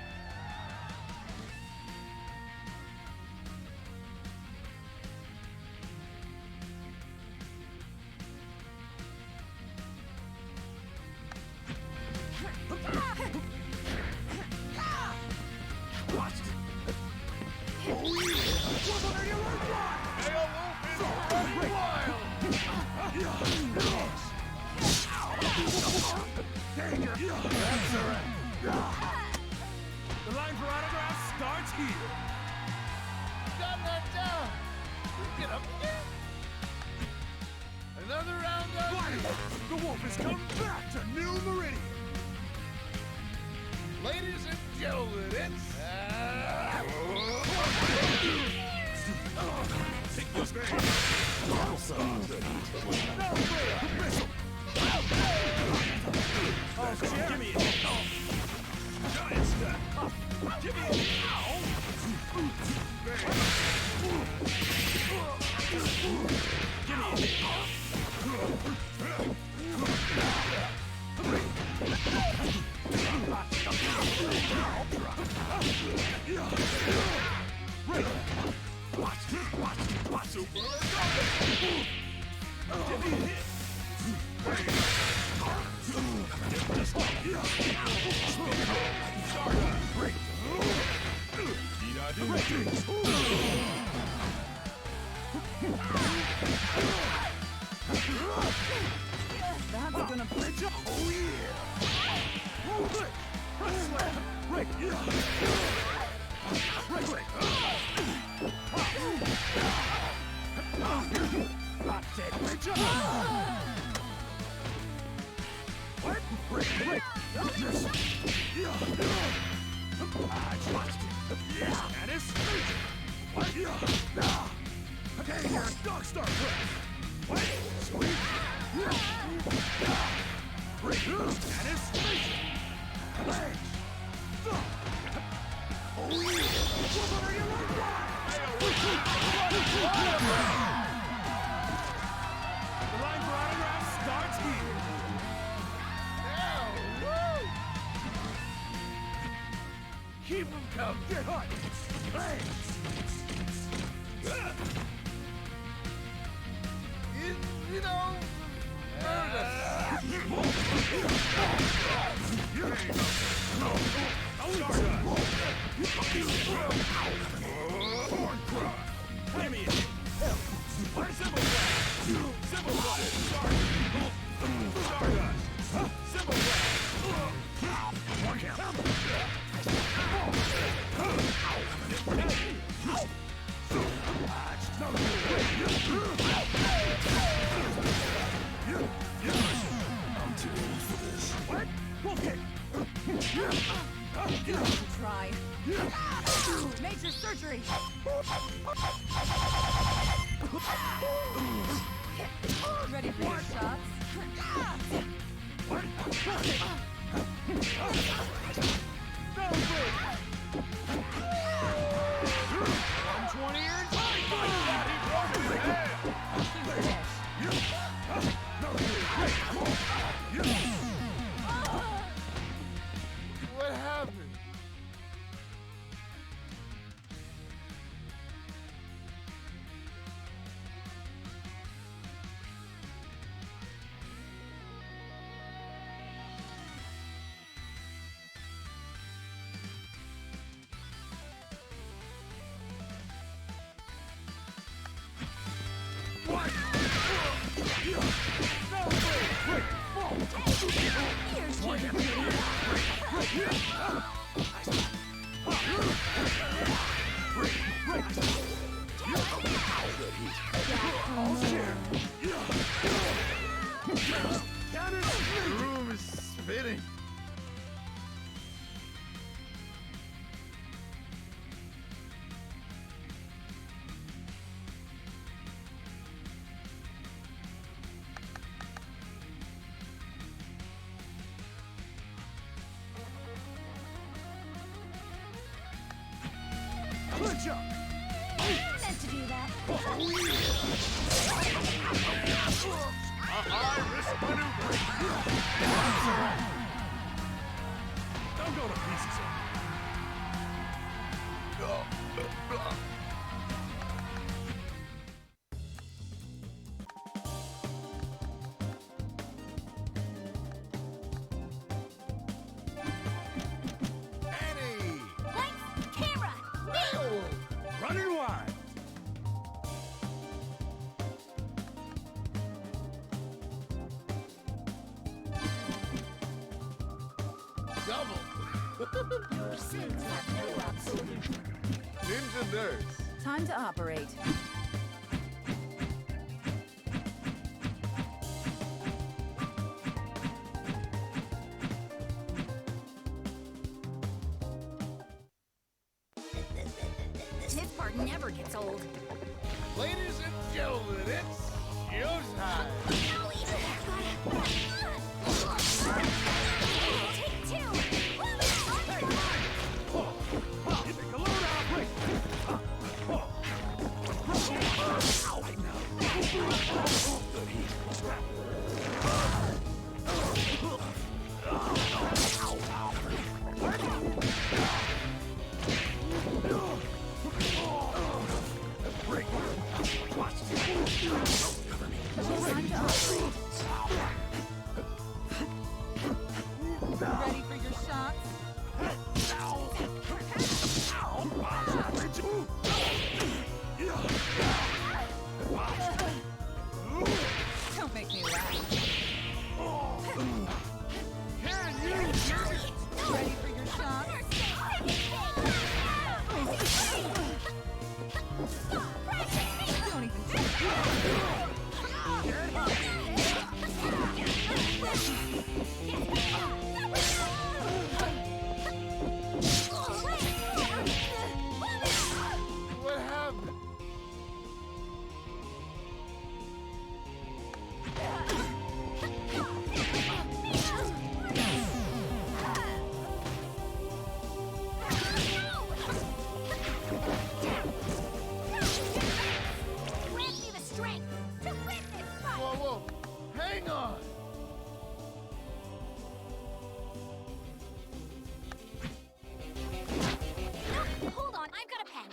The line for autographs starts here. Got that down. We get up again. Another round of fire. The wolf has come back to New Meridian. Ladies and gentlemen, it's take your stand. Oh, give me it. Giant step. Give me it. Give me it. Watch. Super. Give me a hit. That's gonna bridge up. Oh yeah. Right. Okay, here's Dog Star Press. What? Sweet. That is sweet. Oh yeah. The line for autographs starts here. Keep them coming. Get hot. Hey. You know, Give me it. Simple I'm too old for this. What? Okay. Try. Major surgery! Ready for your shots? 120 and 25! He broke his head! What happened? The room is spinning. Good job. Meant to do that. High-risk maneuver. Don't go to pieces. Annie! Lights, camera, Nail! Running wide. Double. Your sins have no absolution. Ninja nurse. Time to operate. This part never gets old. Ladies and gentlemen, it's showtime. Take two! You take a load out, break. Good heat. Break. Watch this. Cover me. Time to operate. Ready for your shots? Don't make me laugh. Can you hear it? Ready for your shots? Don't even What happened? grant me the strength to win this fight! Whoa, whoa. Hang on. Hold on, I've got a pen.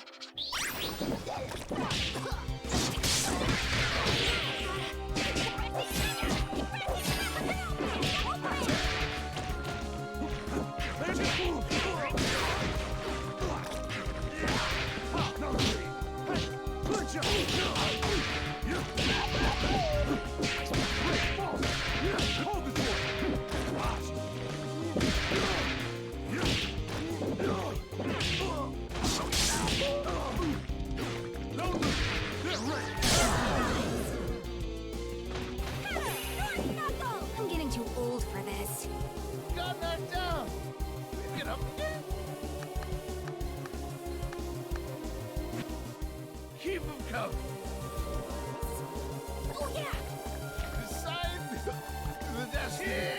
Good job. Hold the door. Watch. I'm getting too old for this. Got knocked down. Get up again. up! Oh yeah! Decide the destiny!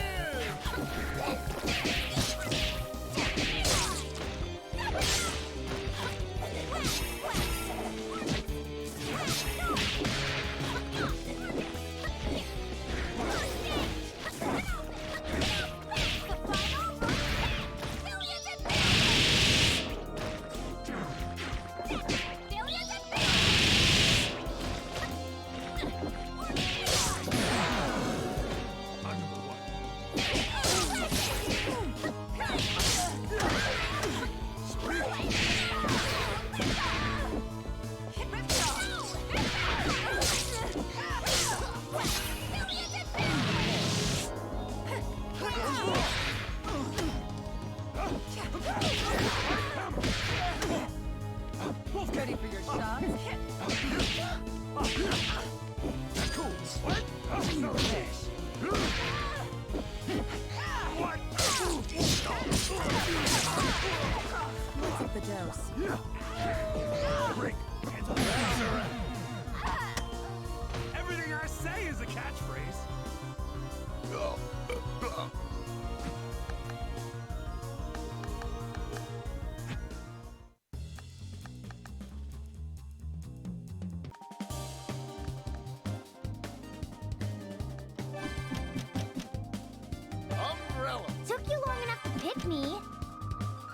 Ready for your shots? Cool. What? No dash. What? Let's up the dose. Break. Hands on the Everything I say is a catchphrase. Umbrella. Took you long enough to pick me.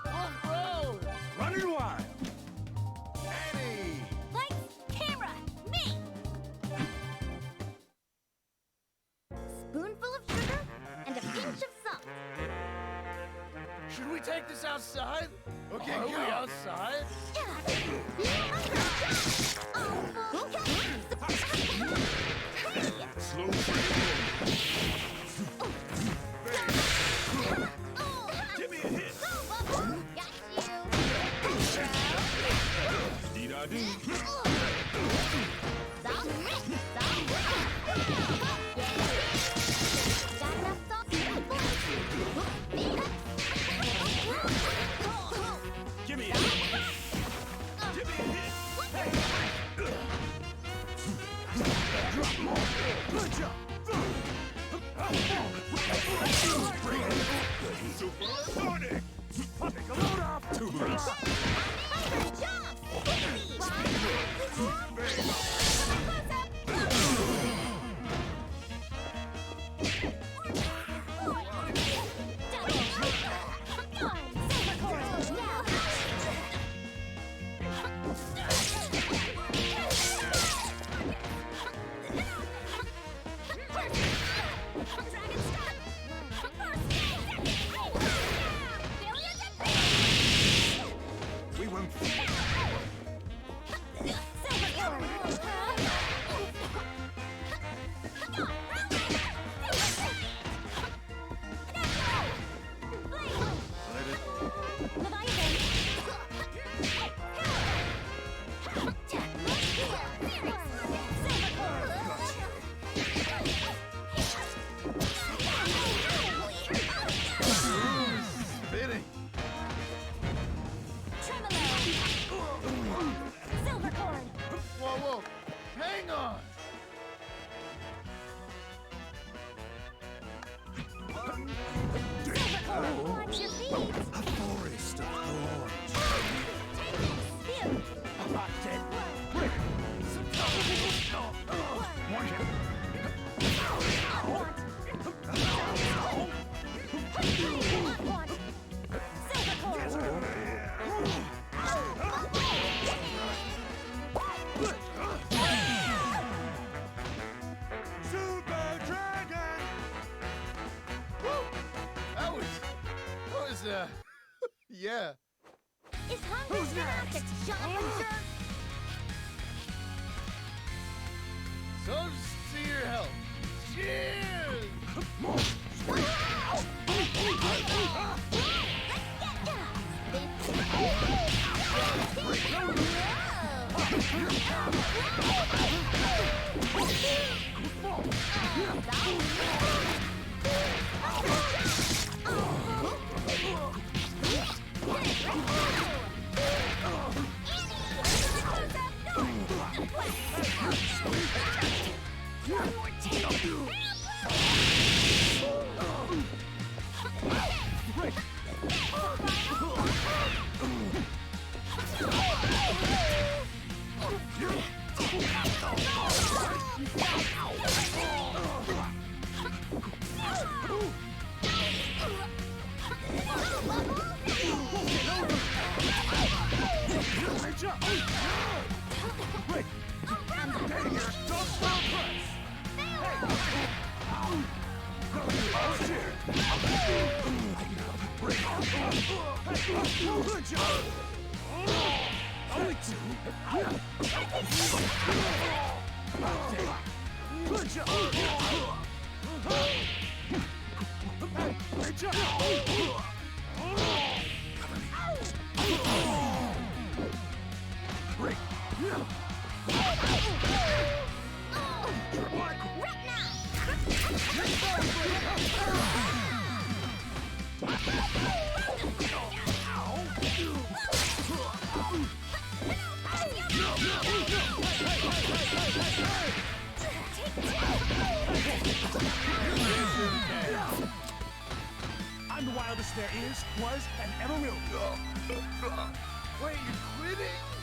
Off-road. Running wild. Annie. Lights, camera, me! Spoonful of sugar and a pinch of salt. Should we take this outside? Okay, are we outside? Slow Give me a hit. Did I do? Give me a hit. Give me a hit. Drop more. Good job. Supersonic. Take a load off. Tuberous. We won't. Spinning. Whoa, whoa. Hang on. A forest of thorns. A hot dead brick. One hit. Super Dragon! Woo! That was, yeah. Is Hungry Who's gonna have next? to jump and jerk? So see your help. Cheers! I'm the wildest there is, was, and ever will be. Wait, you quitting?